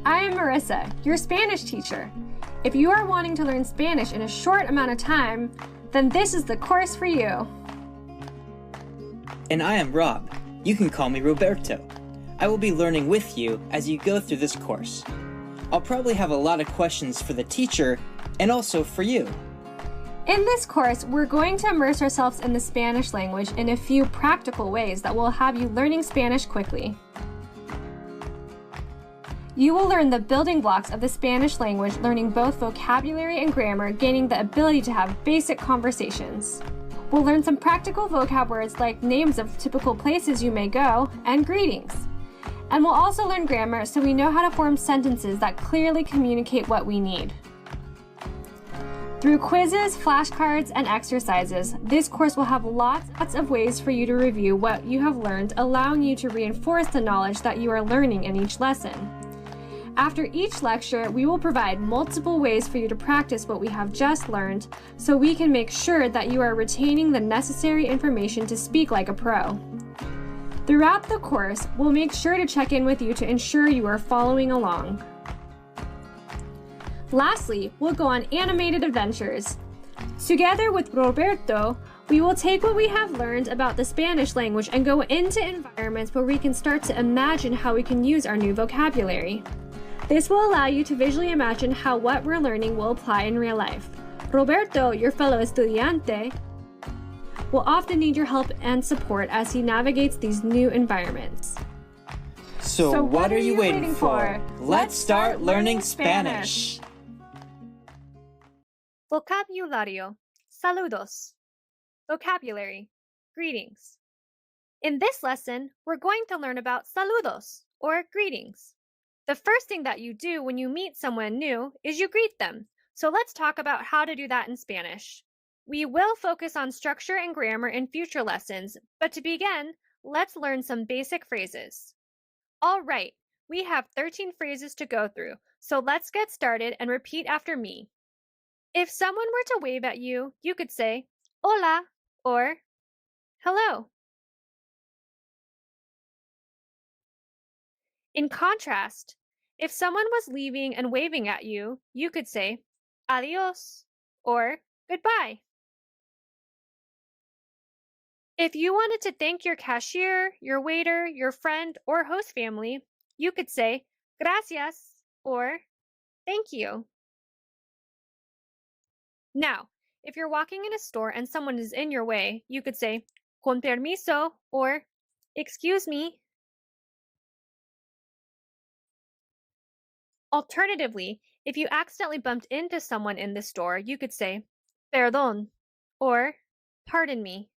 I am Marissa, your Spanish teacher. If you are wanting to learn Spanish in a short amount of time, then this is the course for you. And I am Rob. You can call me Roberto. I will be learning with you as you go through this course. I'll probably have a lot of questions for the teacher and also for you. In this course, we're going to immerse ourselves in the Spanish language in a few practical ways that will have you learning Spanish quickly. You will learn the building blocks of the Spanish language, learning both vocabulary and grammar, gaining the ability to have basic conversations. We'll learn some practical vocab words like names of typical places you may go and greetings. And we'll also learn grammar so we know how to form sentences that clearly communicate what we need. Through quizzes, flashcards, and exercises, this course will have lots of ways for you to review what you have learned, allowing you to reinforce the knowledge that you are learning in each lesson. After each lecture, we will provide multiple ways for you to practice what we have just learned so we can make sure that you are retaining the necessary information to speak like a pro. Throughout the course, we'll make sure to check in with you to ensure you are following along. Lastly, we'll go on animated adventures. Together with Roberto, we will take what we have learned about the Spanish language and go into environments where we can start to imagine how we can use our new vocabulary. This will allow you to visually imagine how what we're learning will apply in real life. Roberto, your fellow estudiante, will often need your help and support as he navigates these new environments. So what are you waiting for? Let's start learning Spanish! Vocabulario. Saludos. Vocabulary. Greetings. In this lesson, we're going to learn about saludos, or greetings. The first thing that you do when you meet someone new is you greet them. So let's talk about how to do that in Spanish. We will focus on structure and grammar in future lessons, but to begin, let's learn some basic phrases. All right, we have 13 phrases to go through, so let's get started and repeat after me. If someone were to wave at you, you could say, hola, or hello. In contrast, if someone was leaving and waving at you, you could say, adios, or goodbye. If you wanted to thank your cashier, your waiter, your friend, or host family, you could say, gracias, or thank you. Now, if you're walking in a store and someone is in your way, you could say, con permiso, or excuse me. Alternatively, if you accidentally bumped into someone in the store, you could say, perdón, or pardon me.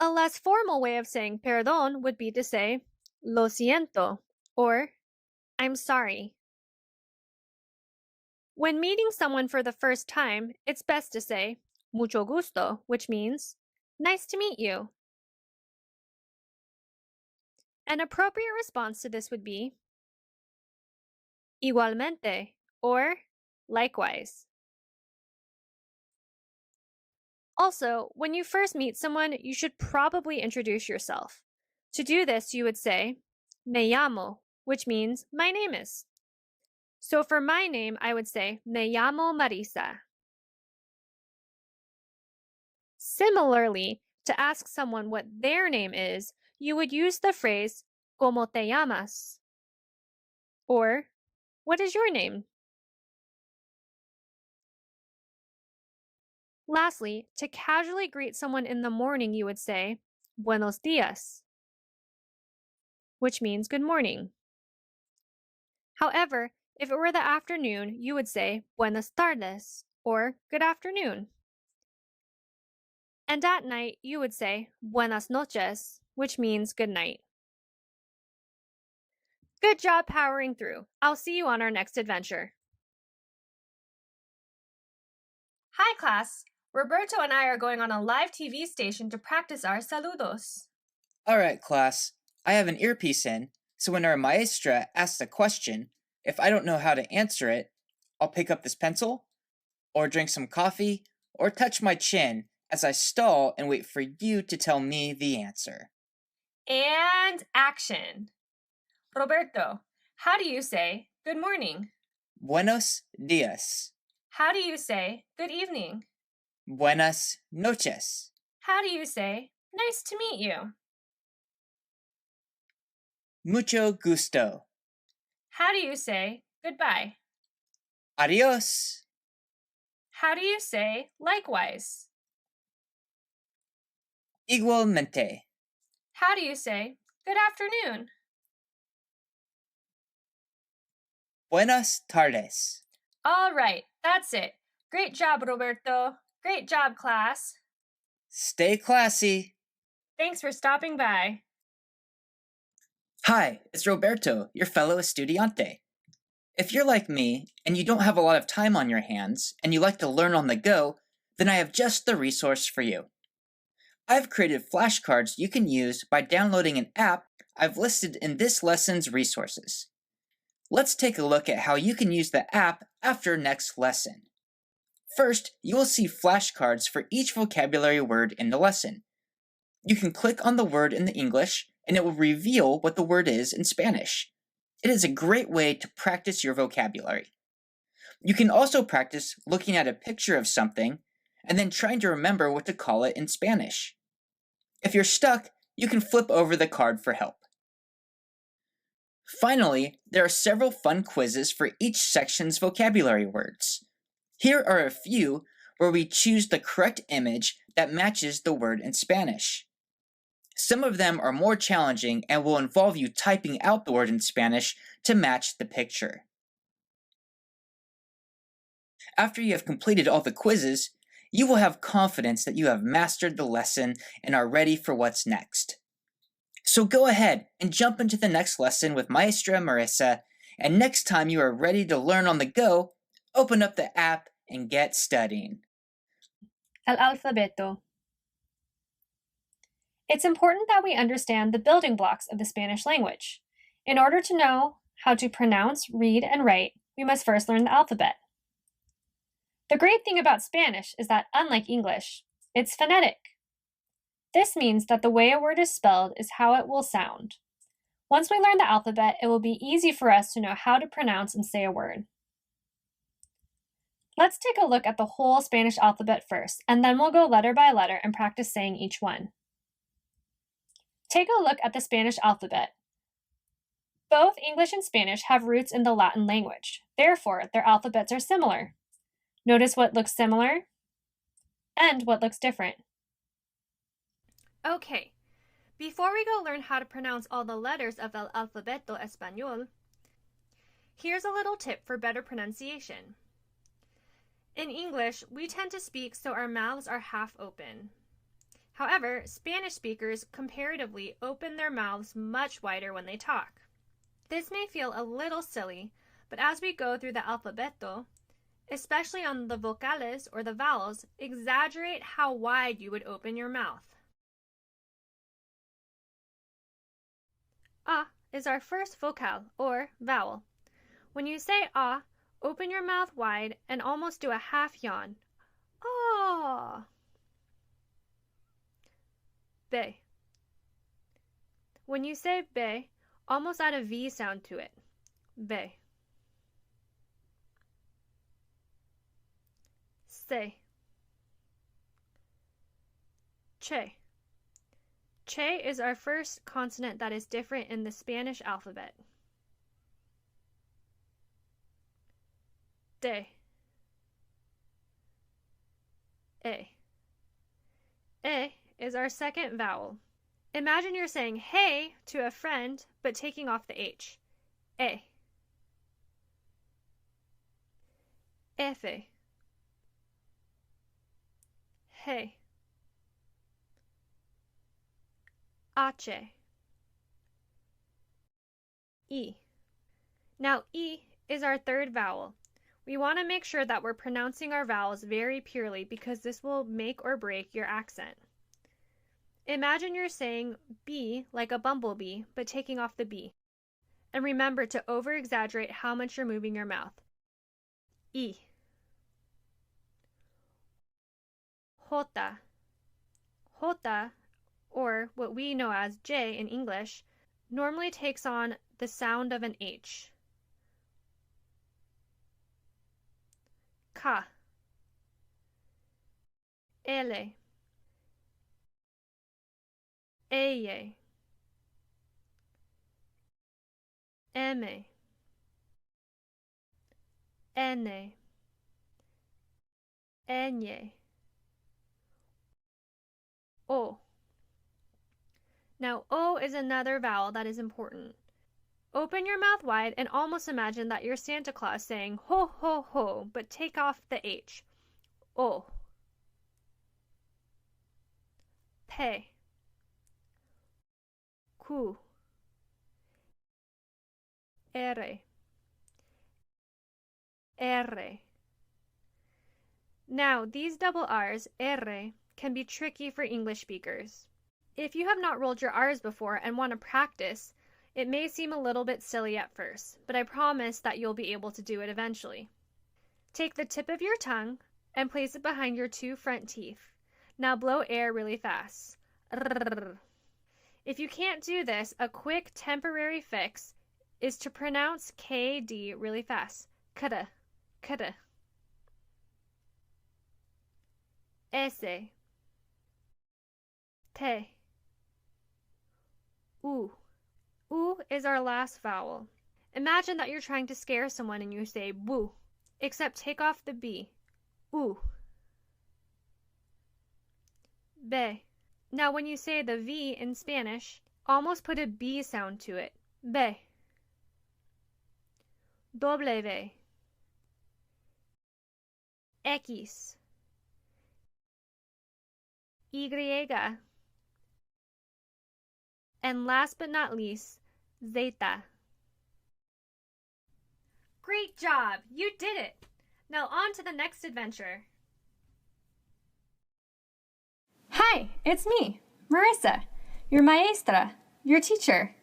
A less formal way of saying perdón would be to say, lo siento, or I'm sorry. When meeting someone for the first time, it's best to say, mucho gusto, which means, nice to meet you. An appropriate response to this would be, igualmente, or likewise. Also, when you first meet someone, you should probably introduce yourself. To do this, you would say, me llamo, which means my name is. So for my name, I would say, me llamo Marissa. Similarly, to ask someone what their name is, you would use the phrase, ¿Cómo te llamas? Or, what is your name? Lastly, to casually greet someone in the morning, you would say, buenos días, which means good morning. However, if it were the afternoon, you would say, buenas tardes, or good afternoon. And at night, you would say, buenas noches, which means good night. Good job powering through. I'll see you on our next adventure. Hi, class. Roberto and I are going on a live TV station to practice our saludos. All right, class. I have an earpiece in, so when our maestra asks a question, if I don't know how to answer it, I'll pick up this pencil, or drink some coffee, or touch my chin as I stall and wait for you to tell me the answer. And action. Roberto, How do you say good morning? Buenos dias. How do you say good evening? Buenas noches. How do you say nice to meet you? Mucho gusto. How do you say goodbye? Adios. How do you say likewise? Igualmente. How do you say good afternoon? Buenas tardes. All right, that's it. Great job, Roberto. Great job, class. Stay classy. Thanks for stopping by. Hi, it's Roberto, your fellow estudiante. If you're like me, and you don't have a lot of time on your hands, and you like to learn on the go, then I have just the resource for you. I've created flashcards you can use by downloading an app I've listed in this lesson's resources. Let's take a look at how you can use the app after next lesson. First, you will see flashcards for each vocabulary word in the lesson. You can click on the word in the English, and it will reveal what the word is in Spanish. It is a great way to practice your vocabulary. You can also practice looking at a picture of something and then trying to remember what to call it in Spanish. If you're stuck, you can flip over the card for help. Finally, there are several fun quizzes for each section's vocabulary words. Here are a few where we choose the correct image that matches the word in Spanish. Some of them are more challenging and will involve you typing out the word in Spanish to match the picture. After you have completed all the quizzes, you will have confidence that you have mastered the lesson and are ready for what's next. So go ahead and jump into the next lesson with Maestra Marissa, and next time you are ready to learn on the go, open up the app and get studying. El alfabeto. It's important that we understand the building blocks of the Spanish language. In order to know how to pronounce, read, and write, we must first learn the alphabet. The great thing about Spanish is that, unlike English, it's phonetic. This means that the way a word is spelled is how it will sound. Once we learn the alphabet, it will be easy for us to know how to pronounce and say a word. Let's take a look at the whole Spanish alphabet first, and then we'll go letter by letter and practice saying each one. Take a look at the Spanish alphabet. Both English and Spanish have roots in the Latin language. Therefore, their alphabets are similar. Notice what looks similar and what looks different. Okay, before we go learn how to pronounce all the letters of el alfabeto español, here's a little tip for better pronunciation. In English, we tend to speak so our mouths are half open. However, Spanish speakers comparatively open their mouths much wider when they talk. This may feel a little silly, but as we go through the alfabeto, especially on the vocales or the vowels, exaggerate how wide you would open your mouth. A is our first vocal or vowel. When you say A, open your mouth wide and almost do a half yawn. Ah. B. When you say B, almost add a V sound to it. B. C. Che. Che is our first consonant that is different in the Spanish alphabet. De. E. E is our second vowel. Imagine you're saying hey to a friend, but taking off the H. E. F. Hey. H. E. Now E is our third vowel. We want to make sure that we're pronouncing our vowels very purely because this will make or break your accent. Imagine you're saying bee like a bumblebee, but taking off the B. And remember to over-exaggerate how much you're moving your mouth. E. Jota. Jota, or what we know as J in English, normally takes on the sound of an H. K, L, Ey, M, N, Ñ, O. Now, O is another vowel that is important. Open your mouth wide and almost imagine that you're Santa Claus saying ho ho ho, but take off the H. O. Pe. Q. R. R. Now, these double R's, R, can be tricky for English speakers. If you have not rolled your R's before and want to practice, it may seem a little bit silly at first, but I promise that you'll be able to do it eventually. Take the tip of your tongue and place it behind your two front teeth. Now blow air really fast. If you can't do this, a quick temporary fix is to pronounce KD really fast. Kada, kada. Ese. Te. U. U is our last vowel. Imagine that you're trying to scare someone and you say boo, except take off the B. U. Be. Now when you say the V in Spanish, almost put a B sound to it. Be. W. X. Y. And last but not least, Zeta. Great job! You did it! Now on to the next adventure. Hi, it's me, Marissa, your maestra, your teacher.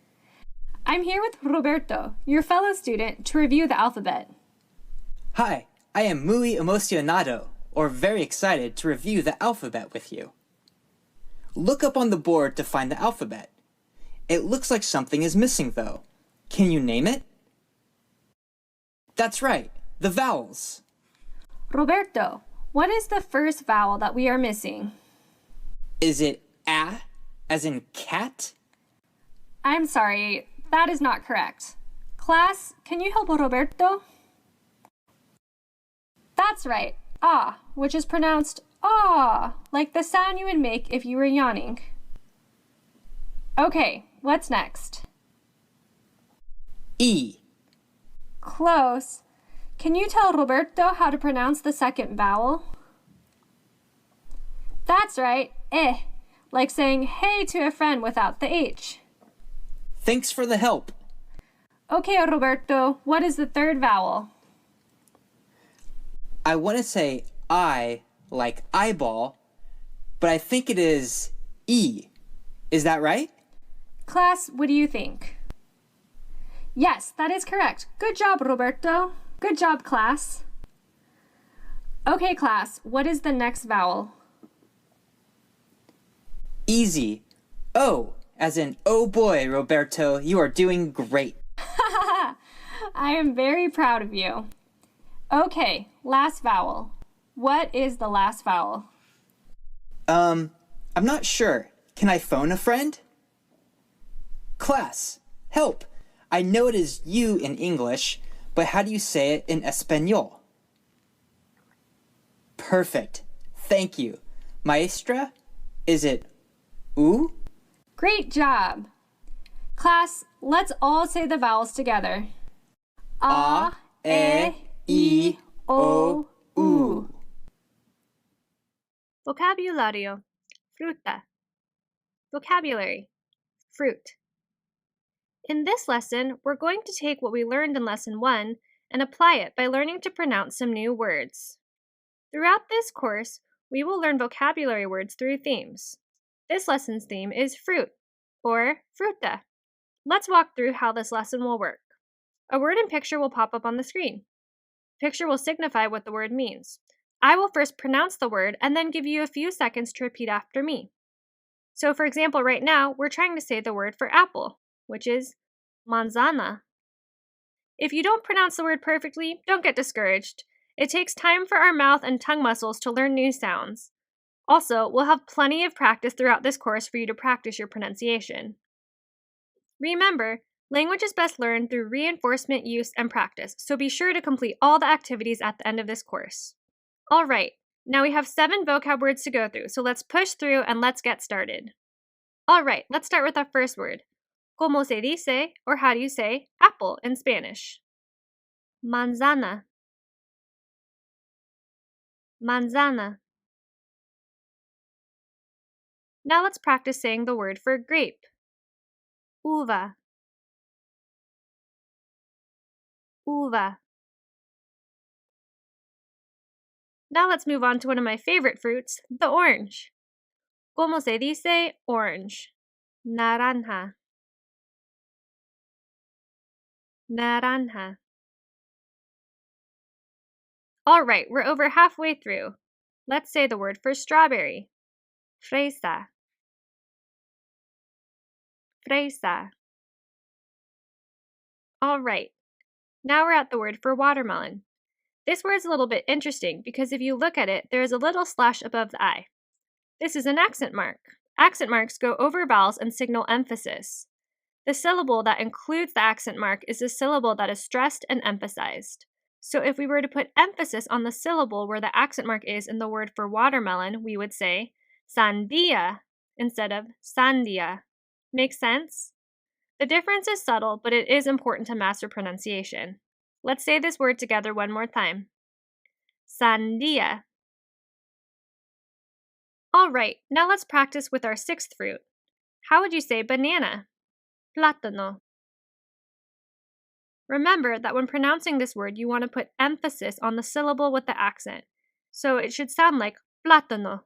I'm here with Roberto, your fellow student, to review the alphabet. Hi, I am muy emocionado, or very excited to review the alphabet with you. Look up on the board to find the alphabet. It looks like something is missing though. Can you name it? That's right, the vowels. Roberto, what is the first vowel that we are missing? Is it A, as in cat? I'm sorry, that is not correct. Class, can you help Roberto? That's right, ah, which is pronounced ah, like the sound you would make if you were yawning. Okay, what's next? E. Close. Can you tell Roberto how to pronounce the second vowel? That's right, eh, like saying hey to a friend without the H. Thanks for the help. Okay, Roberto, what is the third vowel? I want to say I, like eyeball, but I think it is E. Is that right? Class, what do you think? Yes, that is correct. Good job, Roberto. Good job, class. Okay, class, what is the next vowel? Easy. O, as in oh boy, Roberto, you are doing great. I am very proud of you. Okay, last vowel. What is the last vowel? I'm not sure. Can I phone a friend? Class, help. I know it is you in English, but how do you say it in Espanol? Perfect. Thank you. Maestra, is it U? Great job. Class, let's all say the vowels together. A, E, I, O, U. Vocabulario. Fruta. Vocabulary. Fruit. In this lesson, we're going to take what we learned in Lesson 1 and apply it by learning to pronounce some new words. Throughout this course, we will learn vocabulary words through themes. This lesson's theme is fruit, or fruta. Let's walk through how this lesson will work. A word and picture will pop up on the screen. The picture will signify what the word means. I will first pronounce the word and then give you a few seconds to repeat after me. So for example, right now, we're trying to say the word for apple, which is manzana. If you don't pronounce the word perfectly, don't get discouraged. It takes time for our mouth and tongue muscles to learn new sounds. Also, we'll have plenty of practice throughout this course for you to practice your pronunciation. Remember, language is best learned through reinforcement, use, and practice, so be sure to complete all the activities at the end of this course. All right, now we have 7 vocab words to go through, so let's push through and let's get started. All right, let's start with our first word. ¿Cómo se dice, or how do you say, apple in Spanish? Manzana. Manzana. Now let's practice saying the word for grape. Uva. Uva. Now let's move on to one of my favorite fruits, the orange. ¿Cómo se dice orange? Naranja. Naranja. All right, we're over halfway through. Let's say the word for strawberry. Fresa. Fresa. All right, now we're at the word for watermelon. This word's a little bit interesting because if you look at it, there is a little slash above the I. This is an accent mark. Accent marks go over vowels and signal emphasis. The syllable that includes the accent mark is a syllable that is stressed and emphasized. So if we were to put emphasis on the syllable where the accent mark is in the word for watermelon, we would say sandia instead of sandia. Make sense? The difference is subtle, but it is important to master pronunciation. Let's say this word together one more time. Sandia. All right, now let's practice with our 6th fruit. How would you say banana? Plátano. Remember that when pronouncing this word, you want to put emphasis on the syllable with the accent. So it should sound like plátano.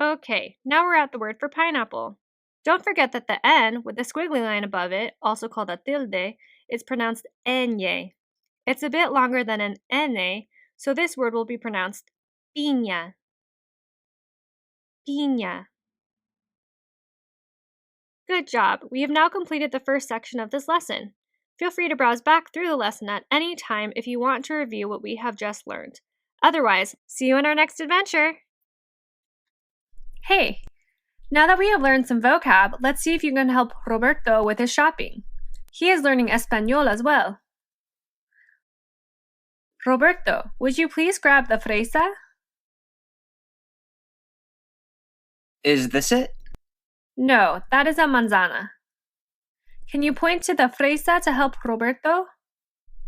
Okay, now we're at the word for pineapple. Don't forget that the N with the squiggly line above it, also called a tilde, is pronounced ñe. It's a bit longer than an N, so this word will be pronounced piña. Piña. Good job! We have now completed the first section of this lesson. Feel free to browse back through the lesson at any time if you want to review what we have just learned. Otherwise, see you in our next adventure! Hey! Now that we have learned some vocab, let's see if you can help Roberto with his shopping. He is learning Espanol as well. Roberto, would you please grab the fresa? Is this it? No, that is a manzana. Can you point to the fresa to help Roberto?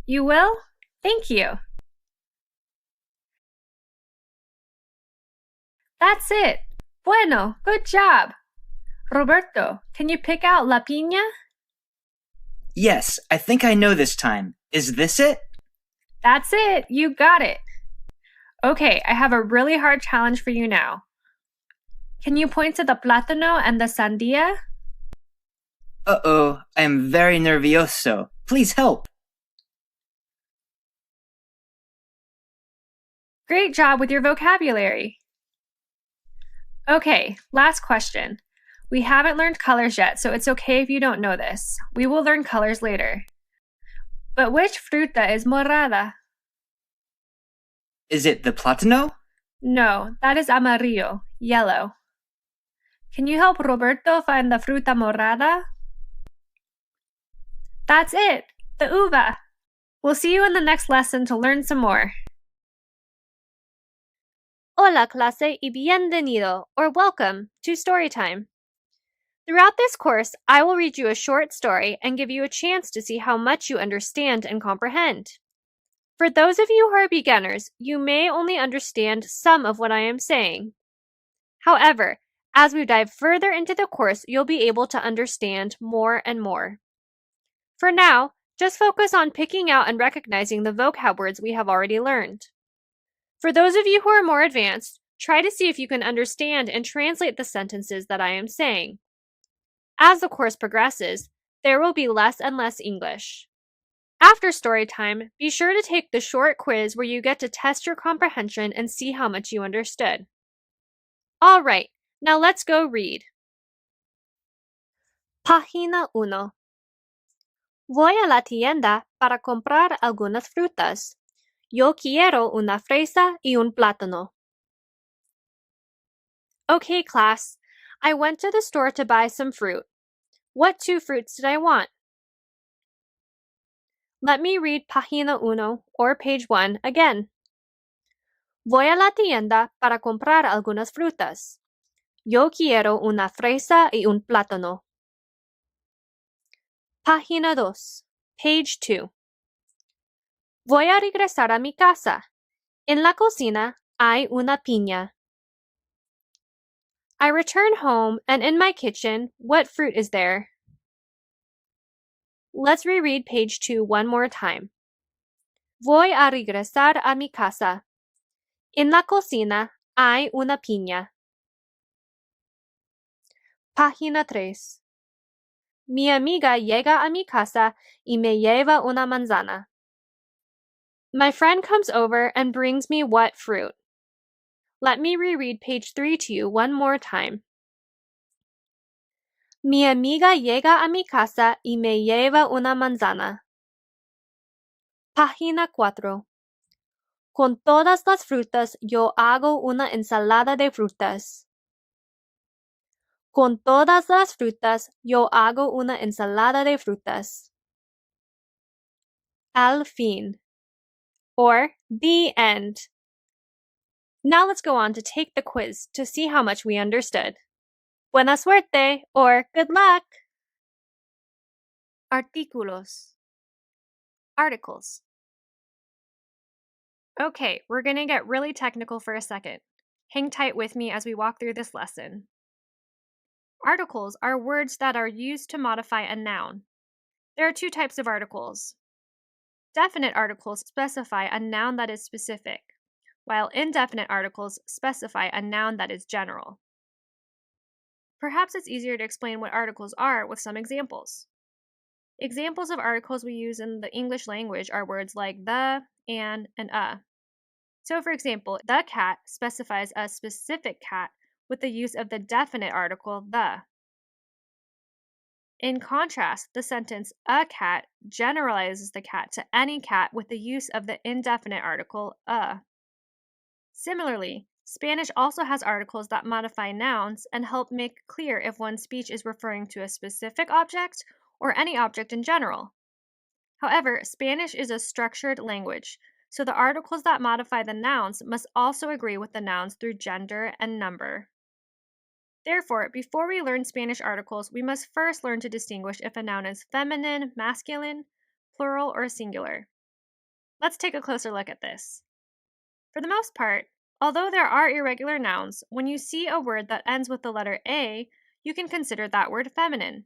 You will? Thank you. That's it. Bueno, good job. Roberto, can you pick out la piña? Yes, I think I know this time. Is this it? That's it. You got it. Okay, I have a really hard challenge for you now. Can you point to the plátano and the sandia? Uh-oh, I am very nervioso. Please help. Great job with your vocabulary. Okay, last question. We haven't learned colors yet, so it's okay if you don't know this. We will learn colors later. But which fruta is morada? Is it the plátano? No, that is amarillo, yellow. Can you help Roberto find the fruta morada? That's it, the uva. We'll see you in the next lesson to learn some more. Hola clase y bienvenido, or welcome, to Storytime. Throughout this course, I will read you a short story and give you a chance to see how much you understand and comprehend. For those of you who are beginners, you may only understand some of what I am saying. However, as we dive further into the course, you'll be able to understand more and more. For now, just focus on picking out and recognizing the vocab words we have already learned. For those of you who are more advanced, try to see if you can understand and translate the sentences that I am saying. As the course progresses, there will be less and less English. After story time, be sure to take the short quiz where you get to test your comprehension and see how much you understood. All right, now let's go read. Página 1. Voy a la tienda para comprar algunas frutas. Yo quiero una fresa y un plátano. Okay, class. I went to the store to buy some fruit. What 2 fruits did I want? Let me read página 1 or page 1 again. Voy a la tienda para comprar algunas frutas. Yo quiero una fresa y un plátano. Página 2, page 2. Voy a regresar a mi casa. En la cocina hay una piña. I return home, and in my kitchen, what fruit is there? Let's reread page 2 one more time. Voy a regresar a mi casa. En la cocina hay una piña. Página 3. Mi amiga llega a mi casa y me lleva una manzana. My friend comes over and brings me what fruit? Let me reread page 3 to you one more time. Mi amiga llega a mi casa y me lleva una manzana. Página 4. Con todas las frutas yo hago una ensalada de frutas. Con todas las frutas yo hago una ensalada de frutas. Al fin, or the end. Now let's go on to take the quiz to see how much we understood. Buena suerte, or good luck! Artículos. Articles. Okay, we're going to get really technical for a second. Hang tight with me as we walk through this lesson. Articles are words that are used to modify a noun. There are 2 types of articles. Definite articles specify a noun that is specific, while indefinite articles specify a noun that is general. Perhaps it's easier to explain what articles are with some examples. Examples of articles we use in the English language are words like the, and a. So, for example, the cat specifies a specific cat with the use of the definite article the. In contrast, the sentence a cat generalizes the cat to any cat with the use of the indefinite article a. Similarly, Spanish also has articles that modify nouns and help make clear if one's speech is referring to a specific object or any object in general. However, Spanish is a structured language, so the articles that modify the nouns must also agree with the nouns through gender and number. Therefore, before we learn Spanish articles, we must first learn to distinguish if a noun is feminine, masculine, plural, or singular. Let's take a closer look at this. For the most part, although there are irregular nouns, when you see a word that ends with the letter A, you can consider that word feminine.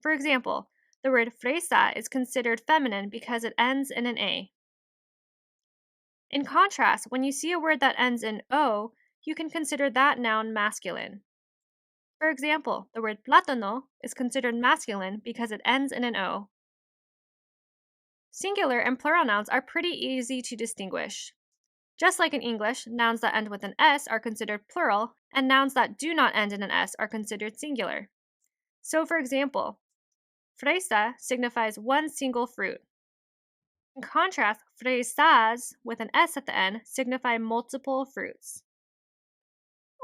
For example, the word fresa is considered feminine because it ends in an A. In contrast, when you see a word that ends in O, you can consider that noun masculine. For example, the word plátano is considered masculine because it ends in an O. Singular and plural nouns are pretty easy to distinguish. Just like in English, nouns that end with an S are considered plural, and nouns that do not end in an S are considered singular. So, for example, fresa signifies one single fruit. In contrast, fresas with an S at the end signify multiple fruits.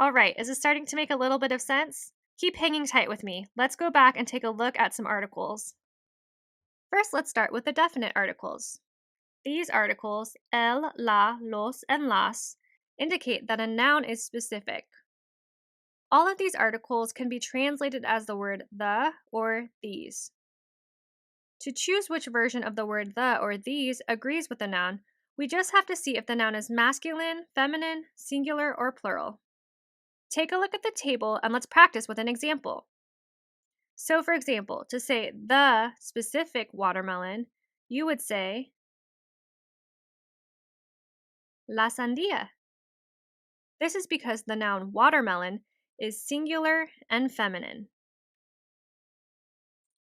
Alright, is it starting to make a little bit of sense? Keep hanging tight with me. Let's go back and take a look at some articles. First, let's start with the definite articles. These articles, el, la, los, and las, indicate that a noun is specific. All of these articles can be translated as the word the or these. To choose which version of the word the or these agrees with the noun, we just have to see if the noun is masculine, feminine, singular, or plural. Take a look at the table and let's practice with an example. So, for example, to say the specific watermelon, you would say la sandía. This is because the noun watermelon is singular and feminine.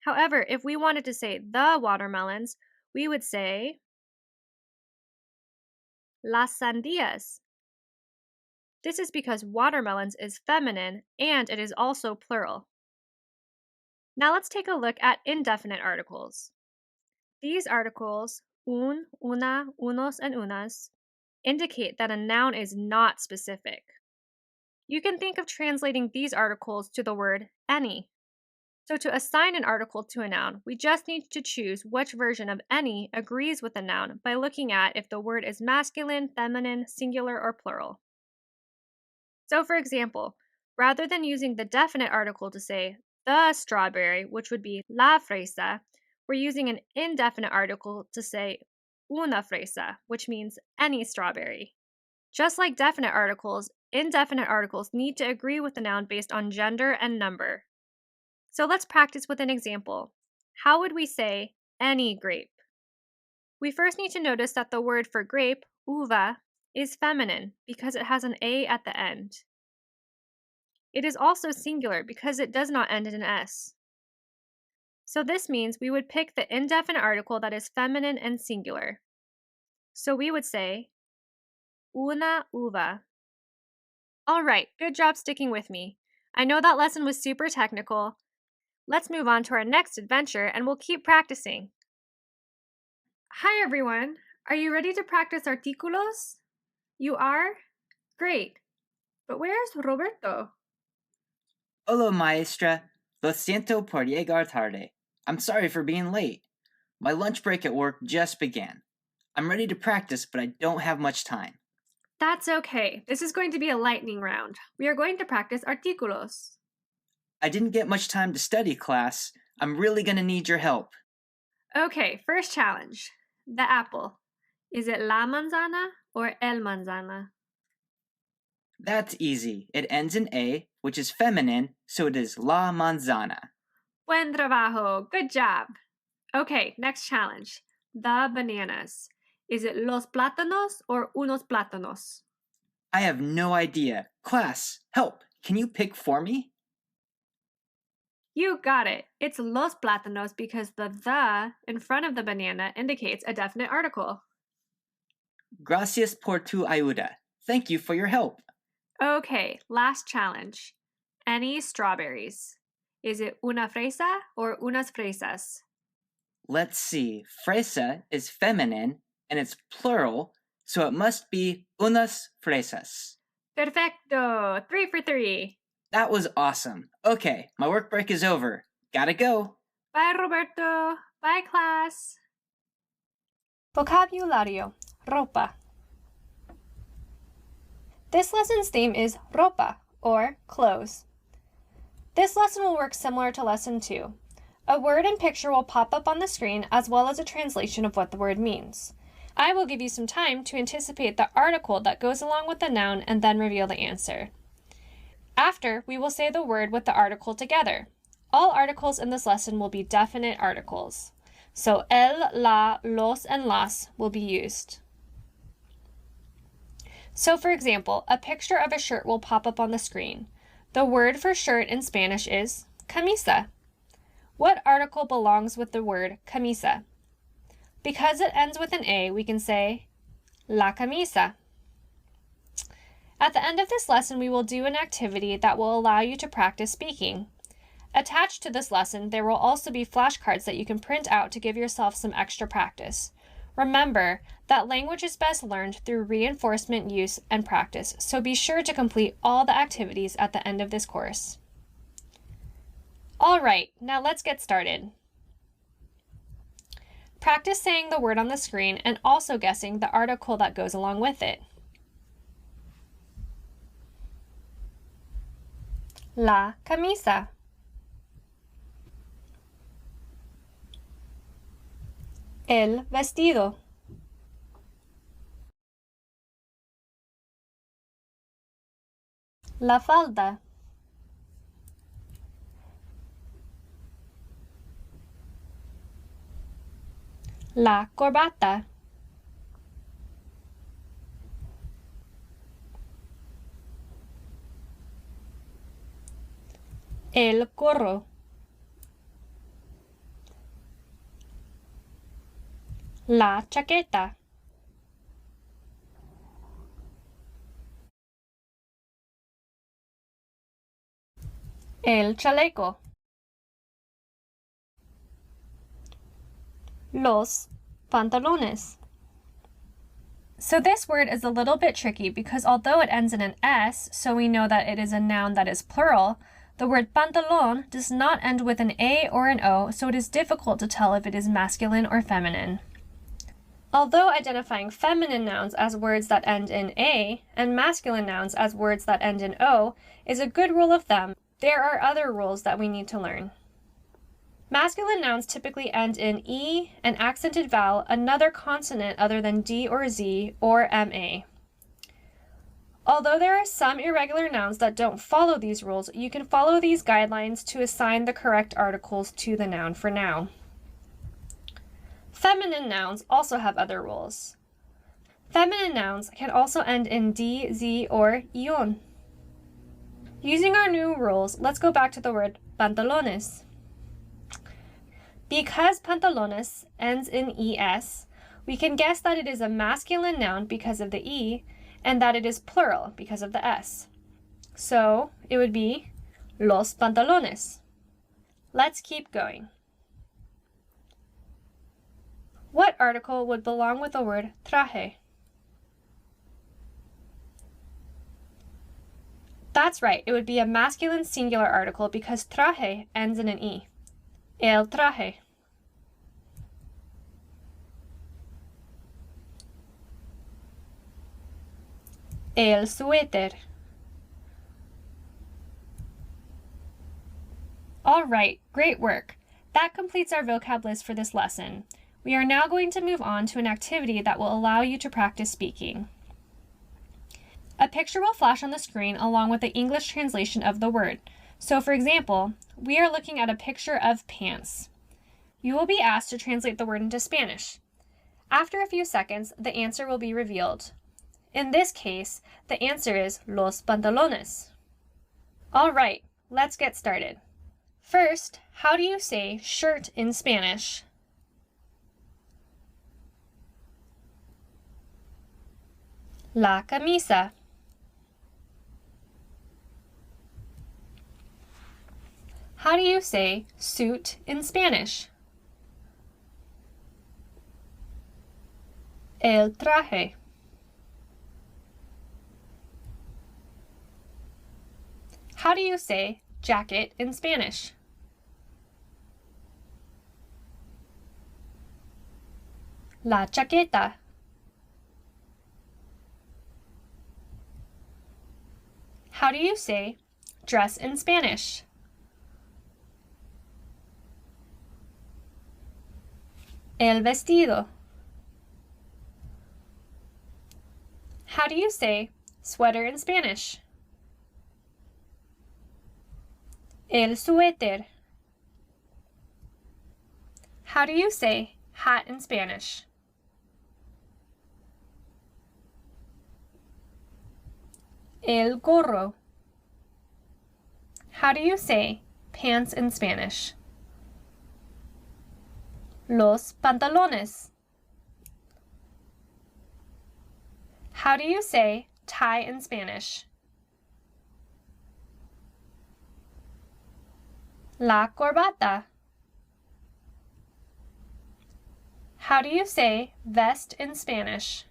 However, if we wanted to say the watermelons, we would say las sandías. This is because watermelons is feminine and it is also plural. Now let's take a look at indefinite articles. These articles un, una, unos, and unas indicate that a noun is not specific. You can think of translating these articles to the word any. So to assign an article to a noun, we just need to choose which version of any agrees with the noun by looking at if the word is masculine, feminine, singular, or plural. So for example, rather than using the definite article to say the strawberry, which would be la fresa, we're using an indefinite article to say una fresa, which means any strawberry. Just like definite articles, indefinite articles need to agree with the noun based on gender and number. So let's practice with an example. How would we say any grape? We first need to notice that the word for grape, uva, is feminine because it has an A at the end. It is also singular because it does not end in an S. So this means we would pick the indefinite article that is feminine and singular. So we would say una uva. All right, good job sticking with me. I know that lesson was super technical. Let's move on to our next adventure and we'll keep practicing. Hi everyone, are you ready to practice artículos? You are? Great. But where's Roberto? Hola, Maestra. Lo siento por llegar tarde. I'm sorry for being late. My lunch break at work just began. I'm ready to practice, but I don't have much time. That's okay. This is going to be a lightning round. We are going to practice artículos. I didn't get much time to study, class. I'm really gonna need your help. Okay, first challenge. The apple. Is it la manzana or el manzana? That's easy. It ends in A, which is feminine, so it is la manzana. Buen trabajo. Good job. Okay, next challenge. The bananas. Is it los plátanos or unos plátanos? I have no idea. Class, help! Can you pick for me? You got it. It's los plátanos because the in front of the banana indicates a definite article. Gracias por tu ayuda. Thank you for your help. Okay, last challenge. Any strawberries. Is it una fresa or unas fresas? Let's see. Fresa is feminine and it's plural, so it must be unas fresas. Perfecto! 3 for 3. That was awesome. Okay, my work break is over. Gotta go. Bye, Roberto. Bye, class. Vocabulario. Ropa. This lesson's theme is ropa, or clothes. This lesson will work similar to lesson 2. A word and picture will pop up on the screen as well as a translation of what the word means. I will give you some time to anticipate the article that goes along with the noun and then reveal the answer. After, we will say the word with the article together. All articles in this lesson will be definite articles. So el, la, los, and las will be used. So for example, a picture of a shirt will pop up on the screen. The word for shirt in Spanish is camisa. What article belongs with the word camisa? Because it ends with an A, we can say la camisa. At the end of this lesson, we will do an activity that will allow you to practice speaking. Attached to this lesson, there will also be flashcards that you can print out to give yourself some extra practice. Remember that language is best learned through reinforcement, use, and practice, so be sure to complete all the activities at the end of this course. All right, now let's get started. Practice saying the word on the screen and also guessing the article that goes along with it. La camisa. El vestido. La falda. La corbata. El gorro. La chaqueta. El chaleco. Los pantalones. So this word is a little bit tricky because although it ends in an S, so we know that it is a noun that is plural, the word pantalón does not end with an A or an O, so it is difficult to tell if it is masculine or feminine. Although identifying feminine nouns as words that end in A and masculine nouns as words that end in O is a good rule of thumb, there are other rules that we need to learn. Masculine nouns typically end in E, an accented vowel, another consonant other than D or Z, or MA. Although there are some irregular nouns that don't follow these rules, you can follow these guidelines to assign the correct articles to the noun for now. Feminine nouns also have other rules. Feminine nouns can also end in D, Z, or ion. Using our new rules, let's go back to the word pantalones. Because pantalones ends in ES, we can guess that it is a masculine noun because of the E, and that it is plural because of the S. So it would be los pantalones. Let's keep going. What article would belong with the word traje? That's right, it would be a masculine singular article because traje ends in an E. El traje. El suéter. All right, great work. That completes our vocab list for this lesson. We are now going to move on to an activity that will allow you to practice speaking. A picture will flash on the screen along with the English translation of the word. So for example, we are looking at a picture of pants. You will be asked to translate the word into Spanish. After a few seconds, the answer will be revealed. In this case, the answer is los pantalones. All right, let's get started. First, how do you say shirt in Spanish? La camisa. How do you say suit in Spanish? El traje. How do you say jacket in Spanish? La chaqueta. How do you say dress in Spanish? El vestido. How do you say sweater in Spanish? El suéter. How do you say hat in Spanish? El gorro. How do you say pants in Spanish? Los pantalones. How do you say tie in Spanish? La corbata. How do you say vest in Spanish?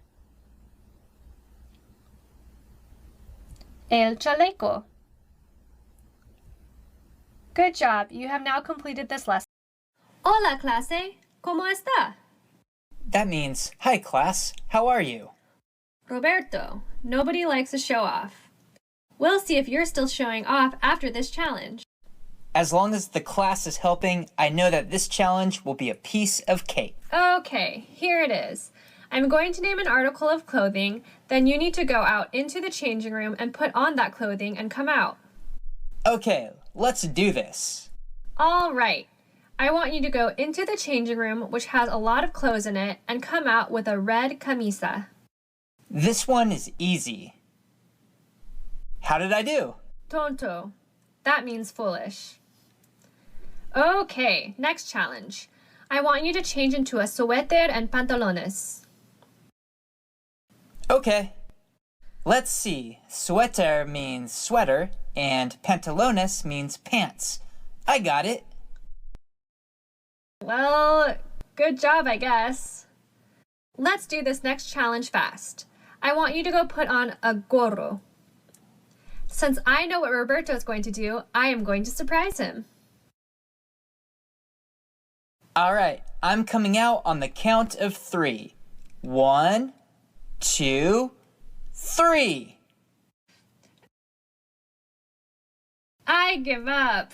El chaleco. Good job, you have now completed this lesson. Hola, clase. ¿Cómo está? That means, hi class, how are you? Roberto, nobody likes a show off. We'll see if you're still showing off after this challenge. As long as the class is helping, I know that this challenge will be a piece of cake. Okay, here it is. I'm going to name an article of clothing, then you need to go out into the changing room and put on that clothing and come out. Okay, let's do this. All right. I want you to go into the changing room, which has a lot of clothes in it, and come out with a red camisa. This one is easy. How did I do? Tonto. That means foolish. Okay, next challenge. I want you to change into a suéter and pantalones. Okay. Let's see. Suéter means sweater, and pantalones means pants. I got it. Well, good job, I guess. Let's do this next challenge fast. I want you to go put on a gorro. Since I know what Roberto is going to do, I am going to surprise him. All right, I'm coming out on the count of 3. 1, 2, 3. I give up.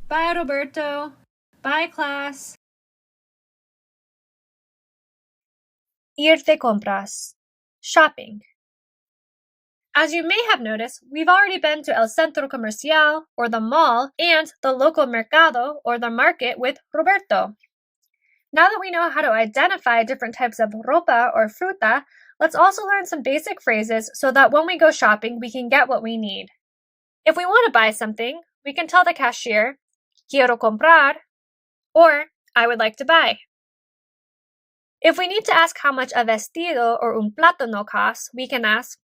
Bye, Roberto. Bye, class. Ir de compras. Shopping. As you may have noticed, we've already been to El Centro Comercial, or the mall, and the local mercado, or the market, with Roberto. Now that we know how to identify different types of ropa or fruta, let's also learn some basic phrases so that when we go shopping, we can get what we need. If we want to buy something, we can tell the cashier, quiero comprar, or I would like to buy. If we need to ask how much a vestido or un plátano costs, we can ask,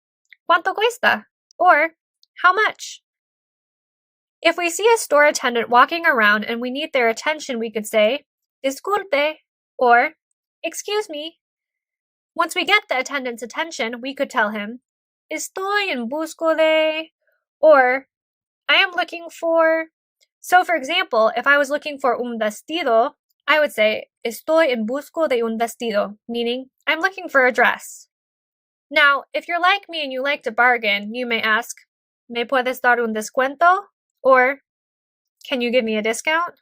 ¿cuánto cuesta? Or, how much? If we see a store attendant walking around and we need their attention, we could say, disculpe, or, excuse me. Once we get the attendant's attention, we could tell him, estoy en busco de, or, I am looking for. So, for example, if I was looking for un vestido, I would say, estoy en busco de un vestido, meaning, I'm looking for a dress. Now, if you're like me and you like to bargain, you may ask, ¿me puedes dar un descuento? Or, can you give me a discount?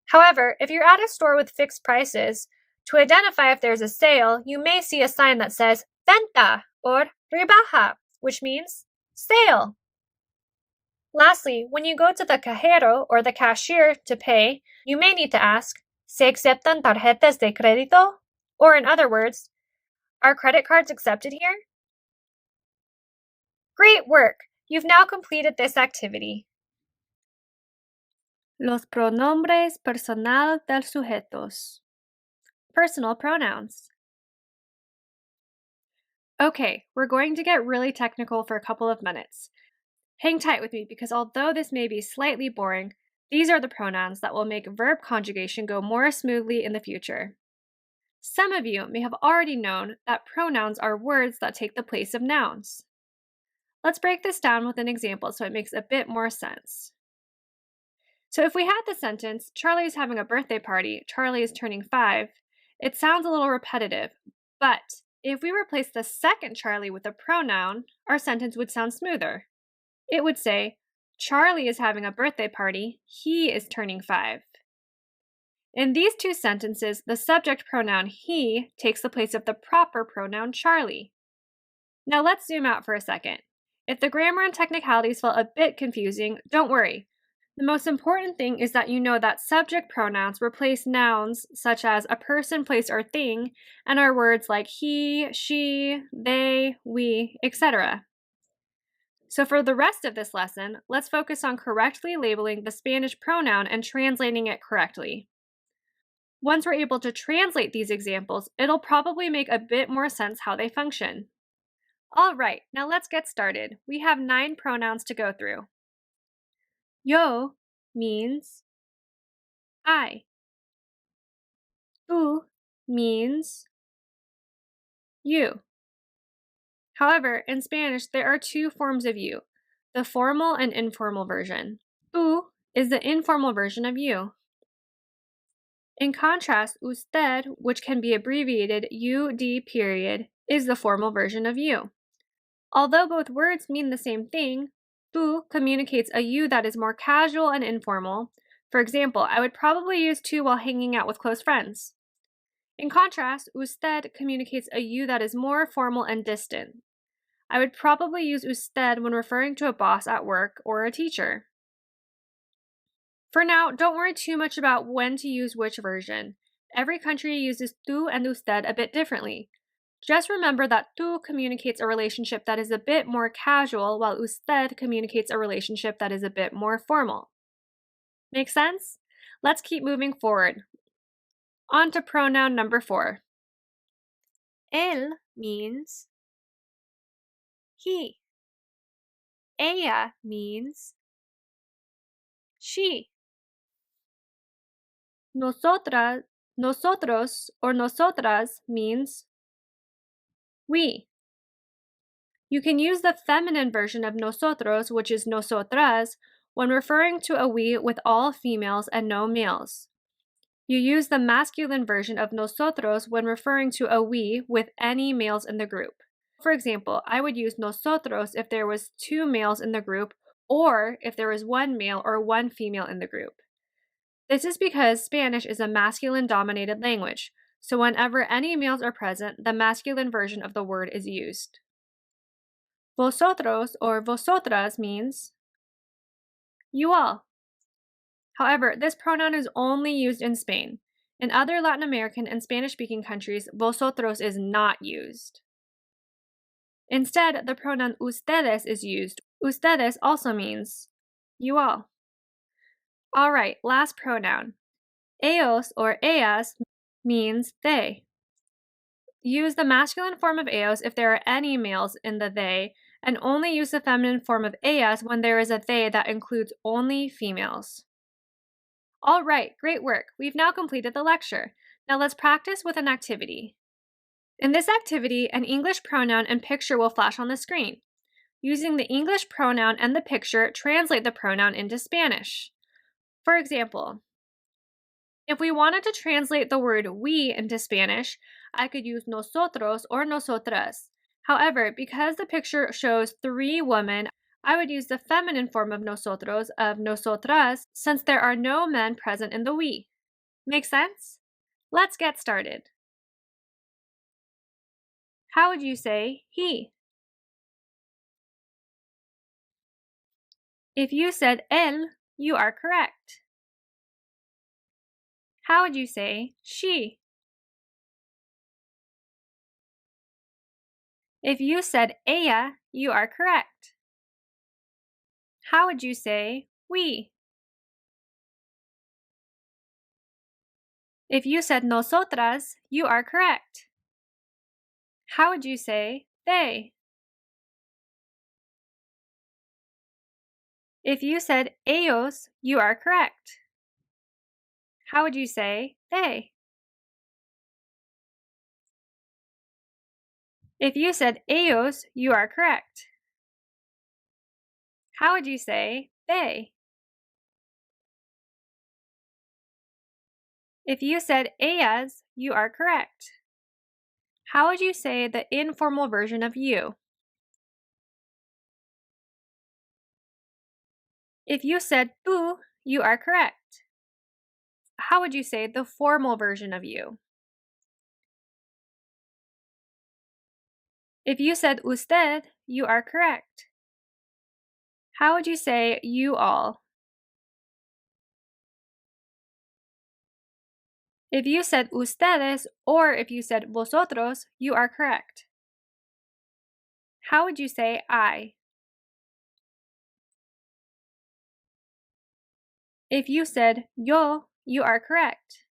However, if you're at a store with fixed prices, to identify if there's a sale, you may see a sign that says venta or rebaja, which means sale. Lastly, when you go to the cajero or the cashier to pay, you may need to ask, ¿se aceptan tarjetas de crédito? Or in other words, are credit cards accepted here? Great work! You've now completed this activity. Los pronombres personal del sujetos. Personal pronouns. Okay, we're going to get really technical for a couple of minutes. Hang tight with me because although this may be slightly boring, these are the pronouns that will make verb conjugation go more smoothly in the future. Some of you may have already known that pronouns are words that take the place of nouns. Let's break this down with an example so it makes a bit more sense. So if we had the sentence, Charlie is having a birthday party, Charlie is turning 5, it sounds a little repetitive, but if we replace the second Charlie with a pronoun, our sentence would sound smoother. It would say, Charlie is having a birthday party, he is turning 5. In these two sentences, the subject pronoun he takes the place of the proper pronoun Charlie. Now let's zoom out for a second. If the grammar and technicalities felt a bit confusing, don't worry. The most important thing is that you know that subject pronouns replace nouns such as a person, place, or thing, and are words like he, she, they, we, etc. So for the rest of this lesson, let's focus on correctly labeling the Spanish pronoun and translating it correctly. Once we're able to translate these examples, it'll probably make a bit more sense how they function. All right, now let's get started. We have 9 pronouns to go through. Yo means I. Tú means you. However, in Spanish, there are 2 forms of you, the formal and informal version. Tú is the informal version of you. In contrast, usted, which can be abbreviated UD period, is the formal version of you. Although both words mean the same thing, tú communicates a you that is more casual and informal. For example, I would probably use tú while hanging out with close friends. In contrast, usted communicates a you that is more formal and distant. I would probably use usted when referring to a boss at work or a teacher. For now, don't worry too much about when to use which version. Every country uses tú and usted a bit differently. Just remember that tú communicates a relationship that is a bit more casual, while usted communicates a relationship that is a bit more formal. Make sense? Let's keep moving forward. On to pronoun number 4. Él means he. Ella means she. Nosotros or nosotras means we. You can use the feminine version of nosotros, which is nosotras, when referring to a we with all females and no males. You use the masculine version of nosotros when referring to a we with any males in the group. For example, I would use nosotros if there was 2 males in the group, or if there was 1 male or 1 female in the group. This is because Spanish is a masculine-dominated language, so whenever any males are present, the masculine version of the word is used. Vosotros or vosotras means you all. However, this pronoun is only used in Spain. In other Latin American and Spanish-speaking countries, vosotros is not used. Instead, the pronoun ustedes is used. Ustedes also means you all. All right, last pronoun. Ellos or ellas means they. Use the masculine form of ellos if there are any males in the they, and only use the feminine form of ellas when there is a they that includes only females. All right, great work. We've now completed the lecture. Now let's practice with an activity. In this activity, an English pronoun and picture will flash on the screen. Using the English pronoun and the picture, translate the pronoun into Spanish. For example, if we wanted to translate the word we into Spanish, I could use nosotros or nosotras. However, because the picture shows 3 women, I would use the feminine form of nosotros, of nosotras, since there are no men present in the we. Make sense? Let's get started. How would you say he? If you said él, you are correct. How would you say she? If you said ella, you are correct. How would you say we? If you said nosotras, you are correct. How would you say they? If you said ellos, you are correct. How would you say they? If you said ellos, you are correct. How would you say they? If you said ellas, you are correct. How would you say the informal version of you? If you said tú, you are correct. How would you say the formal version of you? If you said usted, you are correct. How would you say you all? If you said ustedes or if you said vosotros, you are correct. How would you say I? If you said yo, you are correct.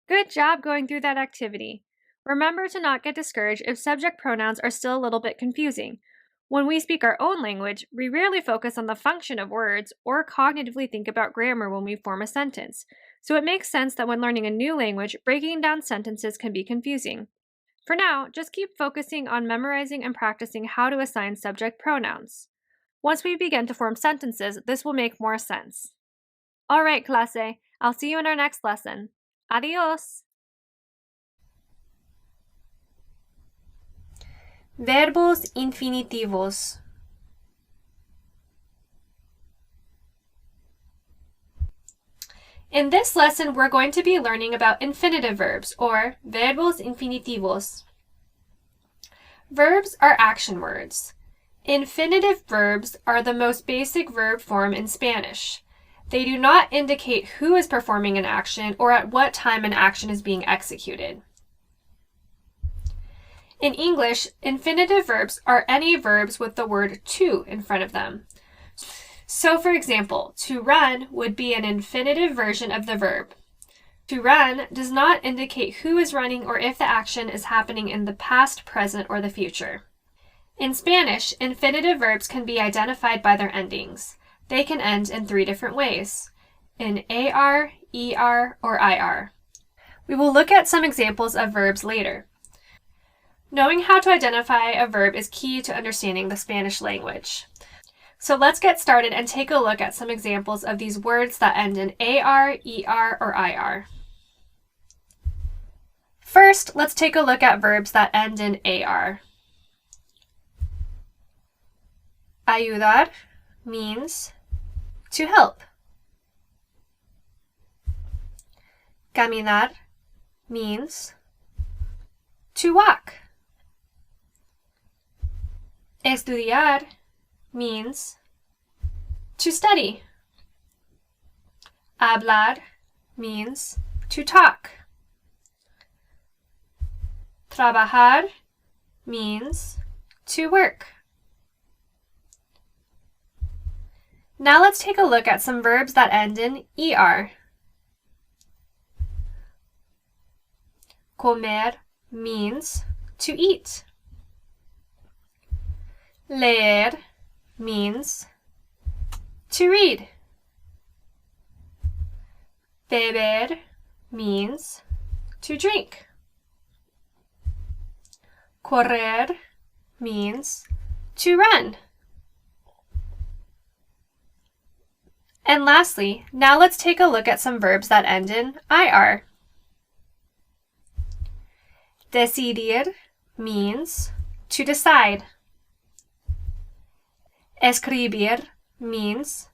Good job going through that activity. Remember to not get discouraged if subject pronouns are still a little bit confusing. When we speak our own language, we rarely focus on the function of words or cognitively think about grammar when we form a sentence. So it makes sense that when learning a new language, breaking down sentences can be confusing. For now, just keep focusing on memorizing and practicing how to assign subject pronouns. Once we begin to form sentences, this will make more sense. All right, clase, I'll see you in our next lesson. Adios! Verbos infinitivos. In this lesson, we're going to be learning about infinitive verbs, or verbos infinitivos. Verbs are action words. Infinitive verbs are the most basic verb form in Spanish. They do not indicate who is performing an action or at what time an action is being executed. In English, infinitive verbs are any verbs with the word to in front of them. So, for example, to run would be an infinitive version of the verb. To run does not indicate who is running or if the action is happening in the past, present, or the future. In Spanish, infinitive verbs can be identified by their endings. They can end in 3 different ways: in AR, ER, or IR. We will look at some examples of verbs later. Knowing how to identify a verb is key to understanding the Spanish language. So let's get started and take a look at some examples of these words that end in AR, ER, or IR. First, let's take a look at verbs that end in AR. Ayudar means to help. Caminar means to walk. Estudiar means to study. Hablar means to talk. Trabajar means to work. Now let's take a look at some verbs that end in ER. Comer means to eat. Leer means to read. Beber means to drink. Correr means to run. And lastly, now let's take a look at some verbs that end in IR. Decidir means to decide. Escribir means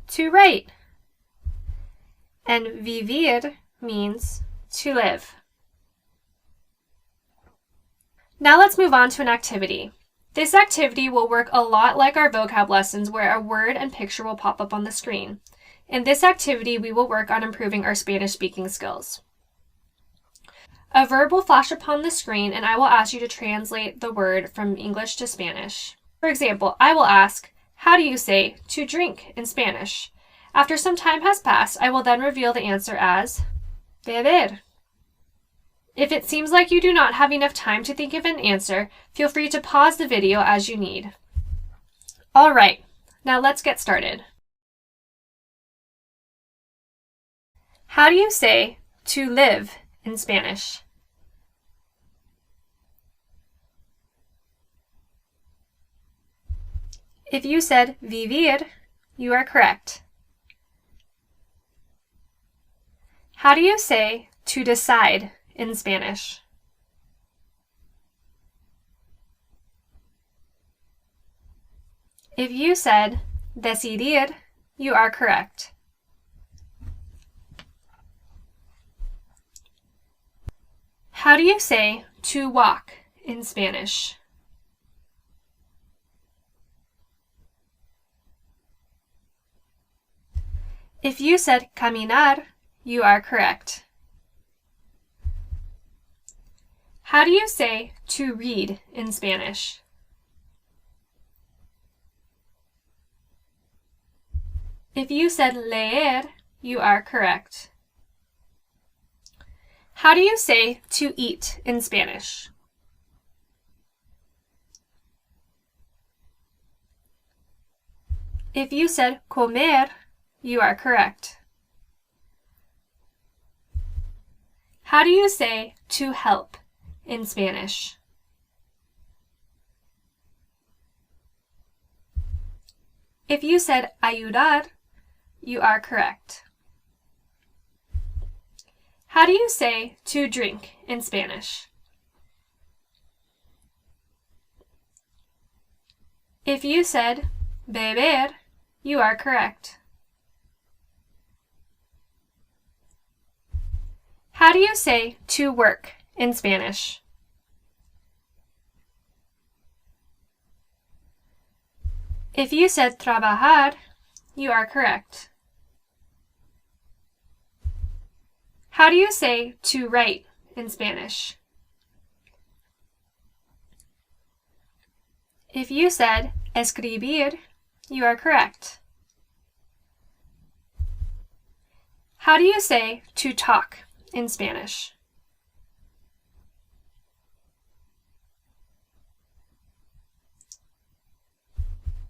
to write. And vivir means to live. Now let's move on to an activity. This activity will work a lot like our vocab lessons where a word and picture will pop up on the screen. In this activity, we will work on improving our Spanish speaking skills. A verb will flash upon the screen and I will ask you to translate the word from English to Spanish. For example, I will ask, how do you say to drink in Spanish? After some time has passed, I will then reveal the answer as beber. If it seems like you do not have enough time to think of an answer, feel free to pause the video as you need. All right, now let's get started. How do you say to live in Spanish? If you said vivir, you are correct. How do you say to decide in Spanish? If you said decidir, you are correct. How do you say to walk in Spanish? If you said caminar, you are correct. How do you say to read in Spanish? If you said leer, you are correct. How do you say to eat in Spanish? If you said comer, you are correct. How do you say to help in Spanish? If you said ayudar, you are correct. How do you say to drink in Spanish? If you said beber, you are correct. How do you say to work in Spanish? If you said trabajar, you are correct. How do you say to write in Spanish? If you said escribir, you are correct. How do you say to talk in Spanish?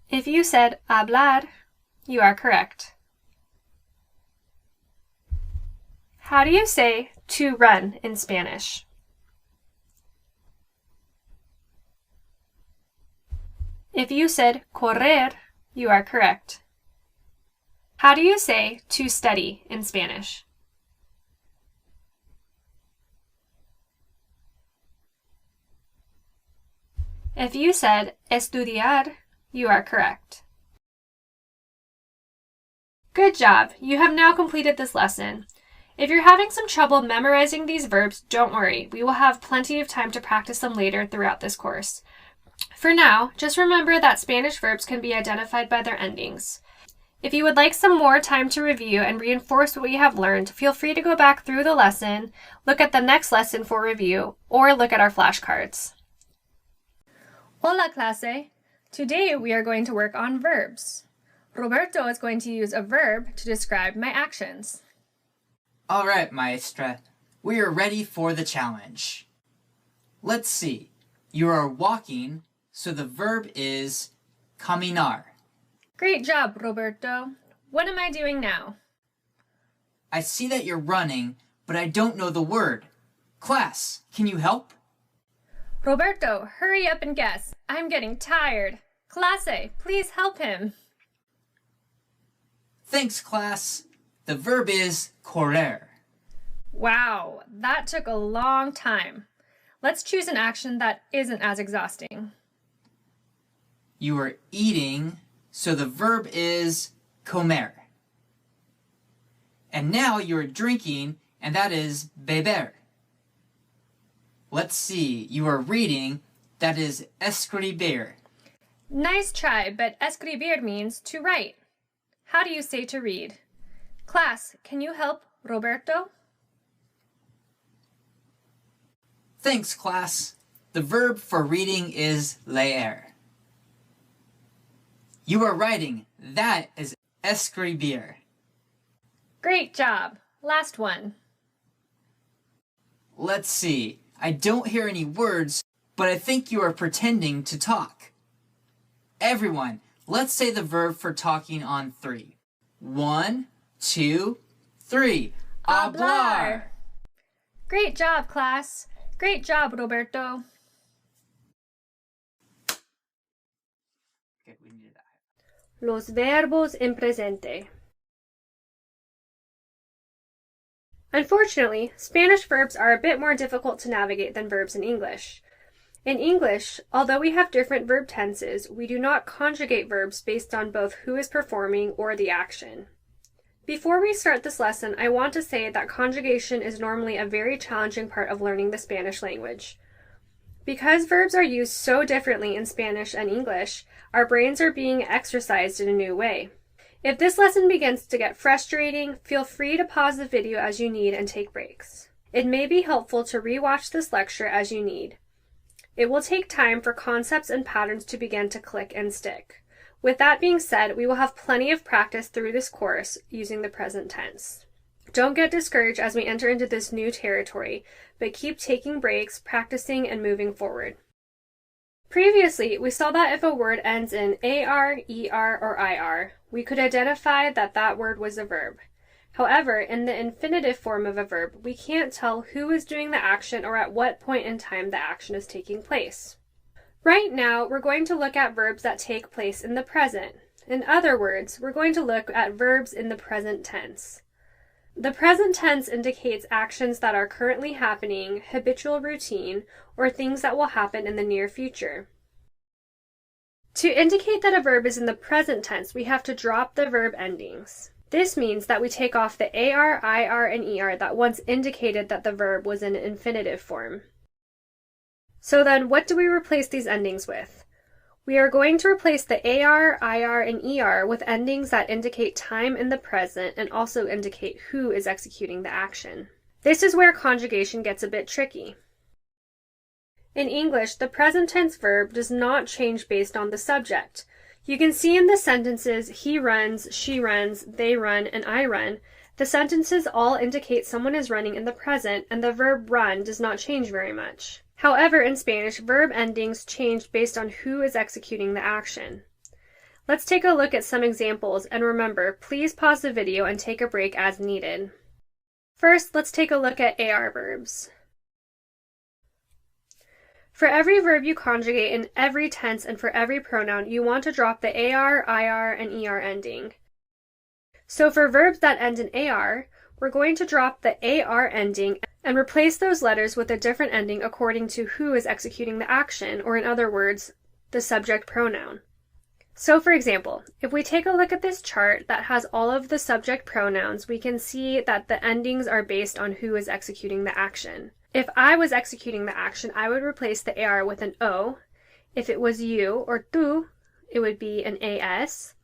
If you said hablar, you are correct. How do you say to run in Spanish? If you said correr, you are correct. How do you say to study in Spanish? If you said estudiar, you are correct. Good job! You have now completed this lesson. If you're having some trouble memorizing these verbs, don't worry. We will have plenty of time to practice them later throughout this course. For now, just remember that Spanish verbs can be identified by their endings. If you would like some more time to review and reinforce what you have learned, feel free to go back through the lesson, look at the next lesson for review, or look at our flashcards. Hola, clase! Today we are going to work on verbs. Roberto is going to use a verb to describe my actions. All right, Maestra. We are ready for the challenge. Let's see. You are walking, so the verb is caminar. Great job, Roberto. What am I doing now? I see that you're running, but I don't know the word. Class, can you help? Roberto, hurry up and guess. I'm getting tired. Clase, please help him. Thanks, class. The verb is correr. Wow, that took a long time. Let's choose an action that isn't as exhausting. You are eating, so the verb is comer. And now you're drinking, and that is beber. Let's see, you are reading, that is escribir. Nice try, but escribir means to write. How do you say to read? Class, can you help Roberto? Thanks, class. The verb for reading is leer. You are writing, that is escribir. Great job. Last one. Let's see, I don't hear any words, but I think you are pretending to talk. Everyone, let's say the verb for talking on 3. 1, 2, 3. Hablar. Great job, class. Great job, Roberto. Okay, we needed that. Los verbos en presente. Unfortunately, Spanish verbs are a bit more difficult to navigate than verbs in English. In English, although we have different verb tenses, we do not conjugate verbs based on both who is performing or the action. Before we start this lesson, I want to say that conjugation is normally a very challenging part of learning the Spanish language. Because verbs are used so differently in Spanish and English, our brains are being exercised in a new way. If this lesson begins to get frustrating, feel free to pause the video as you need and take breaks. It may be helpful to re-watch this lecture as you need. It will take time for concepts and patterns to begin to click and stick. With that being said, we will have plenty of practice through this course using the present tense. Don't get discouraged as we enter into this new territory, but keep taking breaks, practicing, and moving forward. Previously, we saw that if a word ends in AR, ER, or IR, we could identify that that word was a verb. However, in the infinitive form of a verb, we can't tell who is doing the action or at what point in time the action is taking place. Right now, we're going to look at verbs that take place in the present. In other words, we're going to look at verbs in the present tense. The present tense indicates actions that are currently happening, habitual routine, or things that will happen in the near future. To indicate that a verb is in the present tense, we have to drop the verb endings. This means that we take off the AR, IR, and ER that once indicated that the verb was in infinitive form. So then, what do we replace these endings with? We are going to replace the AR, IR, and ER with endings that indicate time in the present and also indicate who is executing the action. This is where conjugation gets a bit tricky. In English, the present tense verb does not change based on the subject. You can see in the sentences he runs, she runs, they run, and I run, the sentences all indicate someone is running in the present and the verb run does not change very much. However, in Spanish, verb endings change based on who is executing the action. Let's take a look at some examples, and remember, please pause the video and take a break as needed. First, let's take a look at AR verbs. For every verb you conjugate in every tense and for every pronoun, you want to drop the AR, IR, and ER ending. So for verbs that end in AR, we're going to drop the AR ending and replace those letters with a different ending according to who is executing the action, or in other words, the subject pronoun. So for example, if we take a look at this chart that has all of the subject pronouns, we can see that the endings are based on who is executing the action. If I was executing the action, I would replace the AR with an O. If it was you or tú, it would be an AS.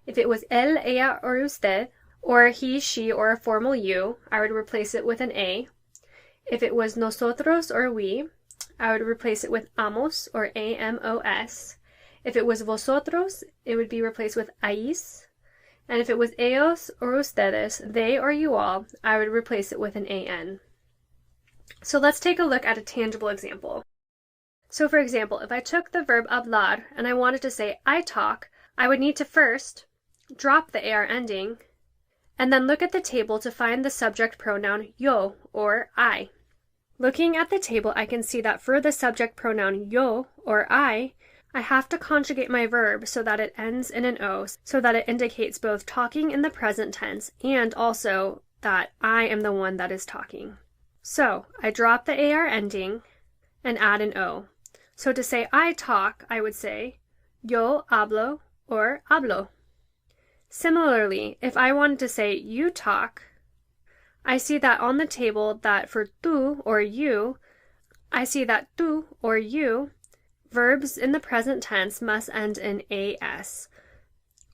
If it was él, ella, or usted, or he, she, or a formal you, I would replace it with an A. If it was nosotros or we, I would replace it with amos or AMOS. If it was vosotros, it would be replaced with ais. And if it was ellos or ustedes, they or you all, I would replace it with an AN. So let's take a look at a tangible example. So for example, if I took the verb hablar and I wanted to say I talk, I would need to first drop the AR ending and then look at the table to find the subject pronoun yo or I. Looking at the table, I can see that for the subject pronoun yo or I have to conjugate my verb so that it ends in an O, so that it indicates both talking in the present tense and also that I am the one that is talking. So I drop the AR ending and add an O. So to say I talk, I would say yo hablo or hablo. Similarly, if I wanted to say you talk, I see that on the table that for tú or you, I see that tú or you, verbs in the present tense must end in AS.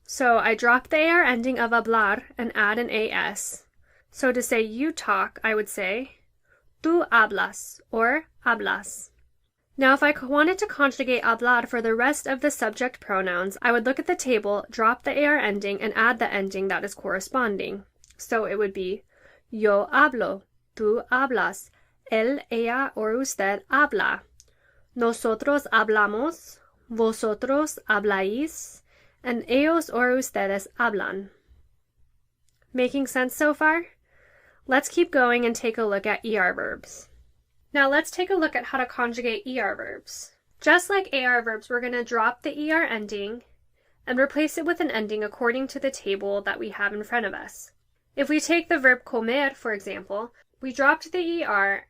So I drop the AR ending of hablar and add an AS. So to say you talk, I would say tú hablas or hablas. Now if I wanted to conjugate hablar for the rest of the subject pronouns, I would look at the table, drop the AR ending, and add the ending that is corresponding. So it would be yo hablo, tú hablas, él, ella, or usted habla. Nosotros hablamos, vosotros habláis, and ellos or ustedes hablan. Making sense so far? Let's keep going and take a look at ER verbs. Now let's take a look at how to conjugate ER verbs. Just like AR verbs, we're going to drop the ER ending and replace it with an ending according to the table that we have in front of us. If we take the verb comer, for example, we dropped the ER,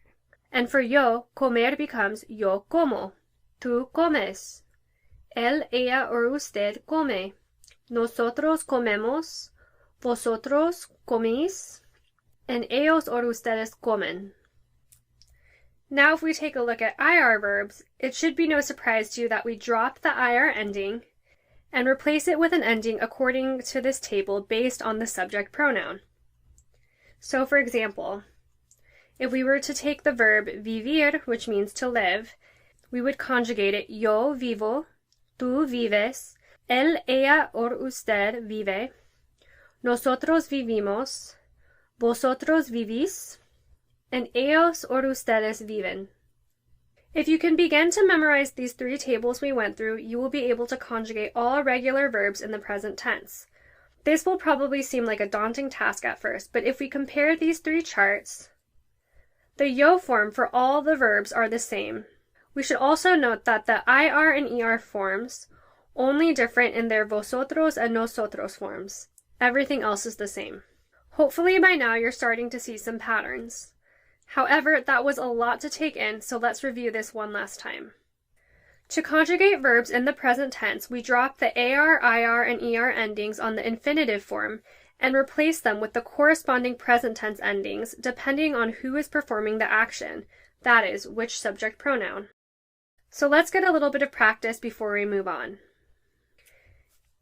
and for yo, comer becomes yo como. Tú comes. Él, ella, or usted come. Nosotros comemos. Vosotros comís. And ellos or ustedes comen. Now if we take a look at IR verbs, it should be no surprise to you that we drop the IR ending and replace it with an ending according to this table based on the subject pronoun. So for example, if we were to take the verb vivir, which means to live, we would conjugate it yo vivo, tú vives, él, ella, or usted vive, nosotros vivimos, vosotros vivís, and ellos or ustedes viven. If you can begin to memorize these three tables we went through, you will be able to conjugate all regular verbs in the present tense. This will probably seem like a daunting task at first, but if we compare these three charts, the yo form for all the verbs are the same. We should also note that the IR and ER forms only different in their vosotros and nosotros forms. Everything else is the same. Hopefully by now you're starting to see some patterns. However, that was a lot to take in, so let's review this one last time. To conjugate verbs in the present tense, we drop the AR, IR, and ER endings on the infinitive form and replace them with the corresponding present tense endings depending on who is performing the action, that is, which subject pronoun. So let's get a little bit of practice before we move on.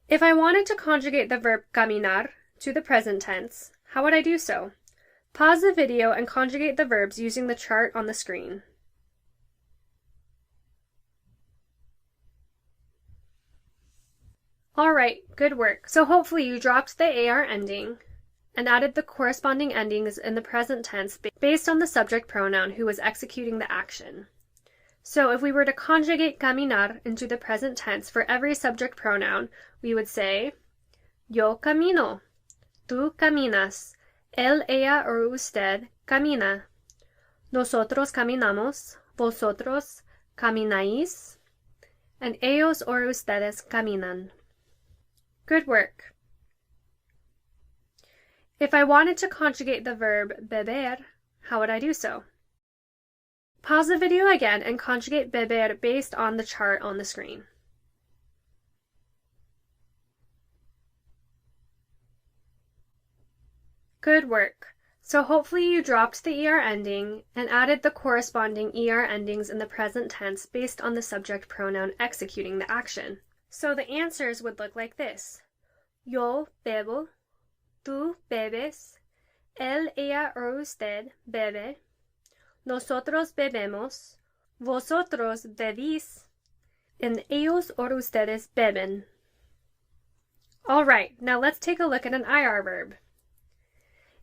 If I wanted to conjugate the verb caminar to the present tense, how would I do so? Pause the video and conjugate the verbs using the chart on the screen. Alright, good work. So hopefully you dropped the AR ending and added the corresponding endings in the present tense based on the subject pronoun who was executing the action. So if we were to conjugate caminar into the present tense for every subject pronoun, we would say yo camino, tú caminas, él, ella, or usted camina. Nosotros caminamos, vosotros camináis, and ellos or ustedes caminan. Good work. If I wanted to conjugate the verb beber, how would I do so? Pause the video again and conjugate beber based on the chart on the screen. Good work. So hopefully you dropped the ER ending and added the corresponding ER endings in the present tense based on the subject pronoun executing the action. So the answers would look like this. Yo bebo, tú bebes, él, ella, or usted bebe, nosotros bebemos, vosotros bebís, and ellos or ustedes beben. All right, now let's take a look at an IR verb.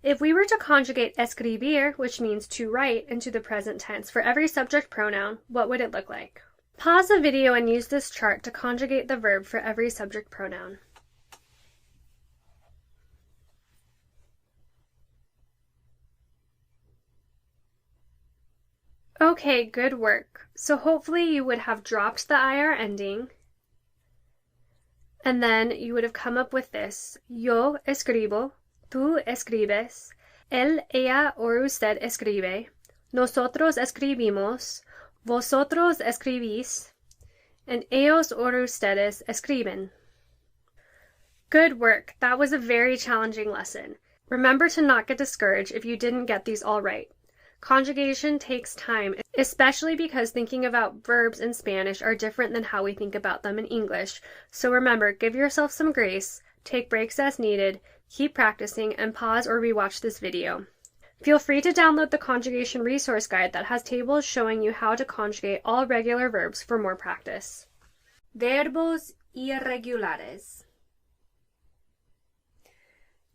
If we were to conjugate escribir, which means to write, into the present tense for every subject pronoun, what would it look like? Pause the video and use this chart to conjugate the verb for every subject pronoun. Okay, good work. So hopefully you would have dropped the IR ending, and then you would have come up with this. Yo escribo, tú escribes, él, ella, or usted escribe, nosotros escribimos, vosotros escribís, and ellos or ustedes escriben. Good work. That was a very challenging lesson. Remember to not get discouraged if you didn't get these all right. Conjugation takes time, especially because thinking about verbs in Spanish are different than how we think about them in English. So remember, give yourself some grace, take breaks as needed, keep practicing, and pause or rewatch this video. Feel free to download the conjugation resource guide that has tables showing you how to conjugate all regular verbs for more practice. Verbos irregulares.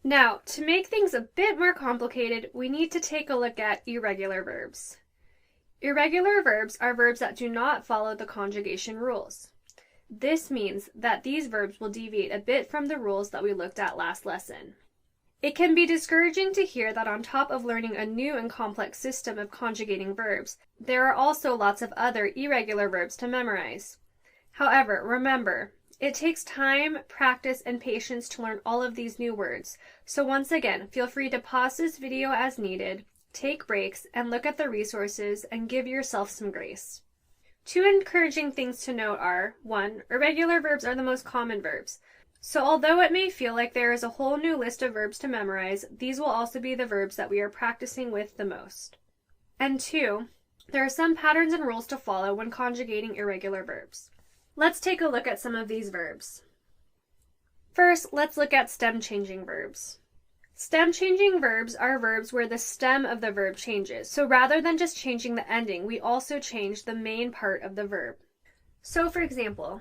Now, to make things a bit more complicated, we need to take a look at irregular verbs. Irregular verbs are verbs that do not follow the conjugation rules. This means that these verbs will deviate a bit from the rules that we looked at last lesson. It can be discouraging to hear that on top of learning a new and complex system of conjugating verbs, there are also lots of other irregular verbs to memorize. However, remember, it takes time, practice, and patience to learn all of these new words. So once again, feel free to pause this video as needed, take breaks, and look at the resources and give yourself some grace. Two encouraging things to note are, 1, irregular verbs are the most common verbs. So although it may feel like there is a whole new list of verbs to memorize, these will also be the verbs that we are practicing with the most. And 2, there are some patterns and rules to follow when conjugating irregular verbs. Let's take a look at some of these verbs. First, let's look at stem-changing verbs. Stem-changing verbs are verbs where the stem of the verb changes. So rather than just changing the ending, we also change the main part of the verb. So for example,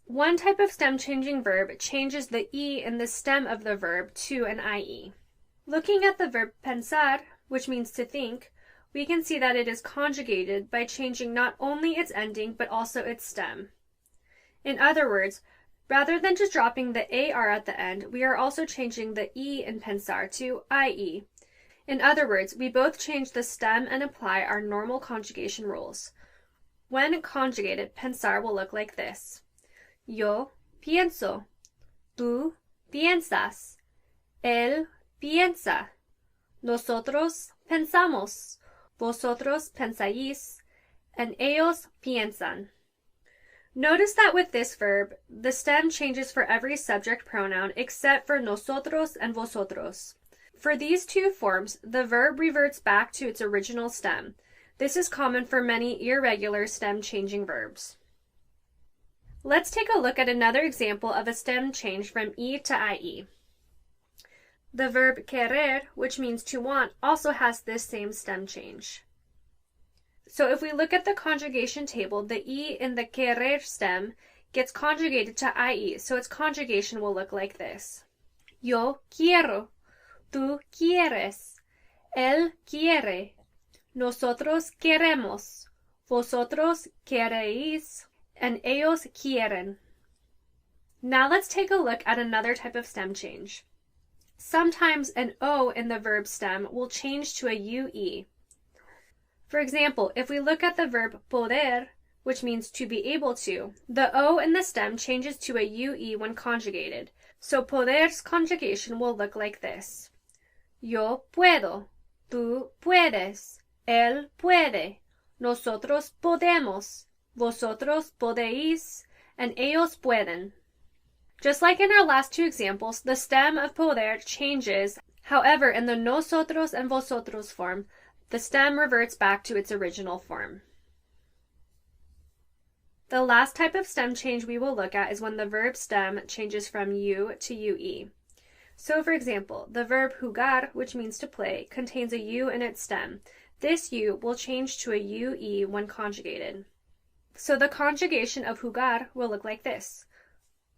one type of stem-changing verb changes the E in the stem of the verb to an IE. Looking at the verb pensar, which means to think, we can see that it is conjugated by changing not only its ending, but also its stem. In other words, rather than just dropping the AR at the end, we are also changing the E in pensar to IE. In other words, we both change the stem and apply our normal conjugation rules. When conjugated, pensar will look like this. Yo pienso, tú piensas, él piensa, nosotros pensamos, vosotros pensáis, and ellos piensan. Notice that with this verb, the stem changes for every subject pronoun except for nosotros and vosotros. For these two forms, the verb reverts back to its original stem. This is common for many irregular stem-changing verbs. Let's take a look at another example of a stem change from E to IE. The verb querer, which means to want, also has this same stem change. So if we look at the conjugation table, the E in the querer stem gets conjugated to IE, so its conjugation will look like this. Yo quiero, tú quieres, él quiere, nosotros queremos, vosotros queréis, and ellos quieren. Now let's take a look at another type of stem change. Sometimes an O in the verb stem will change to a UE. For example, if we look at the verb poder, which means to be able to, the O in the stem changes to a UE when conjugated. So poder's conjugation will look like this. Yo puedo, tú puedes, él puede, nosotros podemos, vosotros podéis, and ellos pueden. Just like in our last two examples, the stem of poder changes. However, in the nosotros and vosotros form, the stem reverts back to its original form. The last type of stem change we will look at is when the verb stem changes from U to UE. So, for example, the verb jugar, which means to play, contains a U in its stem. This U will change to a UE when conjugated. So the conjugation of jugar will look like this.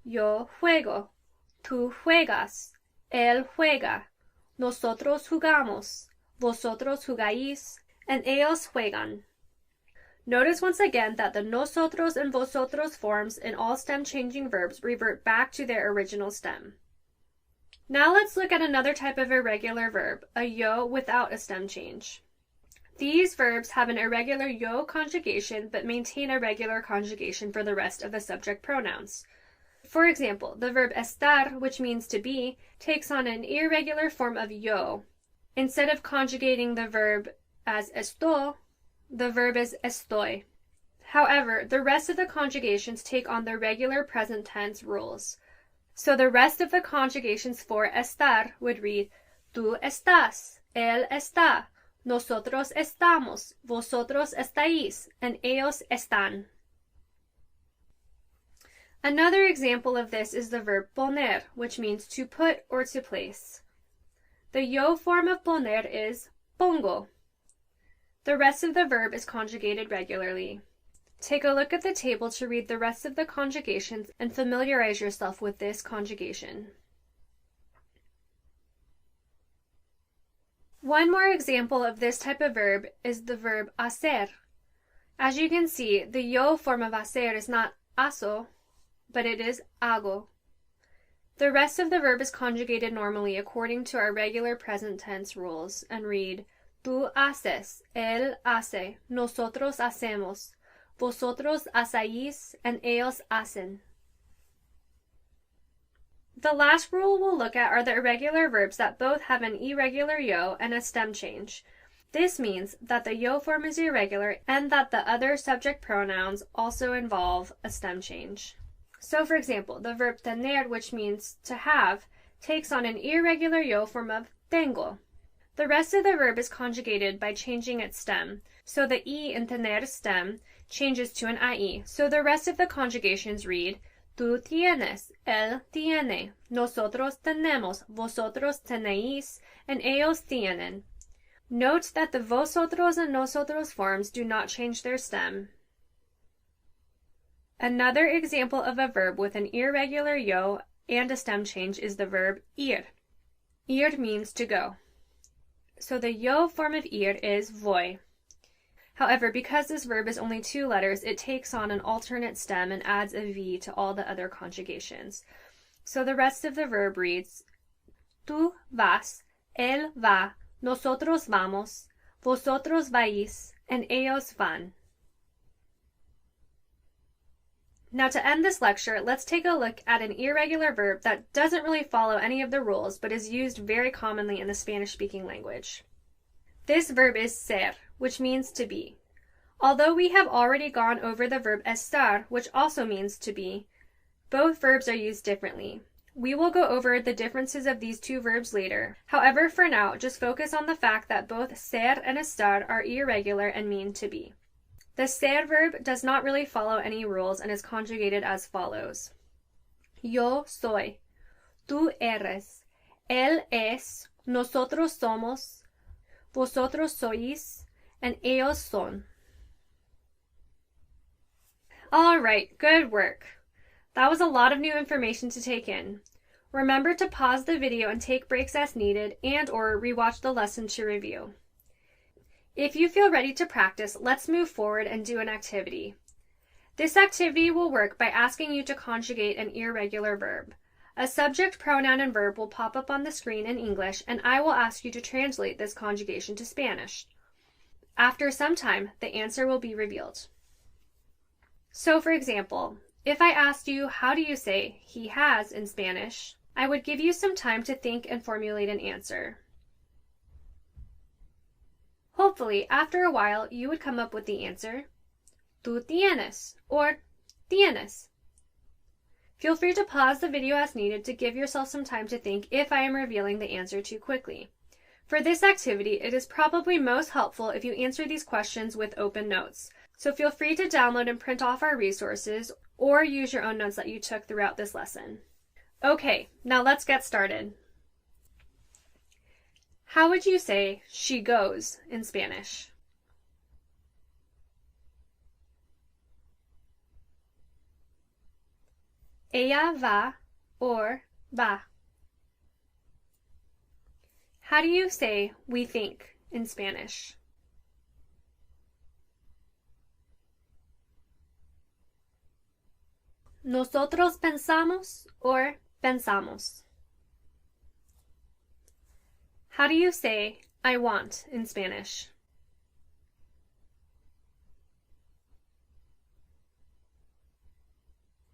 Yo juego, tú juegas, él juega, nosotros jugamos, vosotros jugáis, and ellos juegan. Notice once again that the nosotros and vosotros forms in all stem-changing verbs revert back to their original stem. Now let's look at another type of irregular verb, a yo without a stem change. These verbs have an irregular yo conjugation but maintain a regular conjugation for the rest of the subject pronouns. For example, the verb estar, which means to be, takes on an irregular form of yo. Instead of conjugating the verb as esto, the verb is estoy. However, the rest of the conjugations take on the regular present tense rules. So the rest of the conjugations for estar would read, tú estás, él está, nosotros estamos, vosotros estáis, and ellos están. Another example of this is the verb poner, which means to put or to place. The yo form of poner is pongo. The rest of the verb is conjugated regularly. Take a look at the table to read the rest of the conjugations and familiarize yourself with this conjugation. One more example of this type of verb is the verb hacer. As you can see, the yo form of hacer is not hago, but it is hago. The rest of the verb is conjugated normally according to our regular present tense rules and read, tú haces, él hace, nosotros hacemos, vosotros hacéis, and ellos hacen. The last rule we'll look at are the irregular verbs that both have an irregular yo and a stem change. This means that the yo form is irregular and that the other subject pronouns also involve a stem change. So, for example, the verb tener, which means to have, takes on an irregular yo form of tengo. The rest of the verb is conjugated by changing its stem. So the e in tener's stem changes to an ie. So the rest of the conjugations read, tú tienes, él tiene, nosotros tenemos, vosotros tenéis, and ellos tienen. Note that the vosotros and nosotros forms do not change their stem. Another example of a verb with an irregular yo and a stem change is the verb ir. Ir means to go. So the yo form of ir is voy. However, because this verb is only two letters, it takes on an alternate stem and adds a v to all the other conjugations. So the rest of the verb reads, tú vas, él va, nosotros vamos, vosotros vais, and ellos van. Now to end this lecture, let's take a look at an irregular verb that doesn't really follow any of the rules, but is used very commonly in the Spanish-speaking language. This verb is ser, which means to be. Although we have already gone over the verb estar, which also means to be, both verbs are used differently. We will go over the differences of these two verbs later. However, for now, just focus on the fact that both ser and estar are irregular and mean to be. The ser verb does not really follow any rules and is conjugated as follows. Yo soy, tú eres, él es, nosotros somos, vosotros sois, and ellos son. All right, good work. That was a lot of new information to take in. Remember to pause the video and take breaks as needed and/or rewatch the lesson to review. If you feel ready to practice, let's move forward and do an activity. This activity will work by asking you to conjugate an irregular verb. A subject, pronoun, and verb will pop up on the screen in English, and I will ask you to translate this conjugation to Spanish. After some time, the answer will be revealed. So, for example, if I asked you, how do you say he has in Spanish, I would give you some time to think and formulate an answer. Hopefully, after a while, you would come up with the answer, tú tienes, or tienes. Feel free to pause the video as needed to give yourself some time to think if I am revealing the answer too quickly. For this activity, it is probably most helpful if you answer these questions with open notes. So feel free to download and print off our resources or use your own notes that you took throughout this lesson. Okay, now let's get started. How would you say she goes in Spanish? Ella va or va. How do you say we think in Spanish? Nosotros pensamos or pensamos. How do you say I want in Spanish?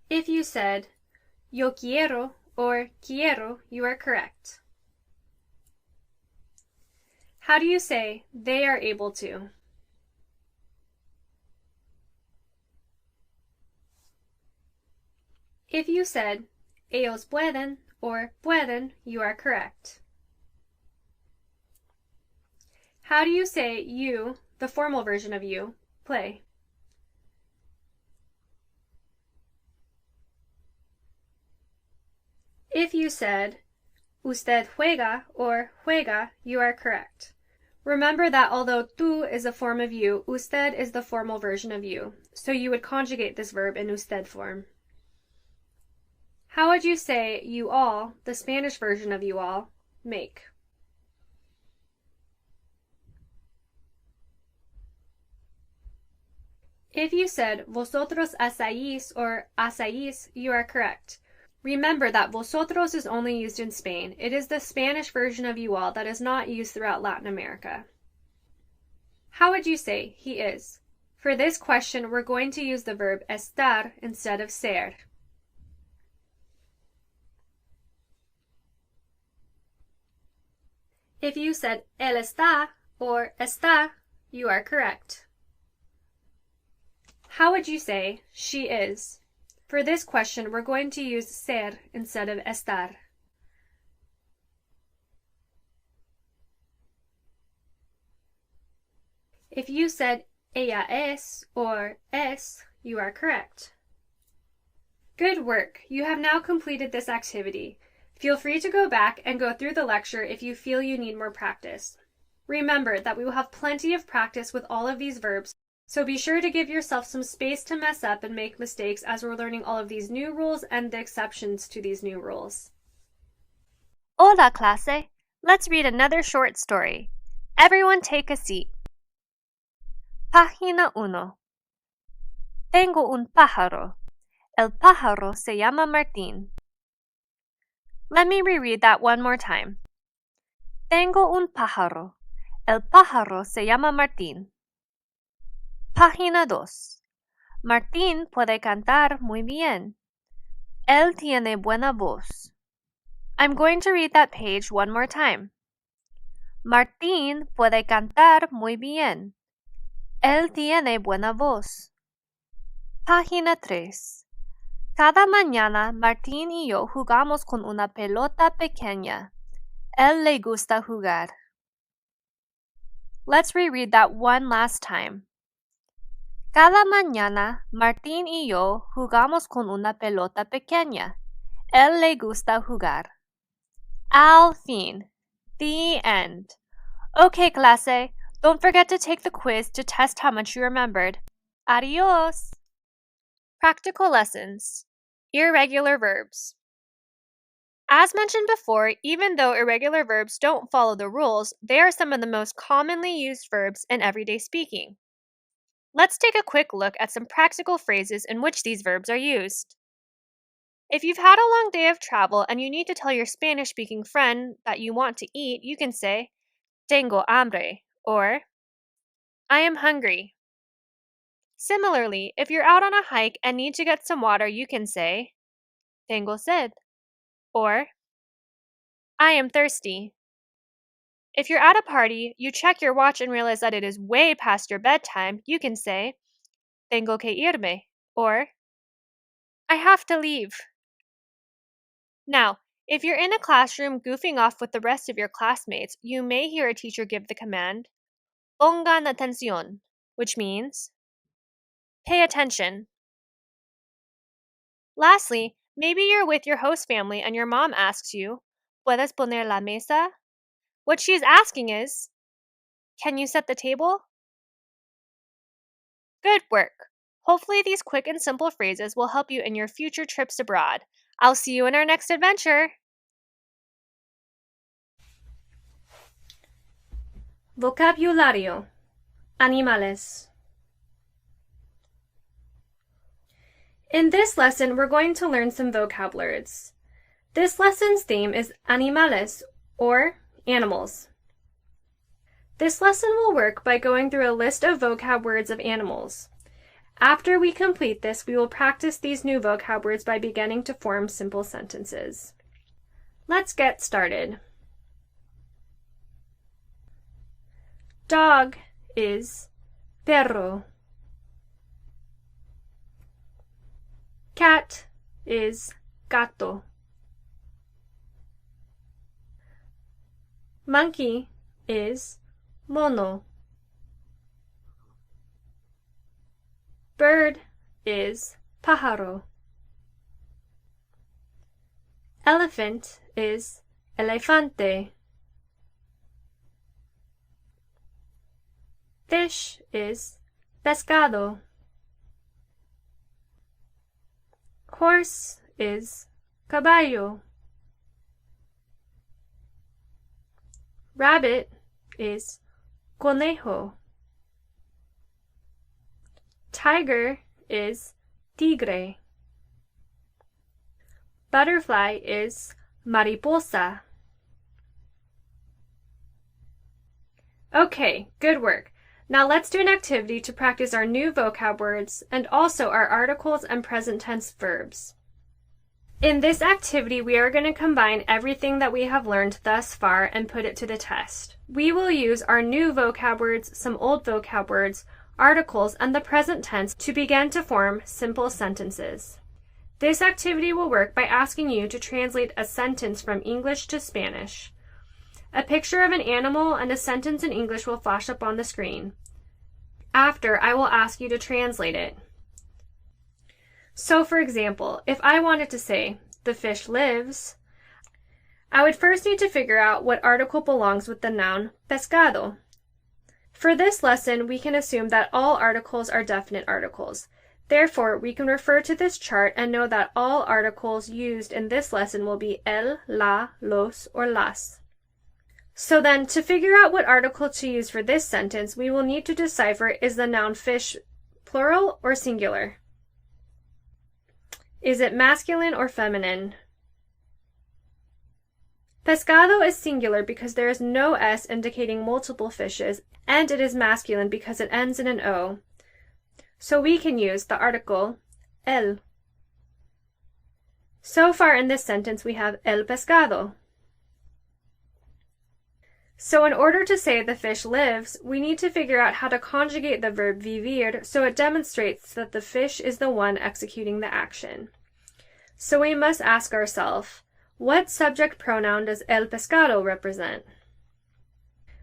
If you said yo quiero or quiero, you are correct. How do you say they are able to? If you said ellos pueden or pueden, you are correct. How do you say you, the formal version of you, play? If you said usted juega or juega, you are correct. Remember that although tú is a form of you, usted is the formal version of you, so you would conjugate this verb in usted form. How would you say you all, the Spanish version of you all, make? If you said vosotros hacéis or hacéis, you are correct. Remember that vosotros is only used in Spain. It is the Spanish version of you all that is not used throughout Latin America. How would you say he is? For this question, we're going to use the verb estar instead of ser. If you said él está or está, you are correct. How would you say she is? For this question, we're going to use ser instead of estar. If you said ella es or es, you are correct. Good work! You have now completed this activity. Feel free to go back and go through the lecture if you feel you need more practice. Remember that we will have plenty of practice with all of these verbs, so be sure to give yourself some space to mess up and make mistakes as we're learning all of these new rules and the exceptions to these new rules. Hola, clase. Let's read another short story. Everyone take a seat. Página 1. Tengo un pájaro. El pájaro se llama Martín. Let me reread that one more time. Tengo un pájaro. El pájaro se llama Martín. Página 2. Martín puede cantar muy bien. Él tiene buena voz. I'm going to read that page one more time. Martín puede cantar muy bien. Él tiene buena voz. Página 3. Cada mañana Martín y yo jugamos con una pelota pequeña. Él le gusta jugar. Let's reread that one last time. Cada mañana Martín y yo jugamos con una pelota pequeña. Él le gusta jugar. Al fin. The end. Okay, clase. Don't forget to take the quiz to test how much you remembered. Adios! Practical lessons. Irregular verbs. As mentioned before, even though irregular verbs don't follow the rules, they are some of the most commonly used verbs in everyday speaking. Let's take a quick look at some practical phrases in which these verbs are used. If you've had a long day of travel and you need to tell your Spanish-speaking friend that you want to eat, you can say, tengo hambre, or I am hungry. Similarly, if you're out on a hike and need to get some water, you can say, Tengo sed, or I am thirsty. If you're at a party, you check your watch and realize that it is way past your bedtime, you can say, Tengo que irme, or I have to leave. Now, if you're in a classroom goofing off with the rest of your classmates, you may hear a teacher give the command, Pongan atención, which means, pay attention. Lastly, maybe you're with your host family and your mom asks you, ¿Puedes poner la mesa? What she's asking is, can you set the table? Good work! Hopefully these quick and simple phrases will help you in your future trips abroad. I'll see you in our next adventure! Vocabulario. Animales. In this lesson, we're going to learn some vocab words. This lesson's theme is animales, or animals. This lesson will work by going through a list of vocab words of animals. After we complete this, we will practice these new vocab words by beginning to form simple sentences. Let's get started. Dog is perro. Cat is gato. Monkey is mono. Bird is pájaro. Elephant is elefante. Fish is pescado. Horse is caballo. Rabbit is conejo. Tiger is tigre. Butterfly is mariposa. Okay, good work. Now let's do an activity to practice our new vocab words and also our articles and present tense verbs. In this activity, we are going to combine everything that we have learned thus far and put it to the test. We will use our new vocab words, some old vocab words, articles, and the present tense to begin to form simple sentences. This activity will work by asking you to translate a sentence from English to Spanish. A picture of an animal and a sentence in English will flash up on the screen. After, I will ask you to translate it. So, for example, if I wanted to say, the fish lives, I would first need to figure out what article belongs with the noun pescado. For this lesson, we can assume that all articles are definite articles. Therefore, we can refer to this chart and know that all articles used in this lesson will be el, la, los, or las. So then, to figure out what article to use for this sentence, we will need to decipher, is the noun fish plural or singular? Is it masculine or feminine? Pescado is singular because there is no S indicating multiple fishes, and it is masculine because it ends in an O. So we can use the article el. So far in this sentence, we have el pescado. So in order to say the fish lives, we need to figure out how to conjugate the verb vivir so it demonstrates that the fish is the one executing the action. So we must ask ourselves, what subject pronoun does el pescado represent?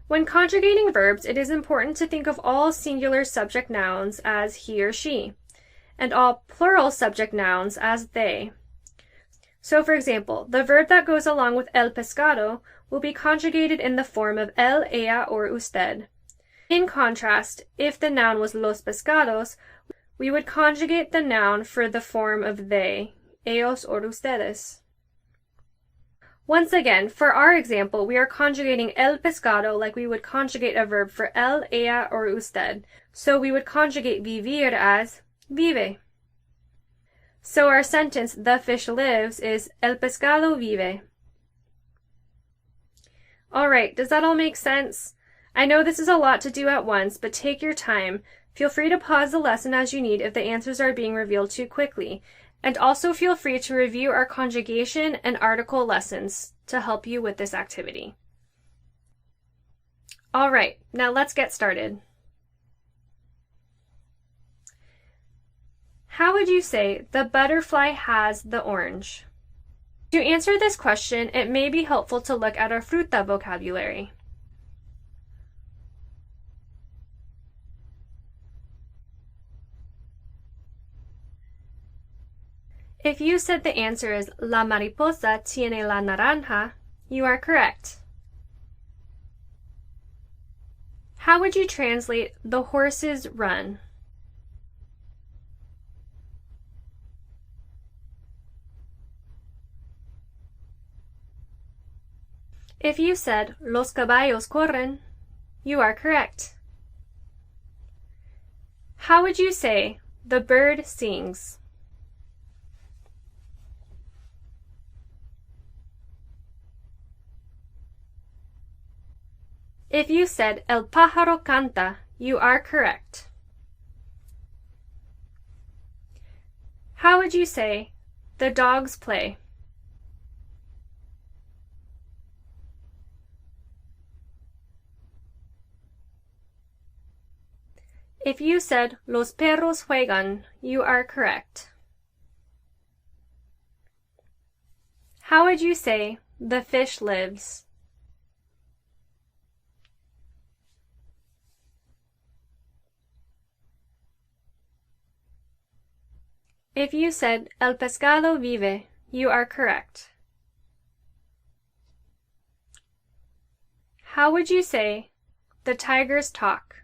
When conjugating verbs, it is important to think of all singular subject nouns as he or she, and all plural subject nouns as they. So for example, the verb that goes along with el pescado will be conjugated in the form of él, ella, or usted. In contrast, if the noun was los pescados, we would conjugate the noun for the form of they, ellos or ustedes. Once again, for our example, we are conjugating el pescado like we would conjugate a verb for él, ella, or usted. So we would conjugate vivir as vive. So our sentence, the fish lives, is el pescado vive. Alright, does that all make sense? I know this is a lot to do at once, but take your time. Feel free to pause the lesson as you need if the answers are being revealed too quickly. And also feel free to review our conjugation and article lessons to help you with this activity. All right, now let's get started. How would you say the butterfly has the orange? To answer this question, it may be helpful to look at our fruta vocabulary. If you said the answer is La mariposa tiene la naranja, you are correct. How would you translate the horses run? If you said Los caballos corren, you are correct. How would you say the bird sings? If you said El pájaro canta, you are correct. How would you say the dogs play? If you said Los perros juegan, you are correct. How would you say the fish lives? If you said El pescado vive, you are correct. How would you say the tigers talk?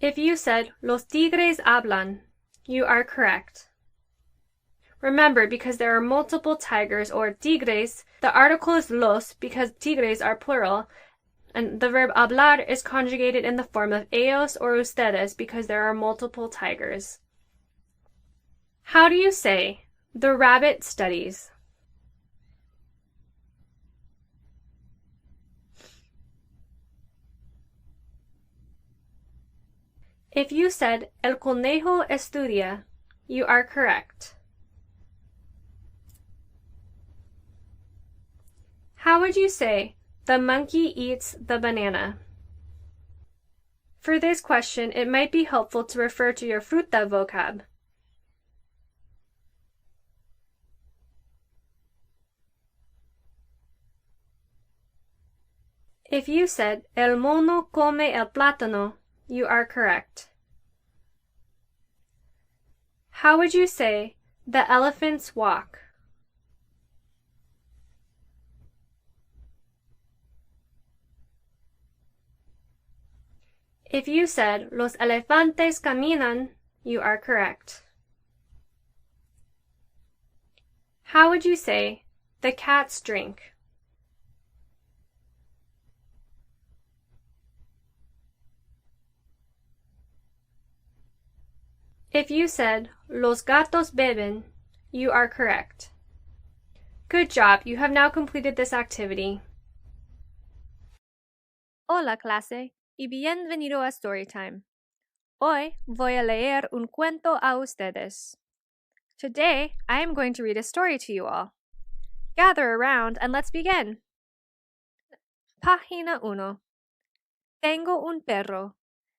If you said Los tigres hablan, you are correct. Remember, because there are multiple tigers or tigres, the article is los because tigres are plural, and the verb hablar is conjugated in the form of ellos or ustedes because there are multiple tigers. How do you say the rabbit studies? If you said El conejo estudia, you are correct. How would you say the monkey eats the banana? For this question, it might be helpful to refer to your fruta vocab. If you said El mono come el plátano, you are correct. How would you say the elephants walk? If you said Los elefantes caminan, you are correct. How would you say the cats drink? If you said Los gatos beben, you are correct. Good job, you have now completed this activity. Hola clase y bienvenido a Storytime. Hoy voy a leer un cuento a ustedes. Today, I am going to read a story to you all. Gather around and let's begin. Página 1. Tengo un perro.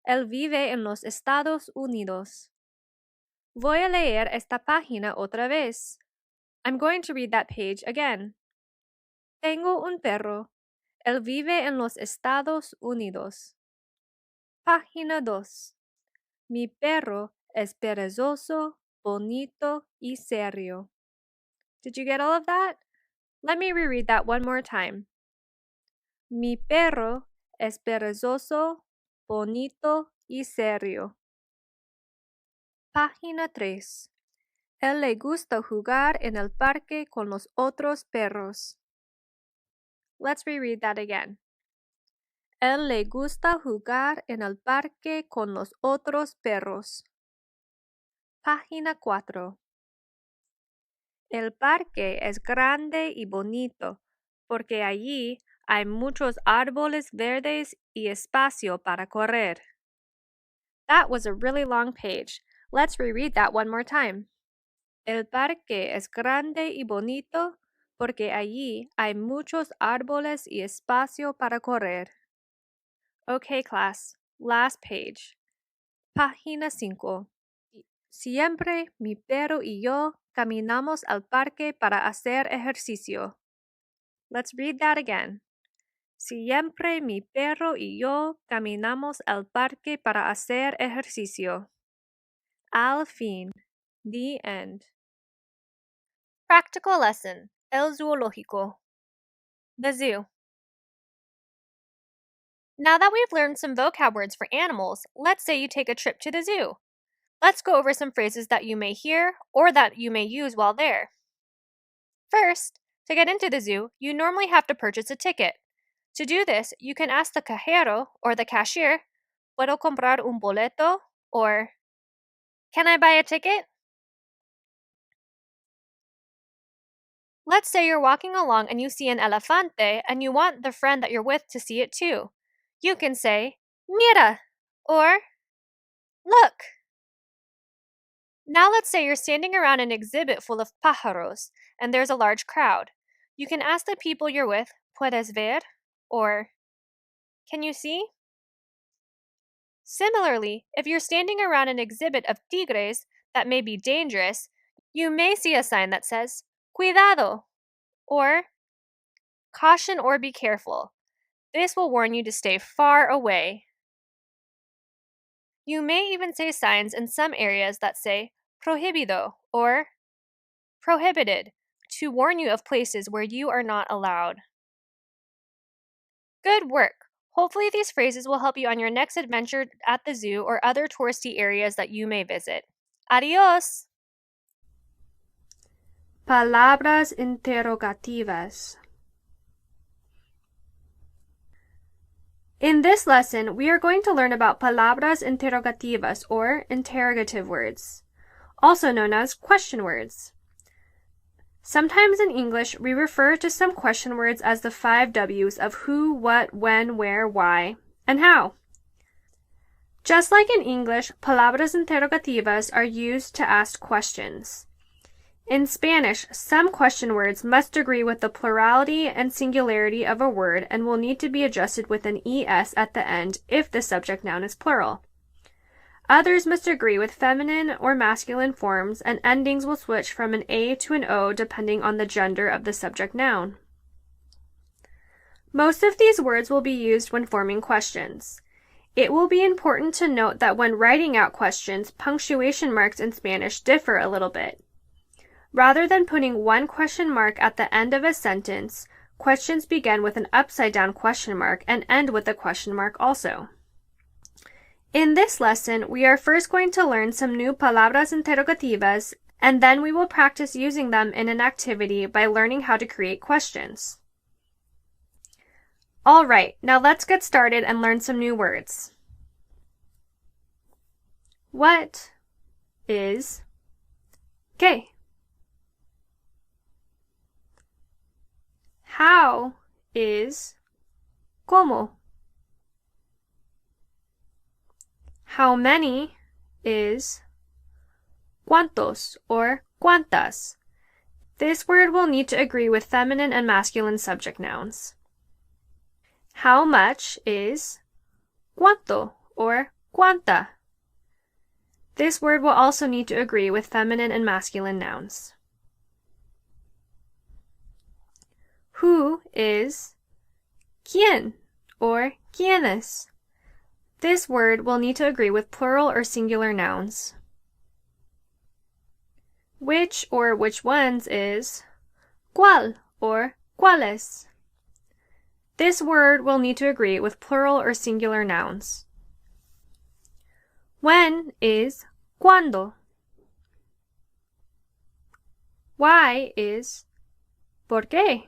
Él vive en los Estados Unidos. Voy a leer esta página otra vez. I'm going to read that page again. Tengo un perro. Él vive en los Estados Unidos. Página 2. Mi perro es perezoso, bonito y serio. Did you get all of that? Let me reread that one more time. Mi perro es perezoso, bonito y serio. Página 3. Él le gusta jugar en el parque con los otros perros. Let's reread that again. Él le gusta jugar en el parque con los otros perros. Página 4. El parque es grande y bonito, porque allí hay muchos árboles verdes y espacio para correr. That was a really long page. Let's reread that one more time. El parque es grande y bonito, porque allí hay muchos árboles y espacio para correr. Okay, class. Last page. Página 5. Siempre mi perro y yo caminamos al parque para hacer ejercicio. Let's read that again. Siempre mi perro y yo caminamos al parque para hacer ejercicio. Al fin. The end. Practical lesson. El zoológico. The zoo. Now that we've learned some vocab words for animals, let's say you take a trip to the zoo. Let's go over some phrases that you may hear or that you may use while there. First, to get into the zoo, you normally have to purchase a ticket. To do this, you can ask the cajero or the cashier, ¿Puedo comprar un boleto? Or, can I buy a ticket? Let's say you're walking along and you see an elefante and you want the friend that you're with to see it too. You can say, Mira, or look. Now let's say you're standing around an exhibit full of pájaros and there's a large crowd. You can ask the people you're with, ¿Puedes ver? Or, can you see? Similarly, if you're standing around an exhibit of tigres that may be dangerous, you may see a sign that says, Cuidado, or caution or be careful. This will warn you to stay far away. You may even see signs in some areas that say prohibido or prohibited to warn you of places where you are not allowed. Good work! Hopefully these phrases will help you on your next adventure at the zoo or other touristy areas that you may visit. Adios! Palabras interrogativas. In this lesson, we are going to learn about palabras interrogativas, or interrogative words, also known as question words. Sometimes in English, we refer to some question words as the 5 W's of who, what, when, where, why, and how. Just like in English, palabras interrogativas are used to ask questions. In Spanish, some question words must agree with the plurality and singularity of a word and will need to be adjusted with an es at the end if the subject noun is plural. Others must agree with feminine or masculine forms, and endings will switch from an a to an o depending on the gender of the subject noun. Most of these words will be used when forming questions. It will be important to note that when writing out questions, punctuation marks in Spanish differ a little bit. Rather than putting one question mark at the end of a sentence, questions begin with an upside-down question mark and end with a question mark also. In this lesson, we are first going to learn some new palabras interrogativas, and then we will practice using them in an activity by learning how to create questions. Alright, now let's get started and learn some new words. What is ¿qué? How is ¿cómo? How many is ¿cuántos? Or ¿cuántas? This word will need to agree with feminine and masculine subject nouns. How much is ¿cuánto? Or ¿cuánta? This word will also need to agree with feminine and masculine nouns. Who is ¿quién? Or ¿quiénes? This word will need to agree with plural or singular nouns. Which or which ones is ¿cuál? Or ¿cuáles? This word will need to agree with plural or singular nouns. When is ¿cuándo? Why is ¿por qué?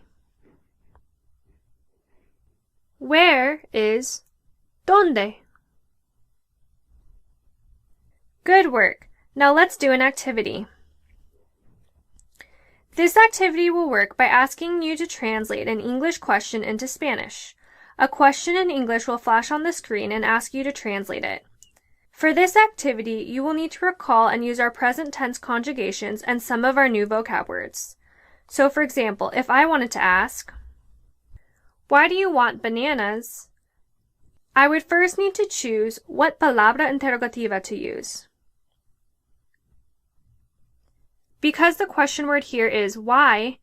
Where is ¿dónde? Good work! Now let's do an activity. This activity will work by asking you to translate an English question into Spanish. A question in English will flash on the screen and ask you to translate it. For this activity, you will need to recall and use our present tense conjugations and some of our new vocab words. So for example, if I wanted to ask, why do you want bananas? I would first need to choose what palabra interrogativa to use. Because the question word here is why,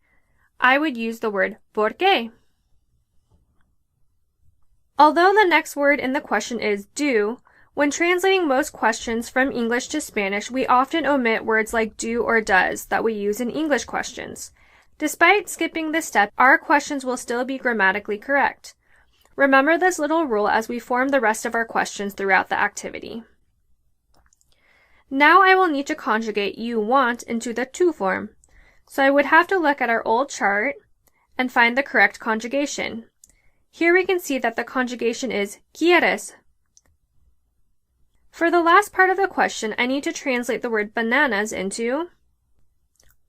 I would use the word ¿por qué? Although the next word in the question is do, when translating most questions from English to Spanish, we often omit words like do or does that we use in English questions. Despite skipping this step, our questions will still be grammatically correct. Remember this little rule as we form the rest of our questions throughout the activity. Now I will need to conjugate you want into the to form. So I would have to look at our old chart and find the correct conjugation. Here we can see that the conjugation is quieres. For the last part of the question, I need to translate the word bananas into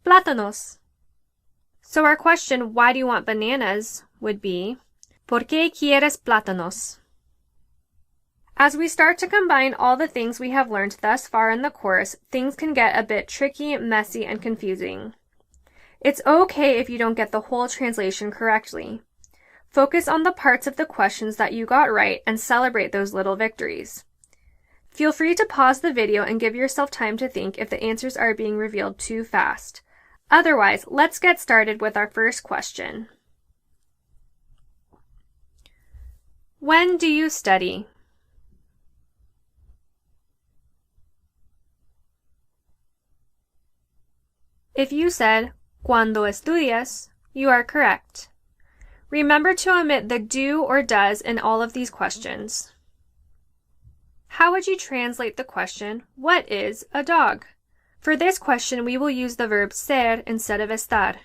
plátanos. So our question, why do you want bananas, would be, ¿por qué quieres plátanos? As we start to combine all the things we have learned thus far in the course, things can get a bit tricky, messy, and confusing. It's okay if you don't get the whole translation correctly. Focus on the parts of the questions that you got right and celebrate those little victories. Feel free to pause the video and give yourself time to think if the answers are being revealed too fast. Otherwise, let's get started with our first question. When do you study? If you said, ¿Cuándo estudias?, you are correct. Remember to omit the do or does in all of these questions. How would you translate the question, what is a dog? For this question, we will use the verb ser instead of estar.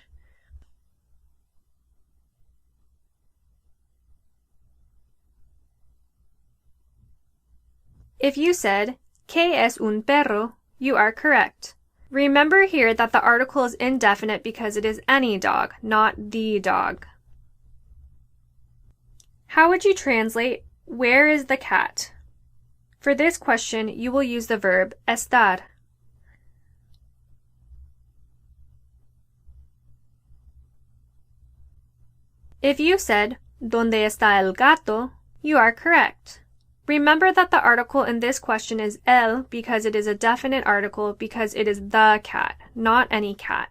If you said, ¿Qué es un perro?, you are correct. Remember here that the article is indefinite because it is any dog, not the dog. How would you translate, where is the cat? For this question, you will use the verb estar. If you said, ¿Dónde está el gato?, you are correct. Remember that the article in this question is el because it is a definite article because it is the cat, not any cat.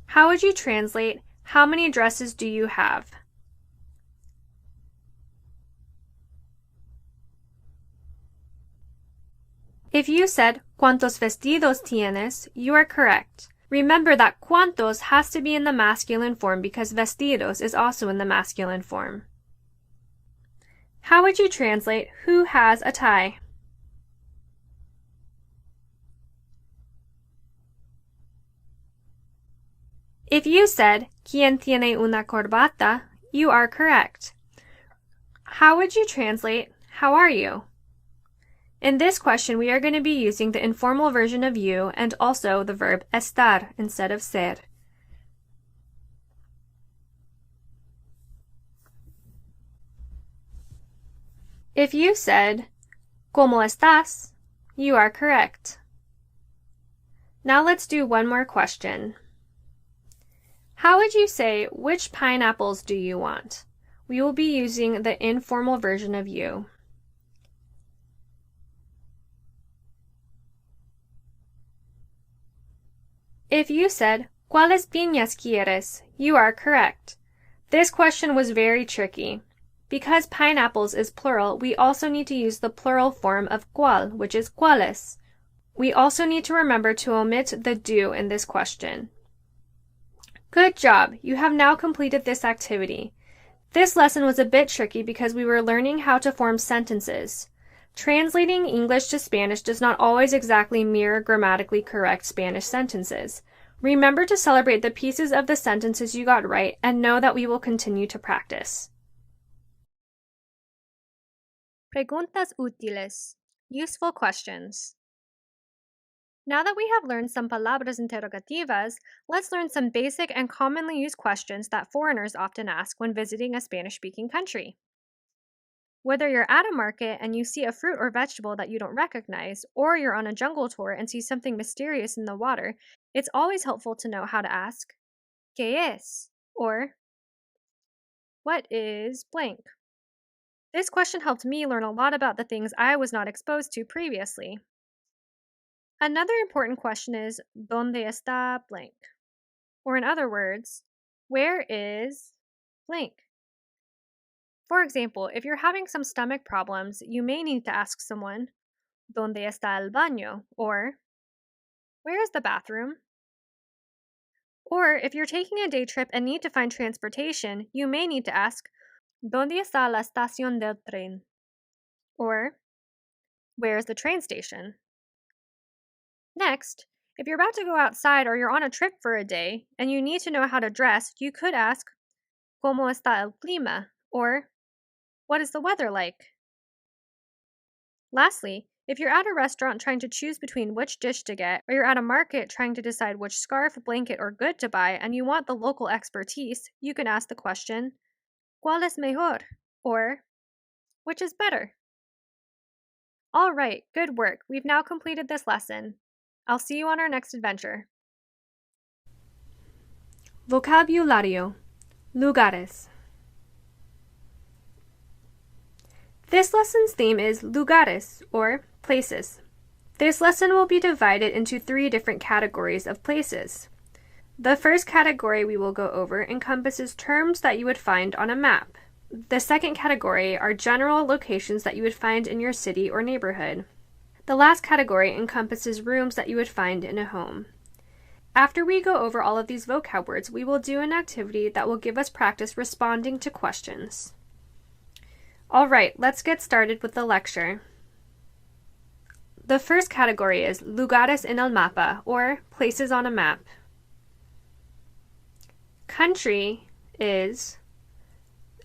How would you translate, how many dresses do you have? If you said, ¿Cuántos vestidos tienes?, you are correct. Remember that cuantos has to be in the masculine form because vestidos is also in the masculine form. How would you translate, who has a tie? If you said, ¿Quién tiene una corbata?, you are correct. How would you translate, how are you? In this question, we are going to be using the informal version of you and also the verb estar instead of ser. If you said, ¿Cómo estás?, you are correct. Now let's do one more question. How would you say, which pineapples do you want? We will be using the informal version of you. If you said, ¿Cuáles piñas quieres?, you are correct. This question was very tricky. Because pineapples is plural, we also need to use the plural form of cuál, which is cuáles. We also need to remember to omit the do in this question. Good job! You have now completed this activity. This lesson was a bit tricky because we were learning how to form sentences. Translating English to Spanish does not always exactly mirror grammatically correct Spanish sentences. Remember to celebrate the pieces of the sentences you got right and know that we will continue to practice. Preguntas útiles. Useful questions. Now that we have learned some palabras interrogativas, let's learn some basic and commonly used questions that foreigners often ask when visiting a Spanish-speaking country. Whether you're at a market and you see a fruit or vegetable that you don't recognize, or you're on a jungle tour and see something mysterious in the water, it's always helpful to know how to ask, ¿Qué es? Or, what is blank? This question helped me learn a lot about the things I was not exposed to previously. Another important question is, ¿Dónde está blank? Or in other words, where is blank? For example, if you're having some stomach problems, you may need to ask someone, ¿Dónde está el baño? Or, where is the bathroom? Or if you're taking a day trip and need to find transportation, you may need to ask, ¿Dónde está la estación del tren? Or, where is the train station? Next, if you're about to go outside or you're on a trip for a day and you need to know how to dress, you could ask, ¿Cómo está el clima? Or, what is the weather like? Lastly, if you're at a restaurant trying to choose between which dish to get, or you're at a market trying to decide which scarf, blanket, or good to buy and you want the local expertise, you can ask the question, ¿Cuál es mejor? Or, which is better? All right, good work. We've now completed this lesson. I'll see you on our next adventure. Vocabulario. Lugares. This lesson's theme is lugares, or places. This lesson will be divided into 3 different categories of places. The first category we will go over encompasses terms that you would find on a map. The second category are general locations that you would find in your city or neighborhood. The last category encompasses rooms that you would find in a home. After we go over all of these vocab words, we will do an activity that will give us practice responding to questions. All right, let's get started with the lecture. The first category is lugares en el mapa, or places on a map. Country is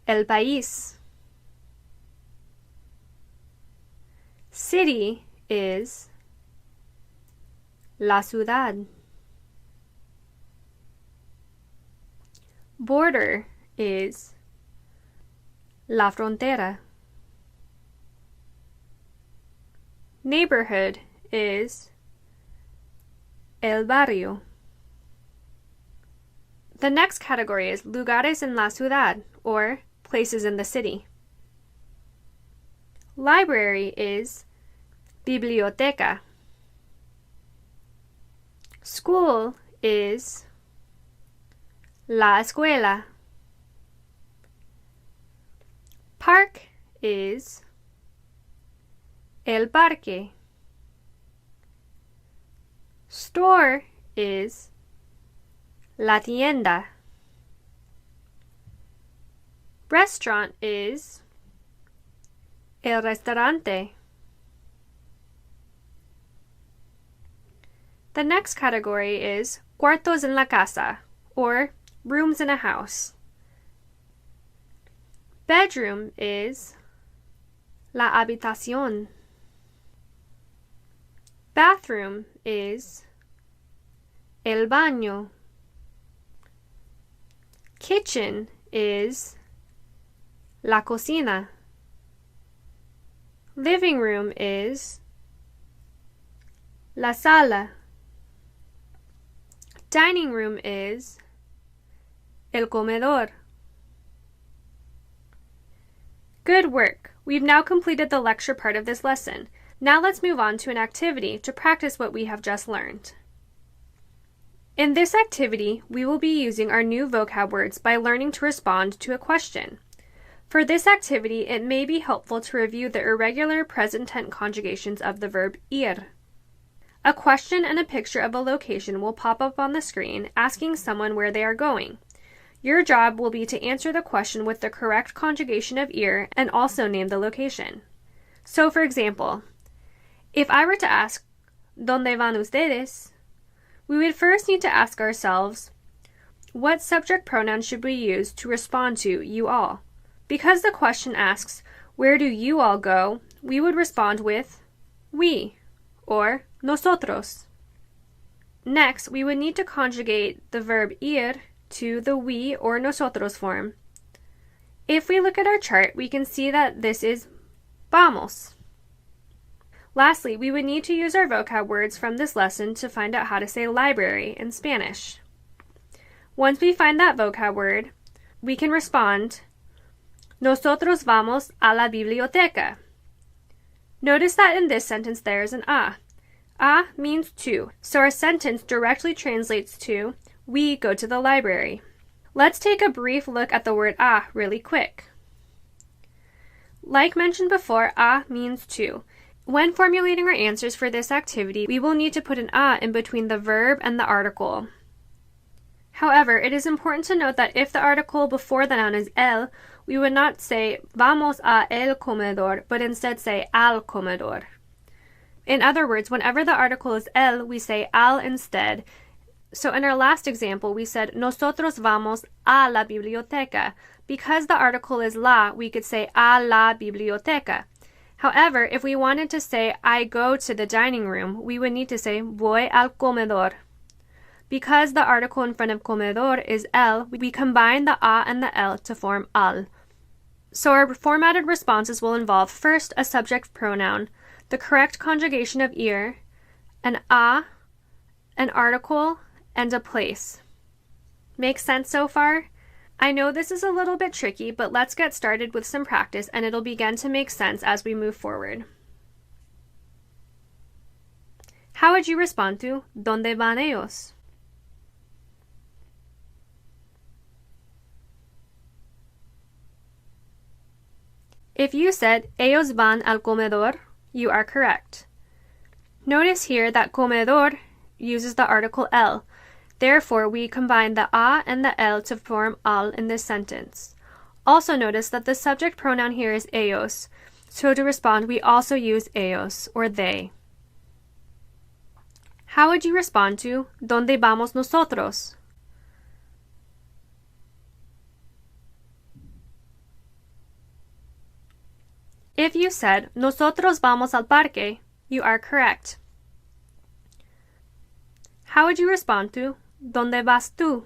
el país. City is la ciudad. Border is la frontera. Neighborhood is el barrio. The next category is lugares en la ciudad, or places in the city. Library is biblioteca. School is la escuela. Park is el parque. Store is la tienda. Restaurant is el restaurante. The next category is cuartos en la casa, or rooms in a house. Bedroom is la habitación. Bathroom is el baño. Kitchen is la cocina. Living room is la sala. Dining room is el comedor. Good work! We've now completed the lecture part of this lesson. Now let's move on to an activity to practice what we have just learned. In this activity, we will be using our new vocab words by learning to respond to a question. For this activity, it may be helpful to review the irregular present tense conjugations of the verb ir. A question and a picture of a location will pop up on the screen asking someone where they are going. Your job will be to answer the question with the correct conjugation of ir and also name the location. So, for example, if I were to ask, ¿Dónde van ustedes?, we would first need to ask ourselves, what subject pronoun should we use to respond to you all? Because the question asks, where do you all go, we would respond with we, or nosotros. Next, we would need to conjugate the verb ir to the we or nosotros form. If we look at our chart, we can see that this is vamos. Lastly, we would need to use our vocab words from this lesson to find out how to say library in Spanish. Once we find that vocab word, we can respond, Nosotros vamos a la biblioteca. Notice that in this sentence there is an a. A means to, so our sentence directly translates to, we go to the library. Let's take a brief look at the word a really quick. Like mentioned before, a means to. When formulating our answers for this activity, we will need to put an a in between the verb and the article. However, it is important to note that if the article before the noun is el, we would not say vamos a el comedor, but instead say al comedor. In other words, whenever the article is el, we say al instead. So in our last example, we said nosotros vamos a la biblioteca. Because the article is la, we could say a la biblioteca. However, if we wanted to say I go to the dining room, we would need to say voy al comedor. Because the article in front of comedor is el, we combine the a and the el to form al. So our formatted responses will involve first a subject pronoun, the correct conjugation of ir, an a, an article, and a place. Make sense so far? I know this is a little bit tricky, but let's get started with some practice and it'll begin to make sense as we move forward. How would you respond to ¿Dónde van ellos? If you said ellos van al comedor, you are correct. Notice here that comedor uses the article el. Therefore, we combine the a and the el to form al in this sentence. Also notice that the subject pronoun here is ellos, so to respond we also use ellos, or they. How would you respond to ¿Dónde vamos nosotros? If you said nosotros vamos al parque, you are correct. How would you respond to ¿Dónde vas tú?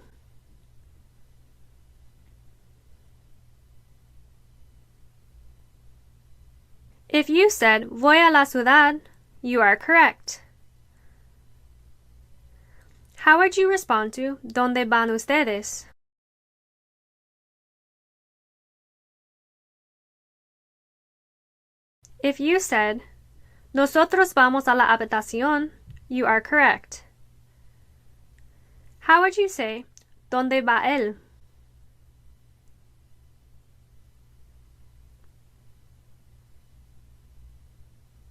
If you said voy a la ciudad, you are correct. How would you respond to ¿Dónde van ustedes? If you said nosotros vamos a la habitación, you are correct. How would you say ¿Dónde va él?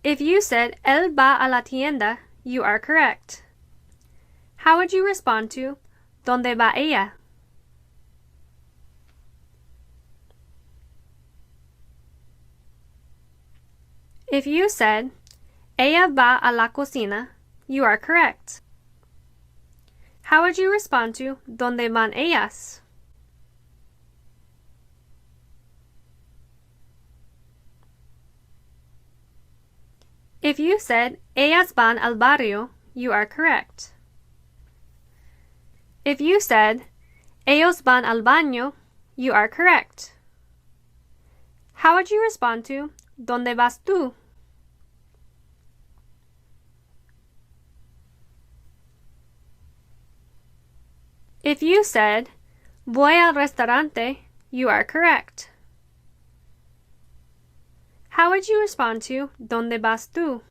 If you said él va a la tienda, you are correct. How would you respond to ¿Dónde va ella? If you said ella va a la cocina, you are correct. How would you respond to ¿Dónde van ellas? If you said ellas van al barrio, you are correct. If you said ellos van al baño, you are correct. How would you respond to ¿Dónde vas tú? If you said voy al restaurante, you are correct. How would you respond to ¿Dónde vas tú?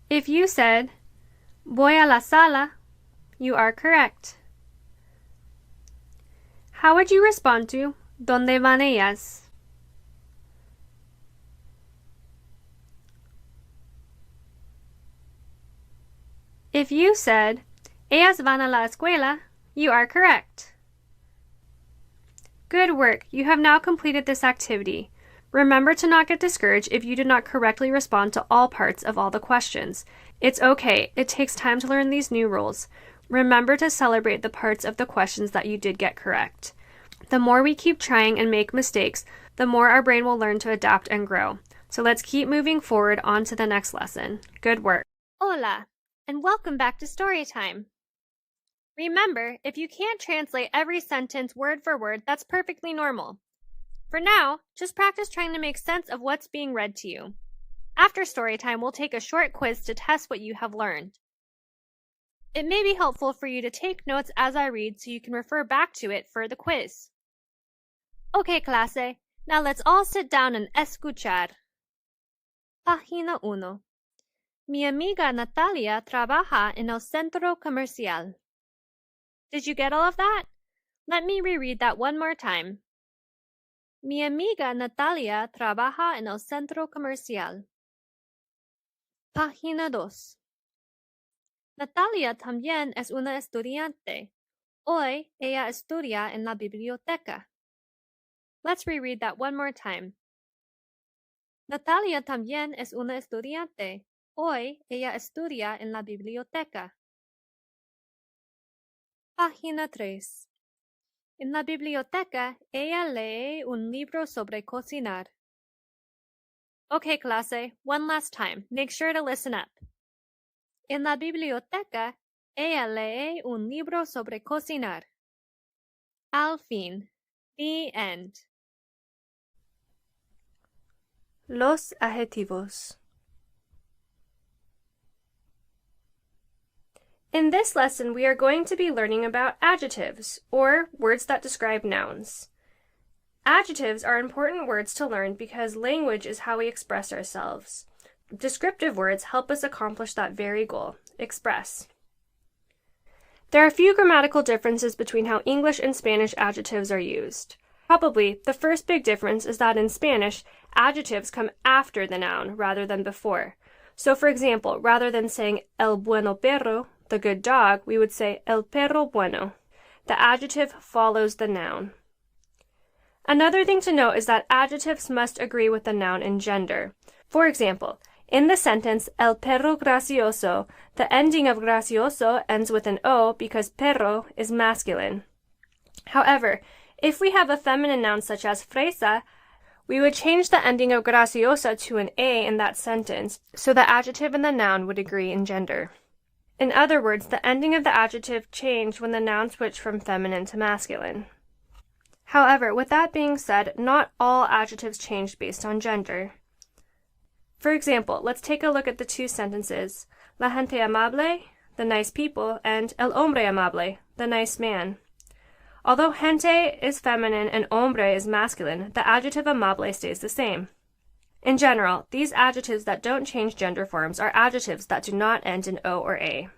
If you said voy a la sala, you are correct. How would you respond to ¿Dónde van ellas? If you said ellas van a la escuela, you are correct. Good work! You have now completed this activity. Remember to not get discouraged if you did not correctly respond to all parts of all the questions. It's okay. It takes time to learn these new rules. Remember to celebrate the parts of the questions that you did get correct. The more we keep trying and make mistakes, the more our brain will learn to adapt and grow. So let's keep moving forward on to the next lesson. Good work. Hola, and welcome back to Storytime. Remember, if you can't translate every sentence word for word, that's perfectly normal. For now, just practice trying to make sense of what's being read to you. After Storytime, we'll take a short quiz to test what you have learned. It may be helpful for you to take notes as I read so you can refer back to it for the quiz. Okay, clase, now let's all sit down and escuchar. Página 1. Mi amiga Natalia trabaja en el centro comercial. Did you get all of that? Let me reread that one more time. Mi amiga Natalia trabaja en el centro comercial. Página 2. Natalia también es una estudiante. Hoy ella estudia en la biblioteca. Let's reread that one more time. Natalia también es una estudiante. Hoy ella estudia en la biblioteca. Página 3. En la biblioteca, ella lee un libro sobre cocinar. Okay, clase, one last time. Make sure to listen up. En la biblioteca, ella lee un libro sobre cocinar. Al fin. The end. Los adjetivos. In this lesson, we are going to be learning about adjectives, or words that describe nouns. Adjectives are important words to learn because language is how we express ourselves. Descriptive words help us accomplish that very goal, express. There are a few grammatical differences between how English and Spanish adjectives are used. Probably, the first big difference is that in Spanish, adjectives come after the noun rather than before. So for example, rather than saying el bueno perro, the good dog, we would say el perro bueno. The adjective follows the noun. Another thing to note is that adjectives must agree with the noun in gender. For example, in the sentence el perro gracioso, the ending of gracioso ends with an O because perro is masculine. However, if we have a feminine noun such as fresa, we would change the ending of graciosa to an A in that sentence, so the adjective and the noun would agree in gender. In other words, the ending of the adjective changed when the noun switched from feminine to masculine. However, with that being said, not all adjectives changed based on gender. For example, let's take a look at the two sentences, la gente amable, the nice people, and el hombre amable, the nice man. Although gente is feminine and hombre is masculine, the adjective amable stays the same. In general, these adjectives that don't change gender forms are adjectives that do not end in O or A.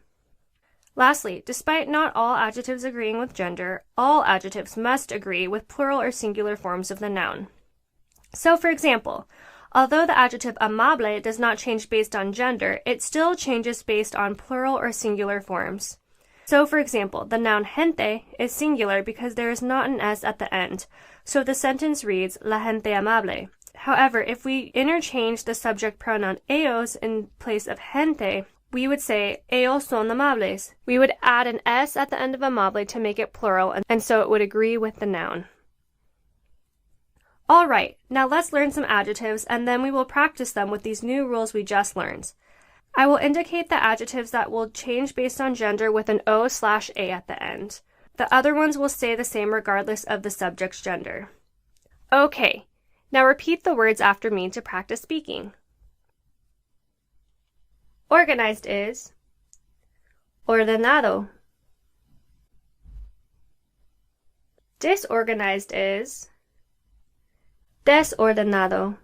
Lastly, despite not all adjectives agreeing with gender, all adjectives must agree with plural or singular forms of the noun. So, for example, although the adjective amable does not change based on gender, it still changes based on plural or singular forms. So, for example, the noun gente is singular because there is not an S at the end, so the sentence reads la gente amable. However, if we interchange the subject pronoun ellos in place of gente, we would say ellos son amables. We would add an S at the end of amable to make it plural, and so it would agree with the noun. Alright, now let's learn some adjectives, and then we will practice them with these new rules we just learned. I will indicate the adjectives that will change based on gender with an O/A at the end. The other ones will stay the same regardless of the subject's gender. Okay, now repeat the words after me to practice speaking. Organized is ordenado. Disorganized is desordenado.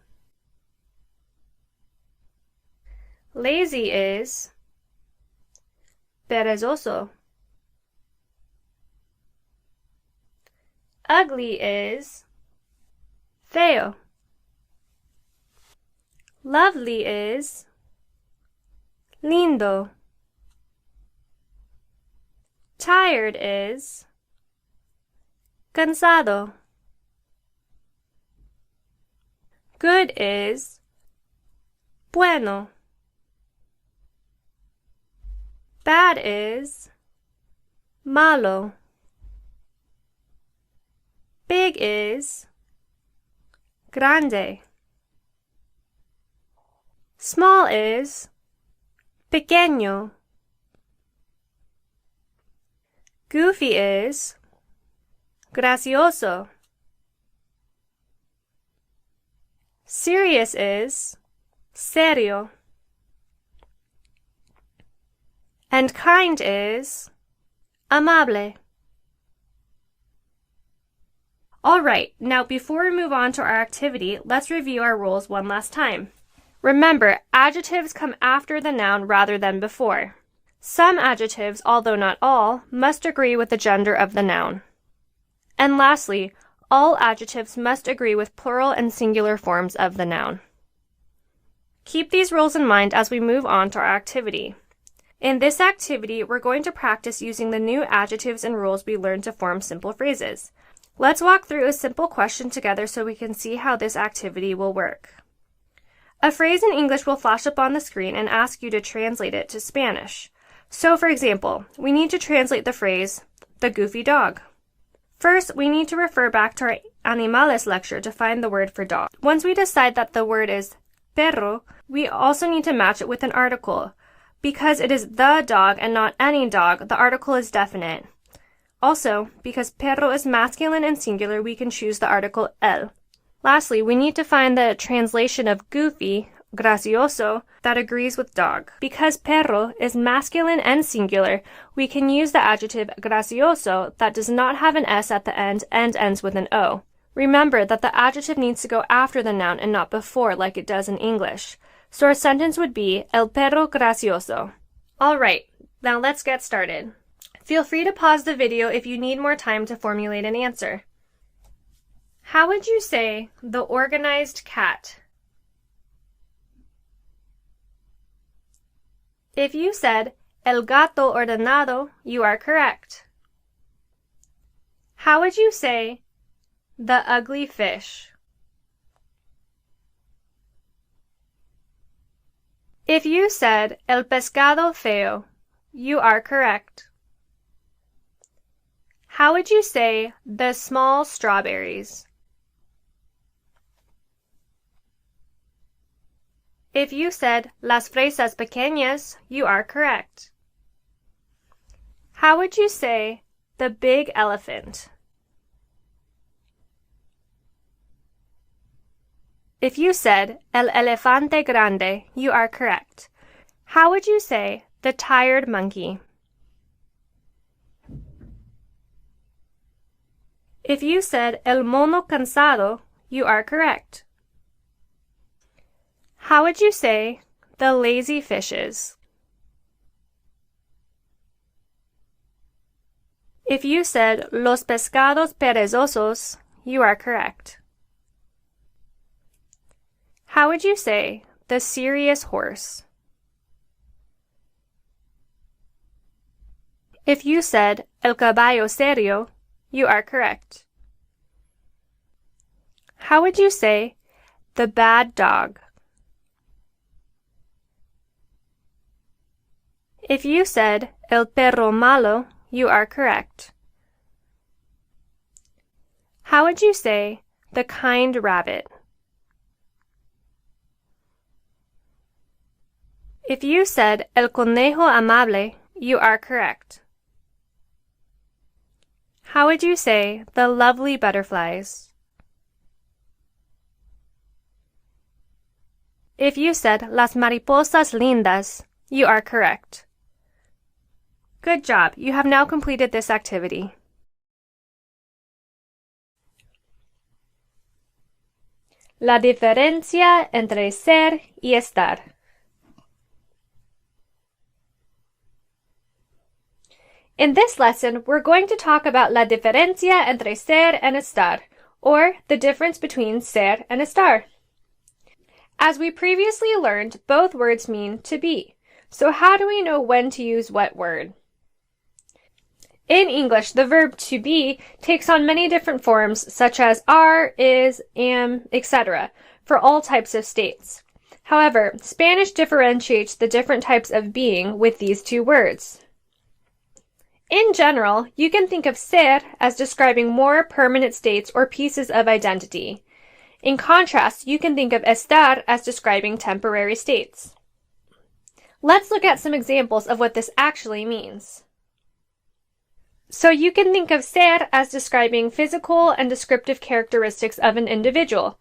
Lazy is perezoso. Ugly is feo. Lovely is lindo. Tired is cansado. Good is bueno. Bad is malo. Big is grande. Small is pequeño. Goofy is gracioso. Serious is serio. And kind is amable. Alright, now before we move on to our activity, let's review our rules one last time. Remember, adjectives come after the noun rather than before. Some adjectives, although not all, must agree with the gender of the noun. And lastly, all adjectives must agree with plural and singular forms of the noun. Keep these rules in mind as we move on to our activity. In this activity, we're going to practice using the new adjectives and rules we learned to form simple phrases. Let's walk through a simple question together so we can see how this activity will work. A phrase in English will flash up on the screen and ask you to translate it to Spanish. So, for example, we need to translate the phrase, the goofy dog. First, we need to refer back to our animales lecture to find the word for dog. Once we decide that the word is perro, we also need to match it with an article. Because it is the dog and not any dog, the article is definite. Also, because perro is masculine and singular, we can choose the article el. Lastly, we need to find the translation of goofy, gracioso, that agrees with dog. Because perro is masculine and singular, we can use the adjective gracioso that does not have an S at the end and ends with an O. Remember that the adjective needs to go after the noun and not before like it does in English. So our sentence would be el perro gracioso. Alright, now let's get started. Feel free to pause the video if you need more time to formulate an answer. How would you say the organized cat? If you said el gato ordenado, you are correct. How would you say the ugly fish? If you said el pescado feo, you are correct. How would you say the small strawberries? If you said las fresas pequeñas, you are correct. How would you say the big elephant? If you said el elefante grande, you are correct. How would you say the tired monkey? If you said el mono cansado, you are correct. How would you say the lazy fishes? If you said los pescados perezosos, you are correct. How would you say the serious horse? If you said el caballo serio, you are correct. How would you say the bad dog? If you said el perro malo, you are correct. How would you say the kind rabbit? If you said el conejo amable, you are correct. How would you say the lovely butterflies? If you said las mariposas lindas, you are correct. Good job. You have now completed this activity. La diferencia entre ser y estar. In this lesson, we're going to talk about la diferencia entre ser and estar, or the difference between ser and estar. As we previously learned, both words mean to be. So how do we know when to use what word? In English, the verb to be takes on many different forms such as are, is, am, etc. for all types of states. However, Spanish differentiates the different types of being with these two words. In general, you can think of ser as describing more permanent states or pieces of identity. In contrast, you can think of estar as describing temporary states. Let's look at some examples of what this actually means. So you can think of ser as describing physical and descriptive characteristics of an individual.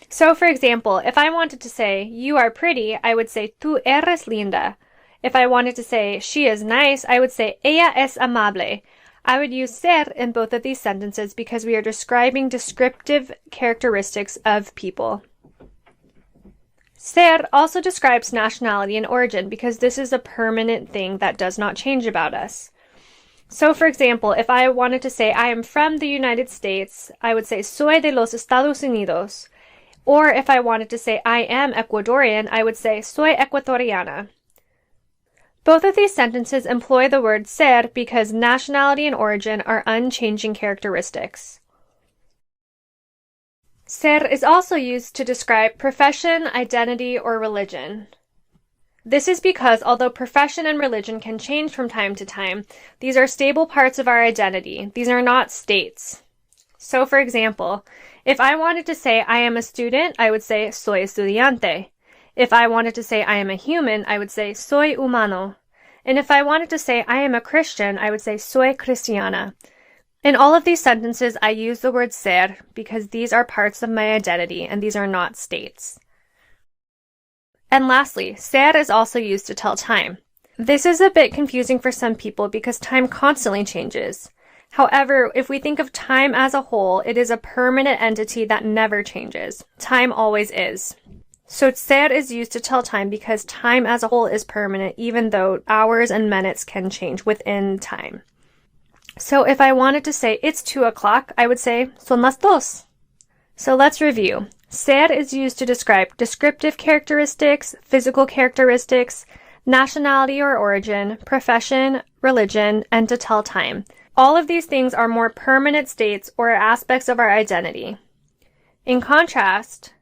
So for example, if I wanted to say, you are pretty, I would say, tú eres linda. If I wanted to say, she is nice, I would say, ella es amable. I would use ser in both of these sentences because we are describing descriptive characteristics of people. Ser also describes nationality and origin because this is a permanent thing that does not change about us. So for example, if I wanted to say I am from the United States, I would say soy de los Estados Unidos. Or if I wanted to say I am Ecuadorian, I would say soy ecuatoriana. Both of these sentences employ the word ser because nationality and origin are unchanging characteristics. Ser is also used to describe profession, identity, or religion. This is because although profession and religion can change from time to time, these are stable parts of our identity. These are not states. So for example, if I wanted to say I am a student, I would say soy estudiante. If I wanted to say I am a human, I would say soy humano. And if I wanted to say I am a Christian, I would say soy cristiana. In all of these sentences, I use the word ser because these are parts of my identity and these are not states. And lastly, ser is also used to tell time. This is a bit confusing for some people because time constantly changes. However, if we think of time as a whole, it is a permanent entity that never changes. Time always is. So ser is used to tell time because time as a whole is permanent, even though hours and minutes can change within time. So if I wanted to say it's 2 o'clock, I would say son las dos. So let's review. Ser is used to describe descriptive characteristics, physical characteristics, nationality or origin, profession, religion, and to tell time. All of these things are more permanent states or aspects of our identity. In contrast,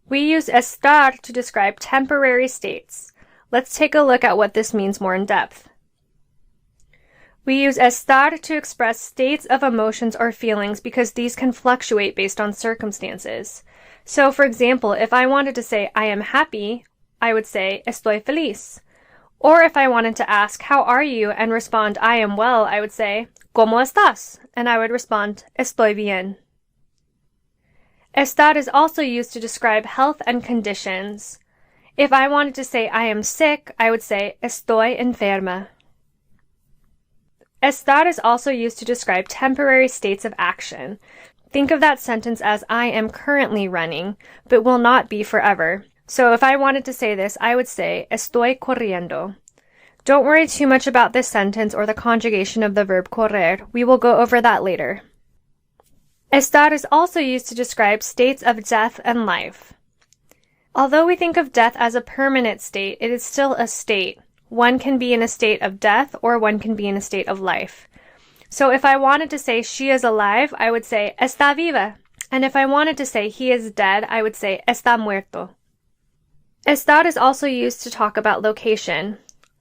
we use estar to describe temporary states. Let's take a look at what this means more in depth. We use estar to express states of emotions or feelings because these can fluctuate based on circumstances. So, for example, if I wanted to say I am happy, I would say estoy feliz. Or if I wanted to ask how are you and respond I am well, I would say ¿Cómo estás? And I would respond estoy bien. Estar is also used to describe health and conditions. If I wanted to say I am sick, I would say estoy enferma. Estar is also used to describe temporary states of action. Think of that sentence as I am currently running, but will not be forever. So if I wanted to say this, I would say estoy corriendo. Don't worry too much about this sentence or the conjugation of the verb correr. We will go over that later. Estar is also used to describe states of death and life. Although we think of death as a permanent state, it is still a state. One can be in a state of death or one can be in a state of life. So if I wanted to say she is alive, I would say está viva. And if I wanted to say he is dead, I would say está muerto. Estar is also used to talk about location.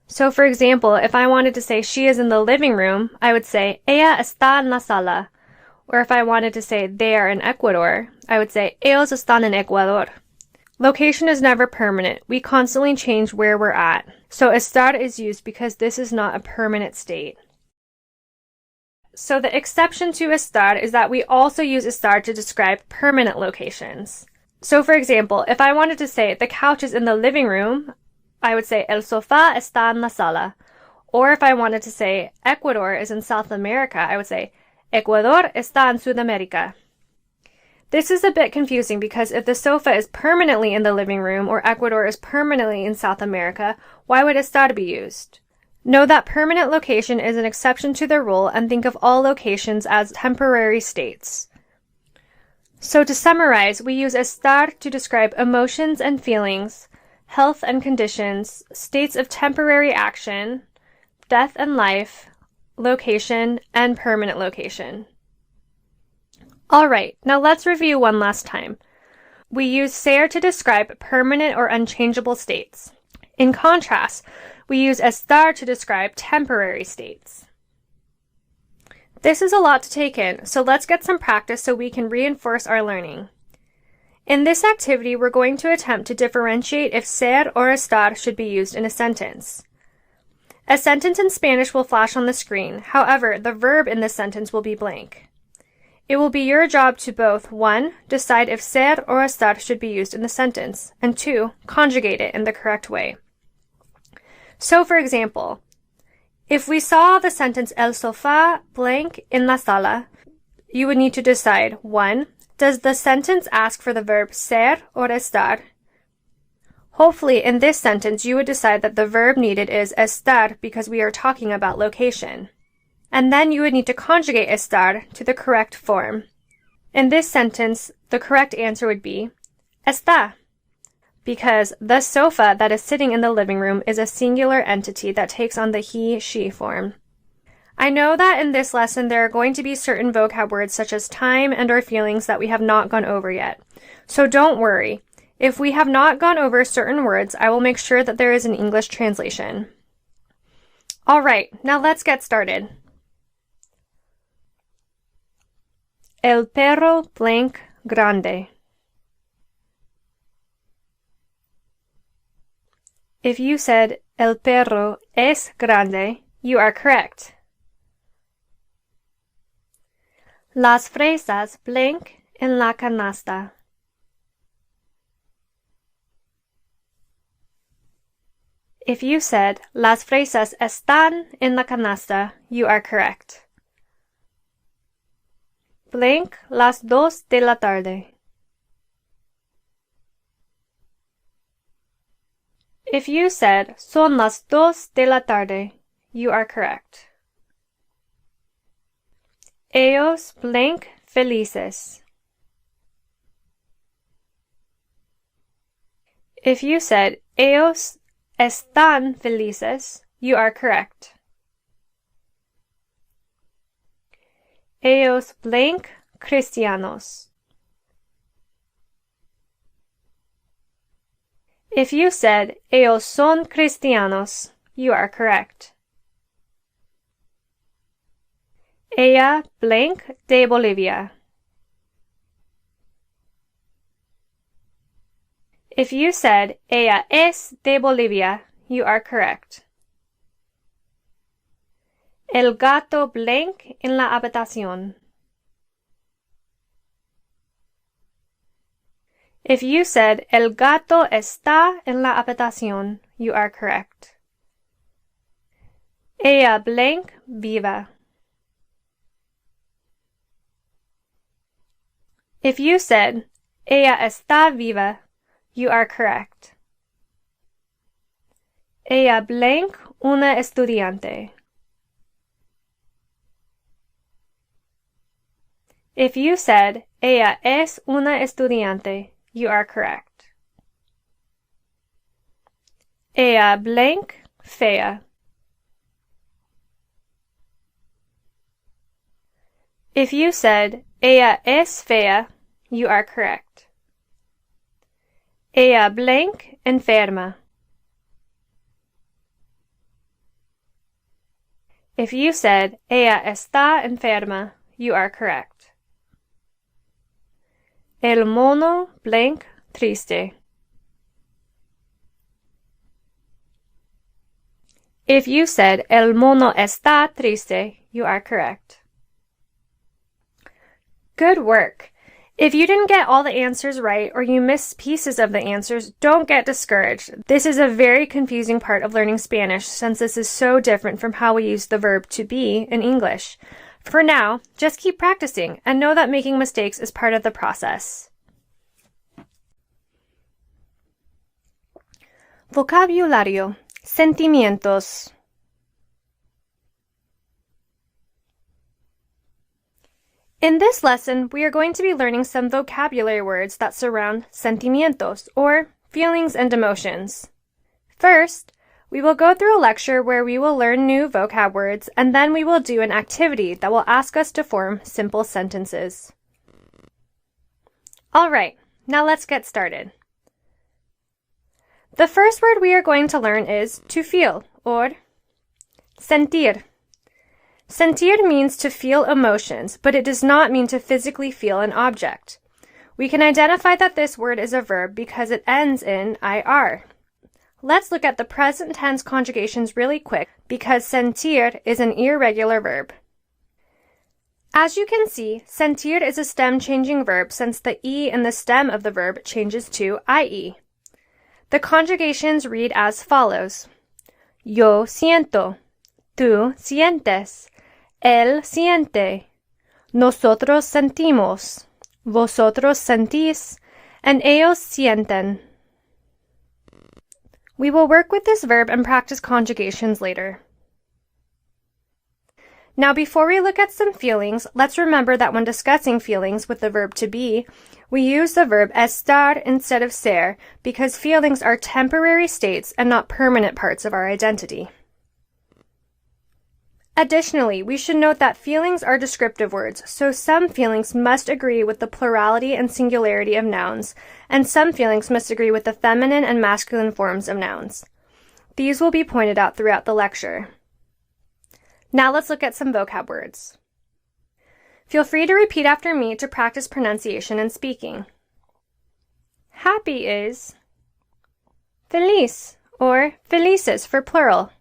So for example, if I wanted to say she is in the living room, I would say ella está en la sala. Or if I wanted to say they are in Ecuador, I would say ellos están en Ecuador. Location is never permanent. We constantly change where we're at. So estar is used because this is not a permanent state. So the exception to estar is that we also use estar to describe permanent locations. So for example, if I wanted to say the couch is in the living room, I would say el sofá está en la sala. Or if I wanted to say Ecuador is in South America, I would say Ecuador está en Sudamérica. This is a bit confusing because if the sofa is permanently in the living room or Ecuador is permanently in South America, why would estar be used? Know that permanent location is an exception to the rule and think of all locations as temporary states. So to summarize, we use estar to describe emotions and feelings, health and conditions, states of temporary action, death and life, location, and permanent location. Alright, now let's review one last time. We use ser to describe permanent or unchangeable states. In contrast, we use estar to describe temporary states. This is a lot to take in, so let's get some practice so we can reinforce our learning. In this activity, we're going to attempt to differentiate if ser or estar should be used in a sentence. A sentence in Spanish will flash on the screen. However, the verb in this sentence will be blank. It will be your job to both 1. Decide if ser or estar should be used in the sentence, and 2. Conjugate it in the correct way. So, for example, if we saw the sentence el sofá blank en la sala, you would need to decide 1. Does the sentence ask for the verb ser or estar? Hopefully, in this sentence, you would decide that the verb needed is estar because we are talking about location. And then you would need to conjugate estar to the correct form. In this sentence, the correct answer would be está, because the sofa that is sitting in the living room is a singular entity that takes on the he, she form. I know that in this lesson there are going to be certain vocab words such as time and or feelings that we have not gone over yet. So don't worry. If we have not gone over certain words, I will make sure that there is an English translation. Alright, now let's get started. El perro blank grande. If you said el perro es grande, you are correct. Las fresas blank en la canasta. If you said las fresas están en la canasta, you are correct. Blank las 2 de la tarde. If you said son las 2 de la tarde, you are correct. Ellos blank felices. If you said ellos están felices, you are correct. Ellos blank cristianos. If you said ellos son cristianos, you are correct. Ella blank de Bolivia. If you said ella es de Bolivia, you are correct. El gato blank en la habitación. If you said el gato está en la habitación, you are correct. Ella blank viva. If you said ella está viva, you are correct. Ella blank una estudiante. If you said ella es una estudiante, you are correct. Ella blank fea. If you said ella es fea, you are correct. Ella blank enferma. If you said ella está enferma, you are correct. El mono blank triste. If you said el mono está triste, you are correct. Good work! If you didn't get all the answers right or you missed pieces of the answers, don't get discouraged. This is a very confusing part of learning Spanish since this is so different from how we use the verb to be in English. For now, just keep practicing and know that making mistakes is part of the process. Vocabulario. Sentimientos. In this lesson, we are going to be learning some vocabulary words that surround sentimientos, or feelings and emotions. First, we will go through a lecture where we will learn new vocab words, and then we will do an activity that will ask us to form simple sentences. Alright, now let's get started. The first word we are going to learn is to feel, or sentir. Sentir means to feel emotions, but it does not mean to physically feel an object. We can identify that this word is a verb because it ends in IR. Let's look at the present tense conjugations really quick because sentir is an irregular verb. As you can see, sentir is a stem-changing verb since the E in the stem of the verb changes to IE. The conjugations read as follows. Yo siento, tú sientes, él siente, nosotros sentimos, vosotros sentís, and ellos sienten. We will work with this verb and practice conjugations later. Now, before we look at some feelings, let's remember that when discussing feelings with the verb to be, we use the verb estar instead of ser because feelings are temporary states and not permanent parts of our identity. Additionally, we should note that feelings are descriptive words, so some feelings must agree with the plurality and singularity of nouns, and some feelings must agree with the feminine and masculine forms of nouns. These will be pointed out throughout the lecture. Now let's look at some vocab words. Feel free to repeat after me to practice pronunciation and speaking. Happy is feliz, or felices for plural.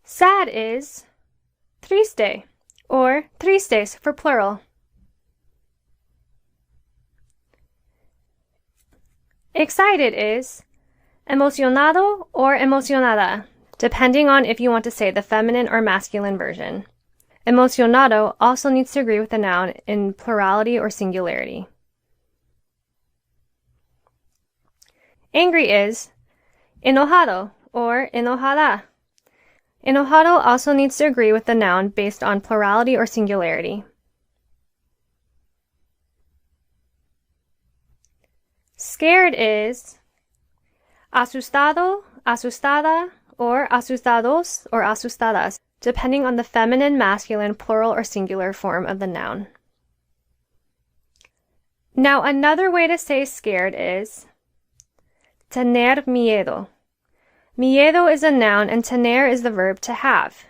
Sad is triste, or tristes for plural. Excited is emocionado or emocionada, depending on if you want to say the feminine or masculine version. Emocionado also needs to agree with the noun in plurality or singularity. Angry is enojado or enojada. Enojado also needs to agree with the noun based on plurality or singularity. Scared is asustado, asustada, or asustados or asustadas, depending on the feminine, masculine, plural, or singular form of the noun. Now, another way to say scared is tener miedo. Miedo is a noun and tener is the verb to have.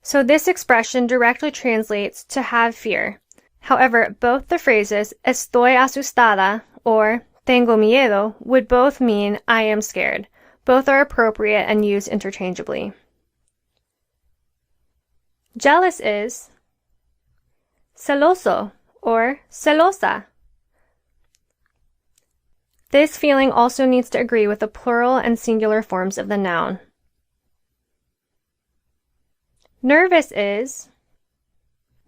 So this expression directly translates to have fear. However, both the phrases estoy asustada or tengo miedo would both mean I am scared. Both are appropriate and used interchangeably. Jealous is celoso or celosa. This feeling also needs to agree with the plural and singular forms of the noun. Nervous is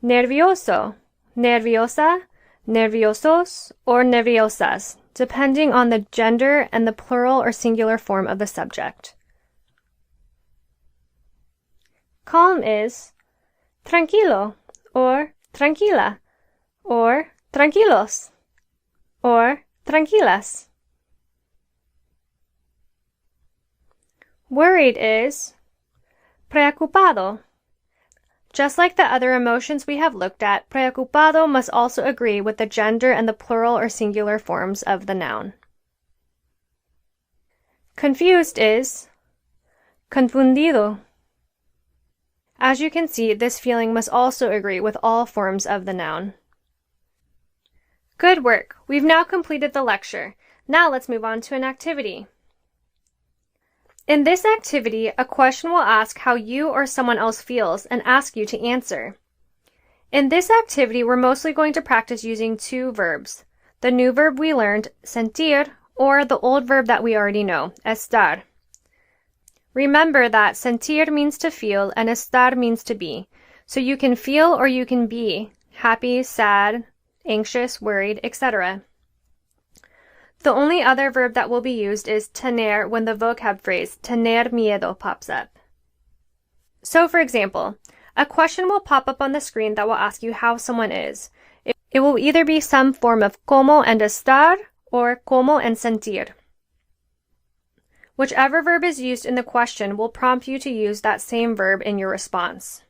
nervioso, nerviosa, nerviosos, or nerviosas, depending on the gender and the plural or singular form of the subject. Calm is tranquilo, or tranquila, or tranquilos, or tranquilas. Worried is preocupado. Just like the other emotions we have looked at, preocupado must also agree with the gender and the plural or singular forms of the noun. Confused is confundido. As you can see, this feeling must also agree with all forms of the noun. Good work! We've now completed the lecture. Now let's move on to an activity. In this activity, a question will ask how you or someone else feels and ask you to answer. In this activity, we're mostly going to practice using two verbs. The new verb we learned, sentir, or the old verb that we already know, estar. Remember that sentir means to feel and estar means to be. So you can feel or you can be happy, sad, anxious, worried, etc. The only other verb that will be used is tener when the vocab phrase tener miedo pops up. So, for example, a question will pop up on the screen that will ask you how someone is. It will either be some form of como and estar or como and sentir. Whichever verb is used in the question will prompt you to use that same verb in your response.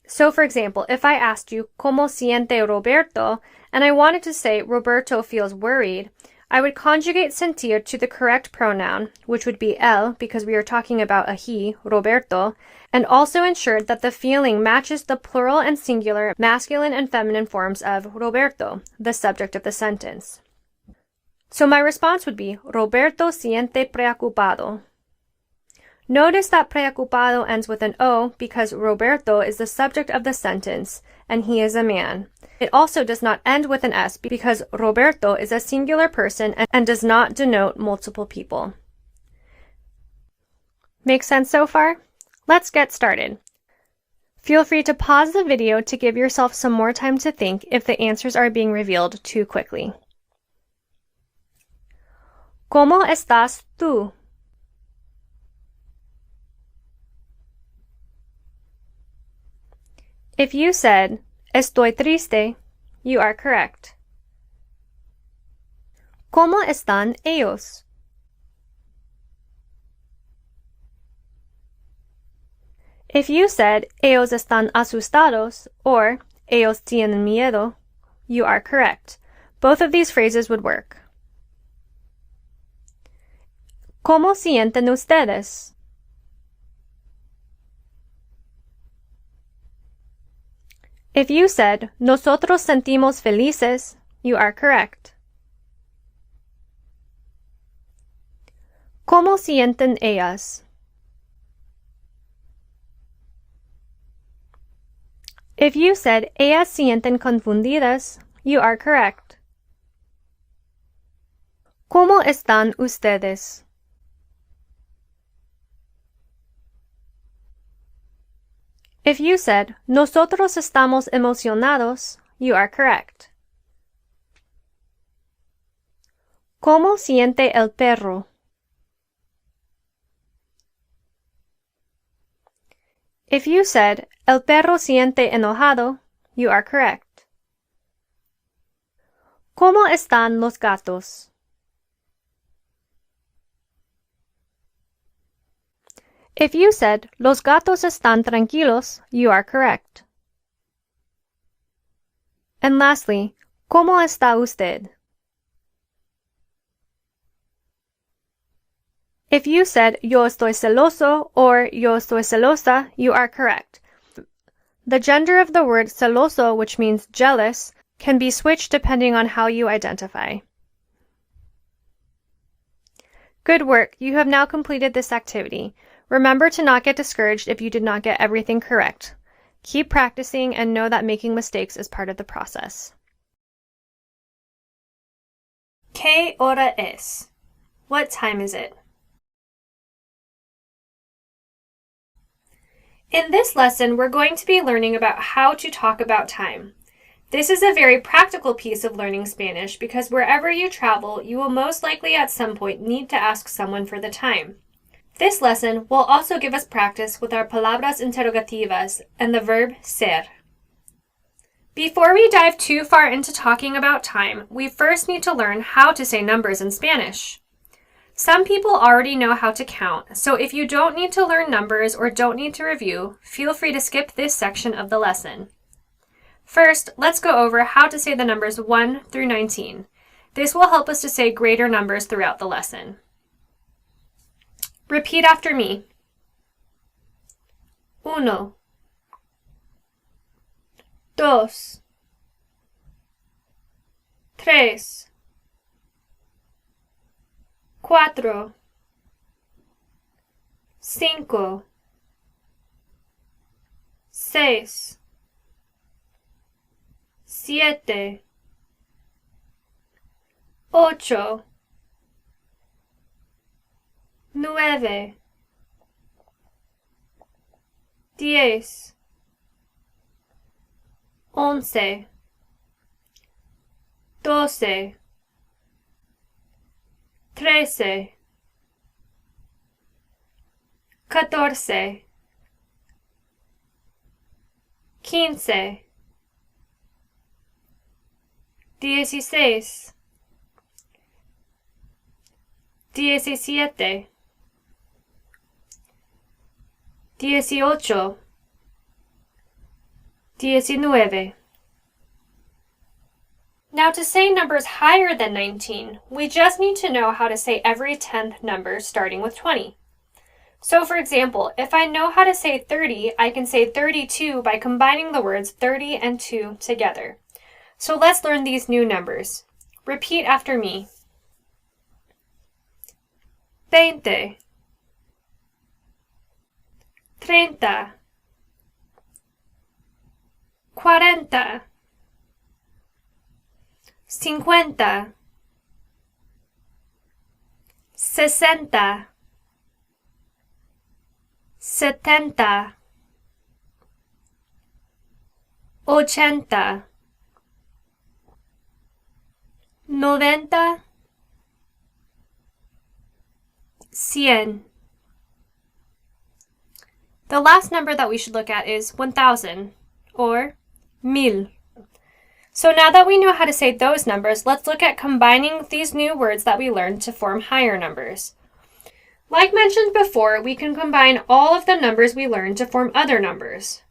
So, for example, if I asked you, ¿Cómo siente Roberto? And I wanted to say Roberto feels worried, I would conjugate sentir to the correct pronoun, which would be él because we are talking about a he, Roberto, and also ensure that the feeling matches the plural and singular masculine and feminine forms of Roberto, the subject of the sentence. So my response would be, Roberto siente preocupado. Notice that preocupado ends with an O because Roberto is the subject of the sentence and he is a man. It also does not end with an S because Roberto is a singular person and does not denote multiple people. Make sense so far? Let's get started. Feel free to pause the video to give yourself some more time to think if the answers are being revealed too quickly. ¿Cómo estás tú? If you said, estoy triste, you are correct. ¿Cómo están ellos? If you said, ellos están asustados, or ellos tienen miedo, you are correct. Both of these phrases would work. ¿Cómo sienten ustedes? If you said, nosotros sentimos felices, you are correct. ¿Cómo sienten ellas? If you said, ellas sienten confundidas, you are correct. ¿Cómo están ustedes? If you said, nosotros estamos emocionados, you are correct. ¿Cómo siente el perro? If you said, el perro siente enojado, you are correct. ¿Cómo están los gatos? If you said, los gatos están tranquilos, you are correct. And lastly, ¿cómo está usted? If you said, yo estoy celoso or yo estoy celosa, you are correct. The gender of the word celoso, which means jealous, can be switched depending on how you identify. Good work, you have now completed this activity. Remember to not get discouraged if you did not get everything correct. Keep practicing and know that making mistakes is part of the process. ¿Qué hora es? What time is it? In this lesson, we're going to be learning about how to talk about time. This is a very practical piece of learning Spanish because wherever you travel, you will most likely at some point need to ask someone for the time. This lesson will also give us practice with our palabras interrogativas and the verb ser. Before we dive too far into talking about time, we first need to learn how to say numbers in Spanish. Some people already know how to count, so if you don't need to learn numbers or don't need to review, feel free to skip this section of the lesson. First, let's go over how to say the numbers 1 through 19. This will help us to say greater numbers throughout the lesson. Repeat after me. Uno, dos, tres, cuatro, cinco, seis, siete, ocho, 9, 10, 11, 12, 13, 14, 15, 16, 17, 18, 19, Now to say numbers higher than 19, we just need to know how to say every 10th number starting with 20. So for example, if I know how to say 30, I can say 32 by combining the words 30 and 2 together. So let's learn these new numbers. Repeat after me. 20, 30, 40, 50, 60, 70, 80, 90, 100. The last number that we should look at is 1000, or 1000. So now that we know how to say those numbers, let's look at combining these new words that we learned to form higher numbers. Like mentioned before, we can combine all of the numbers we learned to form other numbers.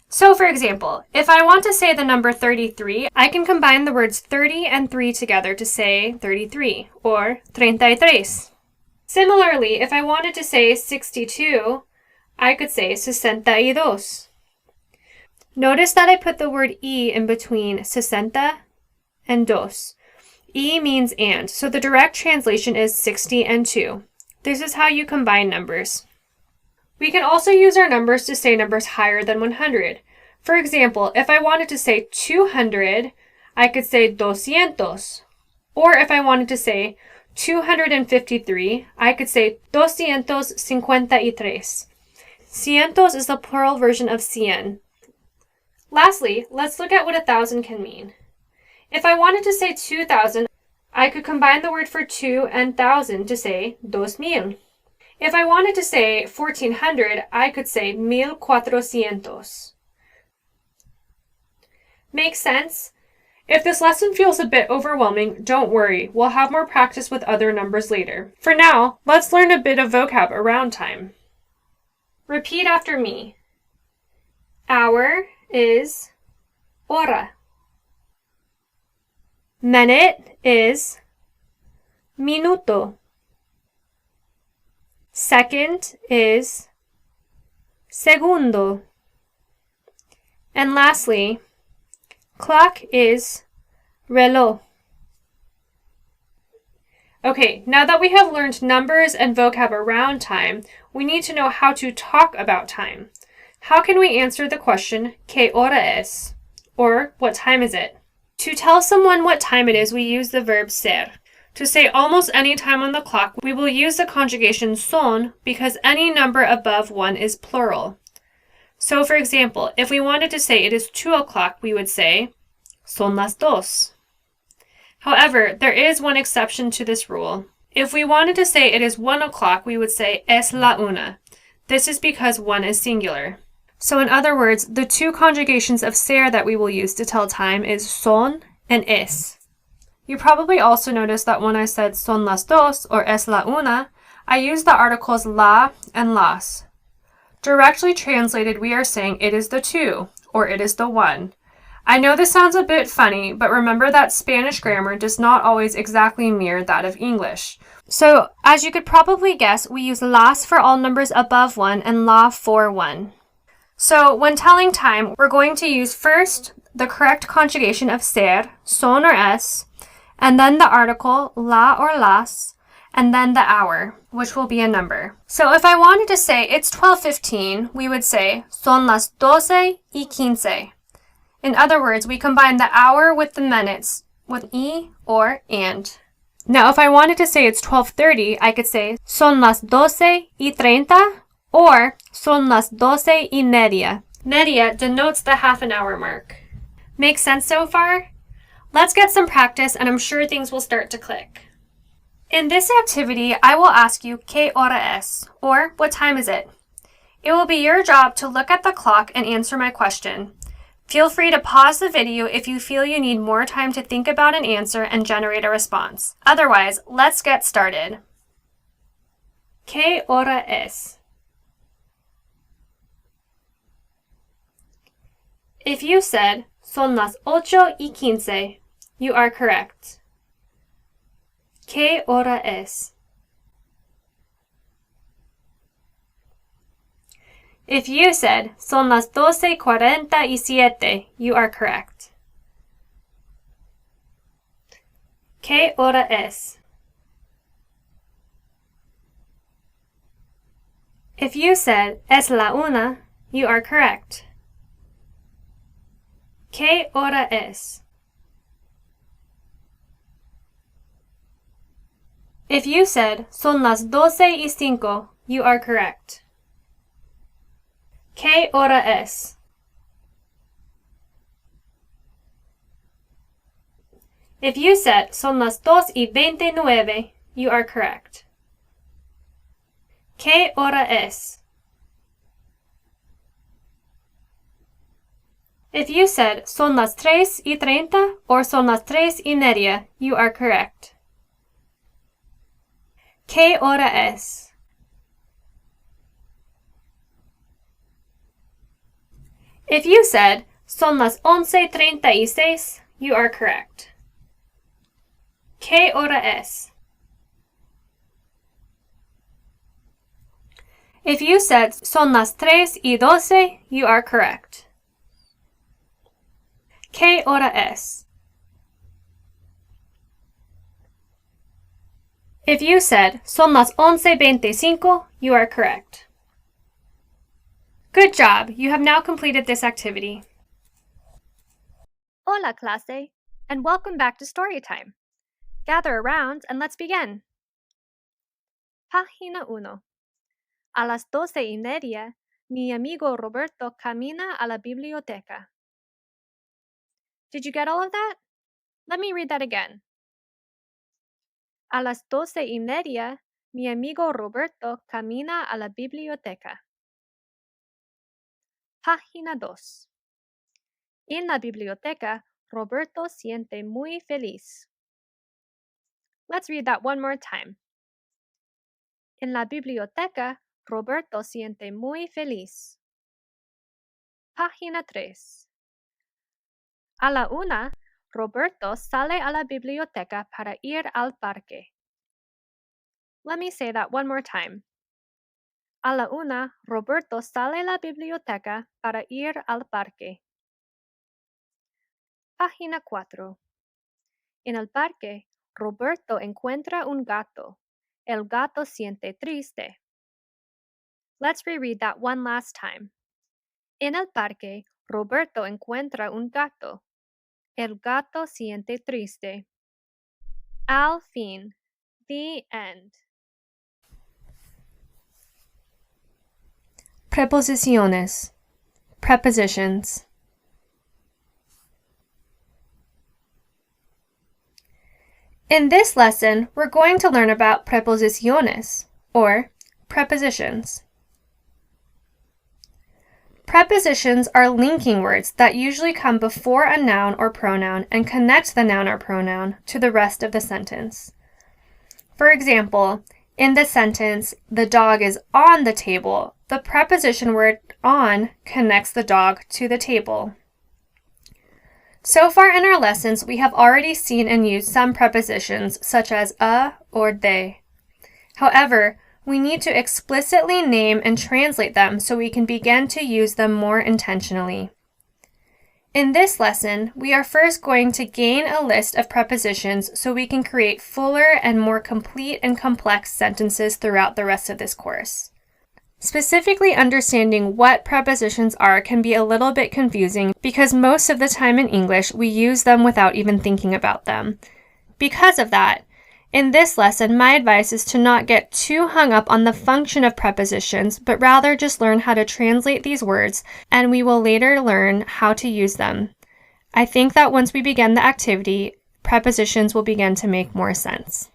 So for example, if I want to say the number 33, I can combine the words 30 and 3 together to say 33, or 33. Similarly, if I wanted to say 62, I could say 62. Notice that I put the word e in between 60 and dos. E means and, so the direct translation is 60 and 2. This is how you combine numbers. We can also use our numbers to say numbers higher than 100. For example, if I wanted to say 200, I could say 200. Or if I wanted to say 253, I could say 253. Cientos is the plural version of cien. Lastly, let's look at what 1000 can mean. If I wanted to say 2000, I could combine the word for 2 and 1000 to say 2000. If I wanted to say 1400, I could say 1400. Make sense? If this lesson feels a bit overwhelming, don't worry. We'll have more practice with other numbers later. For now, let's learn a bit of vocab around time. Repeat after me. Hour is hora. Minute is minuto. Second is segundo. And lastly, clock is reloj. Okay, now that we have learned numbers and vocab around time, we need to know how to talk about time. How can we answer the question, ¿Qué hora es? Or, what time is it? To tell someone what time it is, we use the verb ser. To say almost any time on the clock, we will use the conjugation son because any number above 1 is plural. So, for example, if we wanted to say it is 2 o'clock, we would say, son las dos. However, there is one exception to this rule. If we wanted to say it is 1 o'clock, we would say es la una. This is because 1 is singular. So in other words, the two conjugations of ser that we will use to tell time is son and es. You probably also noticed that when I said son las dos or es la una, I used the articles la and las. Directly translated, we are saying it is the 2 or it is the 1. I know this sounds a bit funny, but remember that Spanish grammar does not always exactly mirror that of English. So, as you could probably guess, we use las for all numbers above 1 and la for 1. So, when telling time, we're going to use first the correct conjugation of ser, son or es, and then the article la or las, and then the hour, which will be a number. So if I wanted to say it's 12:15, we would say son las 12:15. In other words, we combine the hour with the minutes with y or and. Now, if I wanted to say it's 12:30, I could say son las 12:30 or son las 12:30. Media denotes the half an hour mark. Make sense so far? Let's get some practice and I'm sure things will start to click. In this activity, I will ask you ¿Qué hora es? Or what time is it? It will be your job to look at the clock and answer my question. Feel free to pause the video if you feel you need more time to think about an answer and generate a response. Otherwise, let's get started. ¿Qué hora es? If you said son las 8:15, you are correct. ¿Qué hora es? If you said, son las 12:47, you are correct. ¿Qué hora es? If you said, es la una, you are correct. ¿Qué hora es? If you said, son las 12:05, you are correct. ¿Qué hora es? If you said, son las 2:29, you are correct. ¿Qué hora es? If you said, son las 3:30 or son las 3:30, you are correct. ¿Qué hora es? If you said, son las 11:36, you are correct. ¿Qué hora es? If you said, son las 3:12, you are correct. ¿Qué hora es? If you said, son las 11:25, you are correct. Good job! You have now completed this activity. Hola, clase, and welcome back to story time. Gather around and let's begin. Página 1. A las 12:30, mi amigo Roberto camina a la biblioteca. Did you get all of that? Let me read that again. A las 12:30, mi amigo Roberto camina a la biblioteca. Página 2. En la biblioteca, Roberto siente muy feliz. Let's read that one more time. En la biblioteca, Roberto siente muy feliz. Página 3. A la 1, Roberto sale a la biblioteca para ir al parque. Let me say that one more time. A la 1, Roberto sale a la biblioteca para ir al parque. Página 4. En el parque, Roberto encuentra un gato. El gato siente triste. Let's reread that one last time. En el parque, Roberto encuentra un gato. El gato siente triste. Al fin. The end. Preposiciones. Prepositions. In this lesson, we're going to learn about preposiciones, or prepositions. Prepositions are linking words that usually come before a noun or pronoun and connect the noun or pronoun to the rest of the sentence. For example, in the sentence, the dog is on the table, the preposition word on connects the dog to the table. So far in our lessons, we have already seen and used some prepositions such as a or de. However, we need to explicitly name and translate them so we can begin to use them more intentionally. In this lesson, we are first going to gain a list of prepositions so we can create fuller and more complete and complex sentences throughout the rest of this course. Specifically understanding what prepositions are can be a little bit confusing because most of the time in English we use them without even thinking about them. Because of that, in this lesson, my advice is to not get too hung up on the function of prepositions, but rather just learn how to translate these words, and we will later learn how to use them. I think that once we begin the activity, prepositions will begin to make more sense.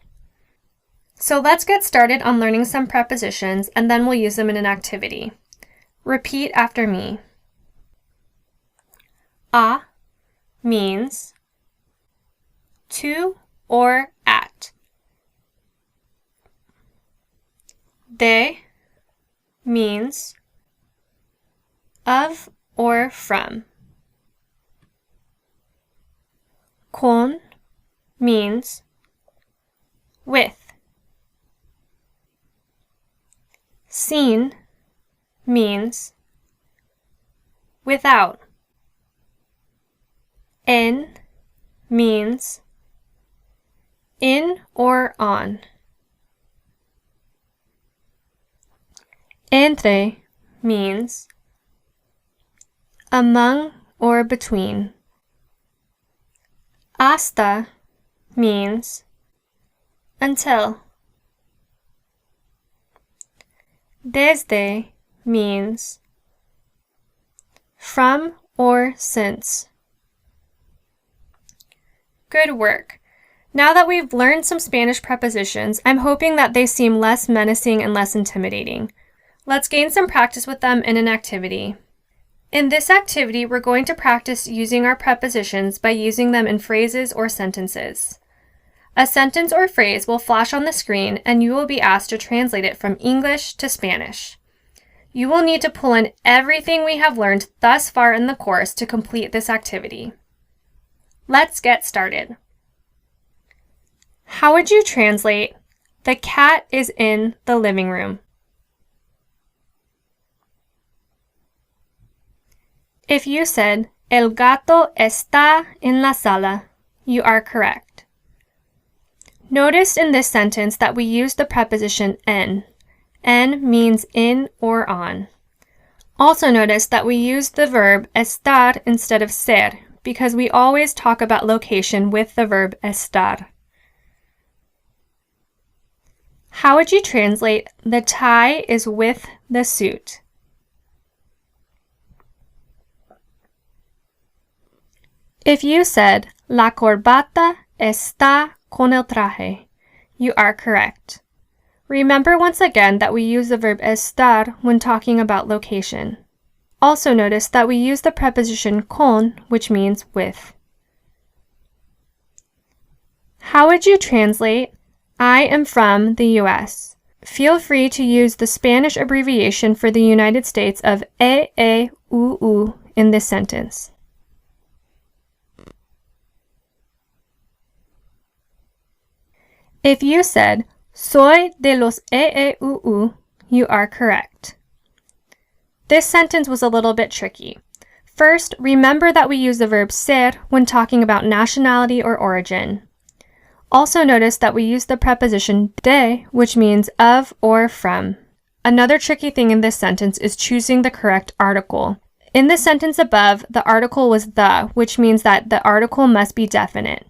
So let's get started on learning some prepositions, and then we'll use them in an activity. Repeat after me. A means to or at. De means of or from. Con means with. Sin means without. En means in or on. Entre means among or between. Hasta means until. Desde means from or since. Good work. Now that we've learned some Spanish prepositions, I'm hoping that they seem less menacing and less intimidating. Let's gain some practice with them in an activity. In this activity, we're going to practice using our prepositions by using them in phrases or sentences. A sentence or phrase will flash on the screen and you will be asked to translate it from English to Spanish. You will need to pull in everything we have learned thus far in the course to complete this activity. Let's get started. How would you translate, "The cat is in the living room"? If you said, "El gato está en la sala," you are correct. Notice in this sentence that we use the preposition en. En means in or on. Also notice that we use the verb estar instead of ser because we always talk about location with the verb estar. How would you translate, "The tie is with the suit"? If you said, "La corbata está con el traje," you are correct. Remember once again that we use the verb estar when talking about location. Also notice that we use the preposition con, which means with. How would you translate, "I am from the US"? Feel free to use the Spanish abbreviation for the United States of EEUU in this sentence. If you said, "Soy de los EEUU," you are correct. This sentence was a little bit tricky. First, remember that we use the verb ser when talking about nationality or origin. Also notice that we use the preposition de, which means of or from. Another tricky thing in this sentence is choosing the correct article. In the sentence above, the article was the, which means that the article must be definite.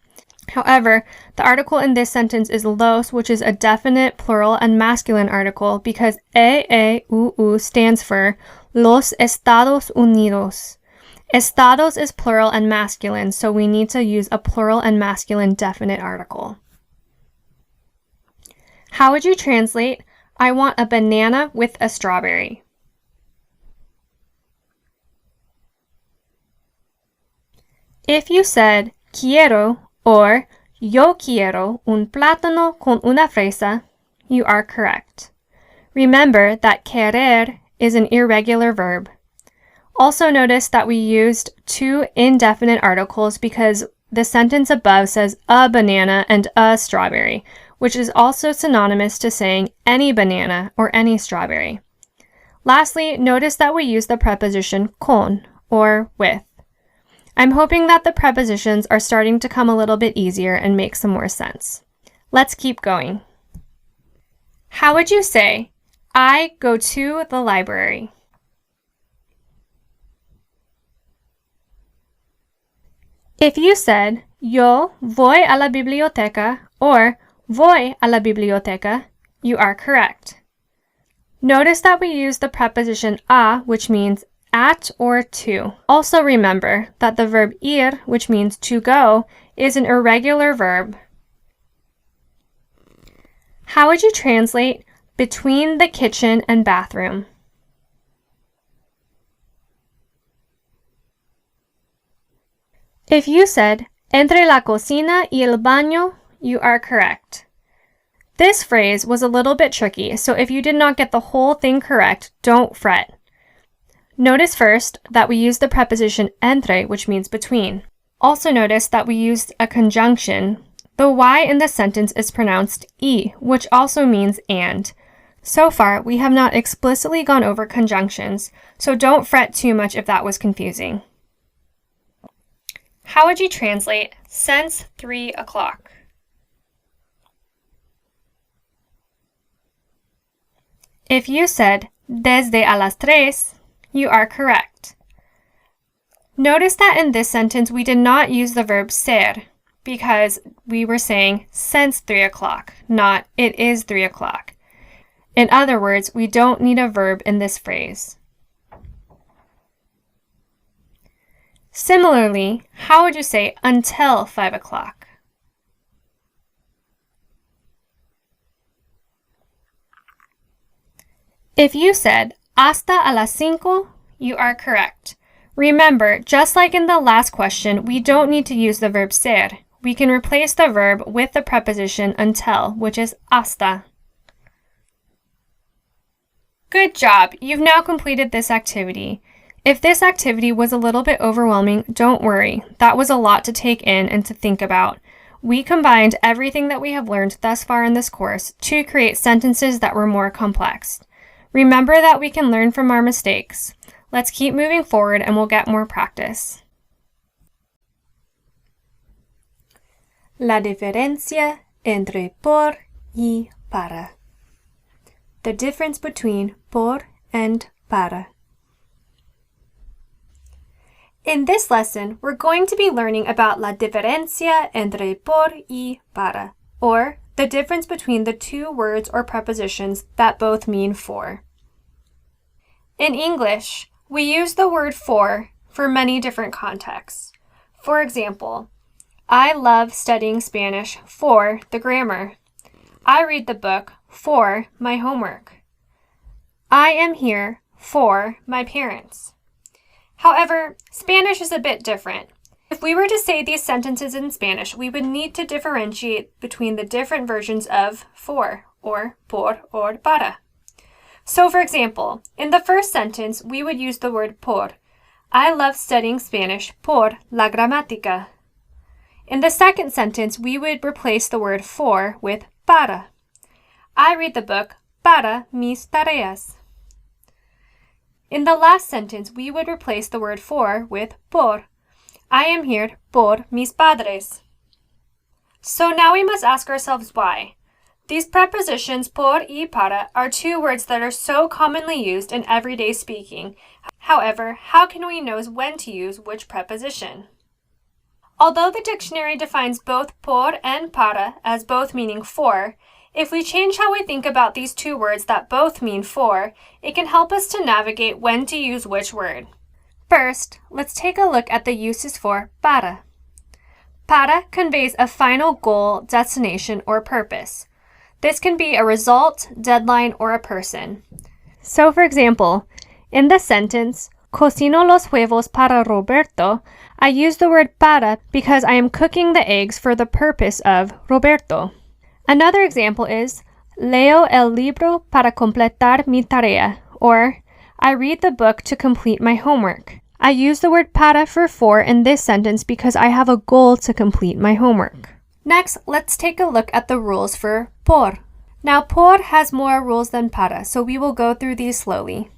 However, the article in this sentence is los, which is a definite plural and masculine article because EEUU stands for Los Estados Unidos. Estados is plural and masculine, so we need to use a plural and masculine definite article. How would you translate, "I want a banana with a strawberry"? If you said, "Quiero" or "Yo quiero un plátano con una fresa," you are correct. Remember that querer is an irregular verb. Also notice that we used two indefinite articles because the sentence above says "a banana" and "a strawberry," which is also synonymous to saying any banana or any strawberry. Lastly, notice that we use the preposition con or with. I'm hoping that the prepositions are starting to come a little bit easier and make some more sense. Let's keep going. How would you say, "I go to the library"? If you said, "Yo voy a la biblioteca" or "voy a la biblioteca," you are correct. Notice that we use the preposition a, which means at or to. Also remember that the verb ir, which means to go, is an irregular verb. How would you translate "between the kitchen and bathroom"? If you said "entre la cocina y el baño," you are correct. This phrase was a little bit tricky, so if you did not get the whole thing correct, don't fret. Notice first that we use the preposition entre, which means between. Also notice that we used a conjunction, The Y in this sentence is pronounced E, which also means and. So far, we have not explicitly gone over conjunctions, so don't fret too much if that was confusing. How would you translate since 3 o'clock? If you said desde a las 3, you are correct. Notice that in this sentence we did not use the verb ser because we were saying since 3 o'clock, not it is 3 o'clock. In other words, we don't need a verb in this phrase. Similarly, how would you say until 5 o'clock? If you said hasta a las 5, you are correct. Remember, just like in the last question, we don't need to use the verb ser. We can replace the verb with the preposition until, which is hasta. Good job! You've now completed this activity. If this activity was a little bit overwhelming, don't worry. That was a lot to take in and to think about. We combined everything that we have learned thus far in this course to create sentences that were more complex. Remember that we can learn from our mistakes. Let's keep moving forward and we'll get more practice. La diferencia entre por y para. The difference between por and para. In this lesson, we're going to be learning about la diferencia entre por y para, or the difference between the two words or prepositions that both mean for. In English, we use the word for many different contexts. For example, I love studying Spanish for the grammar. I read the book for my homework. I am here for my parents. However, Spanish is a bit different. If we were to say these sentences in Spanish, we would need to differentiate between the different versions of for, or por, or para. So for example, in the first sentence, we would use the word por. I love studying Spanish por la gramática. In the second sentence, we would replace the word for with para. I read the book para mis tareas. In the last sentence, we would replace the word for with por. I am here por mis padres. So now we must ask ourselves why. These prepositions por y para are two words that are so commonly used in everyday speaking. However, how can we know when to use which preposition? Although the dictionary defines both por and para as both meaning for, if we change how we think about these two words that both mean for, it can help us to navigate when to use which word. First, let's take a look at the uses for para. Para conveys a final goal, destination, or purpose. This can be a result, deadline, or a person. So for example, in the sentence, cocino los huevos para Roberto, I use the word para because I am cooking the eggs for the purpose of Roberto. Another example is, leo el libro para completar mi tarea, or I read the book to complete my homework. I use the word para for in this sentence because I have a goal to complete my homework. Next, let's take a look at the rules for por. Now, por has more rules than para, so we will go through these slowly.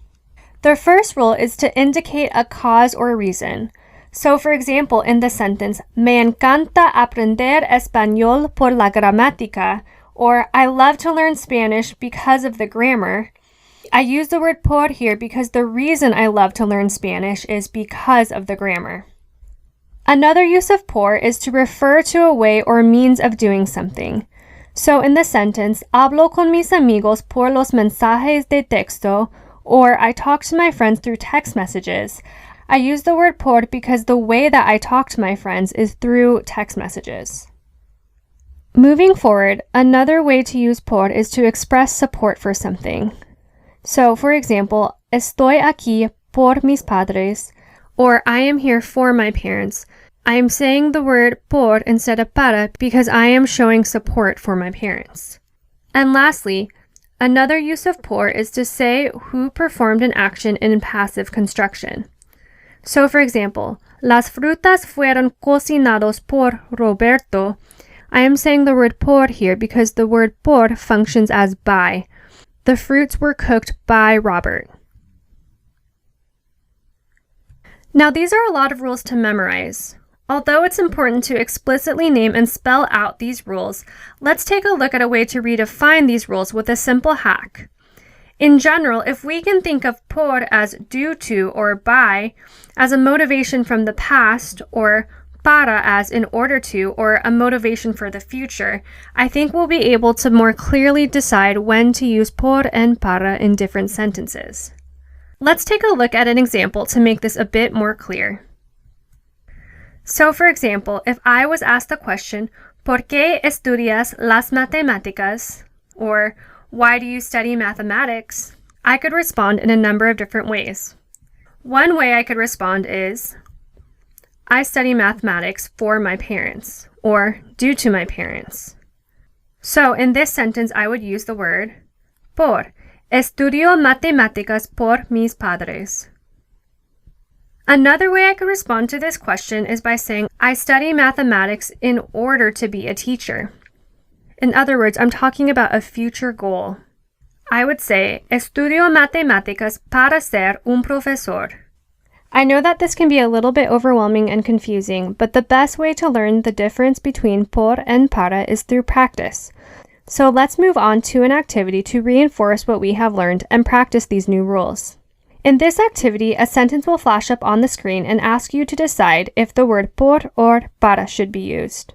The first rule is to indicate a cause or reason. So, for example, in the sentence, me encanta aprender español por la gramática, or I love to learn Spanish because of the grammar, I use the word por here because the reason I love to learn Spanish is because of the grammar. Another use of por is to refer to a way or means of doing something. So in the sentence, hablo con mis amigos por los mensajes de texto, or I talk to my friends through text messages, I use the word por because the way that I talk to my friends is through text messages. Moving forward, another way to use por is to express support for something. So, for example, estoy aquí por mis padres, or I am here for my parents. I am saying the word por instead of para because I am showing support for my parents. And lastly, another use of por is to say who performed an action in passive construction. So, for example, las frutas fueron cocinados por Roberto. I am saying the word por here because the word por functions as by. The fruits were cooked by Robert. Now these are a lot of rules to memorize. Although it's important to explicitly name and spell out these rules, let's take a look at a way to redefine these rules with a simple hack. In general, if we can think of por as due to or by, as a motivation from the past, or para as in order to or a motivation for the future, I think we'll be able to more clearly decide when to use por and para in different sentences. Let's take a look at an example to make this a bit more clear. So, for example, if I was asked the question, ¿Por qué estudias las matemáticas? Or, why do you study mathematics? I could respond in a number of different ways. One way I could respond is, I study mathematics for my parents, or due to my parents. So, in this sentence, I would use the word por. Estudio matemáticas por mis padres. Another way I could respond to this question is by saying, I study mathematics in order to be a teacher. In other words, I'm talking about a future goal. I would say, estudio matemáticas para ser un profesor. I know that this can be a little bit overwhelming and confusing, but the best way to learn the difference between por and para is through practice. So let's move on to an activity to reinforce what we have learned and practice these new rules. In this activity, a sentence will flash up on the screen and ask you to decide if the word por or para should be used.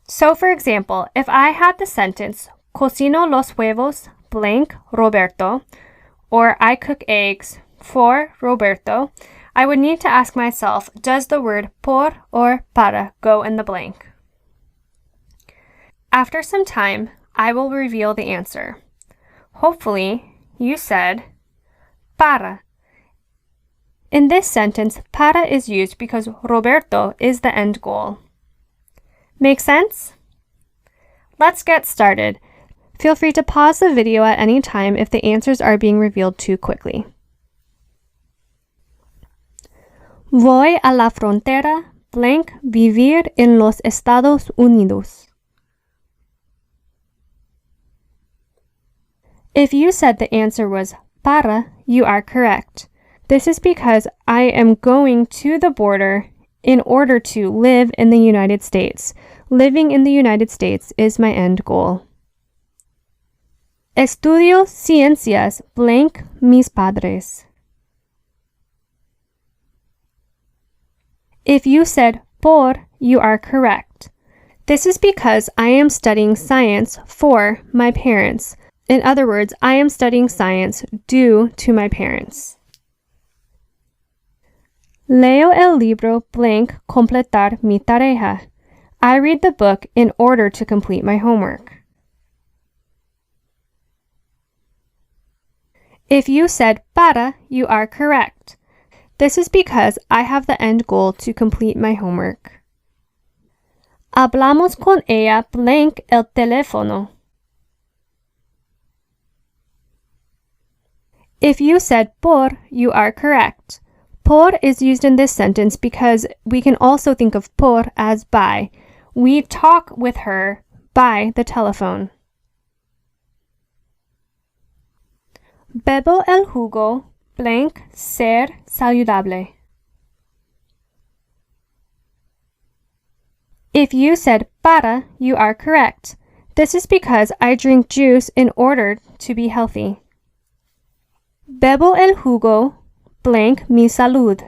So, for example, if I had the sentence, cocino los huevos blank Roberto, or I cook eggs for Roberto, I would need to ask myself, does the word por or para go in the blank? After some time, I will reveal the answer. Hopefully, you said para. In this sentence, para is used because Roberto is the end goal. Make sense? Let's get started. Feel free to pause the video at any time if the answers are being revealed too quickly. Voy a la frontera blank vivir en los Estados Unidos. If you said the answer was para, you are correct. This is because I am going to the border in order to live in the United States. Living in the United States is my end goal. Estudio ciencias blank mis padres. If you said por, you are correct. This is because I am studying science for my parents. In other words, I am studying science due to my parents. Leo el libro blank completar mi tarea. I read the book in order to complete my homework. If you said para, you are correct. This is because I have the end goal to complete my homework. Hablamos con ella blank el teléfono. If you said por, you are correct. Por is used in this sentence because we can also think of por as by. We talk with her by the telephone. Bebo el jugo blank ser saludable. If you said para, you are correct. This is because I drink juice in order to be healthy. Bebo el jugo blank mi salud.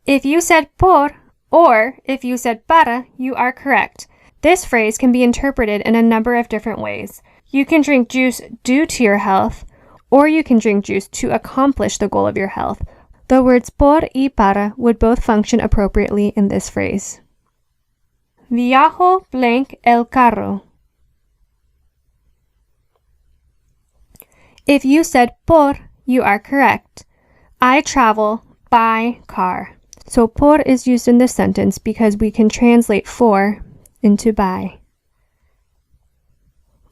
If you said por, or if you said para, you are correct. This phrase can be interpreted in a number of different ways. You can drink juice due to your health, or you can drink juice to accomplish the goal of your health. The words por y para would both function appropriately in this phrase. Viajo blank el carro. If you said por, you are correct. I travel by car. So por is used in this sentence because we can translate for into by.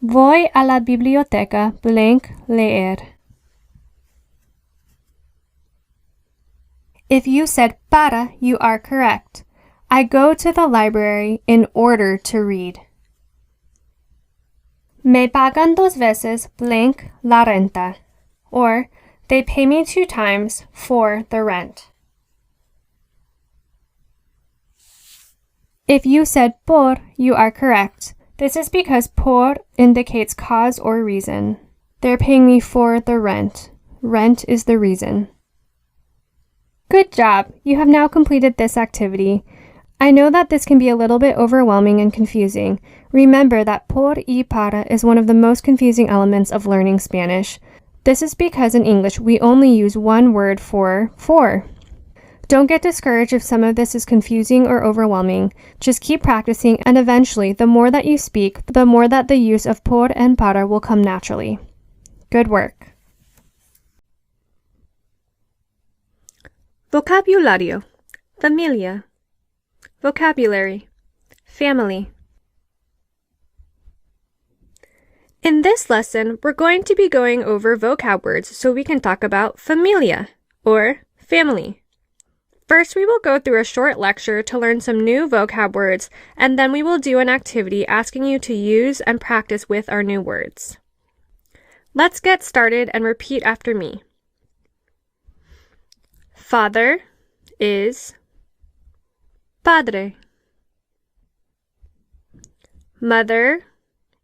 Voy a la biblioteca blank leer. If you said para, you are correct. I go to the library in order to read. Me pagan dos veces blank la renta. Or, they pay me 2 times for the rent. If you said por, you are correct. This is because por indicates cause or reason. They're paying me for the rent. Rent is the reason. Good job! You have now completed this activity. I know that this can be a little bit overwhelming and confusing. Remember that por y para is one of the most confusing elements of learning Spanish. This is because in English we only use one word for. Don't get discouraged if some of this is confusing or overwhelming. Just keep practicing, and eventually, the more that you speak, the more that the use of por and para will come naturally. Good work. Vocabulario. Familia. Vocabulary. Family. In this lesson, we're going to be going over vocab words so we can talk about familia, or family. First, we will go through a short lecture to learn some new vocab words, and then we will do an activity asking you to use and practice with our new words. Let's get started and repeat after me. Father is padre. Mother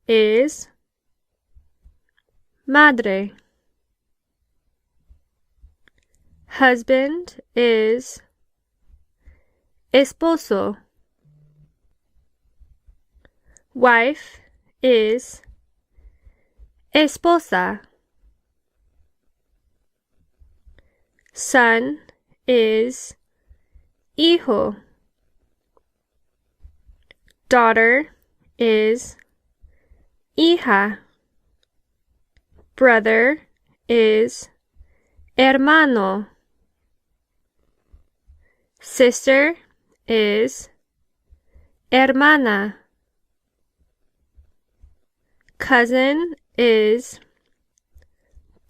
is madre. Husband is esposo. Wife is esposa. Son is hijo. Daughter is hija. Brother is hermano. Sister is hermana. Cousin is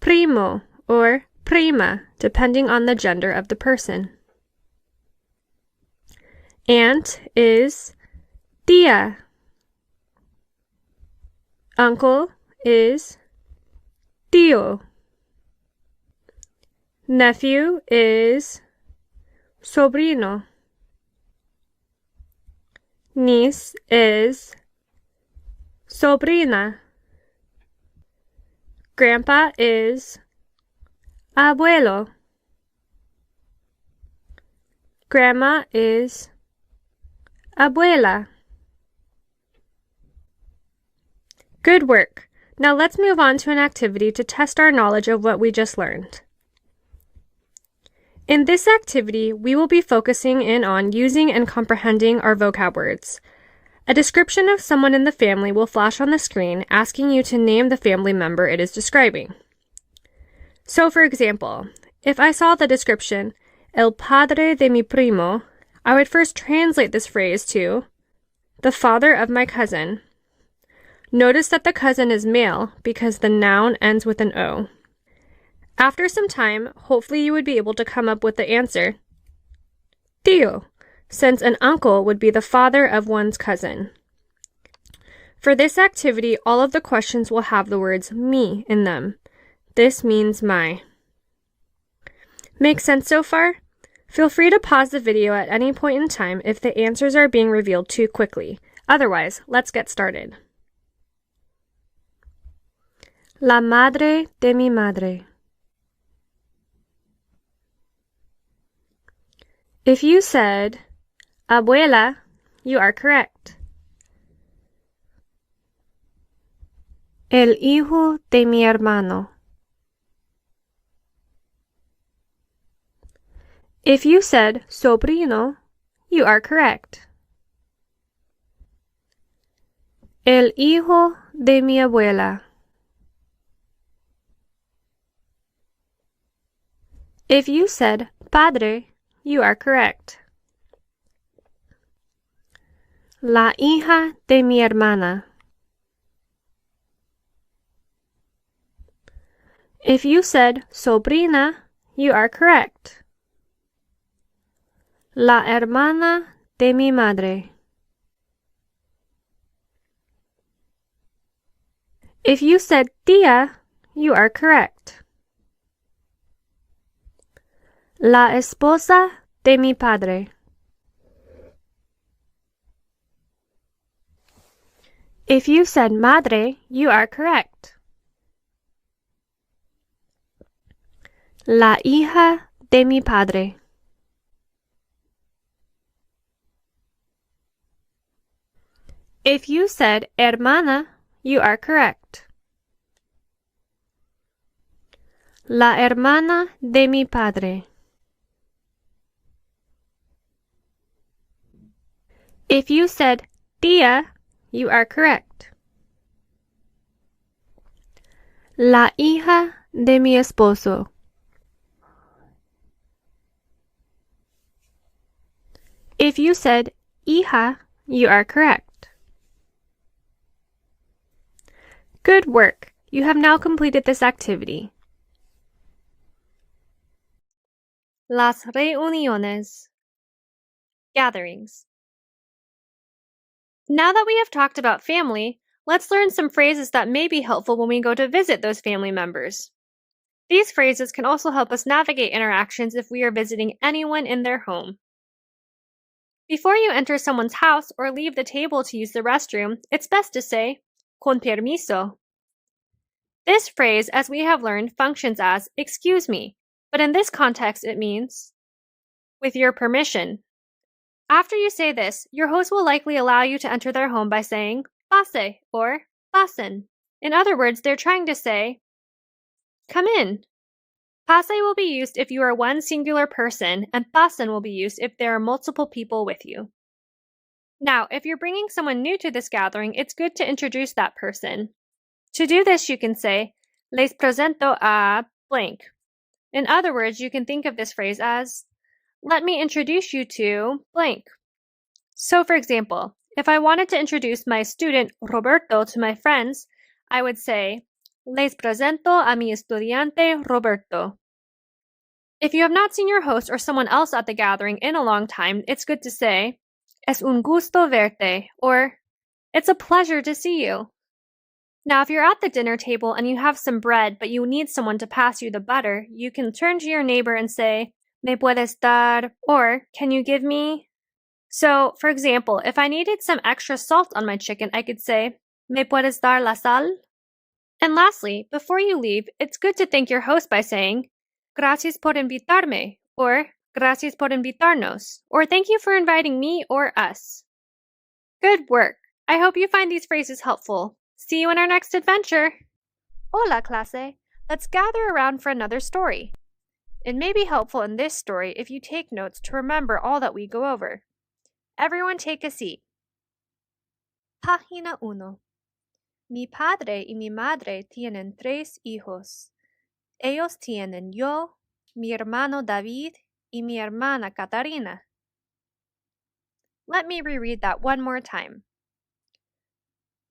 primo or prima, depending on the gender of the person. Aunt is tía. Uncle is tío. Nephew is sobrino. Niece is sobrina. Grandpa is abuelo. Grandma is abuela. Good work! Now let's move on to an activity to test our knowledge of what we just learned. In this activity, we will be focusing in on using and comprehending our vocab words. A description of someone in the family will flash on the screen, asking you to name the family member it is describing. So, for example, if I saw the description, el padre de mi primo, I would first translate this phrase to, the father of my cousin. Notice that the cousin is male because the noun ends with an O. After some time, hopefully you would be able to come up with the answer, tío, since an uncle would be the father of one's cousin. For this activity, all of the questions will have the words mi in them. This means my. Make sense so far? Feel free to pause the video at any point in time if the answers are being revealed too quickly. Otherwise, let's get started. La madre de mi madre. If you said abuela, you are correct. El hijo de mi hermano. If you said sobrino, you are correct. El hijo de mi abuela. If you said padre, you are correct. La hija de mi hermana. If you said sobrina, you are correct. La hermana de mi madre. If you said tía, you are correct. La esposa de mi padre. If you said madre, you are correct. La hija de mi padre. If you said hermana, you are correct. La hermana de mi padre. If you said tía, you are correct. La hija de mi esposo. If you said hija, you are correct. Good work! You have now completed this activity. Las reuniones. Gatherings. Now that we have talked about family, let's learn some phrases that may be helpful when we go to visit those family members. These phrases can also help us navigate interactions if we are visiting anyone in their home. Before you enter someone's house or leave the table to use the restroom, it's best to say, con permiso. This phrase, as we have learned, functions as, excuse me, but in this context it means, with your permission. After you say this, your host will likely allow you to enter their home by saying, pase or pasen. In other words, they're trying to say, come in. Pase will be used if you are one singular person, and pasen will be used if there are multiple people with you. Now, if you're bringing someone new to this gathering, it's good to introduce that person. To do this, you can say, les presento a blank. In other words, you can think of this phrase as, let me introduce you to blank. So, for example, if I wanted to introduce my student Roberto to my friends, I would say, les presento a mi estudiante Roberto. If you have not seen your host or someone else at the gathering in a long time, it's good to say, es un gusto verte, or it's a pleasure to see you. Now, if you're at the dinner table and you have some bread, but you need someone to pass you the butter, you can turn to your neighbor and say, ¿me puedes dar? Or, can you give me? So, for example, if I needed some extra salt on my chicken, I could say, ¿me puedes dar la sal? And lastly, before you leave, it's good to thank your host by saying, gracias por invitarme, or gracias por invitarnos, or thank you for inviting me or us. Good work! I hope you find these phrases helpful. See you in our next adventure! Hola, clase! Let's gather around for another story. It may be helpful in this story if you take notes to remember all that we go over. Everyone take a seat. Página 1. Mi padre y mi madre tienen 3 hijos. Ellos tienen yo, mi hermano David, y mi hermana Catarina. Let me reread that one more time.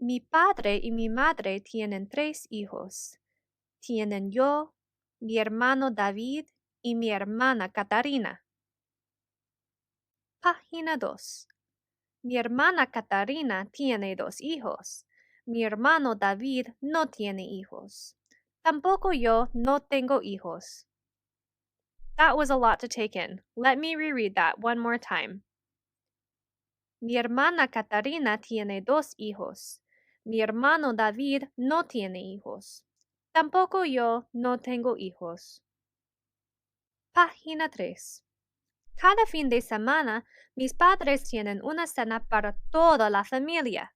Mi padre y mi madre tienen 3 hijos. Tienen yo, mi hermano David, y mi hermana Catarina. Página 2. Mi hermana Catarina tiene 2 hijos. Mi hermano David no tiene hijos. Tampoco yo no tengo hijos. That was a lot to take in. Let me reread that one more time. Mi hermana Catarina tiene 2 hijos. Mi hermano David no tiene hijos. Tampoco yo no tengo hijos. Página 3. Cada fin de semana, mis padres tienen una cena para toda la familia.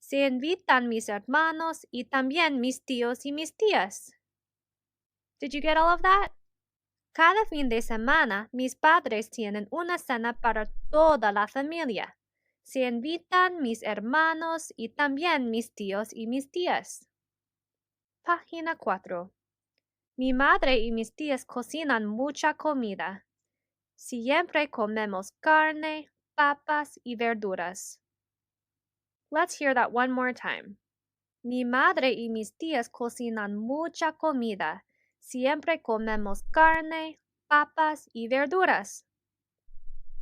Se invitan mis hermanos y también mis tíos y mis tías. Did you get all of that? Cada fin de semana, mis padres tienen una cena para toda la familia. Se invitan mis hermanos y también mis tíos y mis tías. Página 4. Mi madre y mis tías cocinan mucha comida. Siempre comemos carne, papas y verduras. Let's hear that one more time. Mi madre y mis tías cocinan mucha comida. Siempre comemos carne, papas y verduras.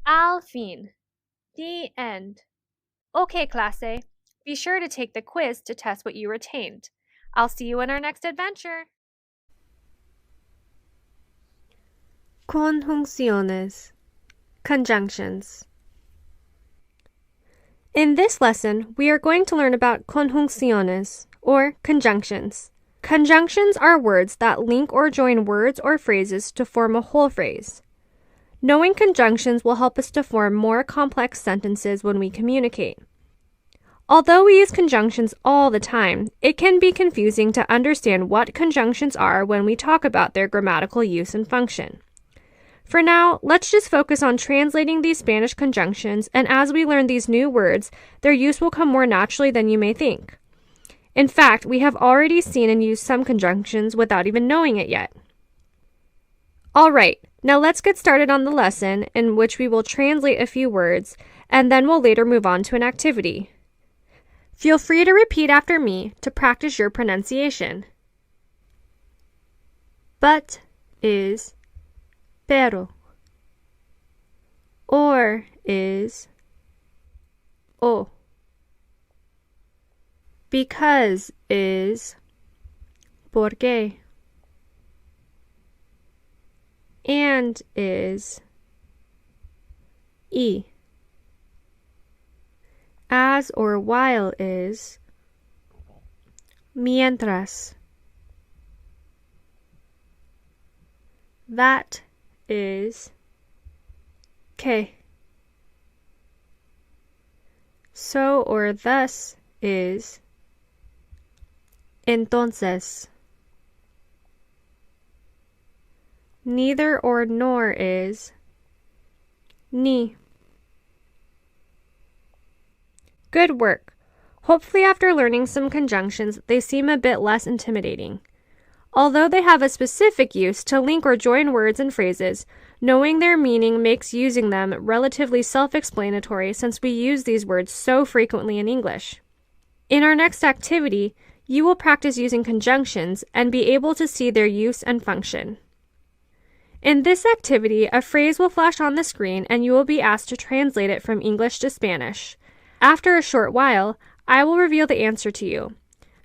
Al fin. The end. Okay, clase. Be sure to take the quiz to test what you retained. I'll see you in our next adventure. Conjunciones. Conjunctions. In this lesson, we are going to learn about conjunciones, or conjunctions. Conjunctions are words that link or join words or phrases to form a whole phrase. Knowing conjunctions will help us to form more complex sentences when we communicate. Although we use conjunctions all the time, it can be confusing to understand what conjunctions are when we talk about their grammatical use and function. For now, let's just focus on translating these Spanish conjunctions, and as we learn these new words, their use will come more naturally than you may think. In fact, we have already seen and used some conjunctions without even knowing it yet. Alright, now let's get started on the lesson, in which we will translate a few words, and then we'll later move on to an activity. Feel free to repeat after me to practice your pronunciation. But is pero. Or is o. Because is porque. And is y. As or while is mientras. That is que. So or thus is entonces. Neither or nor is ni. Good work. Hopefully after learning some conjunctions, they seem a bit less intimidating. Although they have a specific use to link or join words and phrases, knowing their meaning makes using them relatively self-explanatory since we use these words so frequently in English. In our next activity, you will practice using conjunctions and be able to see their use and function. In this activity, a phrase will flash on the screen and you will be asked to translate it from English to Spanish. After a short while, I will reveal the answer to you.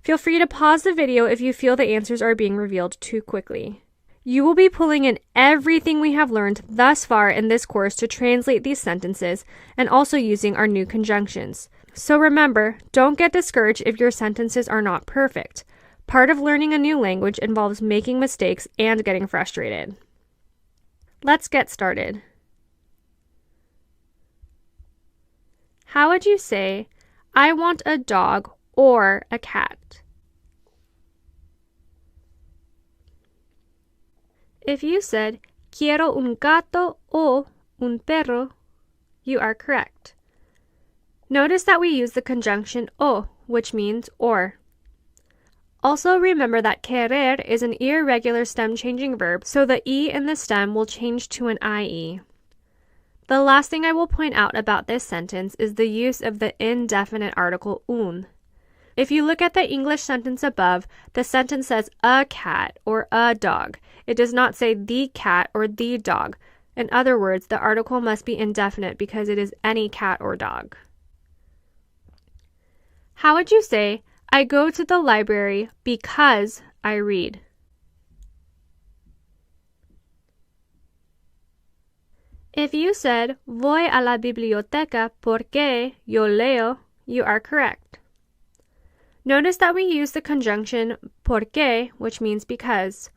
Feel free to pause the video if you feel the answers are being revealed too quickly. You will be pulling in everything we have learned thus far in this course to translate these sentences and also using our new conjunctions. So remember, don't get discouraged if your sentences are not perfect. Part of learning a new language involves making mistakes and getting frustrated. Let's get started. How would you say, I want a dog or a cat? If you said, quiero un gato o un perro, you are correct. Notice that we use the conjunction o, which means or. Also remember that querer is an irregular stem-changing verb, so the e in the stem will change to an ie. The last thing I will point out about this sentence is the use of the indefinite article un. If you look at the English sentence above, the sentence says a cat or a dog. It does not say the cat or the dog. In other words, the article must be indefinite because it is any cat or dog. How would you say, I go to the library because I read? If you said, voy a la biblioteca porque yo leo, you are correct. Notice that we use the conjunction porque, which means because.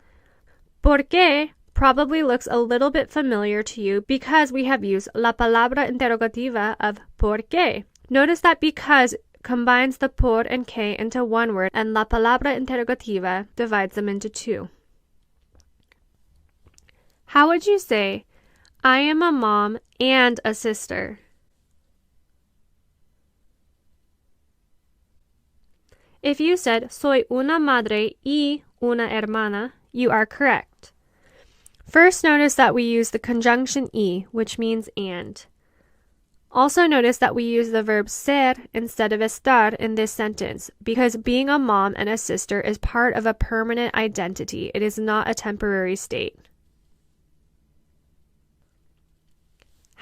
Porque probably looks a little bit familiar to you because we have used la palabra interrogativa of por qué. Notice that because combines the por and que into one word, and la palabra interrogativa divides them into two. How would you say, I am a mom and a sister? If you said, soy una madre y una hermana, you are correct. First, notice that we use the conjunction y, which means and. Also notice that we use the verb ser instead of estar in this sentence because being a mom and a sister is part of a permanent identity. It is not a temporary state.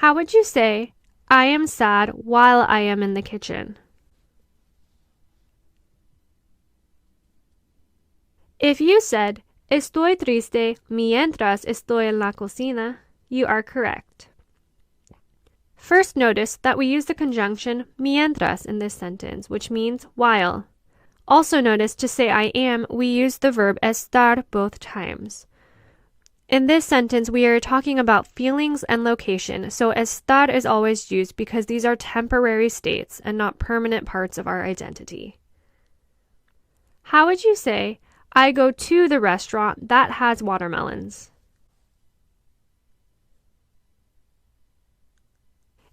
How would you say, I am sad while I am in the kitchen? If you said, estoy triste mientras estoy en la cocina, you are correct. First, notice that we use the conjunction mientras in this sentence, which means while. Also notice to say I am, we use the verb estar both times. In this sentence, we are talking about feelings and location, so estar is always used because these are temporary states and not permanent parts of our identity. How would you say, I go to the restaurant that has watermelons?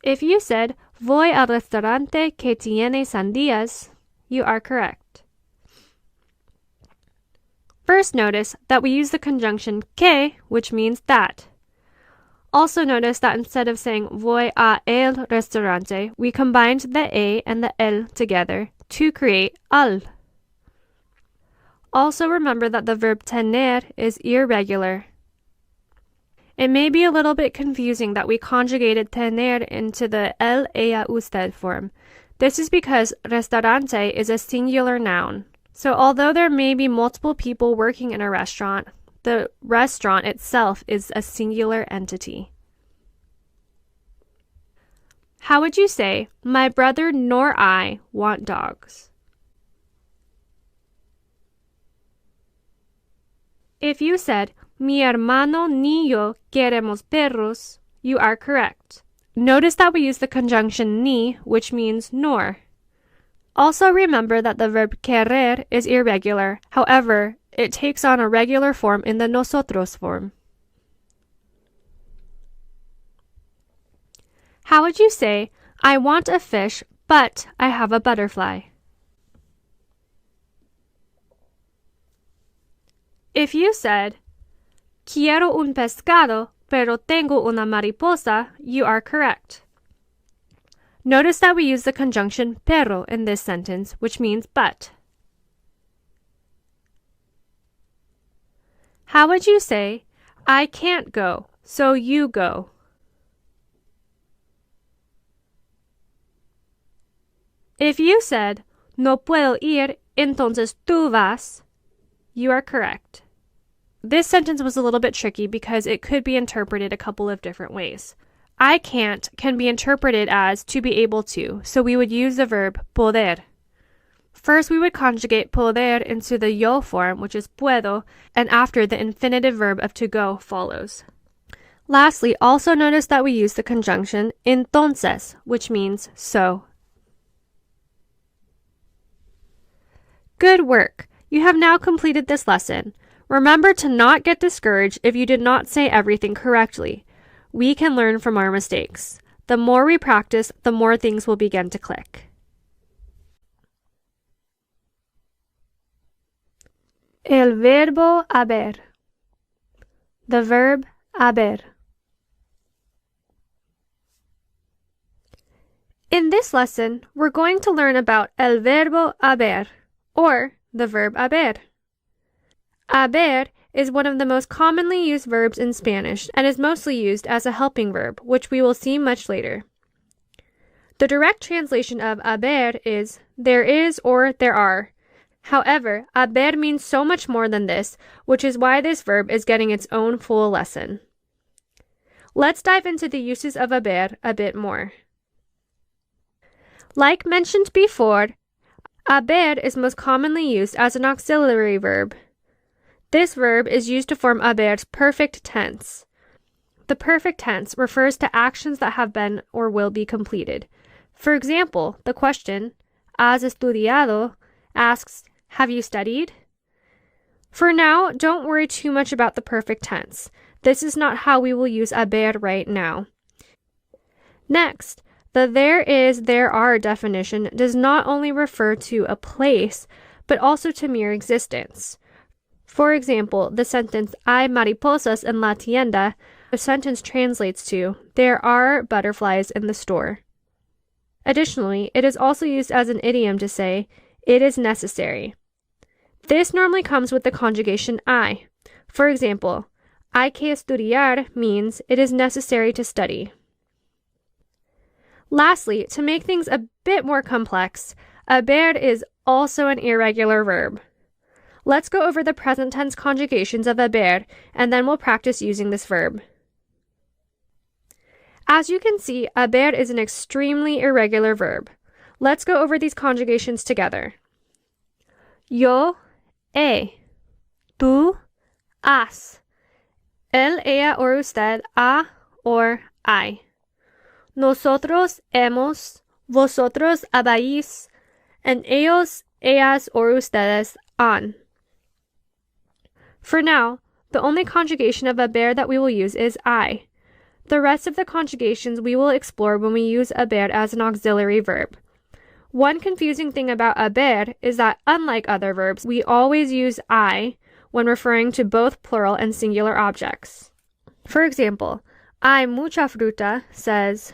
If you said, voy al restaurante que tiene sandías, you are correct. First, notice that we use the conjunction que, which means that. Also notice that instead of saying voy a el restaurante, we combined the a and the el together to create al. Also remember that the verb tener is irregular. It may be a little bit confusing that we conjugated tener into the el, ella, usted form. This is because restaurante is a singular noun. So although there may be multiple people working in a restaurant, the restaurant itself is a singular entity. How would you say, my brother nor I want dogs? If you said, mi hermano ni yo queremos perros, you are correct. Notice that we use the conjunction ni, which means nor. Also remember that the verb querer is irregular. However, it takes on a regular form in the nosotros form. How would you say, I want a fish, but I have a butterfly? If you said, quiero un pescado, pero tengo una mariposa, you are correct. Notice that we use the conjunction pero in this sentence, which means but. How would you say, I can't go, so you go? If you said, no puedo ir, entonces tú vas, you are correct. This sentence was a little bit tricky because it could be interpreted a couple of different ways. I can't can be interpreted as to be able to, so we would use the verb poder. First, we would conjugate poder into the yo form, which is puedo, and after the infinitive verb of to go follows. Lastly, also notice that we use the conjunction entonces, which means so. Good work! You have now completed this lesson. Remember to not get discouraged if you did not say everything correctly. We can learn from our mistakes. The more we practice, the more things will begin to click. El verbo haber. The verb haber. In this lesson, we're going to learn about el verbo haber, or the verb haber. Haber is one of the most commonly used verbs in Spanish and is mostly used as a helping verb, which we will see much later. The direct translation of haber is there is or there are. However, haber means so much more than this, which is why this verb is getting its own full lesson. Let's dive into the uses of haber a bit more. Like mentioned before, haber is most commonly used as an auxiliary verb. This verb is used to form haber's perfect tense. The perfect tense refers to actions that have been or will be completed. For example, the question, ¿has estudiado?, asks, have you studied? For now, don't worry too much about the perfect tense. This is not how we will use haber right now. Next, the there is, there are definition does not only refer to a place, but also to mere existence. For example, the sentence, hay mariposas en la tienda, the sentence translates to, there are butterflies in the store. Additionally, it is also used as an idiom to say, it is necessary. This normally comes with the conjugation I. For example, hay que estudiar means it is necessary to study. Lastly, to make things a bit more complex, haber is also an irregular verb. Let's go over the present tense conjugations of haber, and then we'll practice using this verb. As you can see, haber is an extremely irregular verb. Let's go over these conjugations together. Yo, he. Tú, has. Él, ella, or usted, ha, or hay. Nosotros, hemos. Vosotros, habéis. And ellos, ellas, or ustedes, han. For now, the only conjugation of haber that we will use is I. The rest of the conjugations we will explore when we use haber as an auxiliary verb. One confusing thing about haber is that, unlike other verbs, we always use I when referring to both plural and singular objects. For example, hay mucha fruta says,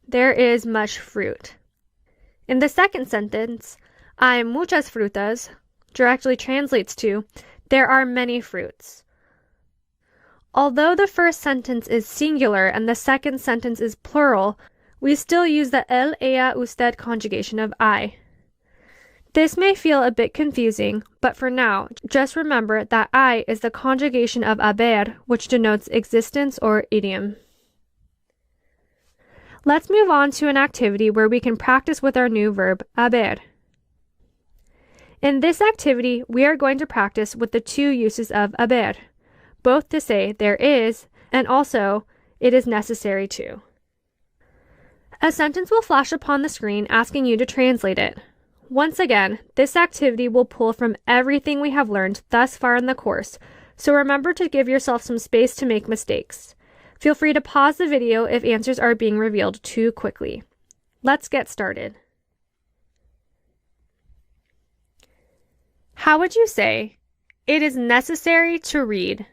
there is much fruit. In the second sentence, hay muchas frutas directly translates to, there are many fruits. Although the first sentence is singular and the second sentence is plural, we still use the él, ella, usted conjugation of I. This may feel a bit confusing, but for now, just remember that I is the conjugation of haber, which denotes existence or idiom. Let's move on to an activity where we can practice with our new verb, haber. In this activity, we are going to practice with the two uses of haber, both to say there is and also it is necessary to. A sentence will flash upon the screen asking you to translate it. Once again, this activity will pull from everything we have learned thus far in the course, so remember to give yourself some space to make mistakes. Feel free to pause the video if answers are being revealed too quickly. Let's get started. How would you say, it is necessary to read?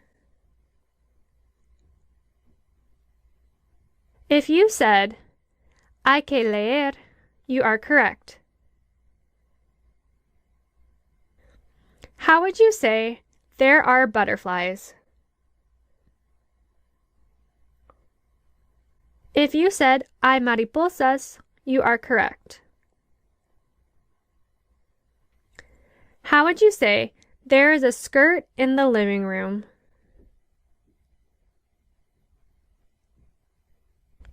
If you said, hay que leer, you are correct. How would you say, there are butterflies? If you said, hay mariposas, you are correct. How would you say, there is a skirt in the living room?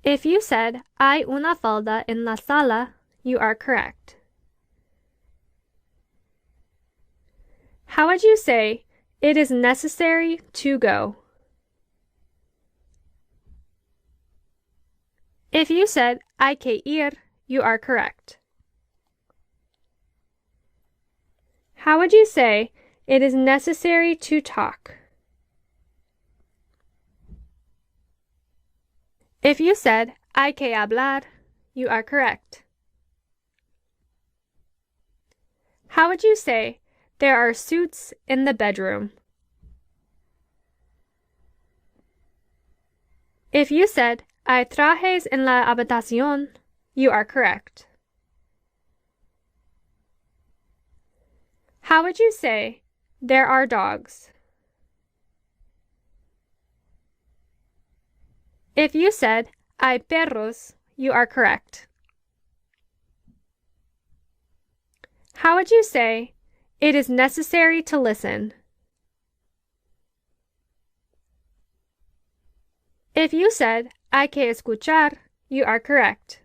If you said, hay una falda en la sala, you are correct. How would you say, it is necessary to go? If you said, hay que ir, you are correct. How would you say, it is necessary to talk? If you said, hay que hablar, you are correct. How would you say, there are suits in the bedroom? If you said, hay trajes en la habitación, you are correct. How would you say, there are dogs? If you said, hay perros, you are correct. How would you say, it is necessary to listen? If you said, hay que escuchar, you are correct.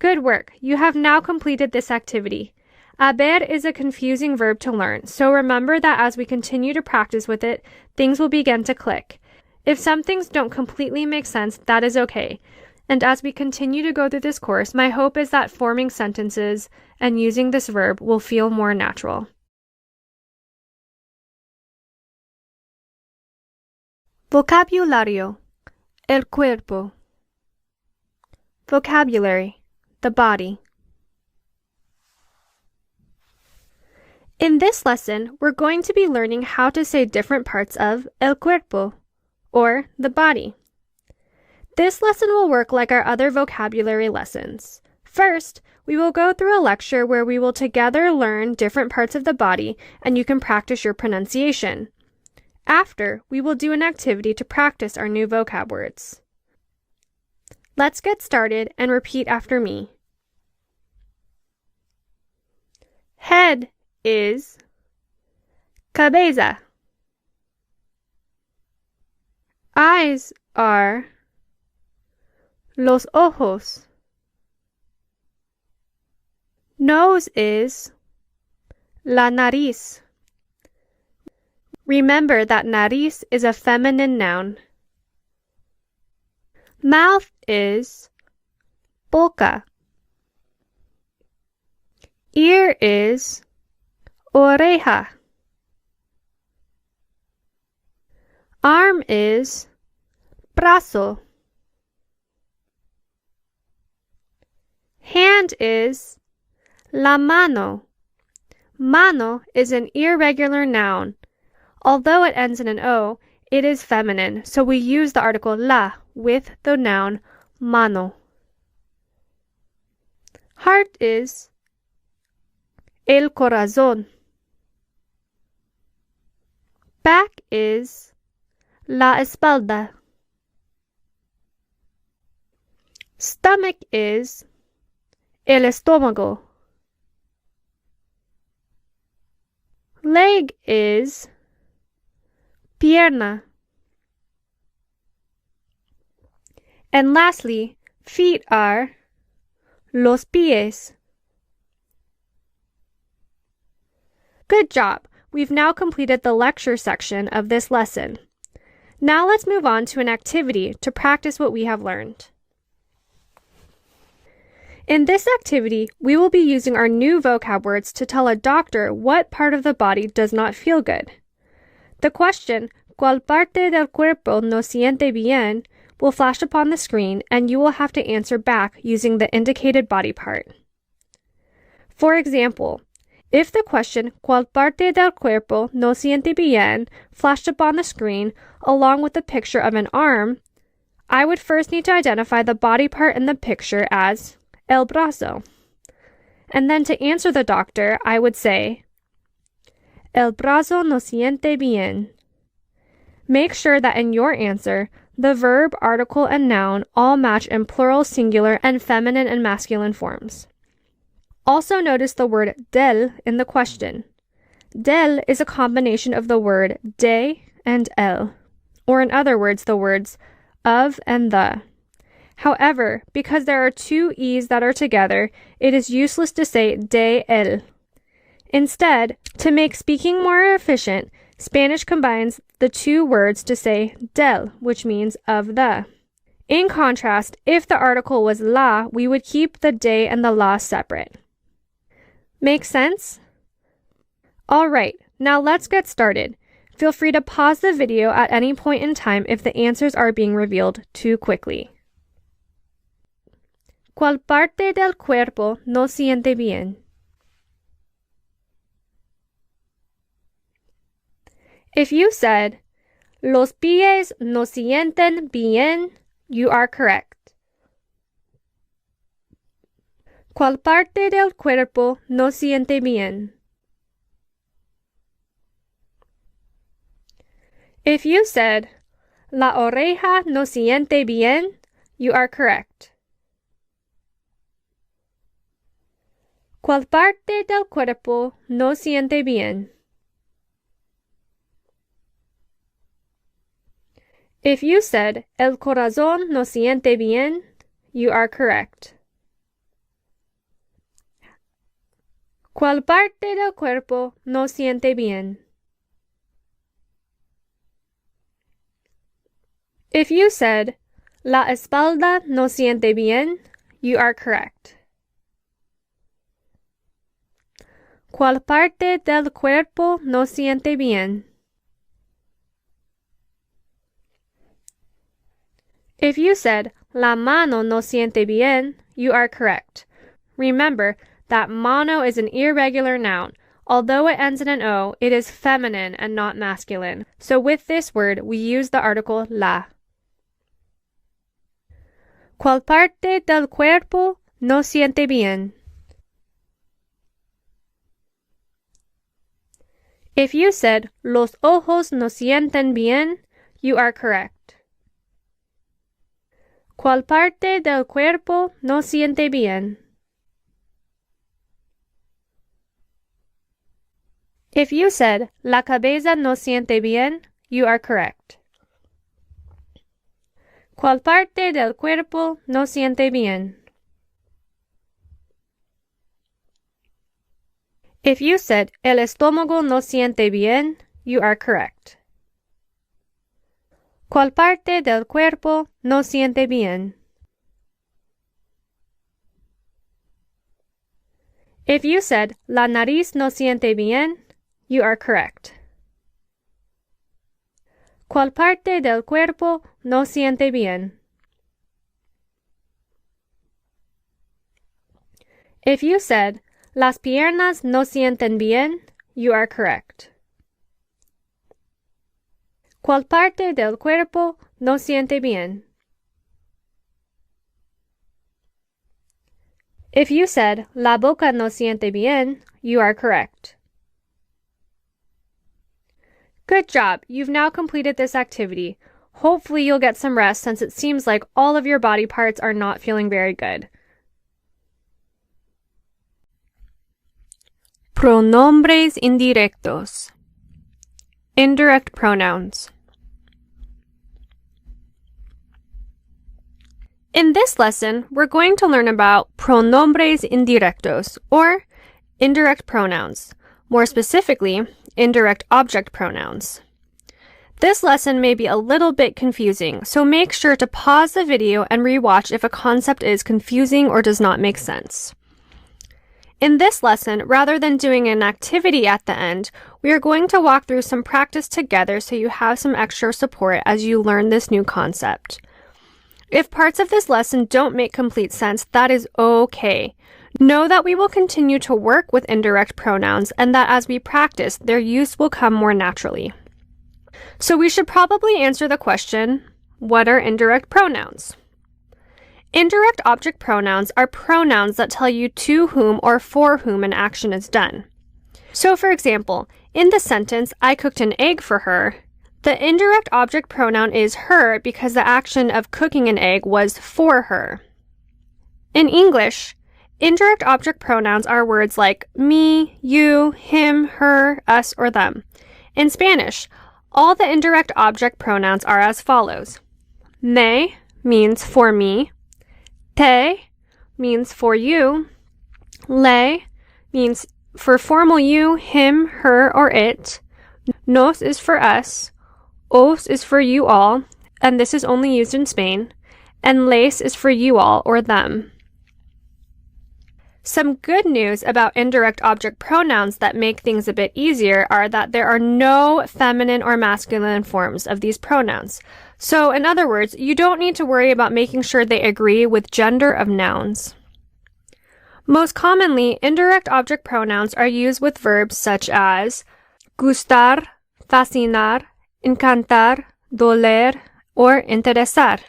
Good work! You have now completed this activity. Haber is a confusing verb to learn, so remember that as we continue to practice with it, things will begin to click. If some things don't completely make sense, that is okay. And as we continue to go through this course, my hope is that forming sentences and using this verb will feel more natural. Vocabulario. El cuerpo. Vocabulary. The body. In this lesson, we're going to be learning how to say different parts of el cuerpo, or the body. This lesson will work like our other vocabulary lessons. First, we will go through a lecture where we will together learn different parts of the body and you can practice your pronunciation. After, we will do an activity to practice our new vocab words. Let's get started and repeat after me. Head is cabeza. Eyes are los ojos. Nose is la nariz. Remember that nariz is a feminine noun. Mouth is boca. Ear is oreja. Arm is brazo. Hand is la mano. Mano is an irregular noun. Although it ends in an O, it is feminine, so we use the article la with the noun mano. Heart is el corazón. Back is la espalda. Stomach is el estómago. Leg is pierna. And lastly, feet are los pies. Good job! We've now completed the lecture section of this lesson. Now let's move on to an activity to practice what we have learned. In this activity, we will be using our new vocab words to tell a doctor what part of the body does not feel good. The question, ¿Cuál parte del cuerpo no siente bien?, will flash upon the screen and you will have to answer back using the indicated body part. For example, if the question, ¿Cuál parte del cuerpo no siente bien?, flashed upon the screen along with a picture of an arm, I would first need to identify the body part in the picture as el brazo. And then to answer the doctor, I would say, el brazo no siente bien. Make sure that in your answer, the verb, article, and noun all match in plural, singular, and feminine and masculine forms. Also notice the word del in the question. Del is a combination of the word de and el, or in other words, the words of and the. However, because there are two e's that are together, it is useless to say de el. Instead, to make speaking more efficient, Spanish combines the two words to say del, which means of the. In contrast, if the article was la, we would keep the de and the la separate. Make sense? Alright, now let's get started. Feel free to pause the video at any point in time if the answers are being revealed too quickly. ¿Cuál parte del cuerpo no siente bien? If you said, los pies no sienten bien, you are correct. ¿Cuál parte del cuerpo no siente bien? If you said, la oreja no siente bien, you are correct. ¿Cuál parte del cuerpo no siente bien? If you said, el corazón no siente bien, you are correct. ¿Cuál parte del cuerpo no siente bien? If you said, la espalda no siente bien, you are correct. ¿Cuál parte del cuerpo no siente bien? If you said, la mano no siente bien, you are correct. Remember that mano is an irregular noun. Although it ends in an O, it is feminine and not masculine. So with this word, we use the article la. ¿Cuál parte del cuerpo no siente bien? If you said, los ojos no sienten bien, you are correct. ¿Cuál parte del cuerpo no siente bien? If you said, la cabeza no siente bien, you are correct. ¿Cuál parte del cuerpo no siente bien? If you said, el estómago no siente bien, you are correct. ¿Cuál parte del cuerpo no siente bien? If you said, la nariz no siente bien, you are correct. ¿Cuál parte del cuerpo no siente bien? If you said, las piernas no sienten bien, you are correct. ¿Cuál parte del cuerpo no siente bien? If you said, la boca no siente bien, you are correct. Good job! You've now completed this activity. Hopefully you'll get some rest since it seems like all of your body parts are not feeling very good. Pronombres indirectos. Indirect pronouns. In this lesson, we're going to learn about pronombres indirectos, or indirect pronouns. More specifically, indirect object pronouns. This lesson may be a little bit confusing, so make sure to pause the video and rewatch if a concept is confusing or does not make sense. In this lesson, rather than doing an activity at the end, we are going to walk through some practice together so you have some extra support as you learn this new concept. If parts of this lesson don't make complete sense, that is okay. Know that we will continue to work with indirect pronouns and that as we practice, their use will come more naturally. So we should probably answer the question, what are indirect pronouns? Indirect object pronouns are pronouns that tell you to whom or for whom an action is done. So for example, in the sentence, I cooked an egg for her, the indirect object pronoun is her because the action of cooking an egg was for her. In English, indirect object pronouns are words like me, you, him, her, us, or them. In Spanish, all the indirect object pronouns are as follows. Me means for me. Te means for you. Le means for formal you, him, her, or it. Nos is for us. Os is for you all, and this is only used in Spain. And les is for you all or them. Some good news about indirect object pronouns that make things a bit easier are that there are no feminine or masculine forms of these pronouns. So, in other words, you don't need to worry about making sure they agree with gender of nouns. Most commonly, indirect object pronouns are used with verbs such as gustar, fascinar, encantar, doler, or interesar.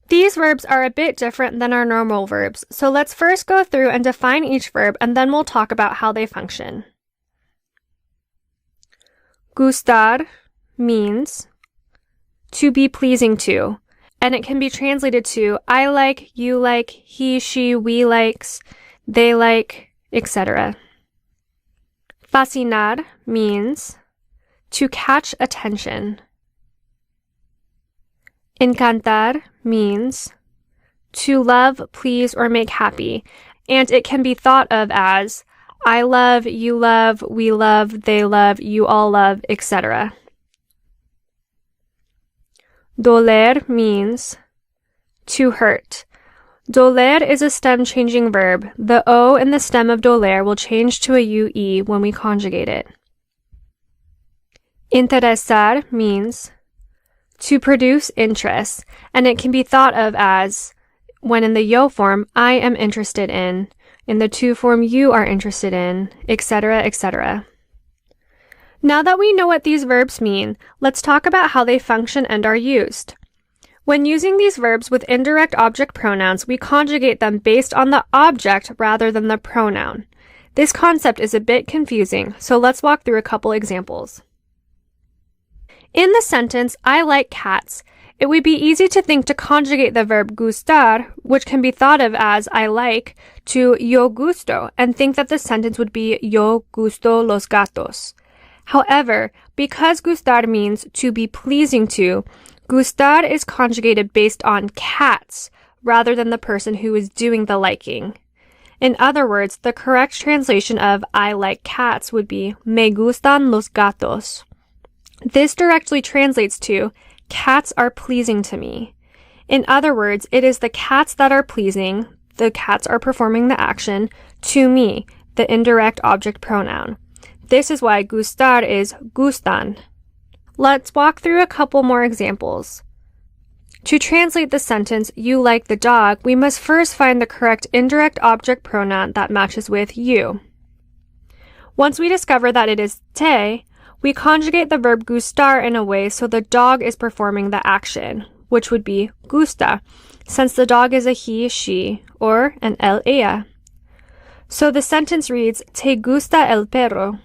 These verbs are a bit different than our normal verbs, so let's first go through and define each verb and then we'll talk about how they function. Gustar means to be pleasing to, and it can be translated to I like, you like, he, she, we likes, they like, etc. Fascinar means to catch attention. Encantar means to love, please, or make happy, and it can be thought of as I love, you love, we love, they love, you all love, etc. Doler means to hurt. Doler is a stem-changing verb. The O in the stem of doler will change to a UE when we conjugate it. Interesar means to produce interest, and it can be thought of as, when in the yo form, I am interested in the to form, you are interested in, etc., etc. Now that we know what these verbs mean, let's talk about how they function and are used. When using these verbs with indirect object pronouns, we conjugate them based on the object rather than the pronoun. This concept is a bit confusing, so let's walk through a couple examples. In the sentence, I like cats, It would be easy to think to conjugate the verb gustar, which can be thought of as I like, to yo gusto, and think that the sentence would be yo gusto los gatos. However, because gustar means to be pleasing to, gustar is conjugated based on cats rather than the person who is doing the liking. In other words, the correct translation of I like cats would be me gustan los gatos. This directly translates to cats are pleasing to me. In other words, it is the cats that are pleasing, the cats are performing the action, to me, the indirect object pronoun. This is why gustar is gustan. Let's walk through a couple more examples. To translate the sentence, you like the dog, we must first find the correct indirect object pronoun that matches with you. Once we discover that it is te, we conjugate the verb gustar in a way so the dog is performing the action, which would be gusta, since the dog is a he, she, or an él, ella. So the sentence reads, te gusta el perro.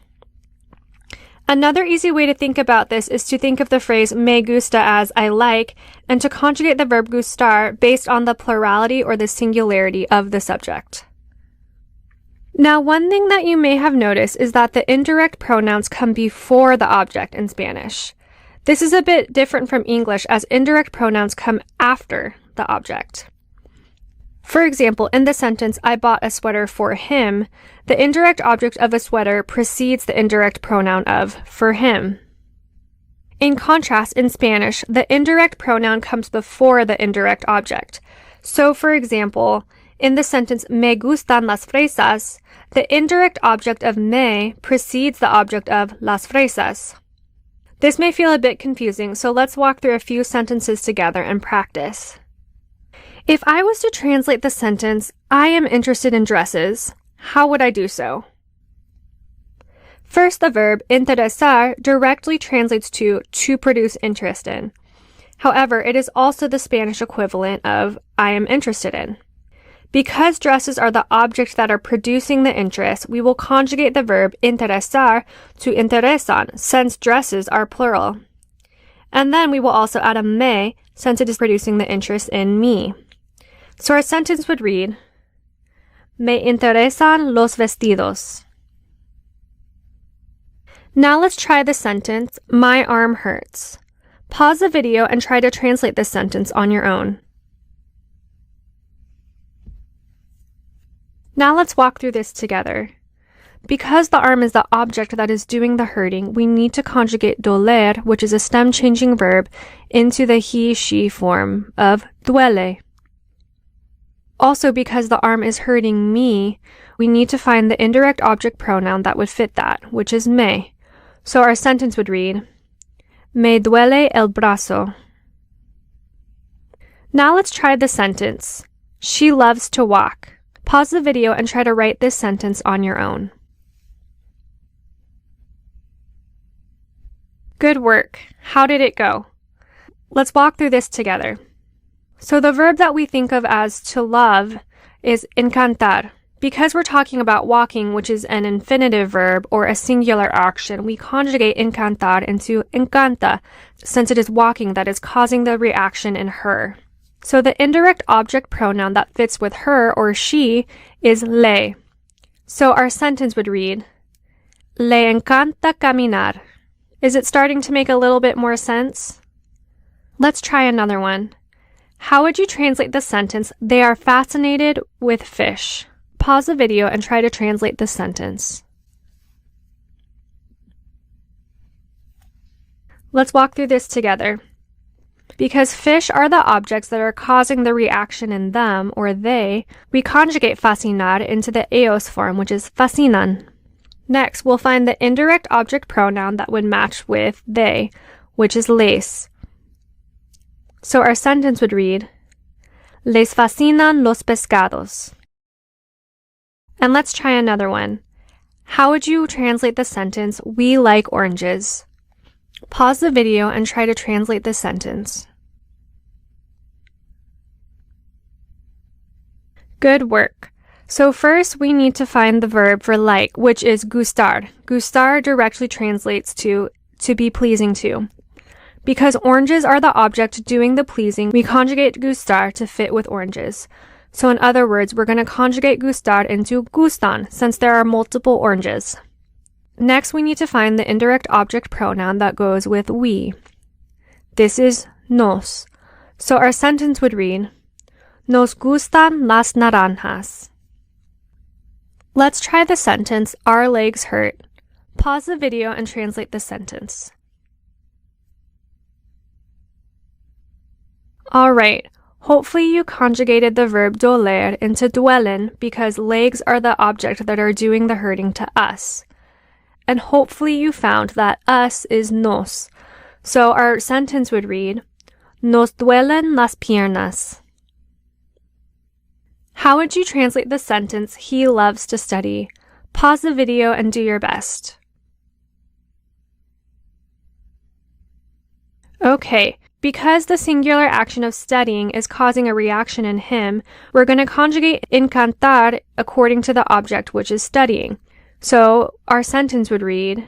Another easy way to think about this is to think of the phrase me gusta as I like, and to conjugate the verb gustar based on the plurality or the singularity of the subject. Now, one thing that you may have noticed is that the indirect pronouns come before the object in Spanish. This is a bit different from English, as indirect pronouns come after the object. For example, in the sentence, I bought a sweater for him, the indirect object of a sweater precedes the indirect pronoun of for him. In contrast, in Spanish, the indirect pronoun comes before the indirect object. So, for example, in the sentence, me gustan las fresas, the indirect object of me precedes the object of las fresas. This may feel a bit confusing, so let's walk through a few sentences together and practice. If I was to translate the sentence, I am interested in dresses, how would I do so? First, the verb interesar directly translates to produce interest in. However, it is also the Spanish equivalent of I am interested in. Because dresses are the objects that are producing the interest, we will conjugate the verb interesar to interesan, since dresses are plural. And then we will also add a me, since it is producing the interest in me. So our sentence would read, me interesan los vestidos. Now let's try the sentence, my arm hurts. Pause the video and try to translate this sentence on your own. Now let's walk through this together. Because the arm is the object that is doing the hurting, we need to conjugate doler, which is a stem-changing verb, into the he, she form of duele. Also, because the arm is hurting me, we need to find the indirect object pronoun that would fit that, which is me. So our sentence would read, me duele el brazo. Now let's try the sentence, she loves to walk. Pause the video and try to write this sentence on your own. Good work. How did it go? Let's walk through this together. So the verb that we think of as to love is encantar. Because we're talking about walking, which is an infinitive verb or a singular action, we conjugate encantar into encanta, since it is walking that is causing the reaction in her. So the indirect object pronoun that fits with her or she is le. So our sentence would read, le encanta caminar. Is it starting to make a little bit more sense? Let's try another one. How would you translate the sentence, they are fascinated with fish? Pause the video and try to translate the sentence. Let's walk through this together. Because fish are the objects that are causing the reaction in them, or they, we conjugate fascinar into the eos form, which is fascinan. Next, we'll find the indirect object pronoun that would match with they, which is les. So our sentence would read, les fascinan los pescados. And let's try another one. How would you translate the sentence, we like oranges? Pause the video and try to translate this sentence. Good work. So first we need to find the verb for like, which is gustar. Gustar directly translates to be pleasing to. Because oranges are the object doing the pleasing, we conjugate gustar to fit with oranges. So in other words, we're going to conjugate gustar into gustan since there are multiple oranges. Next, we need to find the indirect object pronoun that goes with we. This is nos. So our sentence would read, Nos gustan las naranjas. Let's try the sentence, our legs hurt. Pause the video and translate the sentence. Alright, hopefully you conjugated the verb doler into duelen because legs are the object that are doing the hurting to us. And hopefully you found that us is nos. So our sentence would read, Nos duelen las piernas. How would you translate the sentence, he loves to study? Pause the video and do your best. Okay, because the singular action of studying is causing a reaction in him, we're going to conjugate encantar according to the object which is studying. So our sentence would read,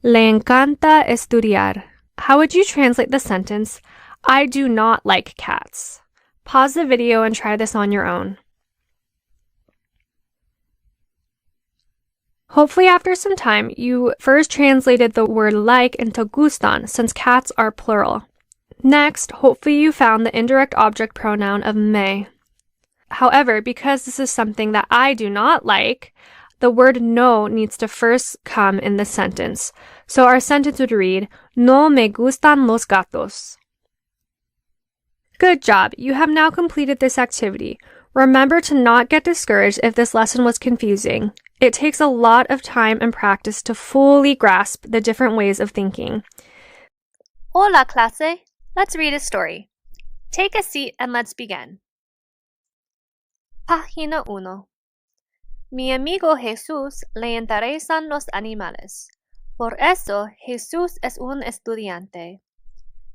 Le encanta estudiar. How would you translate the sentence, I do not like cats? Pause the video and try this on your own. Hopefully after some time, you first translated the word like into gustan since cats are plural. Next, hopefully you found the indirect object pronoun of me. However, because this is something that I do not like, the word no needs to first come in the sentence. So our sentence would read, No me gustan los gatos. Good job! You have now completed this activity. Remember to not get discouraged if this lesson was confusing. It takes a lot of time and practice to fully grasp the different ways of thinking. Hola, clase. Let's read a story. Take a seat and let's begin. Página 1. Mi amigo Jesús le interesan los animales. Por eso Jesús es un estudiante.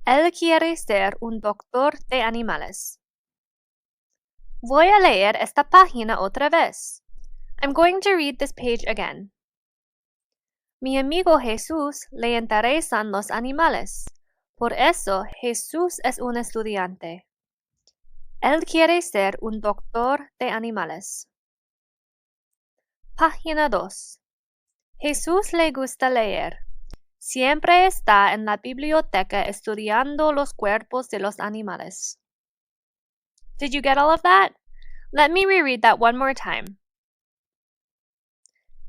Él quiere ser un doctor de animales. Voy a leer esta página otra vez. I'm going to read this page again. Mi amigo Jesús le interesan los animales. Por eso Jesús es un estudiante. Él quiere ser un doctor de animales. Página 2. Jesús le gusta leer. Siempre está en la biblioteca estudiando los cuerpos de los animales. Did you get all of that? Let me reread that one more time.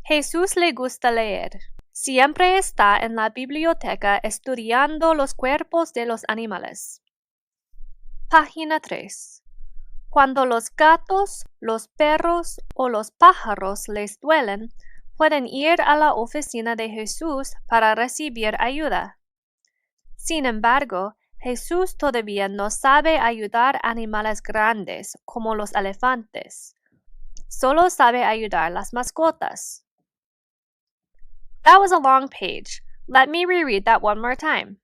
Jesús le gusta leer. Siempre está en la biblioteca estudiando los cuerpos de los animales. Página 3. Cuando los gatos, los perros o los pájaros les duelen, pueden ir a la oficina de Jesús para recibir ayuda. Sin embargo, Jesús todavía no sabe ayudar a animales grandes como los elefantes. Solo sabe ayudar las mascotas. That was a long page. Let me reread that one more time.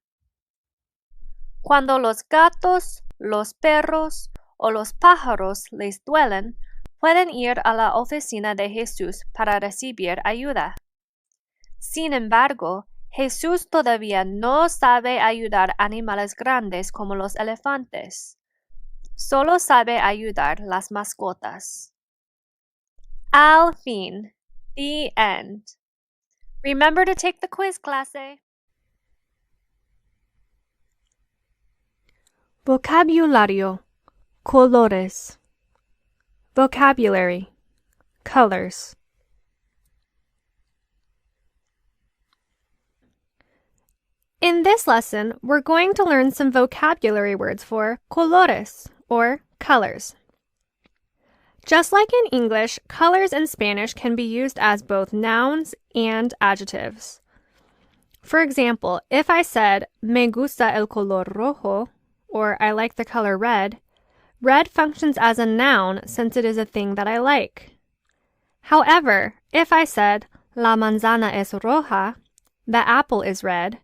Cuando los gatos, los perros o los pájaros les duelen, pueden ir a la oficina de Jesús para recibir ayuda. Sin embargo, Jesús todavía no sabe ayudar a animales grandes como los elefantes. Solo sabe ayudar las mascotas. Al fin. The end. Remember to take the quiz, clase. Vocabulario. Colores. Vocabulary. Colors. In this lesson, we're going to learn some vocabulary words for colores, or colors. Just like in English, colors in Spanish can be used as both nouns and adjectives. For example, if I said, me gusta el color rojo, or I like the color red, red functions as a noun since it is a thing that I like. However, if I said, la manzana es roja, the apple is red,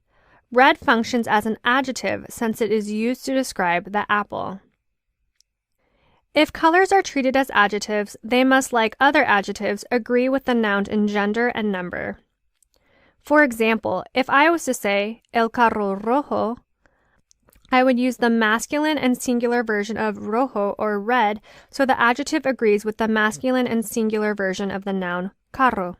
red functions as an adjective since it is used to describe the apple. If colors are treated as adjectives, they must, like other adjectives, agree with the noun in gender and number. For example, if I was to say, el carro rojo, I would use the masculine and singular version of rojo or red, so the adjective agrees with the masculine and singular version of the noun carro.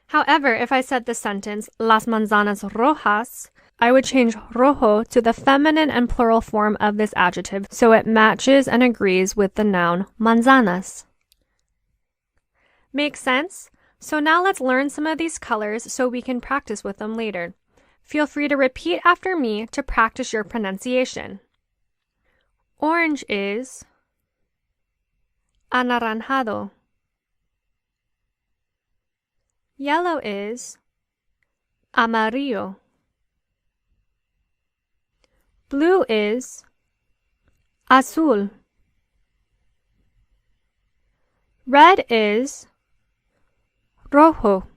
However, if I said the sentence, las manzanas rojas, I would change rojo to the feminine and plural form of this adjective so it matches and agrees with the noun manzanas. Makes sense? So now let's learn some of these colors so we can practice with them later. Feel free to repeat after me to practice your pronunciation. Orange is anaranjado. Yellow is amarillo. Blue is azul. Red is rojo.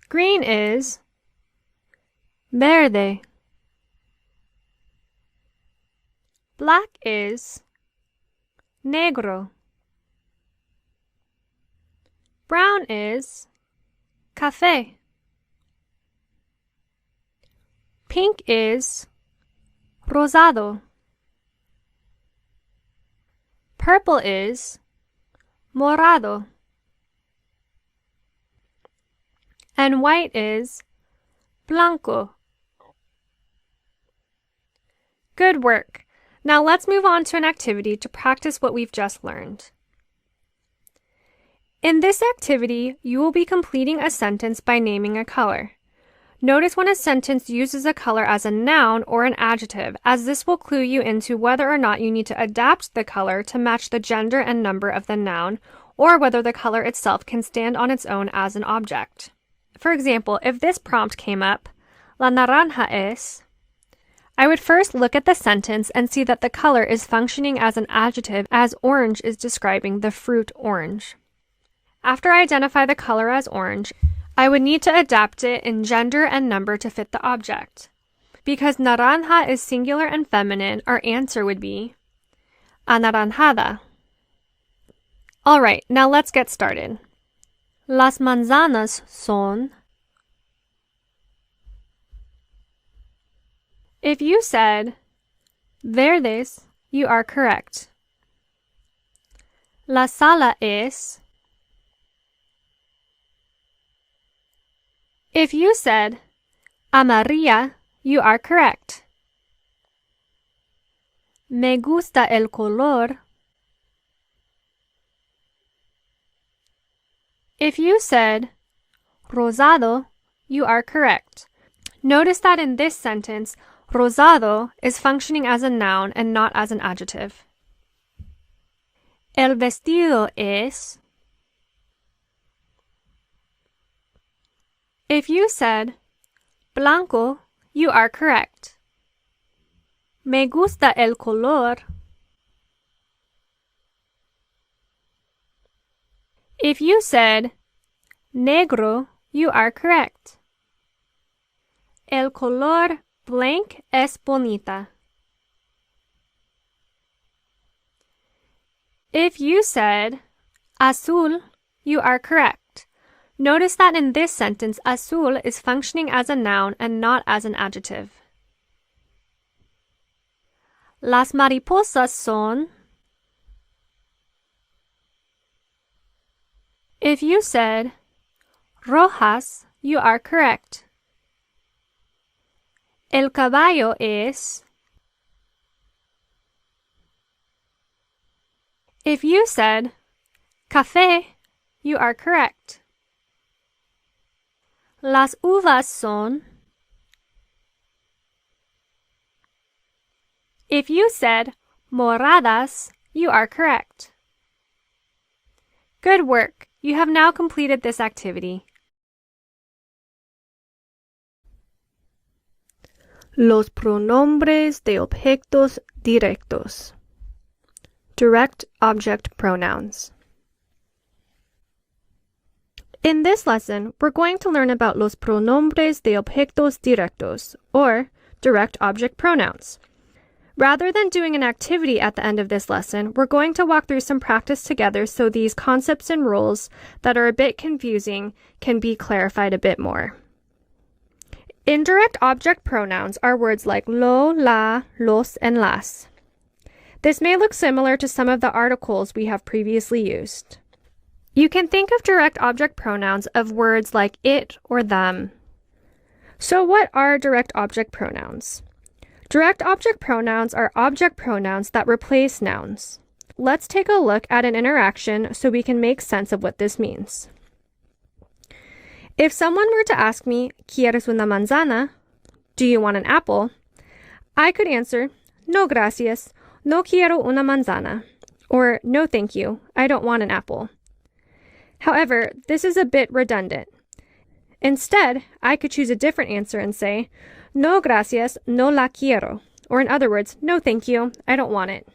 Green is verde. Black is negro. Brown is café. Pink is rosado. Purple is morado. And white is blanco. Good work. Now let's move on to an activity to practice what we've just learned. In this activity, you will be completing a sentence by naming a color. Notice when a sentence uses a color as a noun or an adjective, as this will clue you into whether or not you need to adapt the color to match the gender and number of the noun, or whether the color itself can stand on its own as an object. For example, if this prompt came up, la naranja es, I would first look at the sentence and see that the color is functioning as an adjective as orange is describing the fruit orange. After I identify the color as orange, I would need to adapt it in gender and number to fit the object. Because naranja is singular and feminine, our answer would be anaranjada. Alright, now let's get started. Las manzanas son. If you said verdes, you are correct. La sala es. If you said amarilla, you are correct. Me gusta el color. If you said rosado, you are correct. Notice that in this sentence, rosado is functioning as a noun and not as an adjective. El vestido es. If you said blanco, you are correct. Me gusta el color. If you said negro, you are correct. El color blanc es bonita. If you said azul, you are correct. Notice that in this sentence, azul is functioning as a noun and not as an adjective. Las mariposas son. If you said rojas, you are correct. El caballo es. If you said café, you are correct. Las uvas son. If you said moradas, you are correct. Good work. You have now completed this activity. Los pronombres de objetos directos. Direct object pronouns. In this lesson, we're going to learn about los pronombres de objetos directos, or direct object pronouns. Rather than doing an activity at the end of this lesson, we're going to walk through some practice together so these concepts and rules that are a bit confusing can be clarified a bit more. Indirect object pronouns are words like lo, la, los, and las. This may look similar to some of the articles we have previously used. You can think of direct object pronouns of words like it or them. So what are direct object pronouns? Direct object pronouns are object pronouns that replace nouns. Let's take a look at an interaction so we can make sense of what this means. If someone were to ask me, ¿Quieres una manzana? Do you want an apple? I could answer, no gracias, no quiero una manzana, or no thank you, I don't want an apple. However, this is a bit redundant. Instead, I could choose a different answer and say, no gracias, no la quiero, or in other words, no thank you, I don't want it.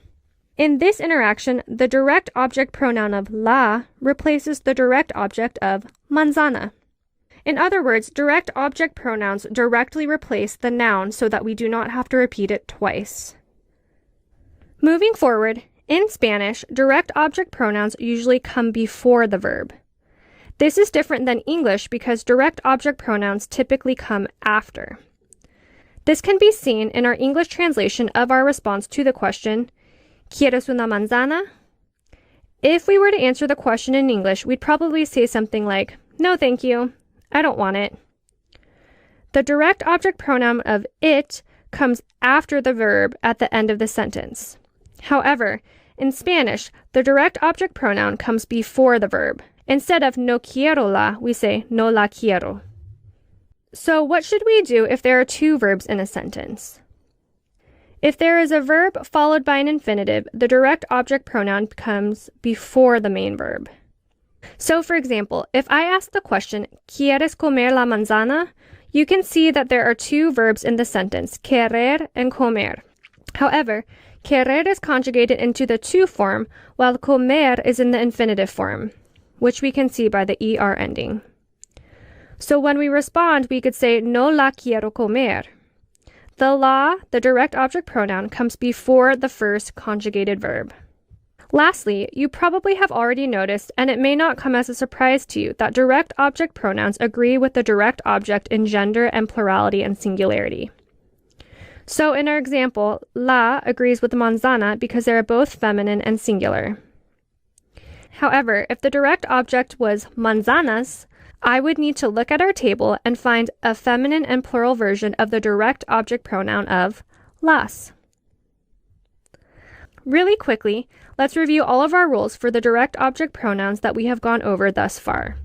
In this interaction, the direct object pronoun of la replaces the direct object of manzana. In other words, direct object pronouns directly replace the noun so that we do not have to repeat it twice. Moving forward, in Spanish, direct object pronouns usually come before the verb. This is different than English because direct object pronouns typically come after. This can be seen in our English translation of our response to the question, ¿Quieres una manzana? If we were to answer the question in English, we'd probably say something like, no thank you, I don't want it. The direct object pronoun of it comes after the verb at the end of the sentence. However, in Spanish, the direct object pronoun comes before the verb. Instead of no quiero la, we say no la quiero. So what should we do if there are two verbs in a sentence? If there is a verb followed by an infinitive, the direct object pronoun comes before the main verb. So for example, if I ask the question, ¿Quieres comer la manzana? You can see that there are two verbs in the sentence, querer and comer. However, querer is conjugated into the to form, while comer is in the infinitive form, which we can see by the er ending. So when we respond, we could say, no la quiero comer. The la, the direct object pronoun, comes before the first conjugated verb. Lastly, you probably have already noticed, and it may not come as a surprise to you, that direct object pronouns agree with the direct object in gender and plurality and singularity. So in our example, la agrees with manzana because they are both feminine and singular. However, if the direct object was manzanas, I would need to look at our table and find a feminine and plural version of the direct object pronoun of las. Really quickly, let's review all of our rules for the direct object pronouns that we have gone over thus far.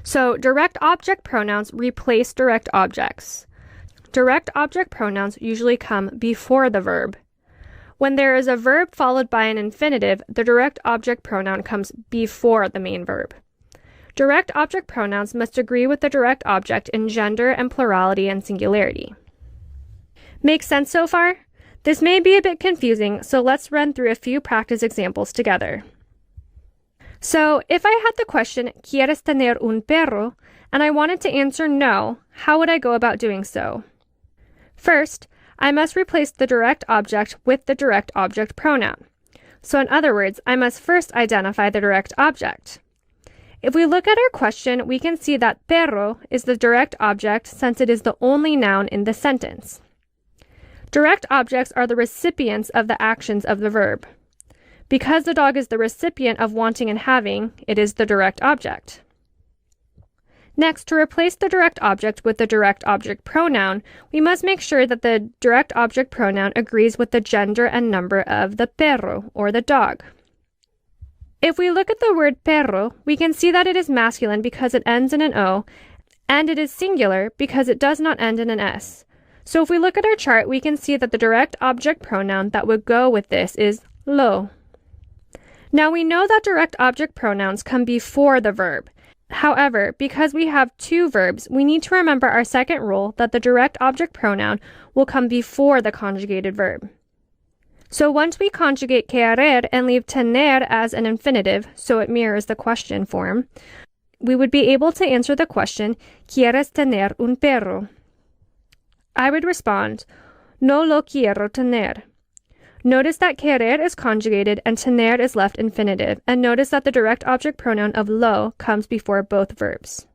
So, direct object pronouns replace direct objects. Direct object pronouns usually come before the verb. When there is a verb followed by an infinitive, the direct object pronoun comes before the main verb. Direct object pronouns must agree with the direct object in gender and plurality and singularity. Make sense so far? This may be a bit confusing, so let's run through a few practice examples together. So, if I had the question, ¿Quieres tener un perro? And I wanted to answer no, how would I go about doing so? First, I must replace the direct object with the direct object pronoun. So in other words, I must first identify the direct object. If we look at our question, we can see that perro is the direct object since it is the only noun in the sentence. Direct objects are the recipients of the actions of the verb. Because the dog is the recipient of wanting and having, it is the direct object. Next, to replace the direct object with the direct object pronoun, we must make sure that the direct object pronoun agrees with the gender and number of the perro, or the dog. If we look at the word perro, we can see that it is masculine because it ends in an O, and it is singular because it does not end in an S. So if we look at our chart, we can see that the direct object pronoun that would go with this is lo. Now we know that direct object pronouns come before the verb. However, because we have two verbs, we need to remember our second rule that the direct object pronoun will come before the conjugated verb. So once we conjugate querer and leave tener as an infinitive, so it mirrors the question form, we would be able to answer the question, ¿Quieres tener un perro? I would respond, no lo quiero tener. Notice that querer is conjugated and tener is left infinitive, and notice that the direct object pronoun of lo comes before both verbs.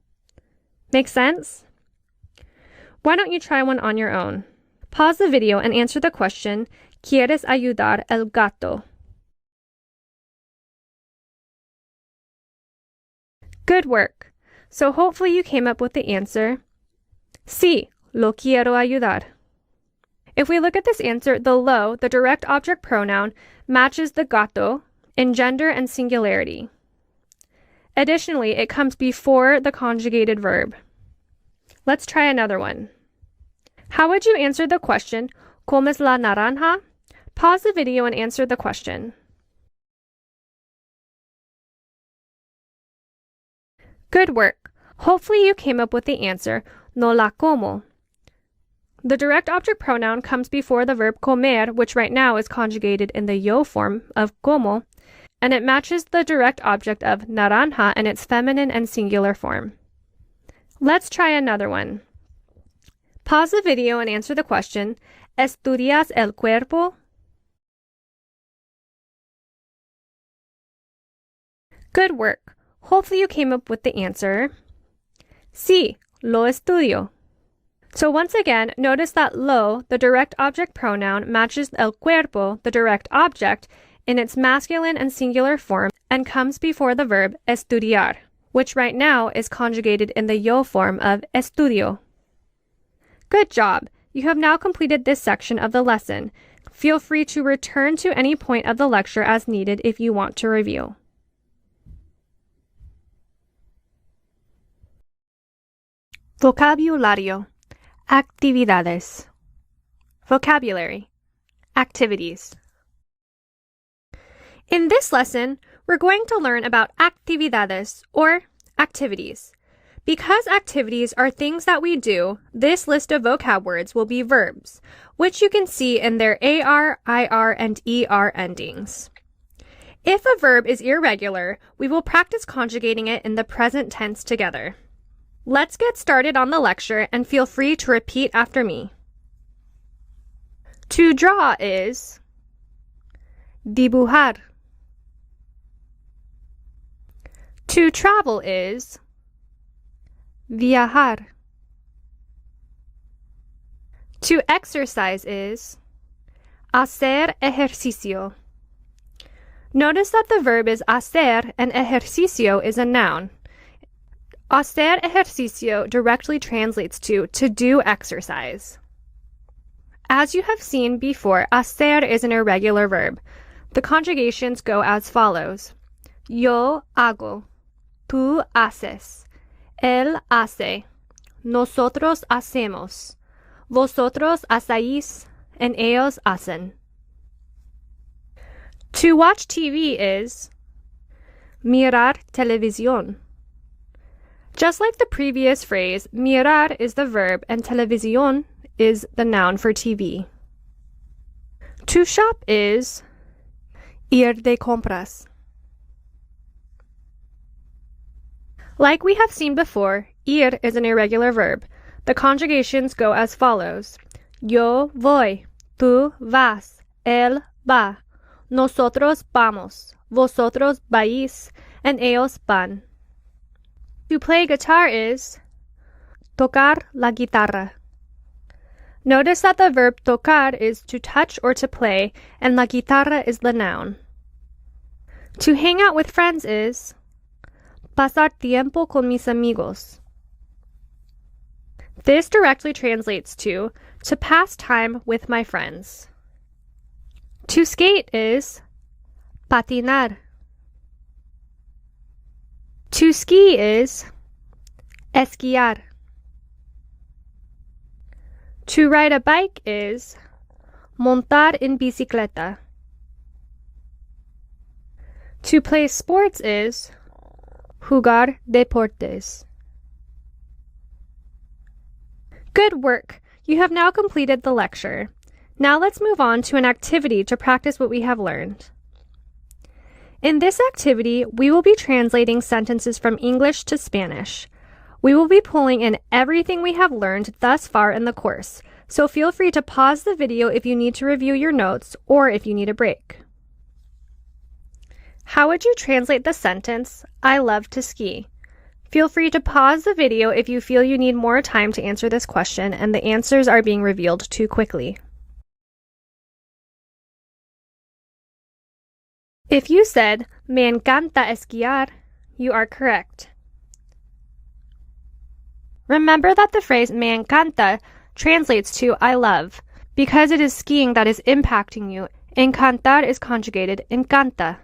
Make sense? Why don't you try one on your own? Pause the video and answer the question, ¿Quieres ayudar el gato? Good work. So hopefully you came up with the answer, Sí, lo quiero ayudar. If we look at this answer, the lo, the direct object pronoun, matches the gato in gender and singularity. Additionally, it comes before the conjugated verb. Let's try another one. How would you answer the question, ¿Comes la naranja? Pause the video and answer the question. Good work. Hopefully you came up with the answer, no la como. The direct object pronoun comes before the verb comer, which right now is conjugated in the yo form of como, and it matches the direct object of naranja in its feminine and singular form. Let's try another one. Pause the video and answer the question, ¿Estudias el cuerpo? Good work. Hopefully you came up with the answer, Sí, lo estudio. So once again, notice that lo, the direct object pronoun, matches el cuerpo, the direct object, in its masculine and singular form and comes before the verb estudiar, which right now is conjugated in the yo form of estudio. Good job! You have now completed this section of the lesson. Feel free to return to any point of the lecture as needed if you want to review. Vocabulario. Actividades. Vocabulary. Activities. In this lesson, we're going to learn about actividades, or activities. Because activities are things that we do, this list of vocab words will be verbs, which you can see in their AR, IR, and ER endings. If a verb is irregular, we will practice conjugating it in the present tense together. Let's get started on the lecture and feel free to repeat after me. To draw is dibujar. To travel is viajar. To exercise is hacer ejercicio. Notice that the verb is hacer and ejercicio is a noun. Hacer ejercicio directly translates to do exercise. As you have seen before, hacer is an irregular verb. The conjugations go as follows. Yo hago, tú haces, él hace, nosotros hacemos, vosotros hacéis, and ellos hacen. To watch TV is mirar televisión. Just like the previous phrase, mirar is the verb and televisión is the noun for TV. To shop is ir de compras. Like we have seen before, ir is an irregular verb. The conjugations go as follows. Yo voy, tú vas, él va, nosotros vamos, vosotros vais, and ellos van. To play guitar is tocar la guitarra. Notice that the verb tocar is to touch or to play, and la guitarra is the noun. To hang out with friends is pasar tiempo con mis amigos. This directly translates to pass time with my friends. To skate is patinar. To ski is esquiar. To ride a bike is montar en bicicleta. To play sports is jugar deportes. Good work! You have now completed the lecture. Now let's move on to an activity to practice what we have learned. In this activity, we will be translating sentences from English to Spanish. We will be pulling in everything we have learned thus far in the course, so feel free to pause the video if you need to review your notes or if you need a break. How would you translate the sentence, I love to ski? Feel free to pause the video if you feel you need more time to answer this question and the answers are being revealed too quickly. If you said, me encanta esquiar, you are correct. Remember that the phrase me encanta translates to I love. Because it is skiing that is impacting you, encantar is conjugated encanta.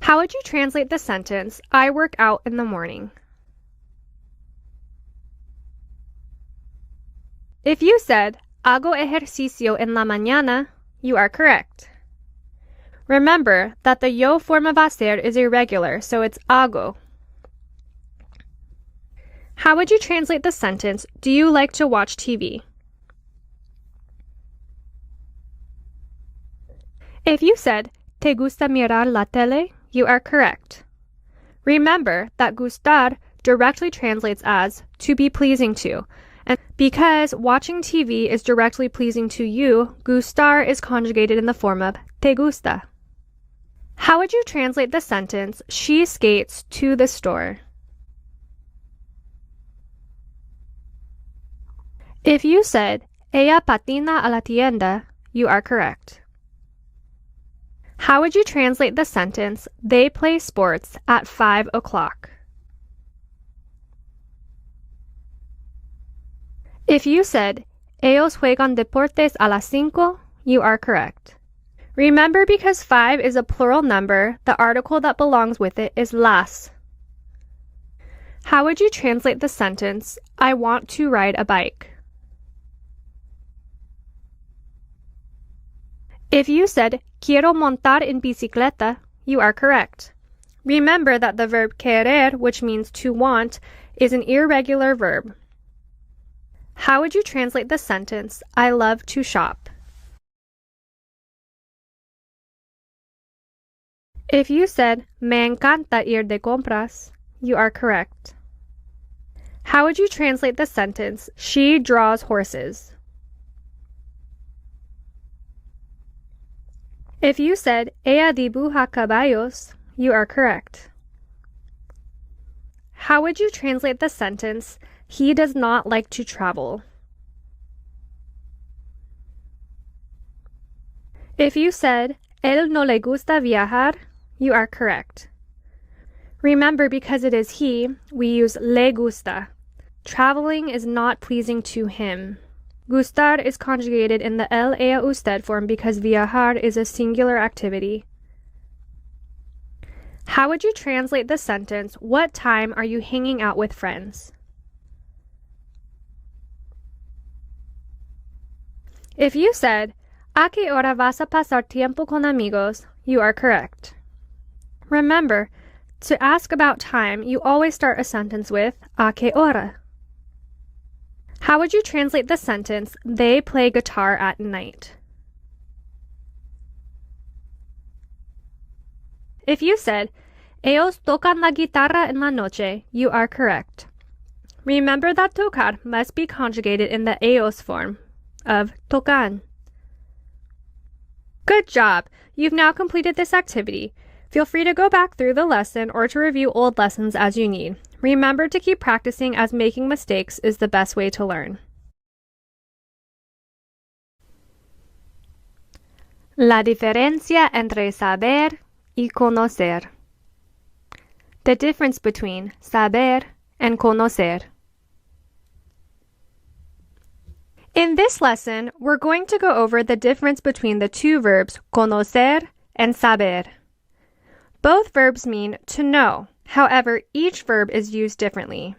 How would you translate the sentence, I work out in the morning? If you said, hago ejercicio en la mañana, you are correct. Remember that the yo form of hacer is irregular, so it's hago. How would you translate the sentence, do you like to watch TV? If you said, ¿te gusta mirar la tele? You are correct. Remember that gustar directly translates as to be pleasing to, and because watching TV is directly pleasing to you, gustar is conjugated in the form of te gusta. How would you translate the sentence, she skates to the store? If you said, ella patina a la tienda, you are correct. How would you translate the sentence, they play sports at 5 o'clock? If you said, ellos juegan deportes a las 5, you are correct. Remember, because 5 is a plural number, the article that belongs with it is las. How would you translate the sentence, I want to ride a bike? If you said, quiero montar en bicicleta, you are correct. Remember that the verb querer, which means to want, is an irregular verb. How would you translate the sentence, I love to shop? If you said, me encanta ir de compras, you are correct. How would you translate the sentence, she draws horses? If you said, ella dibuja caballos, you are correct. How would you translate the sentence, he does not like to travel? If you said, él no le gusta viajar, you are correct. Remember, because it is he, we use le gusta. Traveling is not pleasing to him. Gustar is conjugated in the él, ella, usted form because viajar is a singular activity. How would you translate the sentence, what time are you hanging out with friends? If you said, ¿a qué hora vas a pasar tiempo con amigos?, you are correct. Remember, to ask about time, you always start a sentence with ¿a qué hora? How would you translate the sentence, they play guitar at night? If you said, ellos tocan la guitarra en la noche, you are correct. Remember that tocar must be conjugated in the ellos form of tocan. Good job! You've now completed this activity. Feel free to go back through the lesson or to review old lessons as you need. Remember to keep practicing, as making mistakes is the best way to learn. La diferencia entre saber y conocer. The difference between saber and conocer. In this lesson, we're going to go over the difference between the two verbs conocer and saber. Both verbs mean to know. However, each verb is used differently.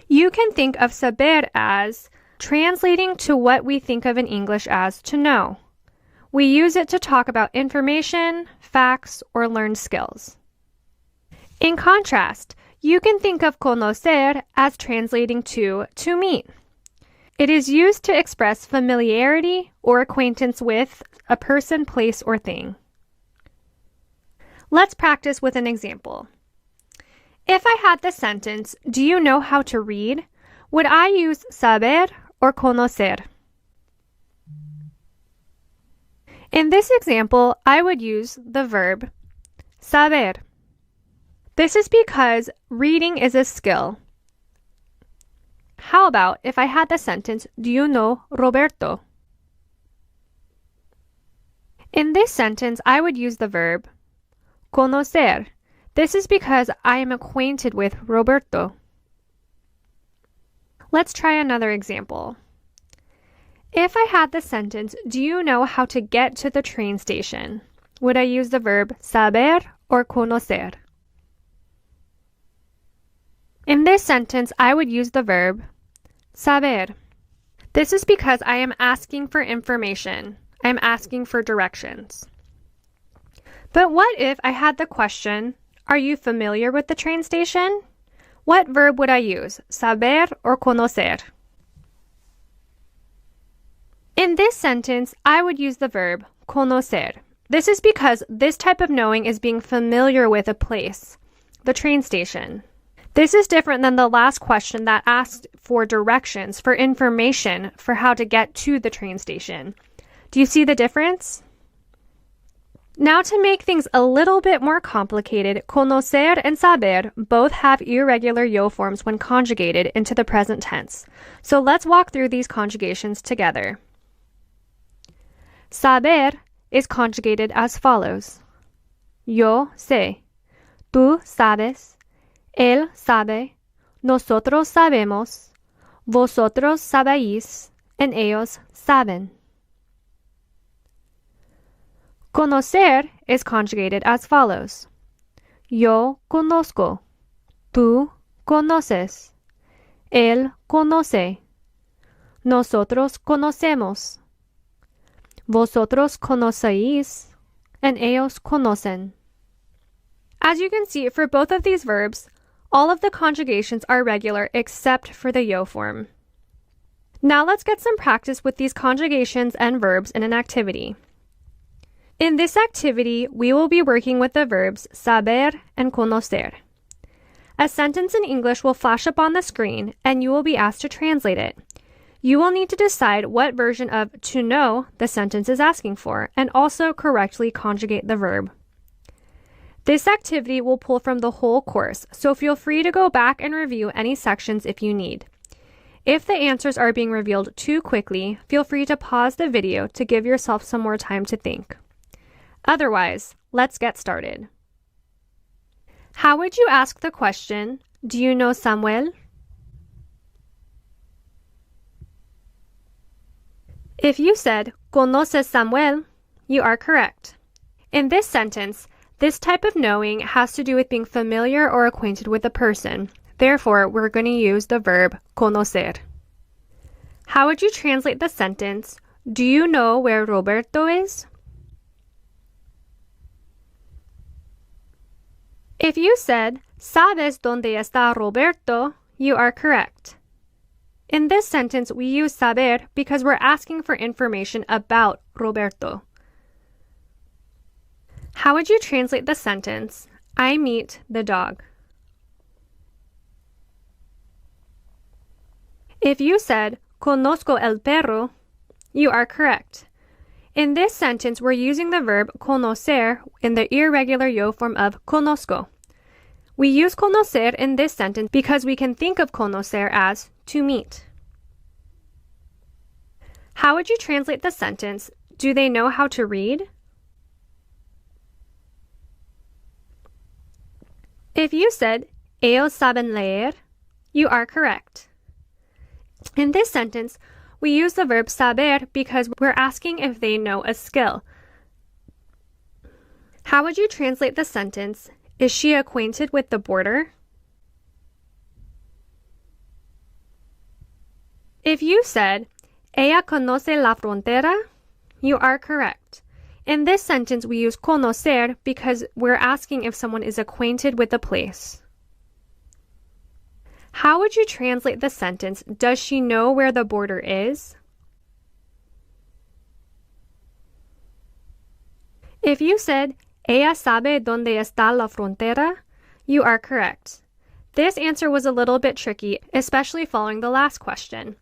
You can think of saber as translating to what we think of in English as to know. We use it to talk about information, facts, or learned skills. In contrast, you can think of conocer as translating to meet. It is used to express familiarity or acquaintance with a person, place, or thing. Let's practice with an example. If I had the sentence, do you know how to read? Would I use saber or conocer? In this example, I would use the verb saber. This is because reading is a skill. How about if I had the sentence, do you know Roberto? In this sentence, I would use the verb conocer. This is because I am acquainted with Roberto. Let's try another example. If I had the sentence, do you know how to get to the train station? Would I use the verb saber or conocer? In this sentence, I would use the verb saber. This is because I am asking for information. I am asking for directions. But what if I had the question, are you familiar with the train station? What verb would I use, saber or conocer? In this sentence, I would use the verb conocer. This is because this type of knowing is being familiar with a place, the train station. This is different than the last question that asked for directions, for information, for how to get to the train station. Do you see the difference? Now to make things a little bit more complicated, conocer and saber both have irregular yo forms when conjugated into the present tense. So let's walk through these conjugations together. Saber is conjugated as follows. Yo sé, tú sabes, él sabe, nosotros sabemos, vosotros sabéis, and ellos saben. Conocer is conjugated as follows. Yo conozco, tú conoces, él conoce, nosotros conocemos, vosotros conocéis, and ellos conocen. As you can see, for both of these verbs, all of the conjugations are regular except for the yo form. Now let's get some practice with these conjugations and verbs in an activity. In this activity, we will be working with the verbs saber and conocer. A sentence in English will flash up on the screen, and you will be asked to translate it. You will need to decide what version of to know the sentence is asking for, and also correctly conjugate the verb. This activity will pull from the whole course, so feel free to go back and review any sections if you need. If the answers are being revealed too quickly, feel free to pause the video to give yourself some more time to think. Otherwise, let's get started. How would you ask the question, do you know Samuel? If you said, ¿Conoces Samuel?, you are correct. In this sentence, this type of knowing has to do with being familiar or acquainted with a person. Therefore, we're going to use the verb conocer. How would you translate the sentence, do you know where Roberto is? If you said, ¿Sabes dónde está Roberto?, you are correct. In this sentence, we use saber because we're asking for information about Roberto. How would you translate the sentence, I meet the dog? If you said, Conozco el perro, you are correct. In this sentence, we're using the verb conocer in the irregular yo form of conozco. We use conocer in this sentence because we can think of conocer as to meet. How would you translate the sentence, do they know how to read? If you said, ellos saben leer, you are correct. In this sentence, we use the verb saber because we're asking if they know a skill. How would you translate the sentence, is she acquainted with the border? If you said, ella conoce la frontera, you are correct. In this sentence, we use conocer because we're asking if someone is acquainted with the place. How would you translate the sentence, does she know where the border is? If you said, ella sabe dónde está la frontera, you are correct. This answer was a little bit tricky, especially following the last question.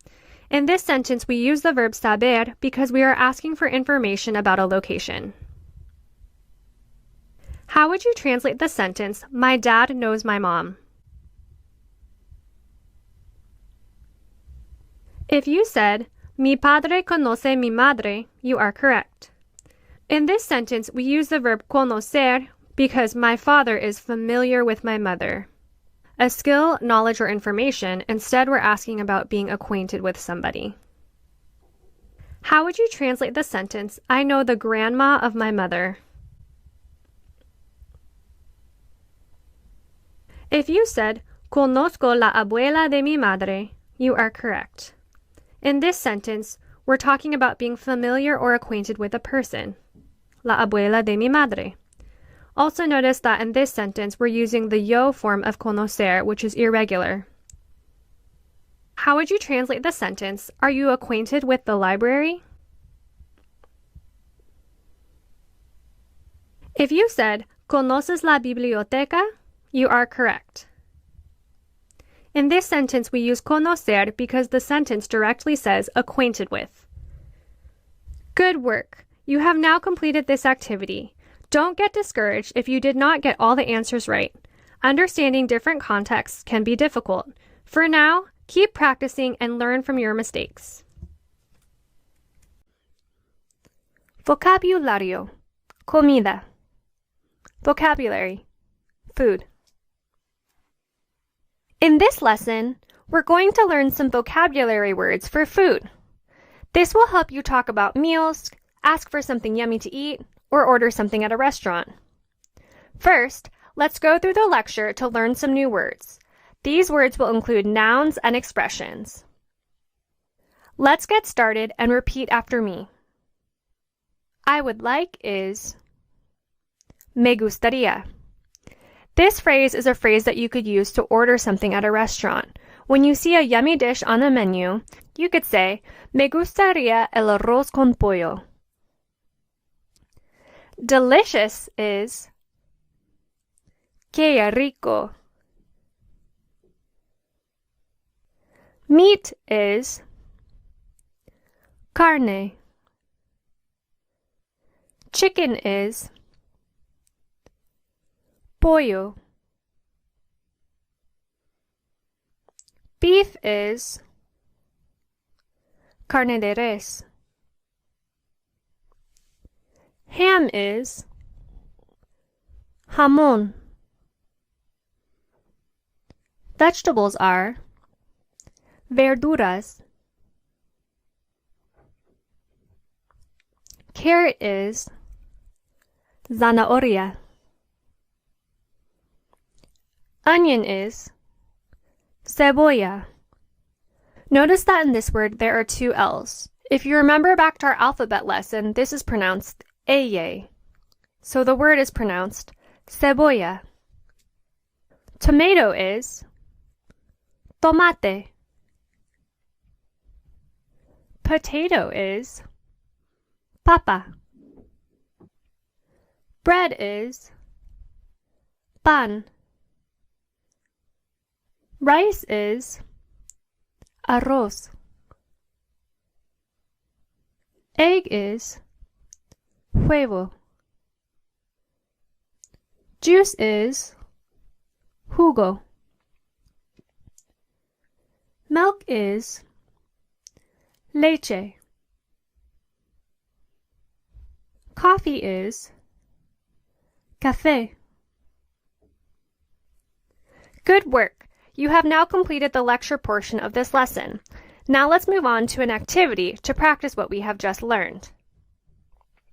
In this sentence, we use the verb saber because we are asking for information about a location. How would you translate the sentence, "My dad knows my mom"? If you said, "Mi padre conoce mi madre," you are correct. In this sentence, we use the verb conocer because my father is familiar with my mother. A skill, knowledge, or information, instead we're asking about being acquainted with somebody. How would you translate the sentence, "I know the grandma of my mother"? If you said, "Conozco la abuela de mi madre," you are correct. In this sentence, we're talking about being familiar or acquainted with a person. La abuela de mi madre. Also notice that in this sentence, we're using the yo form of conocer, which is irregular. How would you translate the sentence, "Are you acquainted with the library"? If you said, "Conoces la biblioteca," you are correct. In this sentence, we use conocer because the sentence directly says acquainted with. Good work! You have now completed this activity. Don't get discouraged if you did not get all the answers right. Understanding different contexts can be difficult. For now, keep practicing and learn from your mistakes. Vocabulario. Comida. Vocabulary. Food. In this lesson, we're going to learn some vocabulary words for food. This will help you talk about meals, ask for something yummy to eat, or order something at a restaurant. First, let's go through the lecture to learn some new words. These words will include nouns and expressions. Let's get started and repeat after me. I would like is me gustaría. This phrase is a phrase that you could use to order something at a restaurant. When you see a yummy dish on the menu, you could say, me gustaría el arroz con pollo. Delicious is que rico. Meat is carne. Chicken is pollo. Beef is carne de res. Ham is jamón. Vegetables are verduras. Carrot is zanahoria. Onion is cebolla. Notice that in this word there are two L's. If you remember back to our alphabet lesson, this is pronounced eye. So the word is pronounced cebolla. Tomato is tomate. Potato is papa. Bread is pan. Rice is arroz. Egg is huevo. Juice is jugo. Milk is leche. Coffee is café. Good work! You have now completed the lecture portion of this lesson. Now let's move on to an activity to practice what we have just learned.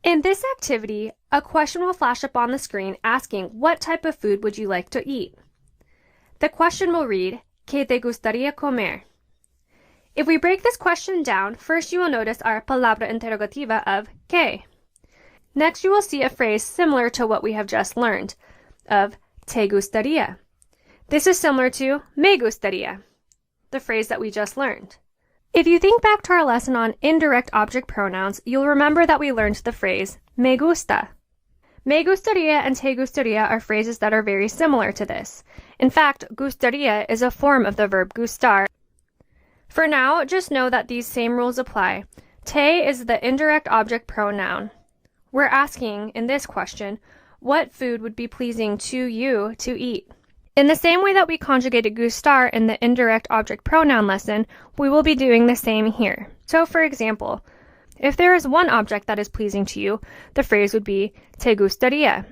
In this activity, a question will flash up on the screen asking what type of food would you like to eat. The question will read, ¿Qué te gustaría comer? If we break this question down, first you will notice our palabra interrogativa of ¿qué? Next you will see a phrase similar to what we have just learned, of ¿te gustaría? This is similar to me gustaría, the phrase that we just learned. If you think back to our lesson on indirect object pronouns, you'll remember that we learned the phrase me gusta. Me gustaría and te gustaría are phrases that are very similar to this. In fact, gustaría is a form of the verb gustar. For now, just know that these same rules apply. Te is the indirect object pronoun. We're asking, in this question, what food would be pleasing to you to eat. In the same way that we conjugated gustar in the indirect object pronoun lesson, we will be doing the same here. So for example, if there is one object that is pleasing to you, the phrase would be te gustaría.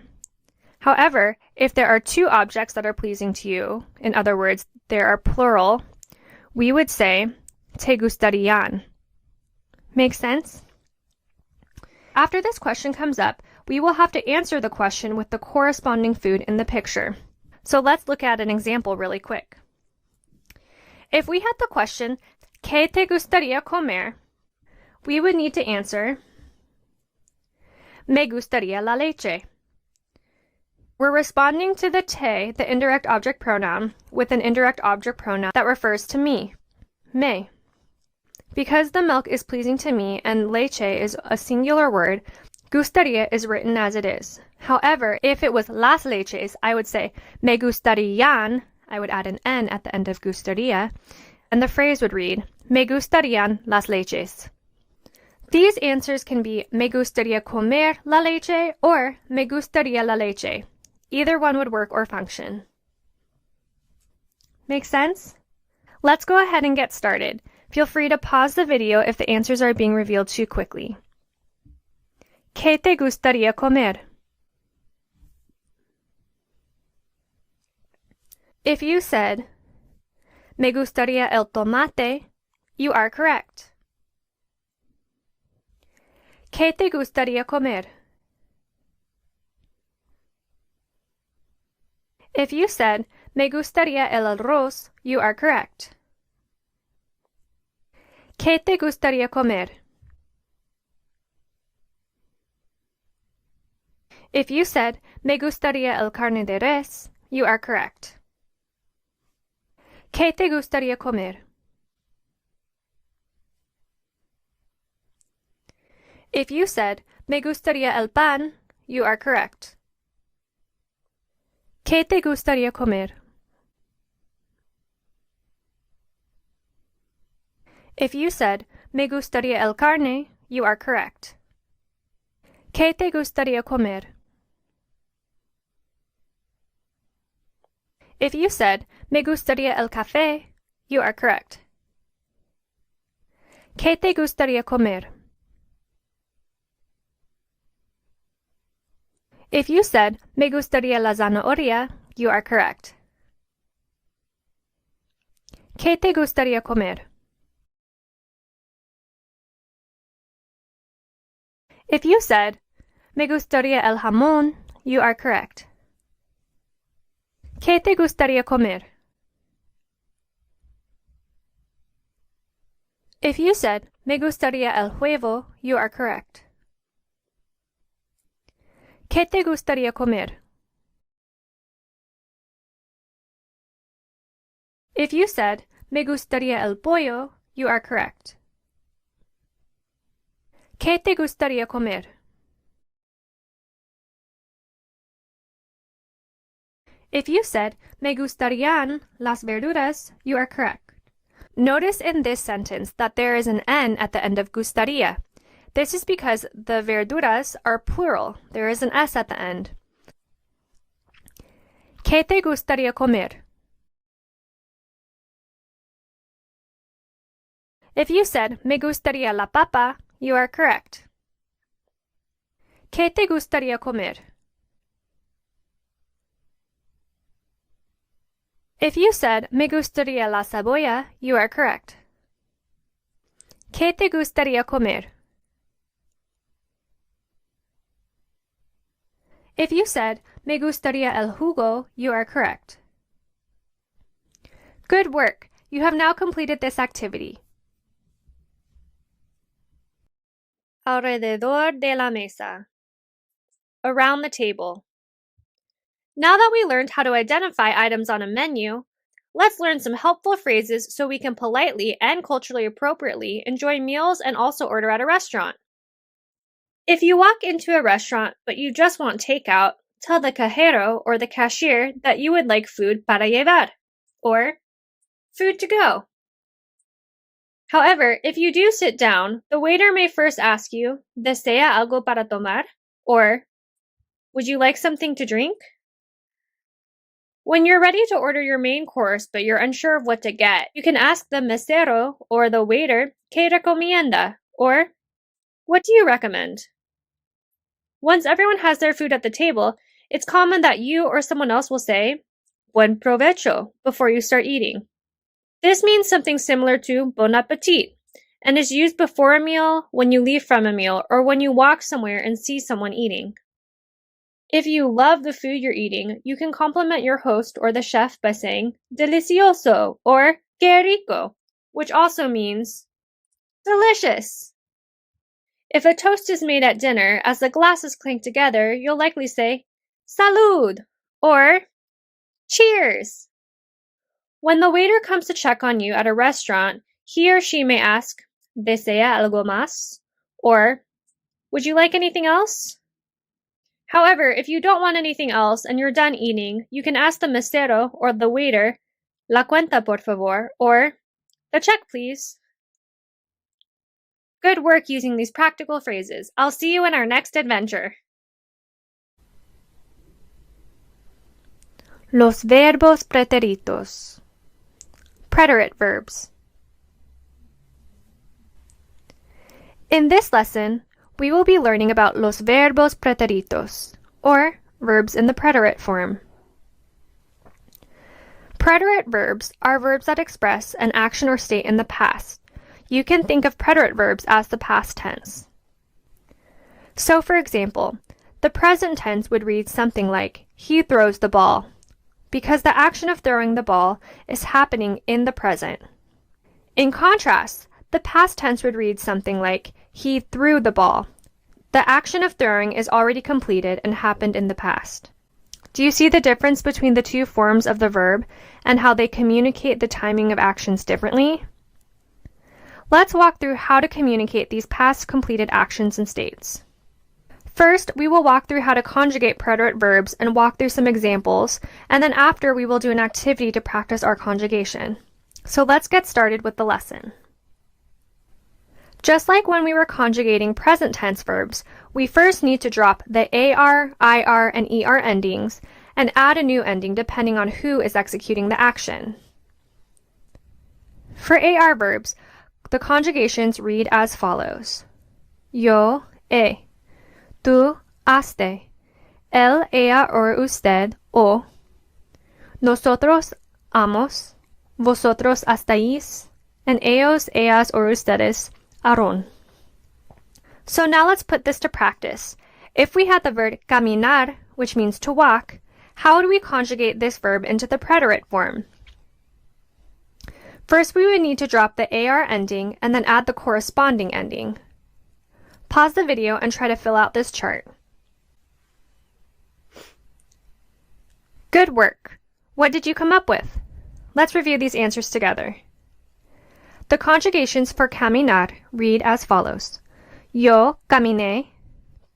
However, if there are two objects that are pleasing to you, in other words, there are plural, we would say te gustarían. Make sense? After this question comes up, we will have to answer the question with the corresponding food in the picture. So let's look at an example really quick. If we had the question, ¿Qué te gustaría comer?, we would need to answer, Me gustaría la leche. We're responding to the te, the indirect object pronoun, with an indirect object pronoun that refers to me, me. Because the milk is pleasing to me and leche is a singular word, gustaría is written as it is. However, if it was las leches, I would say me gustarían, I would add an N at the end of gustaría, and the phrase would read, me gustarían las leches. These answers can be me gustaría comer la leche or me gustaría la leche. Either one would work or function. Make sense? Let's go ahead and get started. Feel free to pause the video if the answers are being revealed too quickly. ¿Qué te gustaría comer? If you said, me gustaría el tomate, you are correct. ¿Qué te gustaría comer? If you said, me gustaría el arroz, you are correct. ¿Qué te gustaría comer? If you said, me gustaría el carne de res, you are correct. ¿Qué te gustaría comer? If you said, me gustaría el pan, you are correct. ¿Qué te gustaría comer? If you said, me gustaría el carne, you are correct. ¿Qué te gustaría comer? If you said, me gustaría el café, you are correct. ¿Qué te gustaría comer? If you said, me gustaría la zanahoria, you are correct. ¿Qué te gustaría comer? If you said, me gustaría el jamón, you are correct. ¿Qué te gustaría comer? If you said, me gustaría el huevo, you are correct. ¿Qué te gustaría comer? If you said, me gustaría el pollo, you are correct. ¿Qué te gustaría comer? If you said, me gustarían las verduras, you are correct. Notice in this sentence that there is an N at the end of gustaría. This is because the verduras are plural. There is an S at the end. ¿Qué te gustaría comer? If you said, me gustaría la papa, you are correct. ¿Qué te gustaría comer? If you said, me gustaría la cebolla, you are correct. ¿Qué te gustaría comer? If you said, me gustaría el jugo, you are correct. Good work! You have now completed this activity. Alrededor de la mesa. Around the table. Now that we learned how to identify items on a menu, let's learn some helpful phrases so we can politely and culturally appropriately enjoy meals and also order at a restaurant. If you walk into a restaurant but you just want takeout, tell the cajero or the cashier that you would like food para llevar, or food to go. However, if you do sit down, the waiter may first ask you, ¿Desea algo para tomar?, or Would you like something to drink? When you're ready to order your main course but you're unsure of what to get, you can ask the mesero or the waiter, ¿Qué recomienda? Or, what do you recommend? Once everyone has their food at the table, it's common that you or someone else will say, Buen provecho, before you start eating. This means something similar to bon appetit, and is used before a meal, when you leave from a meal, or when you walk somewhere and see someone eating. If you love the food you're eating, you can compliment your host or the chef by saying delicioso or que rico, which also means delicious. If a toast is made at dinner, as the glasses clink together, you'll likely say salud or cheers. When the waiter comes to check on you at a restaurant, he or she may ask, ¿Desea algo más? Or, would you like anything else? However, if you don't want anything else and you're done eating, you can ask the mesero or the waiter, La cuenta por favor, or the check please. Good work using these practical phrases. I'll see you in our next adventure. Los verbos preteritos. Preterite verbs. In this lesson, we will be learning about los verbos preteritos, or verbs in the preterite form. Preterite verbs are verbs that express an action or state in the past. You can think of preterite verbs as the past tense. So, for example, the present tense would read something like, he throws the ball, because the action of throwing the ball is happening in the present. In contrast, the past tense would read something like, he threw the ball. The action of throwing is already completed and happened in the past. Do you see the difference between the two forms of the verb and how they communicate the timing of actions differently? Let's walk through how to communicate these past completed actions and states. First, we will walk through how to conjugate preterite verbs and walk through some examples, and then after we will do an activity to practice our conjugation. So let's get started with the lesson. Just like when we were conjugating present tense verbs, we first need to drop the AR, IR, and ER endings and add a new ending depending on who is executing the action. For AR verbs, the conjugations read as follows. Yo, tú, haste, él, ella, or usted, o. Nosotros, hamos, vosotros, hastáis, and ellos, ellas, or ustedes, harán. So now let's put this to practice. If we had the verb caminar, which means to walk, how would we conjugate this verb into the preterite form? First, we would need to drop the AR ending and then add the corresponding ending. Pause the video and try to fill out this chart. Good work! What did you come up with? Let's review these answers together. The conjugations for caminar read as follows. Yo caminé,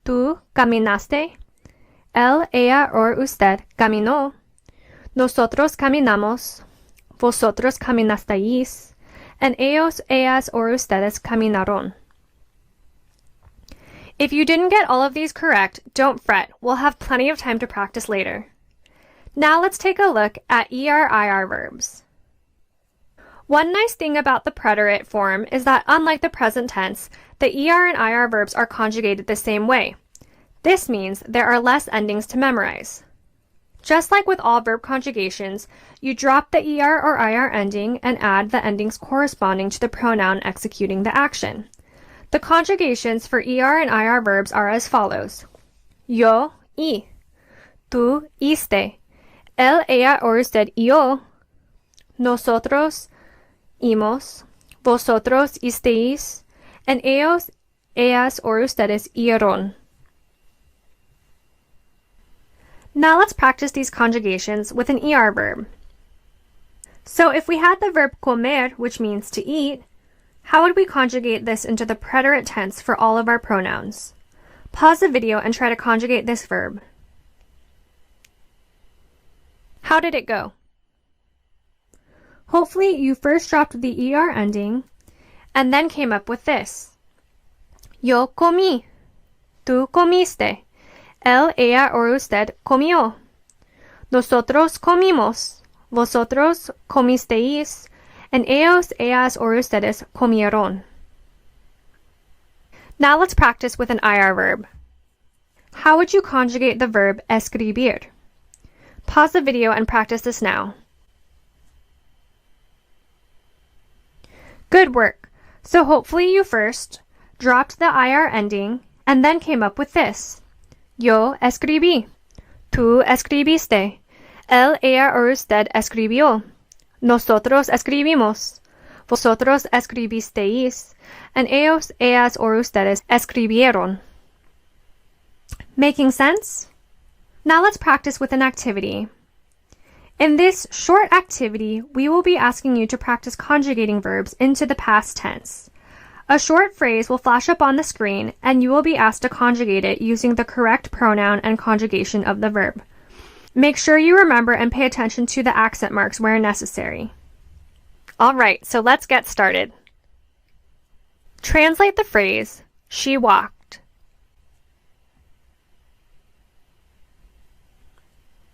tú caminaste, él, ella, or usted caminó, nosotros caminamos, vosotros caminasteis, and ellos, ellas, or ustedes caminaron. If you didn't get all of these correct, don't fret. We'll have plenty of time to practice later. Now let's take a look at ER-IR verbs. One nice thing about the preterite form is that unlike the present tense, the ER and IR verbs are conjugated the same way. This means there are less endings to memorize. Just like with all verb conjugations, you drop the ER or IR ending and add the endings corresponding to the pronoun executing the action. The conjugations for ER and IR verbs are as follows. Yo, y. Tú, iste. Él, ella, or usted, yo. Nosotros, imos. Vosotros, isteis. And ellos, ellas, or ustedes, hicieron. Now let's practice these conjugations with an ER verb. So if we had the verb comer, which means to eat, how would we conjugate this into the preterite tense for all of our pronouns? Pause the video and try to conjugate this verb. How did it go? Hopefully you first dropped the ER ending and then came up with this. Yo comí, tú comiste, Él, ella or usted comió. Nosotros comimos. Vosotros comisteis. And ellos, ellas or ustedes comieron. Now let's practice with an IR verb. How would you conjugate the verb escribir? Pause the video and practice this now. Good work! So hopefully you first dropped the IR ending and then came up with this. Yo escribí. Tú escribiste. Él, ella or usted escribió. Nosotros escribimos. Vosotros escribisteis. And ellos, ellas or ustedes escribieron. Making sense? Now let's practice with an activity. In this short activity, we will be asking you to practice conjugating verbs into the past tense. A short phrase will flash up on the screen, and you will be asked to conjugate it using the correct pronoun and conjugation of the verb. Make sure you remember and pay attention to the accent marks where necessary. Alright, so let's get started. Translate the phrase, she walked.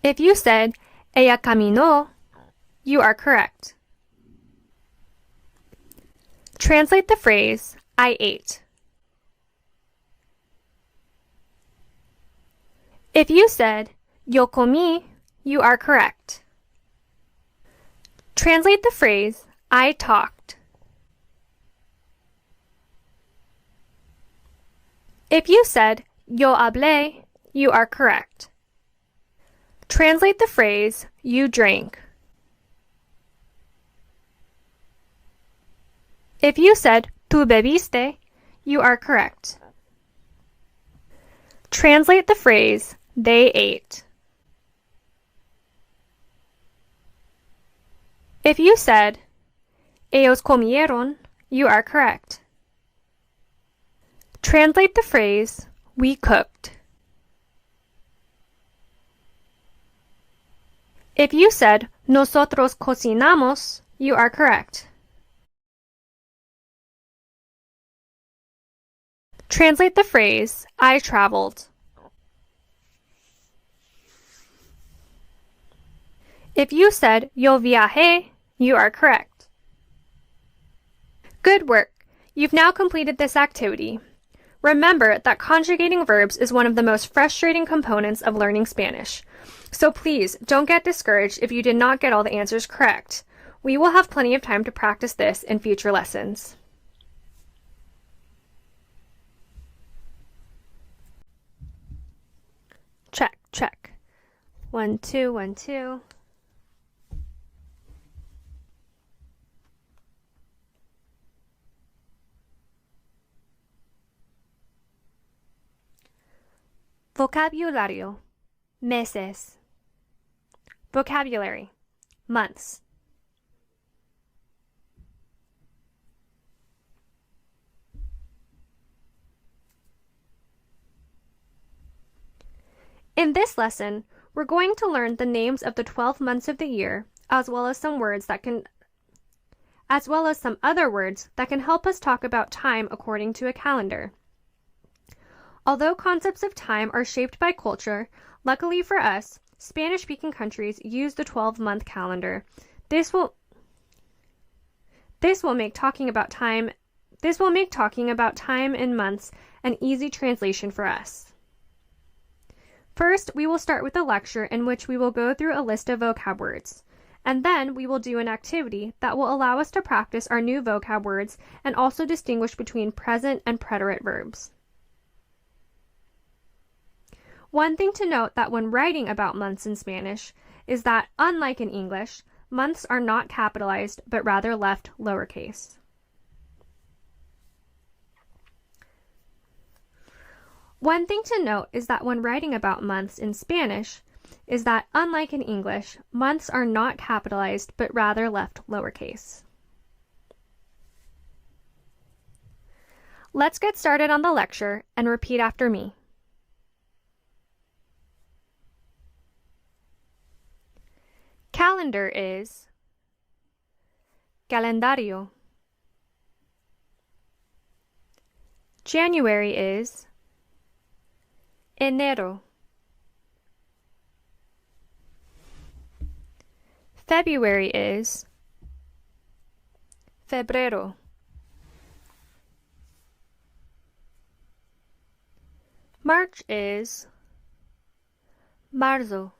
If you said, ella caminó, you are correct. Translate the phrase, I ate. If you said, yo comí, you are correct. Translate the phrase, I talked. If you said, yo hablé, you are correct. Translate the phrase, you drank. If you said, tú bebiste, you are correct. Translate the phrase, they ate. If you said, ellos comieron, you are correct. Translate the phrase, we cooked. If you said, nosotros cocinamos, you are correct. Translate the phrase, I traveled. If you said, yo viajé, you are correct. Good work! You've now completed this activity. Remember that conjugating verbs is one of the most frustrating components of learning Spanish. So please, don't get discouraged if you did not get all the answers correct. We will have plenty of time to practice this in future lessons. Check, check. 1, 2, 1, 2. Vocabulario. Meses. Vocabulary. Months. In this lesson, we're going to learn the names of the 12 months of the year, as well as some other words that can help us talk about time according to a calendar. Although concepts of time are shaped by culture, luckily for us, Spanish-speaking countries use the 12-month calendar. This will make talking about time in months an easy translation for us. First, we will start with a lecture in which we will go through a list of vocab words, and then we will do an activity that will allow us to practice our new vocab words and also distinguish between present and preterite verbs. One thing to note that when writing about months in Spanish is that, unlike in English, months are not capitalized but rather left lowercase. One thing to note is that when writing about months in Spanish is that, unlike in English, months are not capitalized but rather left lowercase. Let's get started on the lecture and repeat after me. Calendar is calendario. January is enero. February is febrero. March is marzo.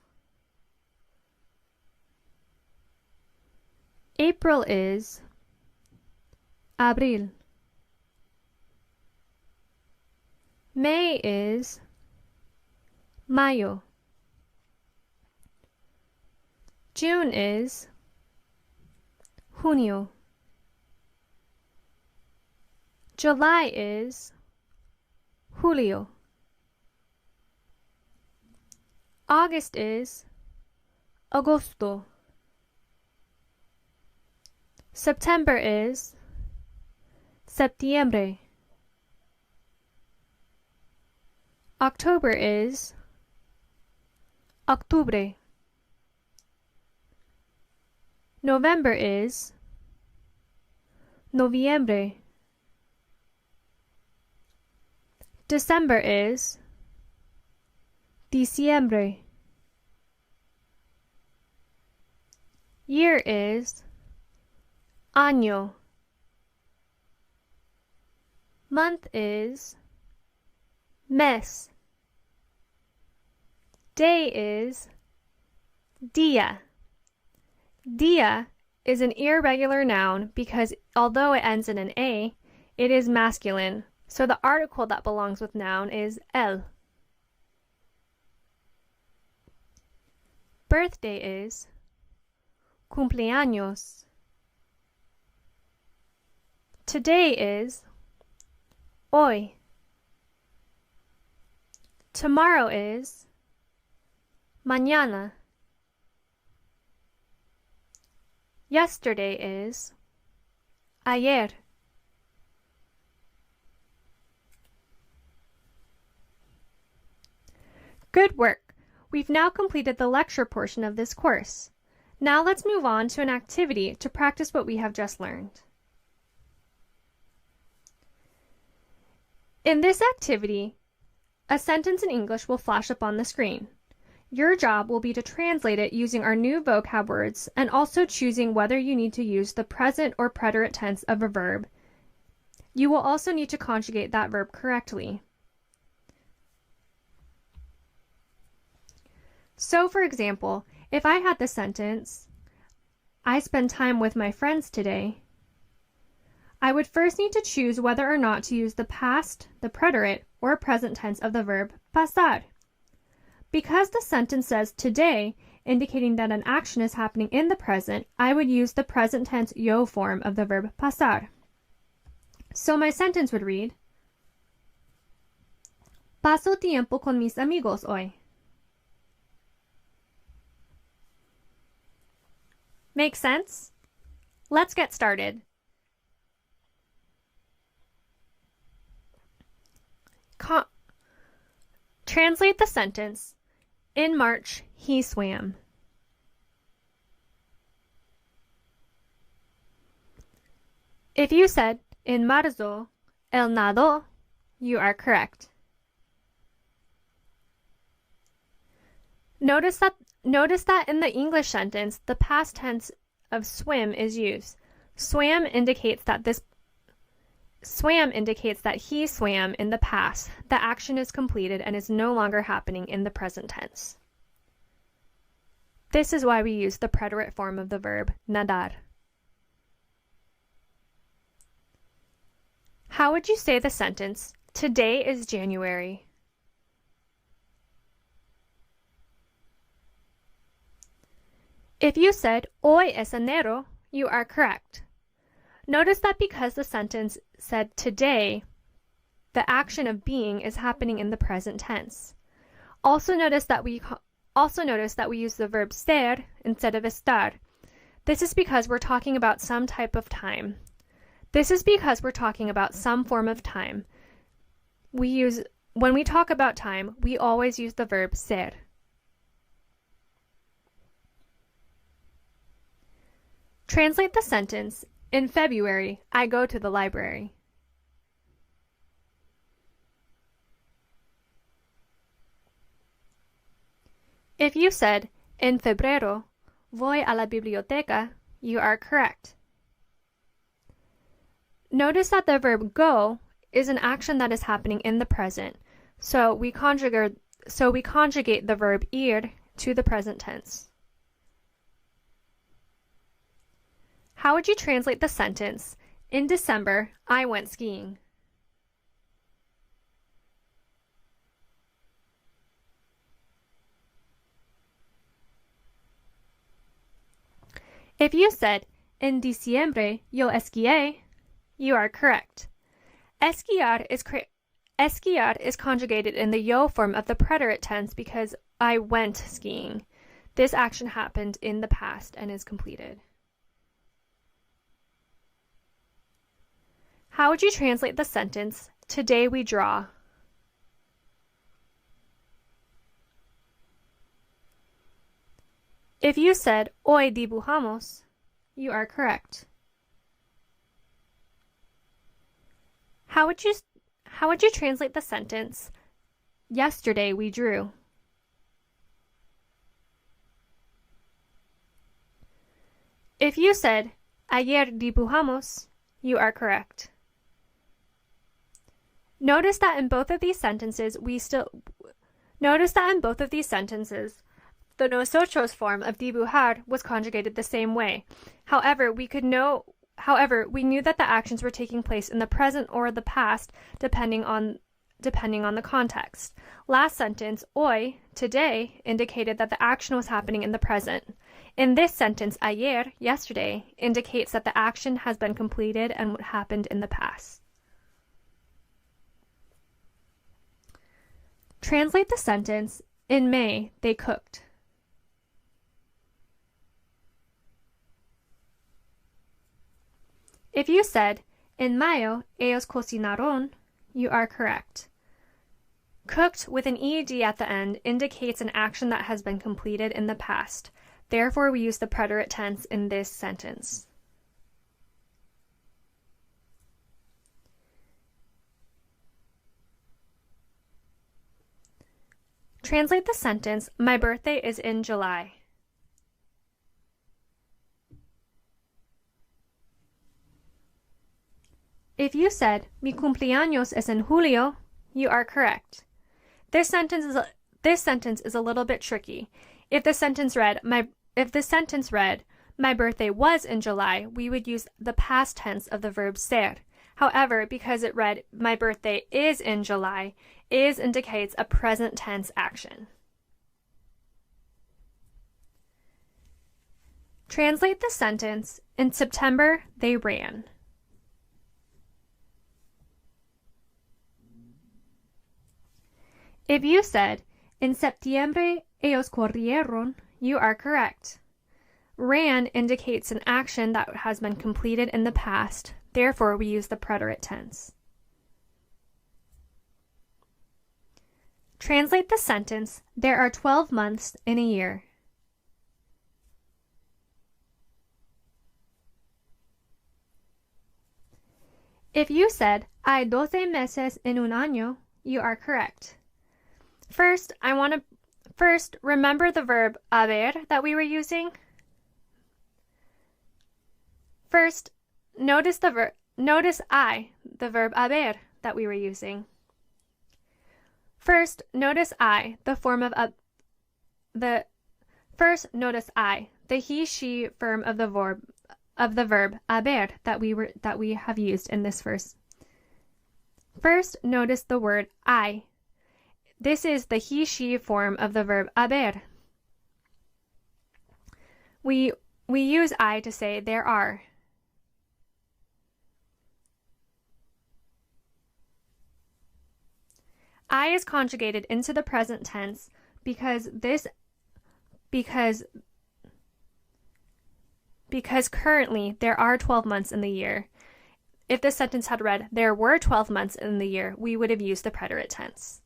April is abril. May is mayo. June is junio. July is julio. August is agosto. September is septiembre. October is octubre. November is noviembre. December is diciembre. Year is año. Month is mes. Day is día. Día is an irregular noun because although it ends in an A, it is masculine, so the article that belongs with noun is el. Birthday is cumpleaños. Today is hoy. Tomorrow is mañana. Yesterday is ayer. Good work! We've now completed the lecture portion of this course. Now let's move on to an activity to practice what we have just learned. In this activity, a sentence in English will flash up on the screen. Your job will be to translate it using our new vocab words and also choosing whether you need to use the present or preterite tense of a verb. You will also need to conjugate that verb correctly. So, for example, if I had the sentence, I spend time with my friends today, I would first need to choose whether or not to use the past, the preterite, or present tense of the verb pasar. Because the sentence says today, indicating that an action is happening in the present, I would use the present tense yo form of the verb pasar. So my sentence would read, Paso tiempo con mis amigos hoy. Make sense? Let's get started. Translate the sentence. In March, he swam. If you said, in marzo, él nadó, you are correct. Notice that in the English sentence, the past tense of swim is used. Swam indicates that he swam in the past. The action is completed and is no longer happening in the present tense. This is why we use the preterite form of the verb nadar. How would you say the sentence, today is January? If you said, hoy es enero, you are correct. Notice that because the sentence said today, the action of being is happening in the present tense. Also notice that we use the verb ser instead of estar. This is because we're talking about some type of time. This is because we're talking about some form of time. When we talk about time, we always use the verb ser. Translate the sentence, in February, I go to the library. If you said, en febrero, voy a la biblioteca, you are correct. Notice that the verb go is an action that is happening in the present, so we conjugate the verb ir to the present tense. How would you translate the sentence, in December, I went skiing? If you said, en diciembre yo esquié, you are correct. Esquiar is conjugated in the yo form of the preterite tense because I went skiing. This action happened in the past and is completed. How would you translate the sentence, today we draw? If you said, hoy dibujamos, you are correct. How would you translate the sentence, yesterday we drew? If you said, ayer dibujamos, you are correct. Notice that in both of these sentences, the nosotros form of dibujar was conjugated the same way. However, we knew that the actions were taking place in the present or the past, depending on the context. Last sentence, hoy, today, indicated that the action was happening in the present. In this sentence, ayer, yesterday, indicates that the action has been completed and what happened in the past. Translate the sentence, in May, they cooked. If you said, en mayo, ellos cocinaron, you are correct. Cooked with an ed at the end indicates an action that has been completed in the past. Therefore, we use the preterite tense in this sentence. Translate the sentence, my birthday is in July. If you said, mi cumpleaños es en julio, you are correct. This sentence is a little bit tricky. If the sentence read, my birthday was in July, we would use the past tense of the verb ser. However, because it read, my birthday is in July, is indicates a present tense action. Translate the sentence, in September, they ran. If you said, en septiembre ellos corrieron, you are correct. Ran indicates an action that has been completed in the past. Therefore, we use the preterite tense. Translate the sentence, there are 12 months in a year. If you said, hay 12 meses en un año, you are correct. First, remember the verb haber that we were using? First, notice the verb haber that we were using. First, notice the he, she form of the verb haber that we have used in this verse. First, notice the word I. This is the he, she form of the verb haber. We use I to say there are. I is conjugated into the present tense because currently there are 12 months in the year. If this sentence had read, there were 12 months in the year, we would have used the preterite tense.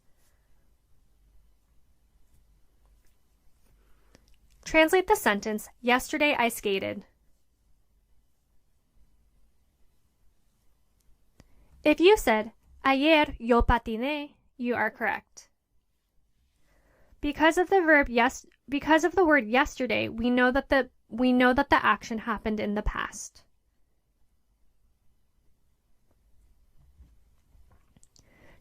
Translate the sentence, yesterday I skated. If you said, ayer yo patiné, you are correct. Because of the word yesterday, we know that the action happened in the past.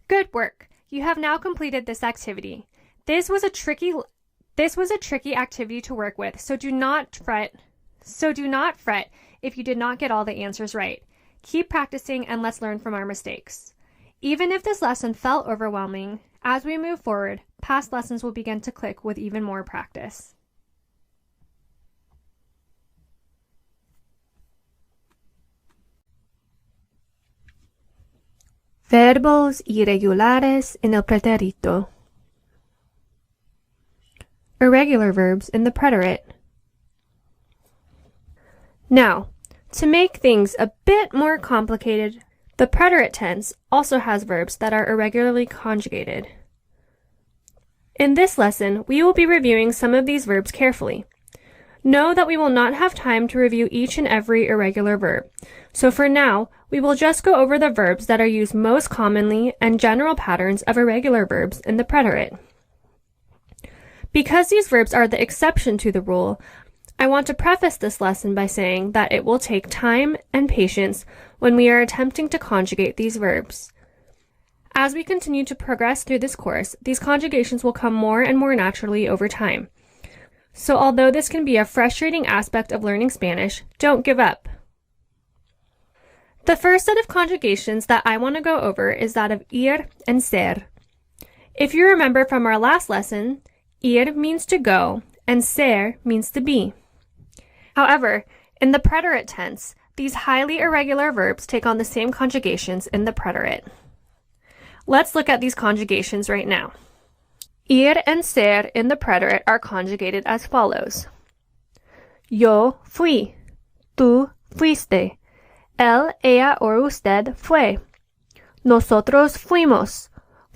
Good work. You have now completed this activity. This was a tricky activity to work with, so do not fret if you did not get all the answers right. Keep practicing and let's learn from our mistakes. Even if this lesson felt overwhelming, as we move forward, past lessons will begin to click with even more practice. Verbos irregulares en el pretérito. Irregular verbs in the preterite. Now, to make things a bit more complicated, the preterite tense also has verbs that are irregularly conjugated. In this lesson, we will be reviewing some of these verbs carefully. Know that we will not have time to review each and every irregular verb, so for now, we will just go over the verbs that are used most commonly and general patterns of irregular verbs in the preterite. Because these verbs are the exception to the rule, I want to preface this lesson by saying that it will take time and patience when we are attempting to conjugate these verbs. As we continue to progress through this course, these conjugations will come more and more naturally over time. So although this can be a frustrating aspect of learning Spanish, don't give up. The first set of conjugations that I want to go over is that of ir and ser. If you remember from our last lesson, ir means to go and ser means to be. However, in the preterite tense, these highly irregular verbs take on the same conjugations in the preterite. Let's look at these conjugations right now. Ir and ser in the preterite are conjugated as follows. Yo fui, tú fuiste, él, ella, or usted fue. Nosotros fuimos,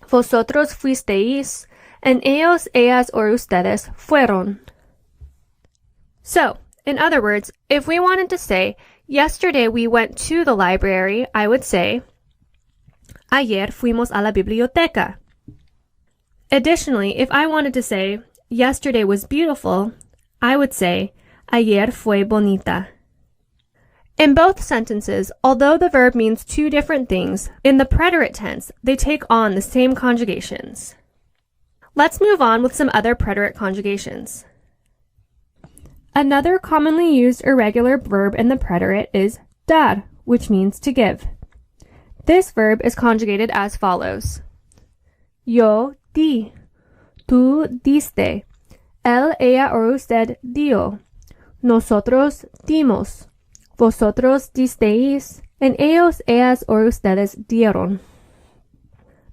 vosotros fuisteis, and ellos, ellas, or ustedes fueron. So, in other words, if we wanted to say, yesterday we went to the library, I would say, ayer fuimos a la biblioteca. Additionally, if I wanted to say, yesterday was beautiful, I would say, ayer fue bonita. In both sentences, although the verb means two different things, in the preterite tense, they take on the same conjugations. Let's move on with some other preterite conjugations. Another commonly used irregular verb in the preterite is dar, which means to give. This verb is conjugated as follows. Yo di, tú diste, él, ella, or usted dio, nosotros dimos, vosotros disteis, and ellos, ellas, or ustedes dieron.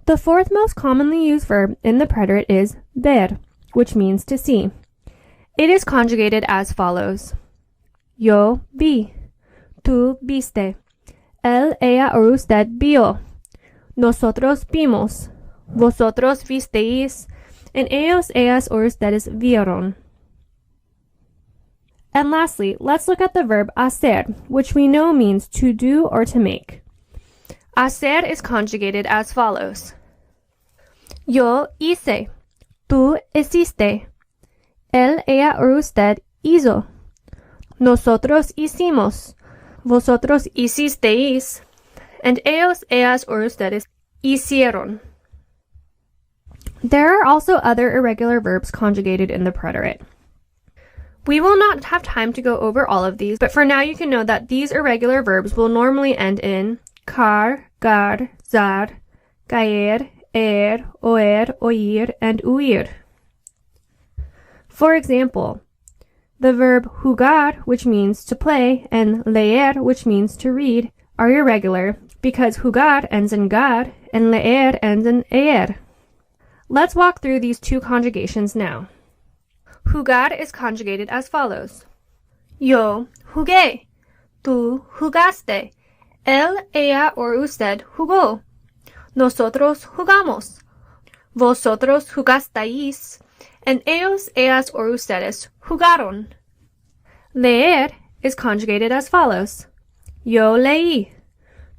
The fourth most commonly used verb in the preterite is ver, which means to see. It is conjugated as follows. Yo vi, tú viste, él, ella, or usted vio, nosotros vimos, vosotros visteis, and ellos, ellas, or ustedes vieron. And lastly, let's look at the verb hacer, which we know means to do or to make. Hacer is conjugated as follows. Yo hice, tú hiciste, él, ella, or usted hizo, nosotros hicimos, vosotros hicisteis, and ellos, ellas, or ustedes hicieron. There are also other irregular verbs conjugated in the preterite. We will not have time to go over all of these, but for now you can know that these irregular verbs will normally end in car, gar, zar, caer, oer, oír, and huir. For example, the verb jugar, which means to play, and leer, which means to read, are irregular because jugar ends in gar and leer ends in eer. Let's walk through these two conjugations now. Jugar is conjugated as follows. Yo jugué, tú jugaste, él, ella, or usted jugó, nosotros jugamos, vosotros jugasteis, and ellos, ellas, or ustedes jugaron. Leer is conjugated as follows. Yo leí,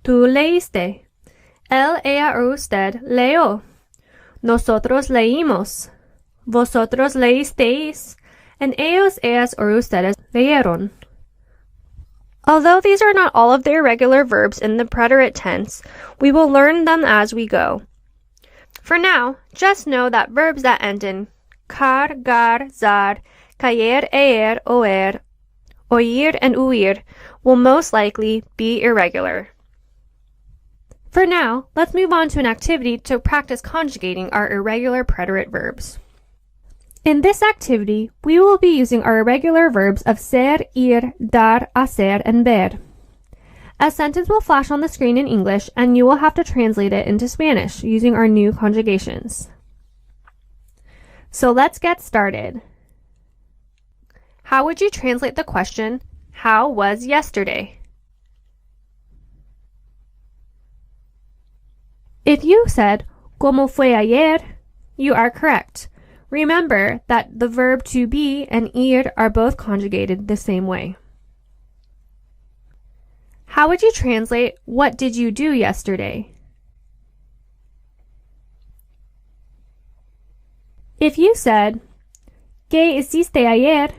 tú leíste, él, ella, or usted leyó, nosotros leímos, vosotros leísteis, and ellos, ellas, or ustedes leyeron. Although these are not all of the irregular verbs in the preterite tense, we will learn them as we go. For now, just know that verbs that end in car, gar, zar, caer, eer, oer, oír, and huir will most likely be irregular. For now, let's move on to an activity to practice conjugating our irregular preterite verbs. In this activity, we will be using our irregular verbs of ser, ir, dar, hacer, and ver. A sentence will flash on the screen in English, and you will have to translate it into Spanish using our new conjugations. So let's get started. How would you translate the question, how was yesterday? If you said, ¿Cómo fue ayer?, you are correct. Remember that the verb to be and ir are both conjugated the same way. How would you translate, what did you do yesterday? If you said, ¿Qué hiciste ayer?,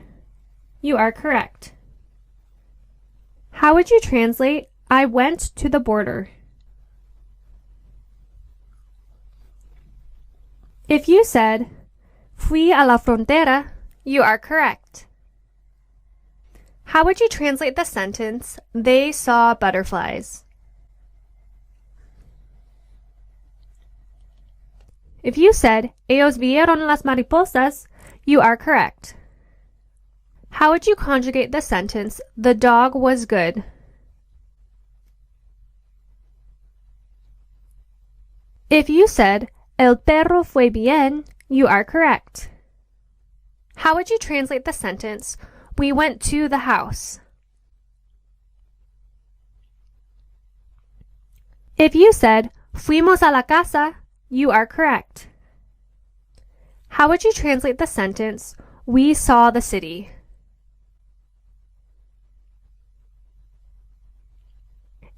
you are correct. How would you translate, I went to the border? If you said, Fui a la frontera, you are correct. How would you translate the sentence, they saw butterflies? If you said, ellos vieron las mariposas, you are correct. How would you conjugate the sentence, the dog was good? If you said, el perro fue bien, you are correct. How would you translate the sentence, we went to the house? If you said, fuimos a la casa, you are correct. How would you translate the sentence, we saw the city?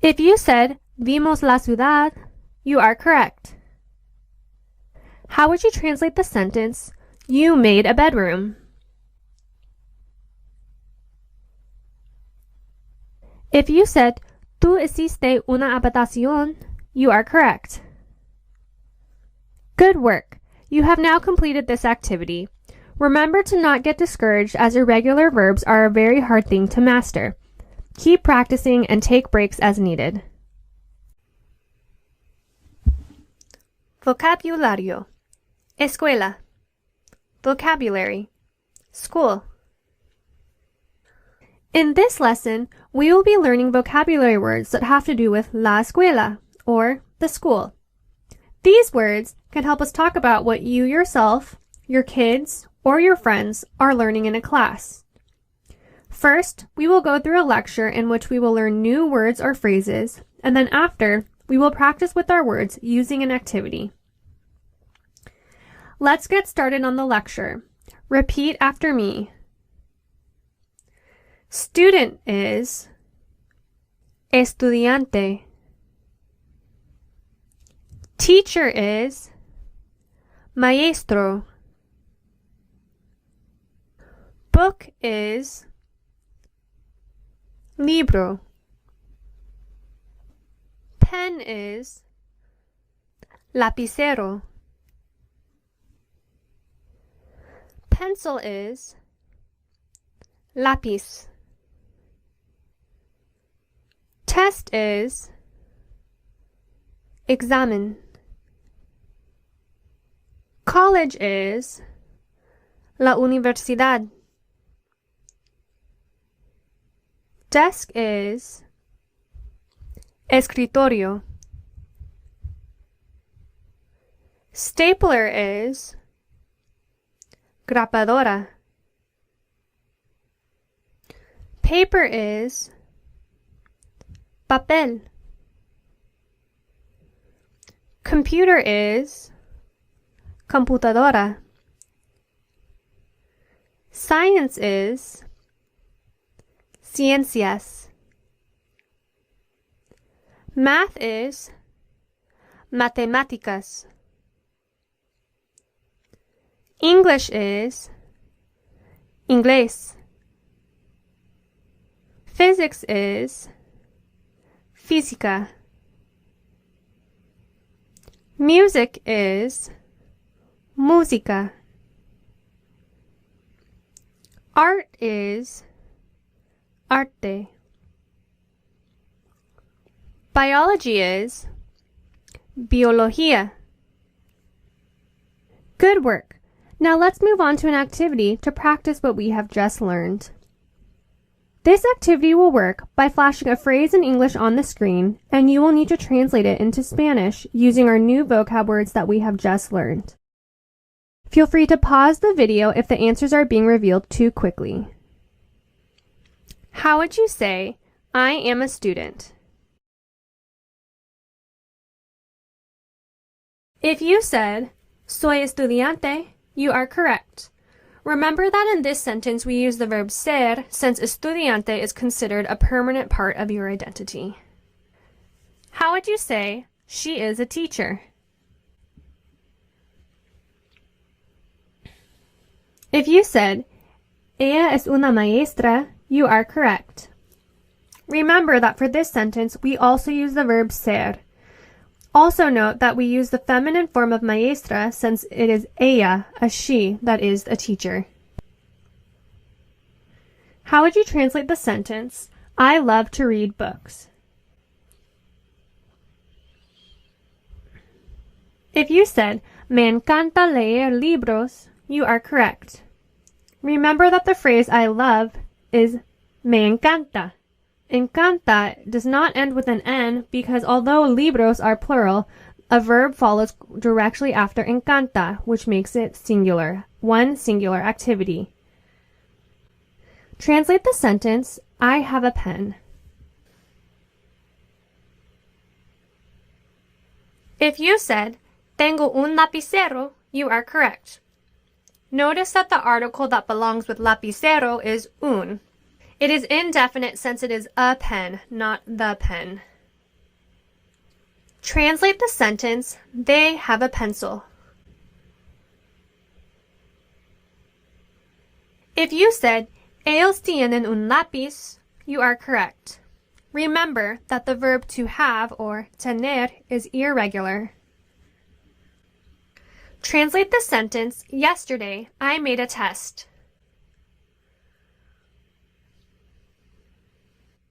If you said, vimos la ciudad, you are correct. How would you translate the sentence, you made a bedroom? If you said, tú hiciste una habitación, you are correct. Good work! You have now completed this activity. Remember to not get discouraged as irregular verbs are a very hard thing to master. Keep practicing and take breaks as needed. Vocabulario. Escuela. Vocabulary. School. In this lesson, we will be learning vocabulary words that have to do with la escuela, or the school. These words can help us talk about what you yourself, your kids, or your friends are learning in a class. First, we will go through a lecture in which we will learn new words or phrases, and then after, we will practice with our words using an activity. Let's get started on the lecture. Repeat after me. Student is estudiante. Teacher is maestro. Book is libro. Pen is lapicero. Pencil is lápiz. Test is examen. College is la universidad. Desk is escritorio. Stapler is grapadora. Paper is papel. Computer is computadora. Science is ciencias. Math is matemáticas. English is inglés. Physics is física. Music is música. Art is arte. Biology is biología. Good work. Now let's move on to an activity to practice what we have just learned. This activity will work by flashing a phrase in English on the screen, and you will need to translate it into Spanish using our new vocab words that we have just learned. Feel free to pause the video if the answers are being revealed too quickly. How would you say, I am a student? If you said, soy estudiante, you are correct. Remember that in this sentence we use the verb ser since estudiante is considered a permanent part of your identity. How would you say, she is a teacher? If you said, ella es una maestra, you are correct. Remember that for this sentence we also use the verb ser. Also note that we use the feminine form of maestra since it is ella, a she, that is a teacher. How would you translate the sentence, I love to read books? If you said, me encanta leer libros, you are correct. Remember that the phrase I love is me encanta. Encanta does not end with an N because although libros are plural, a verb follows directly after encanta, which makes it singular, one singular activity. Translate the sentence, I have a pen. If you said, tengo un lapicero, you are correct. Notice that the article that belongs with lapicero is un. It is indefinite since it is a pen, not the pen. Translate the sentence, they have a pencil. If you said, ellos tienen un lápiz, you are correct. Remember that the verb to have or tener is irregular. Translate the sentence, yesterday I made a test.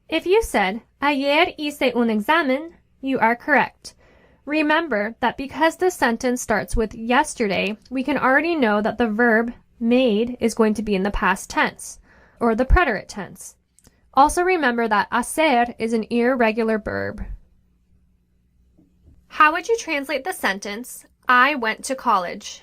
If you said, ayer hice un examen, you are correct. Remember that because the sentence starts with yesterday, we can already know that the verb made is going to be in the past tense, or the preterite tense. Also remember that hacer is an irregular verb. How would you translate the sentence, I went to college?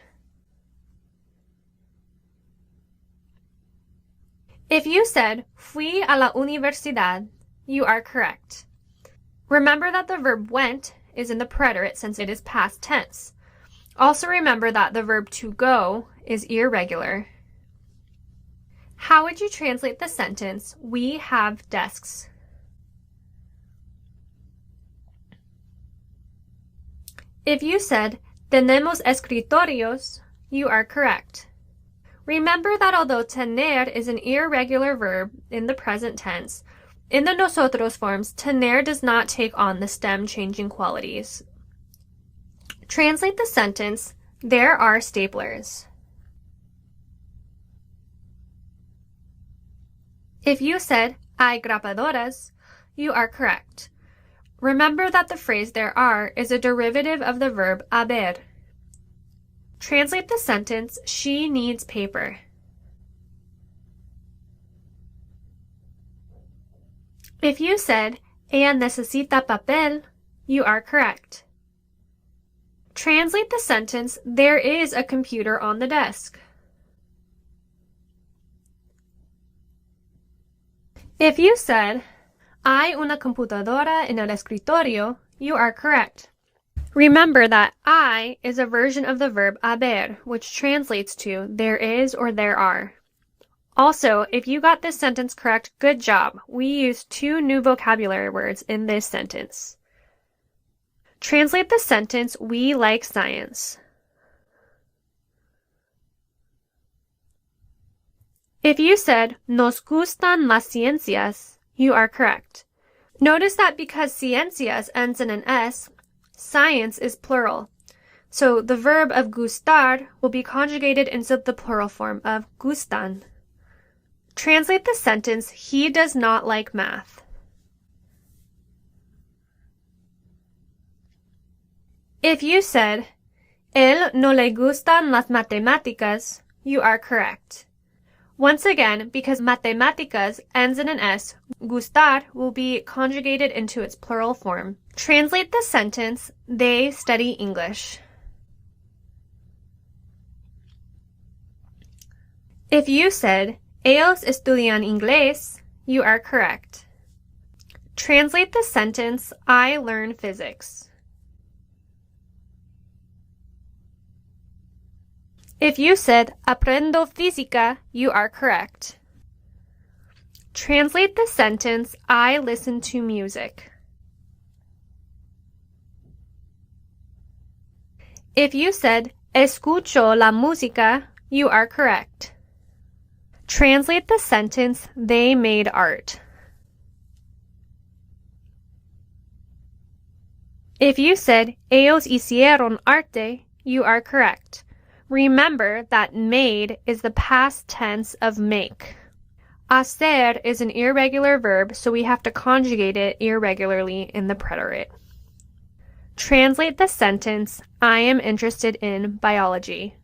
If you said, fui a la universidad, you are correct. Remember that the verb went is in the preterite since it is past tense. Also remember that the verb to go is irregular. How would you translate the sentence, we have desks? If you said, tenemos escritorios, you are correct. Remember that although tener is an irregular verb in the present tense, in the nosotros forms, tener does not take on the stem changing qualities. Translate the sentence, there are staplers. If you said, hay grapadoras, you are correct. Remember that the phrase there are is a derivative of the verb haber. Translate the sentence, she needs paper. If you said, ella necesita papel, you are correct. Translate the sentence, there is a computer on the desk. If you said, hay una computadora en el escritorio, you are correct. Remember that I is a version of the verb haber, which translates to there is or there are. Also, if you got this sentence correct, good job. We used 2 new vocabulary words in this sentence. Translate the sentence, we like science. If you said, nos gustan las ciencias, you are correct. Notice that because ciencias ends in an S, science is plural. So the verb of gustar will be conjugated into the plural form of gustan. Translate the sentence, he does not like math. If you said, él no le gustan las matemáticas, you are correct. Once again, because matemáticas ends in an S, gustar will be conjugated into its plural form. Translate the sentence, they study English. If you said, ellos estudian inglés, you are correct. Translate the sentence, I learn physics. If you said, aprendo física, you are correct. Translate the sentence, I listen to music. If you said, escucho la música, you are correct. Translate the sentence, they made art. If you said, ellos hicieron arte, you are correct. Remember that made is the past tense of make. Hacer is an irregular verb, so we have to conjugate it irregularly in the preterite. Translate the sentence, I am interested in biology.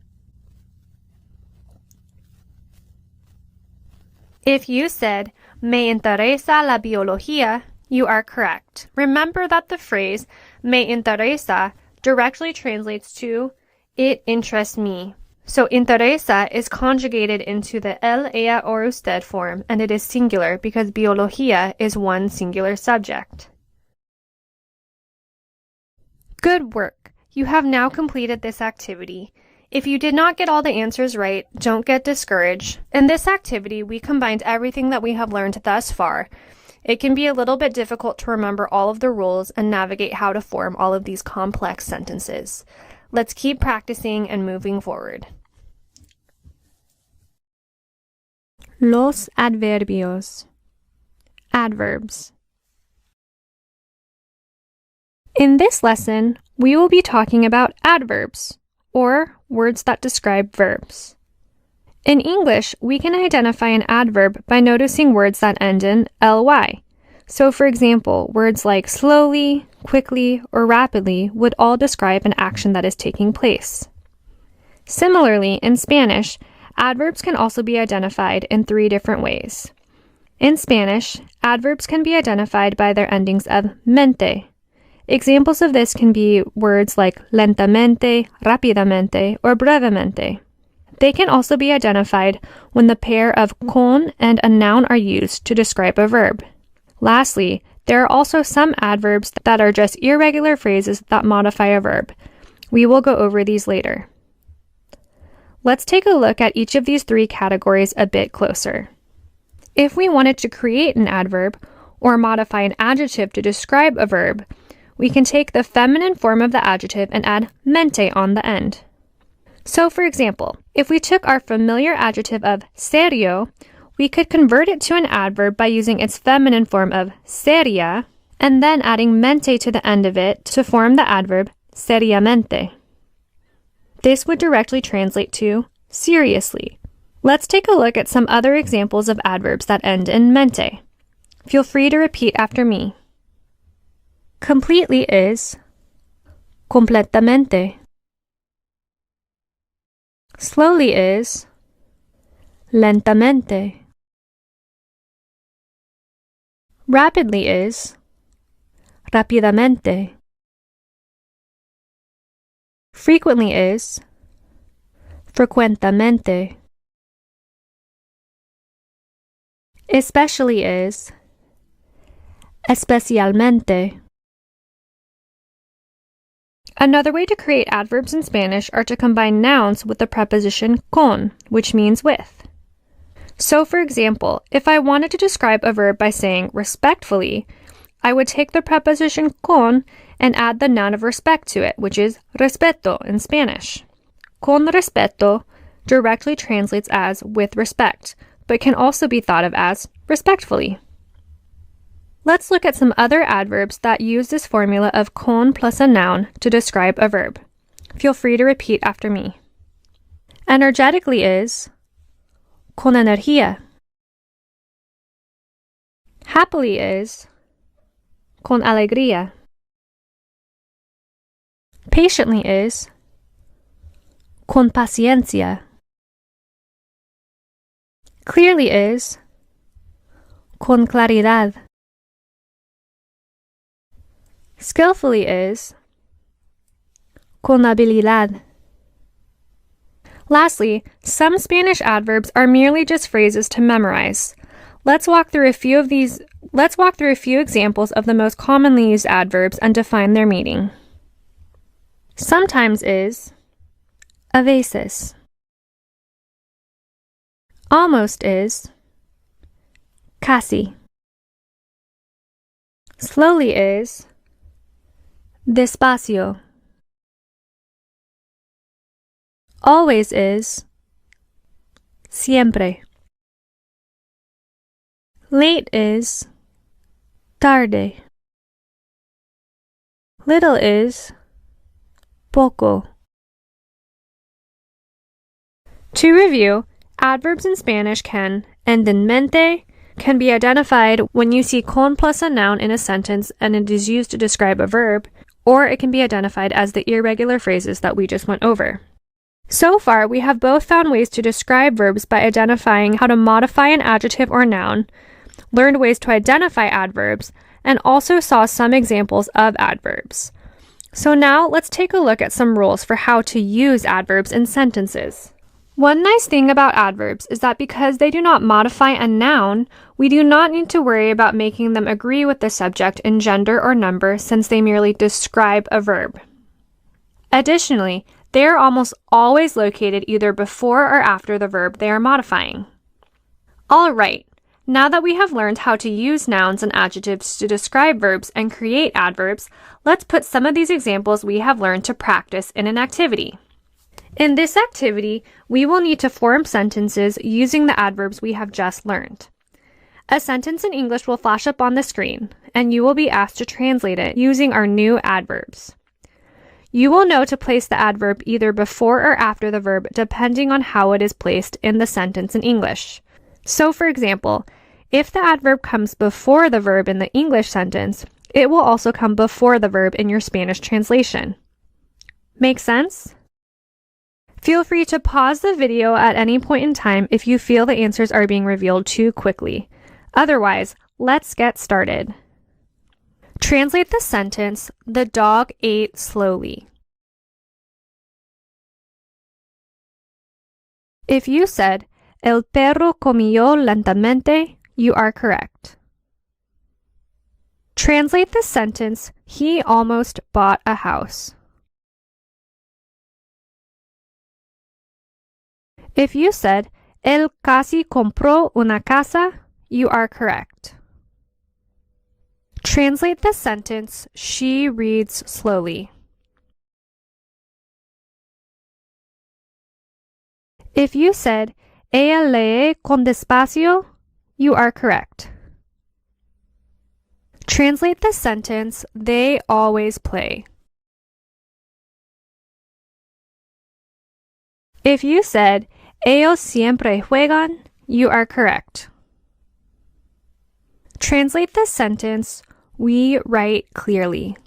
If you said, me interesa la biología, you are correct. Remember that the phrase, me interesa, directly translates to, it interests me. So interesa is conjugated into the él, ella, or usted form, and it is singular because biología is one singular subject. Good work! You have now completed this activity. If you did not get all the answers right, don't get discouraged. In this activity, we combined everything that we have learned thus far. It can be a little bit difficult to remember all of the rules and navigate how to form all of these complex sentences. Let's keep practicing and moving forward. Los adverbios. Adverbs. In this lesson, we will be talking about adverbs, or words that describe verbs. In English, we can identify an adverb by noticing words that end in ly. So, for example, words like slowly, quickly, or rapidly would all describe an action that is taking place. Similarly, in Spanish, adverbs can also be identified in 3 different ways. In Spanish, adverbs can be identified by their endings of mente. Examples of this can be words like lentamente, rápidamente, or brevemente. They can also be identified when the pair of con and a noun are used to describe a verb. Lastly, there are also some adverbs that are just irregular phrases that modify a verb. We will go over these later. Let's take a look at each of these 3 categories a bit closer. If we wanted to create an adverb or modify an adjective to describe a verb, we can take the feminine form of the adjective and add mente on the end. So, for example, if we took our familiar adjective of serio, we could convert it to an adverb by using its feminine form of seria, and then adding mente to the end of it to form the adverb seriamente. This would directly translate to seriously. Let's take a look at some other examples of adverbs that end in mente. Feel free to repeat after me. Completely is completamente. Slowly is lentamente. Rapidly is rápidamente. Frequently is frecuentemente. Especially is especialmente. Another way to create adverbs in Spanish are to combine nouns with the preposition con, which means with. So, for example, if I wanted to describe a verb by saying respectfully, I would take the preposition con and add the noun of respect to it, which is respeto in Spanish. Con respeto directly translates as with respect, but can also be thought of as respectfully. Let's look at some other adverbs that use this formula of con plus a noun to describe a verb. Feel free to repeat after me. Energetically is con energía. Happily is con alegría. Patiently is con paciencia. Clearly is con claridad. Skillfully is con habilidad. Lastly, some Spanish adverbs are merely just phrases to memorize. Let's walk through a few examples of the most commonly used adverbs and define their meaning. Sometimes is a veces. Almost is casi. Slowly is despacio. Always is siempre. Late is tarde. Little is poco. To review, adverbs in Spanish can end in mente, can be identified when you see con plus a noun in a sentence and it is used to describe a verb, or it can be identified as the irregular phrases that we just went over. So far, we have both found ways to describe verbs by identifying how to modify an adjective or noun, learned ways to identify adverbs, and also saw some examples of adverbs. So now let's take a look at some rules for how to use adverbs in sentences. One nice thing about adverbs is that because they do not modify a noun, we do not need to worry about making them agree with the subject in gender or number since they merely describe a verb. Additionally, they are almost always located either before or after the verb they are modifying. All right, now that we have learned how to use nouns and adjectives to describe verbs and create adverbs, let's put some of these examples we have learned to practice in an activity. In this activity, we will need to form sentences using the adverbs we have just learned. A sentence in English will flash up on the screen, and you will be asked to translate it using our new adverbs. You will know to place the adverb either before or after the verb depending on how it is placed in the sentence in English. So, for example, if the adverb comes before the verb in the English sentence, it will also come before the verb in your Spanish translation. Make sense? Feel free to pause the video at any point in time if you feel the answers are being revealed too quickly. Otherwise, let's get started. Translate the sentence, "The dog ate slowly." If you said, "El perro comió lentamente," you are correct. Translate the sentence, "He almost bought a house." If you said, "Él casi compró una casa," you are correct. Translate the sentence, "She reads slowly." If you said, "Ella lee con despacio," you are correct. Translate the sentence, "They always play." If you said, "Ellos siempre juegan," you are correct. Translate the sentence, "We write clearly."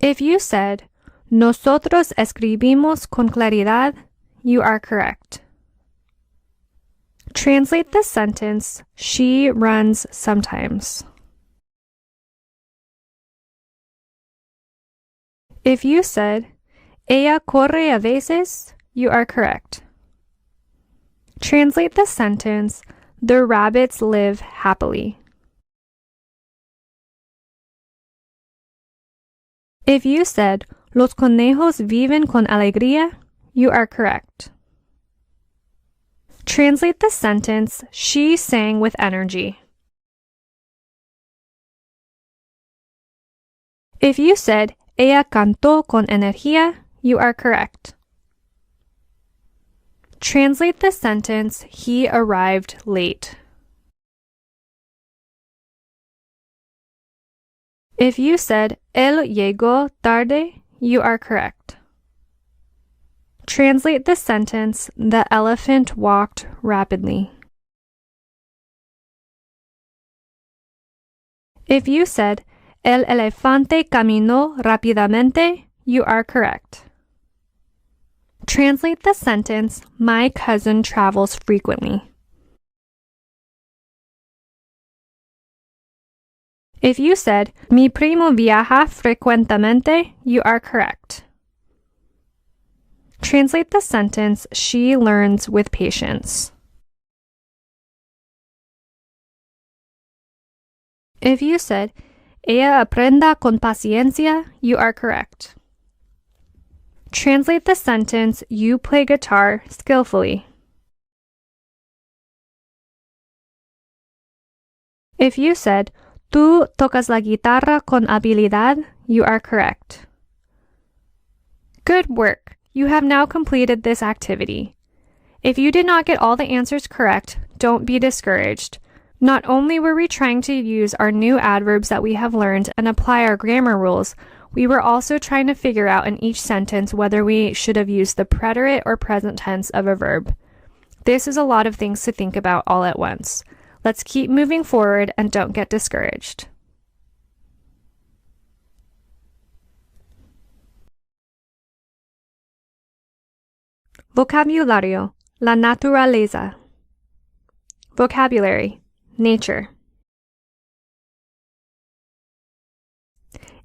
If you said, "Nosotros escribimos con claridad," you are correct. Translate the sentence, "She runs sometimes." If you said, "Ella corre a veces," you are correct. Translate the sentence, "The rabbits live happily." If you said, "Los conejos viven con alegría," you are correct. Translate the sentence, "She sang with energy." If you said, "Ella cantó con energía," you are correct. Translate the sentence, he arrived late. If you said, él llegó tarde, you are correct. Translate the sentence, the elephant walked rapidly. If you said, el elefante caminó rápidamente, you are correct. Translate the sentence, my cousin travels frequently. If you said, mi primo viaja frecuentemente, you are correct. Translate the sentence, she learns with patience. If you said, ella aprenda con paciencia, you are correct. Translate the sentence, you play guitar skillfully. If you said, tú tocas la guitarra con habilidad, you are correct. Good work! You have now completed this activity. If you did not get all the answers correct, don't be discouraged. Not only were we trying to use our new adverbs that we have learned and apply our grammar rules, we were also trying to figure out in each sentence whether we should have used the preterite or present tense of a verb. This is a lot of things to think about all at once. Let's keep moving forward and don't get discouraged. Vocabulario, la naturaleza. Vocabulary, nature.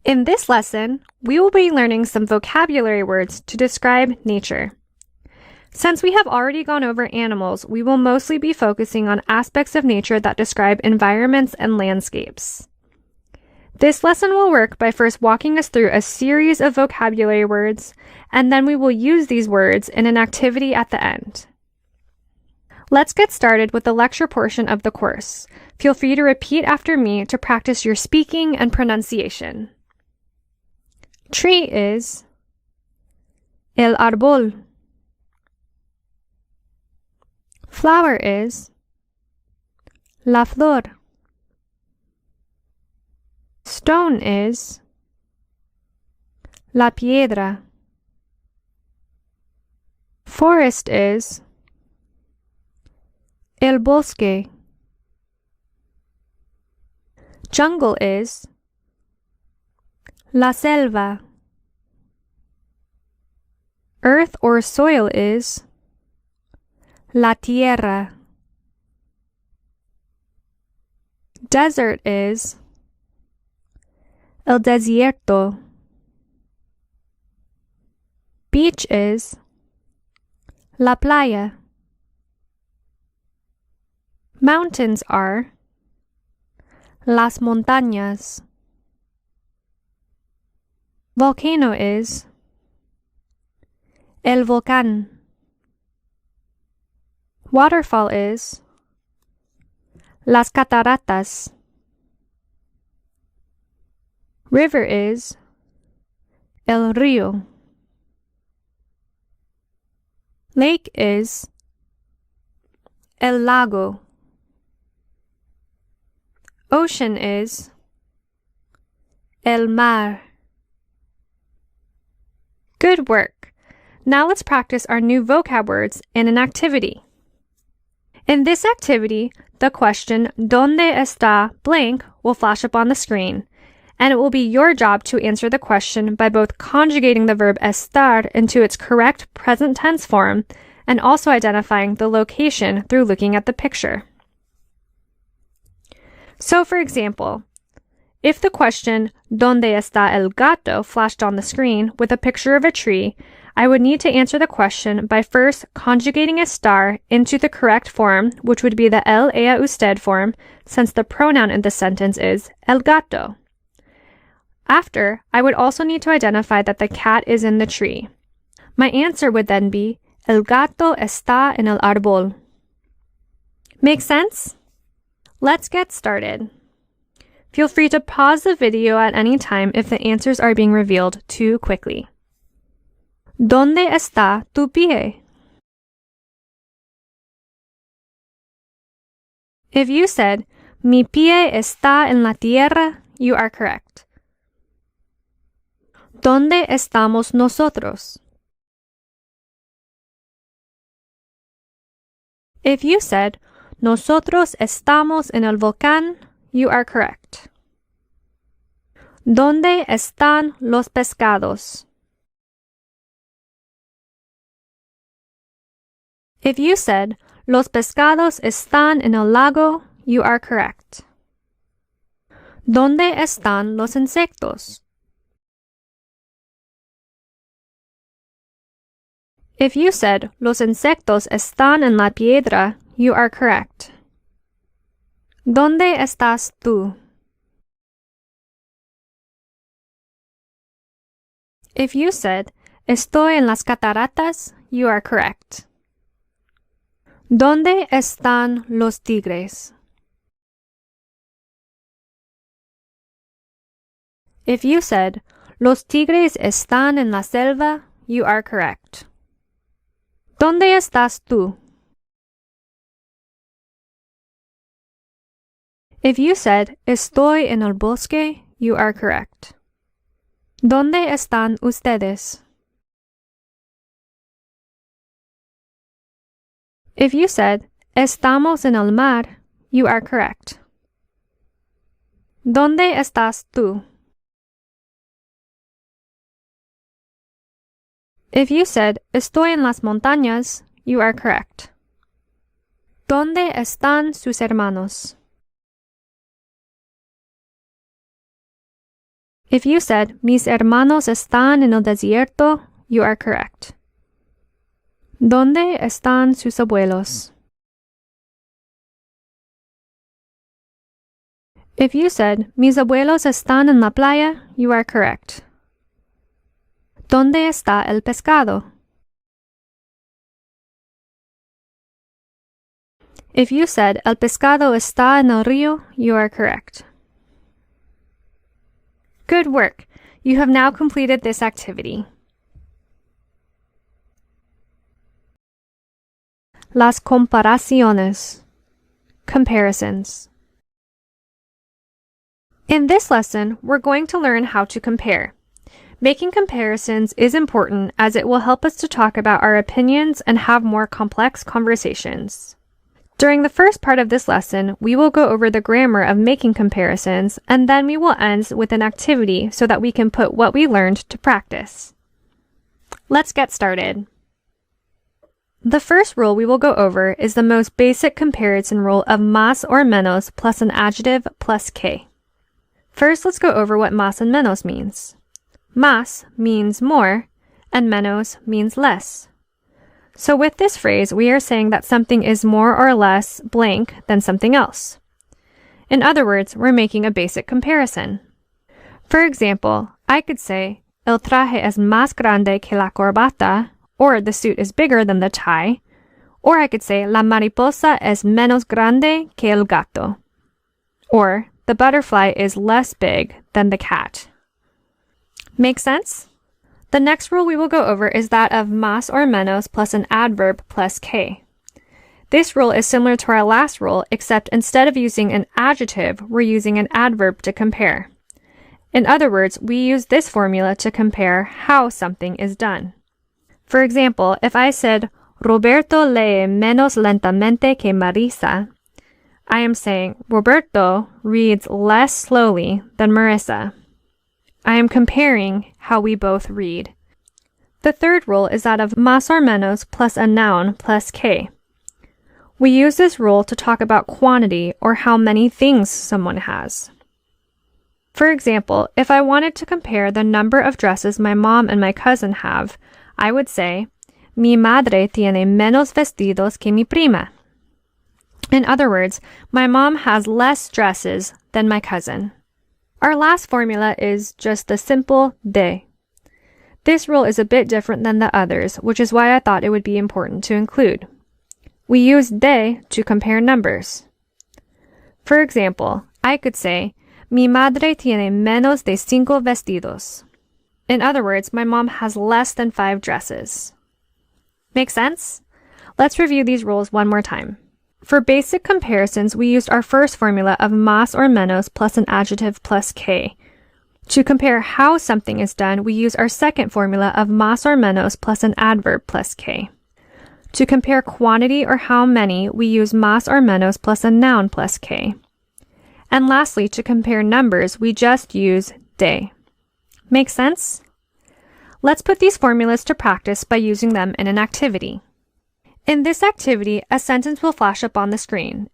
In this lesson, we will be learning some vocabulary words to describe nature. Since we have already gone over animals, we will mostly be focusing on aspects of nature that describe environments and landscapes. This lesson will work by first walking us through a series of vocabulary words, and then we will use these words in an activity at the end. Let's get started with the lecture portion of the course. Feel free to repeat after me to practice your speaking and pronunciation. Tree is el árbol. Flower is la flor. Stone is la piedra. Forest is el bosque. Jungle is la selva. Earth or soil is la tierra. Desert is el desierto. Beach is la playa. Mountains are las montañas. Volcano is el volcán. Waterfall is las cataratas. River is el río. Lake is el lago. Ocean is el mar. Good work! Now let's practice our new vocab words in an activity. In this activity, the question, ¿Dónde está blank? Will flash up on the screen, and it will be your job to answer the question by both conjugating the verb estar into its correct present tense form and also identifying the location through looking at the picture. So, for example, if the question, ¿Dónde está el gato? Flashed on the screen with a picture of a tree, I would need to answer the question by first conjugating estar into the correct form, which would be the él, ella, usted form, since the pronoun in the sentence is el gato. After, I would also need to identify that the cat is in the tree. My answer would then be, el gato está en el árbol. Make sense? Let's get started. Feel free to pause the video at any time if the answers are being revealed too quickly. ¿Dónde está tu pie? If you said, mi pie está en la tierra, you are correct. ¿Dónde estamos nosotros? If you said, nosotros estamos en el volcán, you are correct. ¿Dónde están los pescados? If you said, los pescados están en el lago, you are correct. ¿Dónde están los insectos? If you said, los insectos están en la piedra, you are correct. ¿Dónde estás tú? If you said, estoy en las cataratas, you are correct. ¿Dónde están los tigres? If you said, los tigres están en la selva, you are correct. ¿Dónde estás tú? If you said, estoy en el bosque, you are correct. ¿Dónde están ustedes? If you said, estamos en el mar, you are correct. ¿Dónde estás tú? If you said, estoy en las montañas, you are correct. ¿Dónde están sus hermanos? If you said, mis hermanos están en el desierto, you are correct. ¿Dónde están sus abuelos? If you said, mis abuelos están en la playa, you are correct. ¿Dónde está el pescado? If you said, el pescado está en el río, you are correct. Good work! You have now completed this activity. Las comparaciones. Comparisons. In this lesson, we're going to learn how to compare. Making comparisons is important as it will help us to talk about our opinions and have more complex conversations. During the first part of this lesson, we will go over the grammar of making comparisons, and then we will end with an activity so that we can put what we learned to practice. Let's get started. The first rule we will go over is the most basic comparison rule of más or menos plus an adjective plus que. First, let's go over what más and menos means. Más means more, and menos means less. So with this phrase, we are saying that something is more or less blank than something else. In other words, we're making a basic comparison. For example, I could say, el traje es más grande que la corbata, or the suit is bigger than the tie, or I could say, la mariposa es menos grande que el gato, or the butterfly is less big than the cat. Make sense? The next rule we will go over is that of más or menos plus an adverb plus que. This rule is similar to our last rule, except instead of using an adjective, we're using an adverb to compare. In other words, we use this formula to compare how something is done. For example, if I said, Roberto lee menos lentamente que Marissa, I am saying Roberto reads less slowly than Marissa. I am comparing how we both read. The third rule is that of más or menos plus a noun plus que. We use this rule to talk about quantity or how many things someone has. For example, if I wanted to compare the number of dresses my mom and my cousin have, I would say, mi madre tiene menos vestidos que mi prima. In other words, my mom has less dresses than my cousin. Our last formula is just the simple de. This rule is a bit different than the others, which is why I thought it would be important to include. We use de to compare numbers. For example, I could say, mi madre tiene menos de 5 vestidos. In other words, my mom has less than 5 dresses. Make sense? Let's review these rules one more time. For basic comparisons, we used our first formula of más or menos plus an adjective plus que. To compare how something is done, we use our second formula of más or menos plus an adverb plus que. To compare quantity or how many, we use más or menos plus a noun plus que. And lastly, to compare numbers, we just use de. Make sense? Let's put these formulas to practice by using them in an activity. In this activity, a sentence will flash up on the screen.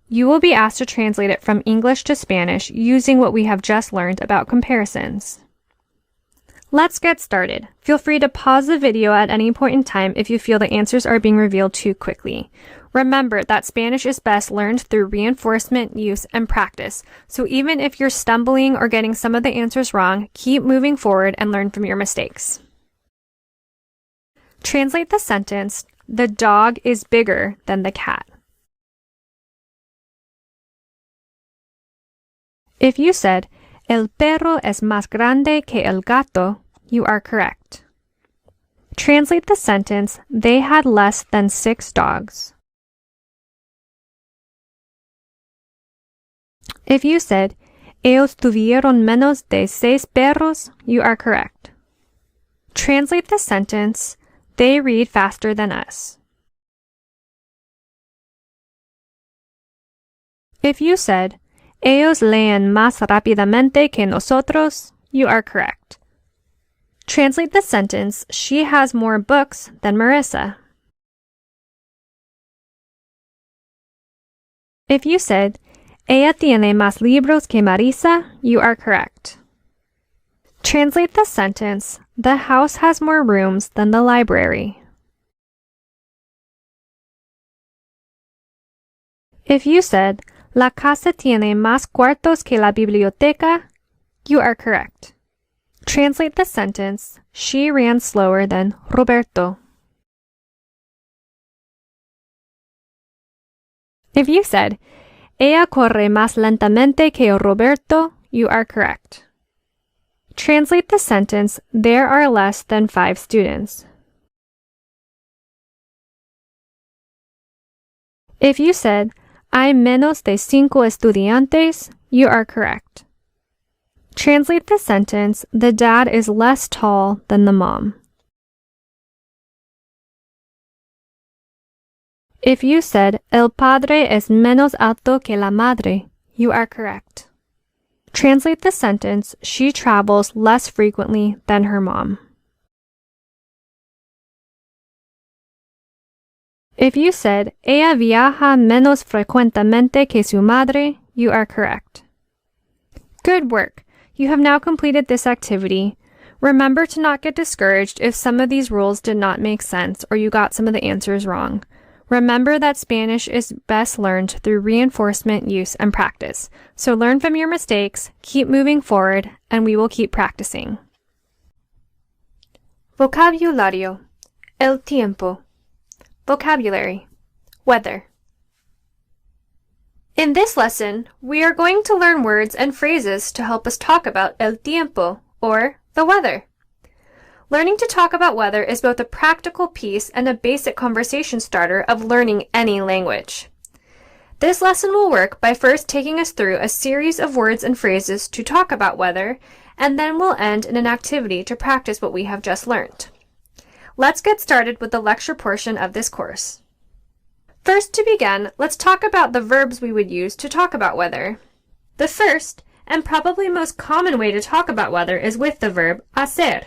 You will be asked to translate it from English to Spanish using what we have just learned about comparisons. Let's get started. Feel free to pause the video at any point in time if you feel the answers are being revealed too quickly. Remember that Spanish is best learned through reinforcement, use, and practice. So even if you're stumbling or getting some of the answers wrong, keep moving forward and learn from your mistakes. Translate the sentence, "The dog is bigger than the cat." If you said, "El perro es más grande que el gato," you are correct. Translate the sentence, "They had less than 6 dogs." If you said, "Ellos tuvieron menos de 6 perros," you are correct. Translate the sentence, "They read faster than us." If you said, "Ellos leen más rápidamente que nosotros," you are correct. Translate the sentence, "She has more books than Marissa." If you said, "Ella tiene más libros que Marissa," you are correct. Translate the sentence, "The house has more rooms than the library." If you said, "La casa tiene más cuartos que la biblioteca," you are correct. Translate the sentence, "She ran slower than Roberto." If you said, "Ella corre más lentamente que Roberto," you are correct. Translate the sentence, "There are less than 5 students." If you said, "Hay menos de 5 estudiantes," you are correct. Translate the sentence, "The dad is less tall than the mom." If you said, "El padre es menos alto que la madre," you are correct. Translate the sentence, "She travels less frequently than her mom." If you said, "Ella viaja menos frecuentemente que su madre," you are correct. Good work! You have now completed this activity. Remember to not get discouraged if some of these rules did not make sense or you got some of the answers wrong. Remember that Spanish is best learned through reinforcement, use, and practice. So learn from your mistakes, keep moving forward, and we will keep practicing. Vocabulario. El tiempo. Vocabulary. Weather. In this lesson, we are going to learn words and phrases to help us talk about el tiempo, or the weather. Learning to talk about weather is both a practical piece and a basic conversation starter of learning any language. This lesson will work by first taking us through a series of words and phrases to talk about weather, and then we'll end in an activity to practice what we have just learned. Let's get started with the lecture portion of this course. First, to begin, let's talk about the verbs we would use to talk about weather. The first, and probably most common way to talk about weather is with the verb hacer.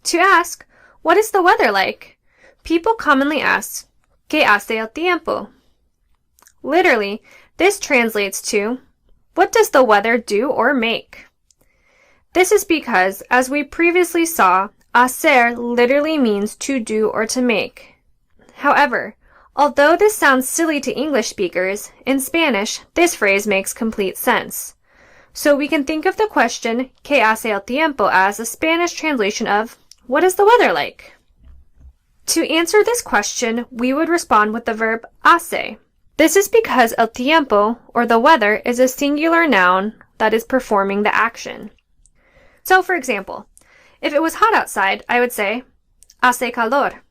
To ask, "What is the weather like?" people commonly ask, ¿Qué hace el tiempo? Literally, this translates to, "What does the weather do or make?" This is because, as we previously saw, hacer literally means to do or to make. However, although this sounds silly to English speakers, in Spanish, this phrase makes complete sense. So we can think of the question, ¿Qué hace el tiempo?" as a Spanish translation of, "What is the weather like?" To answer this question, we would respond with the verb hace. This is because el tiempo, or the weather, is a singular noun that is performing the action. So, for example, if it was hot outside, I would say, hace calor.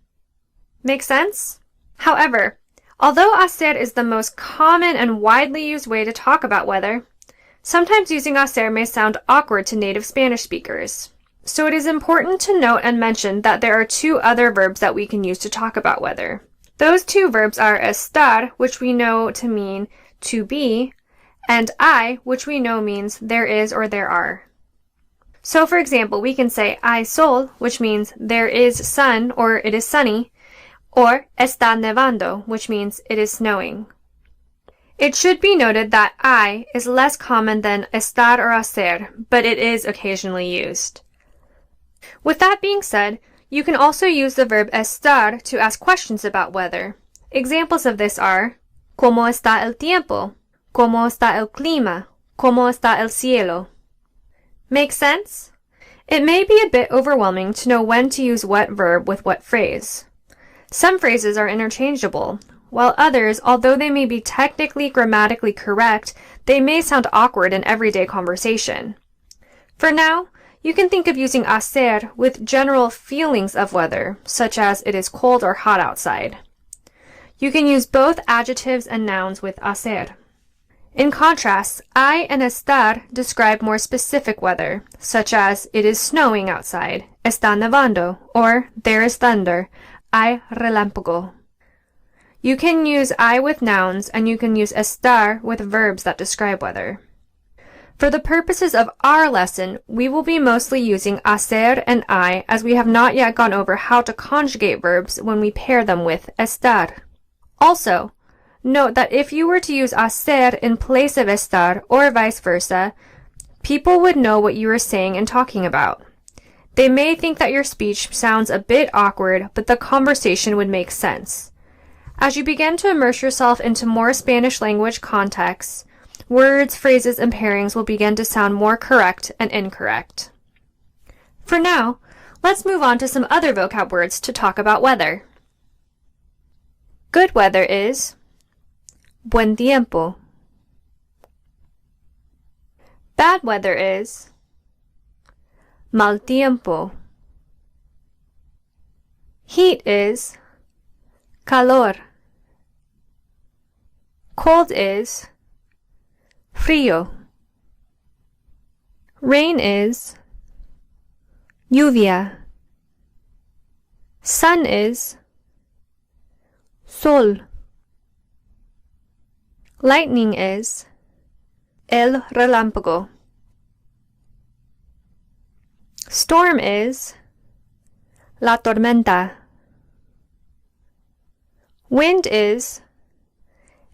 Make sense? However, Although hacer is the most common and widely used way to talk about weather, sometimes using hacer may sound awkward to native Spanish speakers. So it is important to note and mention that there are two other verbs that we can use to talk about weather. Those two verbs are estar, which we know to mean to be, and hay, which we know means there is or there are. So for example, we can say hay sol, which means there is sun or it is sunny, or está nevando, which means it is snowing. It should be noted that hay is less common than estar or hacer, but it is occasionally used. With that being said, you can also use the verb estar to ask questions about weather. Examples of this are, ¿Cómo está el tiempo? ¿Cómo está el clima? ¿Cómo está el cielo? Make sense? It may be a bit overwhelming to know when to use what verb with what phrase. Some phrases are interchangeable, while others, although they may be technically grammatically correct, they may sound awkward in everyday conversation. For now, you can think of using hacer with general feelings of weather, such as it is cold or hot outside. You can use both adjectives and nouns with hacer. In contrast, hay and estar describe more specific weather, such as it is snowing outside, está nevando, or there is thunder, hay relámpago. You can use hay with nouns and you can use estar with verbs that describe weather. For the purposes of our lesson, we will be mostly using hacer and hay as we have not yet gone over how to conjugate verbs when we pair them with estar. Also, note that if you were to use hacer in place of estar or vice versa, people would know what you were saying and talking about. They may think that your speech sounds a bit awkward, but the conversation would make sense. As you begin to immerse yourself into more Spanish language contexts, words, phrases, and pairings will begin to sound more correct and incorrect. For now, let's move on to some other vocab words to talk about weather. Good weather is buen tiempo. Bad weather is mal tiempo. Heat is calor. Cold is frío. Rain is lluvia. Sun is sol. Lightning is el relámpago. Storm is la tormenta. Wind is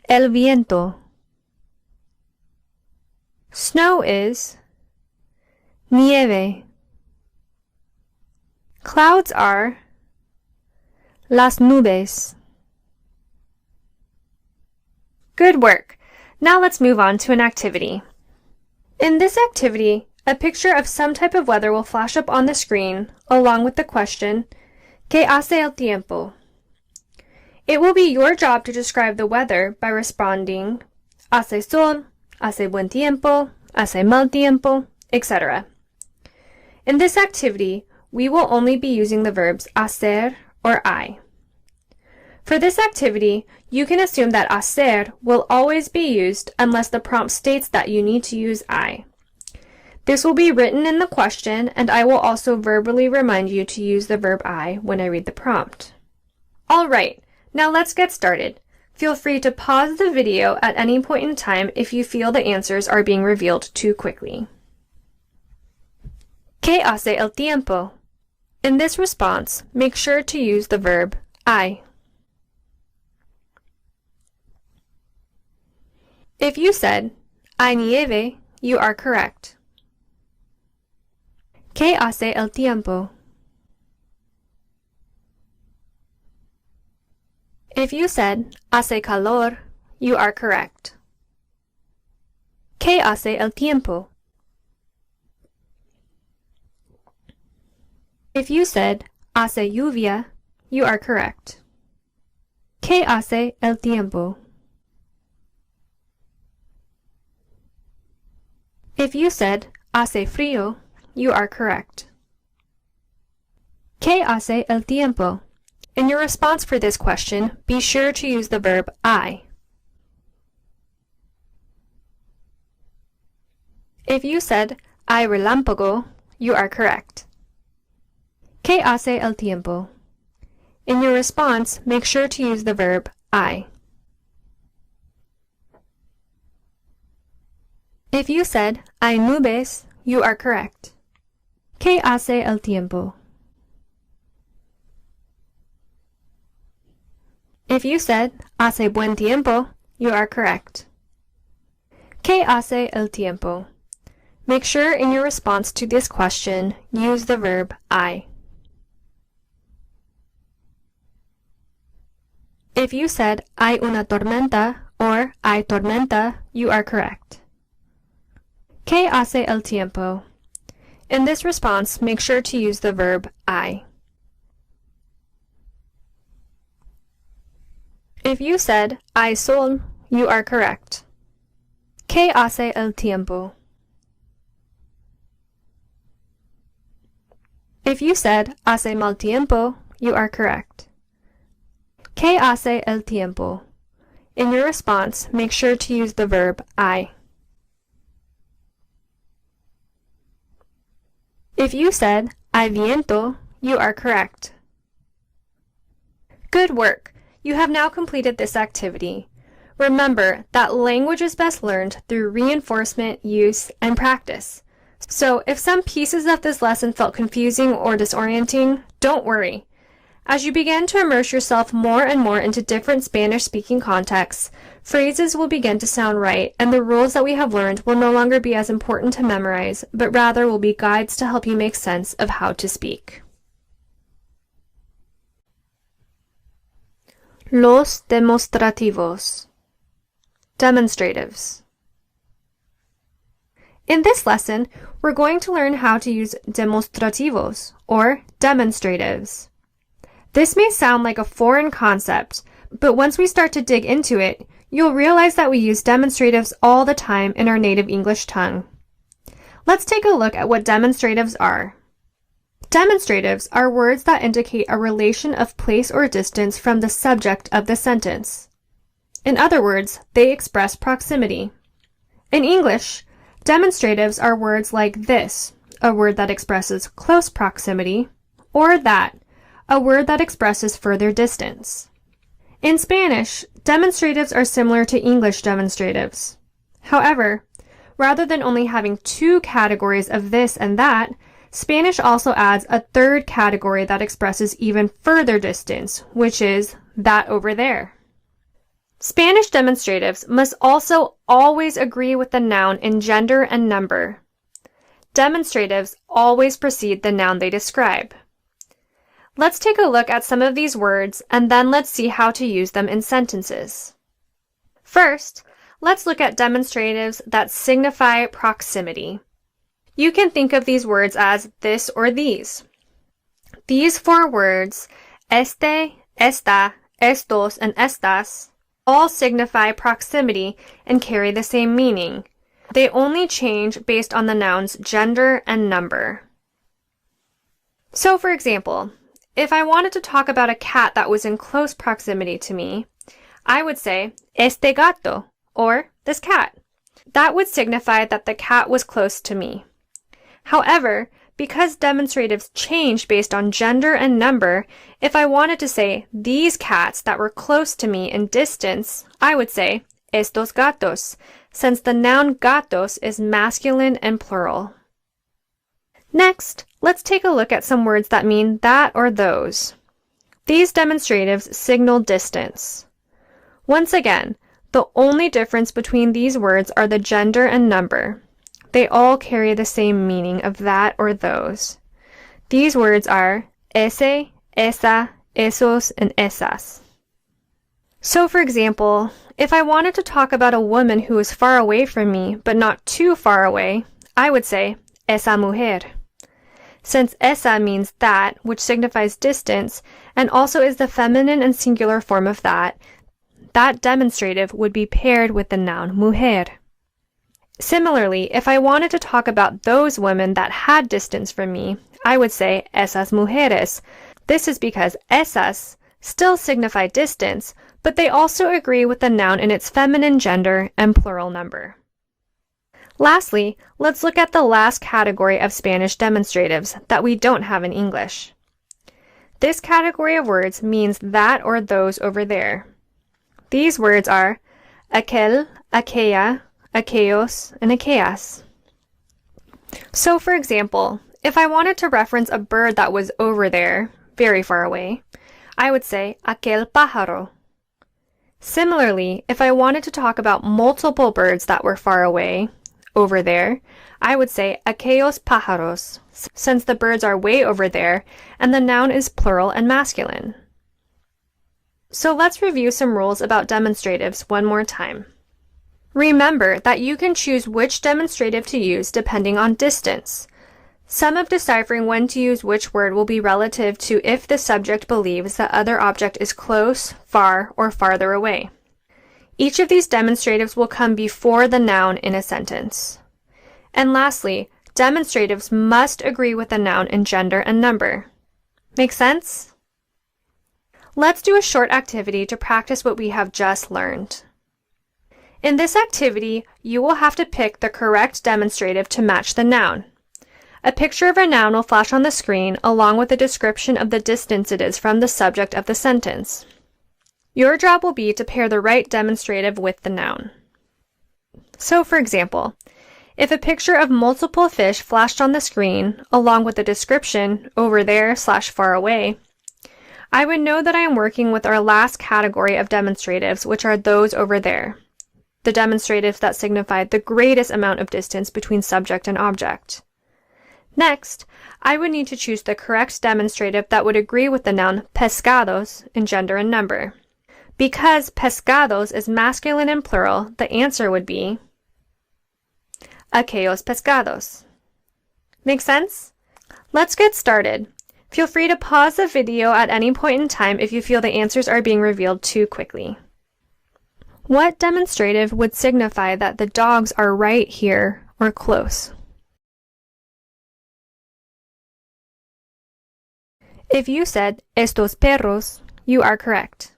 el viento. Snow is nieve. Clouds are las nubes. Good work! Now let's move on to an activity. In this activity, a picture of some type of weather will flash up on the screen, along with the question, ¿Qué hace el tiempo? It will be your job to describe the weather by responding, hace sol, hace buen tiempo, hace mal tiempo, etc. In this activity, we will only be using the verbs hacer or hay. For this activity, you can assume that hacer will always be used unless the prompt states that you need to use hay. This will be written in the question, and I will also verbally remind you to use the verb hay when I read the prompt. Alright, now let's get started. Feel free to pause the video at any point in time if you feel the answers are being revealed too quickly. ¿Qué hace el tiempo? In this response, make sure to use the verb hay. If you said, hay nieve, you are correct. ¿Qué hace el tiempo? If you said, hace calor, you are correct. ¿Qué hace el tiempo? If you said, hace lluvia, you are correct. ¿Qué hace el tiempo? If you said, hace frío, you are correct. ¿Qué hace el tiempo? In your response for this question, be sure to use the verb I. If you said, hay relámpago, you are correct. ¿Qué hace el tiempo? In your response, make sure to use the verb I. If you said, hay nubes, you are correct. ¿Qué hace el tiempo? If you said, hace buen tiempo, you are correct. ¿Qué hace el tiempo? Make sure in your response to this question, use the verb I. If you said, hay una tormenta, or hay tormenta, you are correct. ¿Qué hace el tiempo? In this response, make sure to use the verb I. If you said, hay sol, you are correct. ¿Qué hace el tiempo? If you said, hace mal tiempo, you are correct. ¿Qué hace el tiempo? In your response, make sure to use the verb I. If you said, hay viento, you are correct. Good work! You have now completed this activity. Remember that language is best learned through reinforcement, use, and practice. So if some pieces of this lesson felt confusing or disorienting, don't worry. As you begin to immerse yourself more and more into different Spanish-speaking contexts, phrases will begin to sound right, and the rules that we have learned will no longer be as important to memorize, but rather will be guides to help you make sense of how to speak. Los demostrativos. Demonstratives. In this lesson, we're going to learn how to use demostrativos, or demonstratives. This may sound like a foreign concept, but once we start to dig into it, you'll realize that we use demonstratives all the time in our native English tongue. Let's take a look at what demonstratives are. Demonstratives are words that indicate a relation of place or distance from the subject of the sentence. In other words, they express proximity. In English, demonstratives are words like this, a word that expresses close proximity, or that, a word that expresses further distance. In Spanish, demonstratives are similar to English demonstratives. However, rather than only having two categories of this and that, Spanish also adds a third category that expresses even further distance, which is that over there. Spanish demonstratives must also always agree with the noun in gender and number. Demonstratives always precede the noun they describe. Let's take a look at some of these words, and then let's see how to use them in sentences. First, let's look at demonstratives that signify proximity. You can think of these words as this or these. These four words, este, esta, estos, and estas, all signify proximity and carry the same meaning. They only change based on the noun's gender and number. So, for example, if I wanted to talk about a cat that was in close proximity to me, I would say, este gato, or this cat. That would signify that the cat was close to me. However, because demonstratives change based on gender and number, if I wanted to say these cats that were close to me in distance, I would say estos gatos, since the noun gatos is masculine and plural. Next, let's take a look at some words that mean that or those. These demonstratives signal distance. Once again, the only difference between these words are the gender and number. They all carry the same meaning of that or those. These words are ese, esa, esos, and esas. So, for example, if I wanted to talk about a woman who is far away from me, but not too far away, I would say esa mujer. Since esa means that, which signifies distance, and also is the feminine and singular form of that demonstrative would be paired with the noun mujer. Similarly, if I wanted to talk about those women that had distance from me, I would say esas mujeres. This is because esas still signify distance, but they also agree with the noun in its feminine gender and plural number. Lastly, let's look at the last category of Spanish demonstratives that we don't have in English. This category of words means that or those over there. These words are aquel, aquella, aquellos, and aquellas. So for example, if I wanted to reference a bird that was over there, very far away, I would say aquel pájaro. Similarly, if I wanted to talk about multiple birds that were far away, over there, I would say aquellos pájaros, since the birds are way over there and the noun is plural and masculine. So let's review some rules about demonstratives one more time. Remember that you can choose which demonstrative to use depending on distance. Some of deciphering when to use which word will be relative to if the subject believes the other object is close, far, or farther away. Each of these demonstratives will come before the noun in a sentence. And lastly, demonstratives must agree with the noun in gender and number. Make sense? Let's do a short activity to practice what we have just learned. In this activity, you will have to pick the correct demonstrative to match the noun. A picture of a noun will flash on the screen along with a description of the distance it is from the subject of the sentence. Your job will be to pair the right demonstrative with the noun. So for example, if a picture of multiple fish flashed on the screen along with a description over there / far away, I would know that I am working with our last category of demonstratives, which are those over there, the demonstratives that signify the greatest amount of distance between subject and object. Next, I would need to choose the correct demonstrative that would agree with the noun pescados in gender and number. Because pescados is masculine and plural, the answer would be aquellos pescados. Make sense? Let's get started. Feel free to pause the video at any point in time if you feel the answers are being revealed too quickly. What demonstrative would signify that the dogs are right here or close? If you said estos perros, you are correct.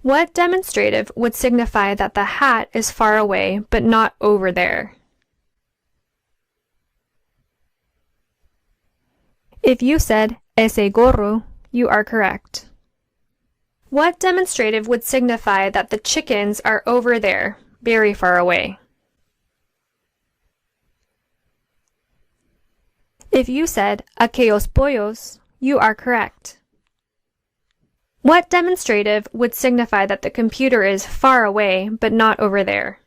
What demonstrative would signify that the hat is far away but not over there? If you said ese gorro, you are correct. What demonstrative would signify that the chickens are over there, very far away? If you said aquellos pollos, you are correct. What demonstrative would signify that the computer is far away but not over there?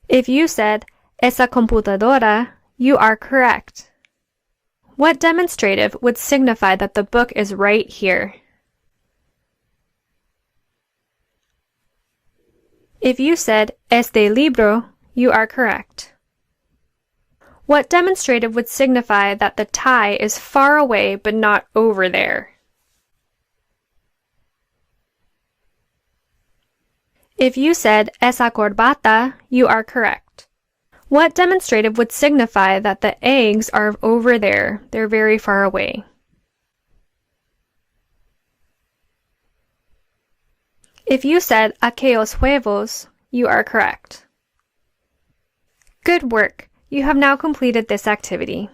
If you said esa computadora, you are correct. What demonstrative would signify that the book is right here? If you said este libro, you are correct. What demonstrative would signify that the tie is far away but not over there? If you said esa corbata, you are correct. What demonstrative would signify that the eggs are over there, they're very far away? If you said aquellos huevos, you are correct. Good work! You have now completed this activity.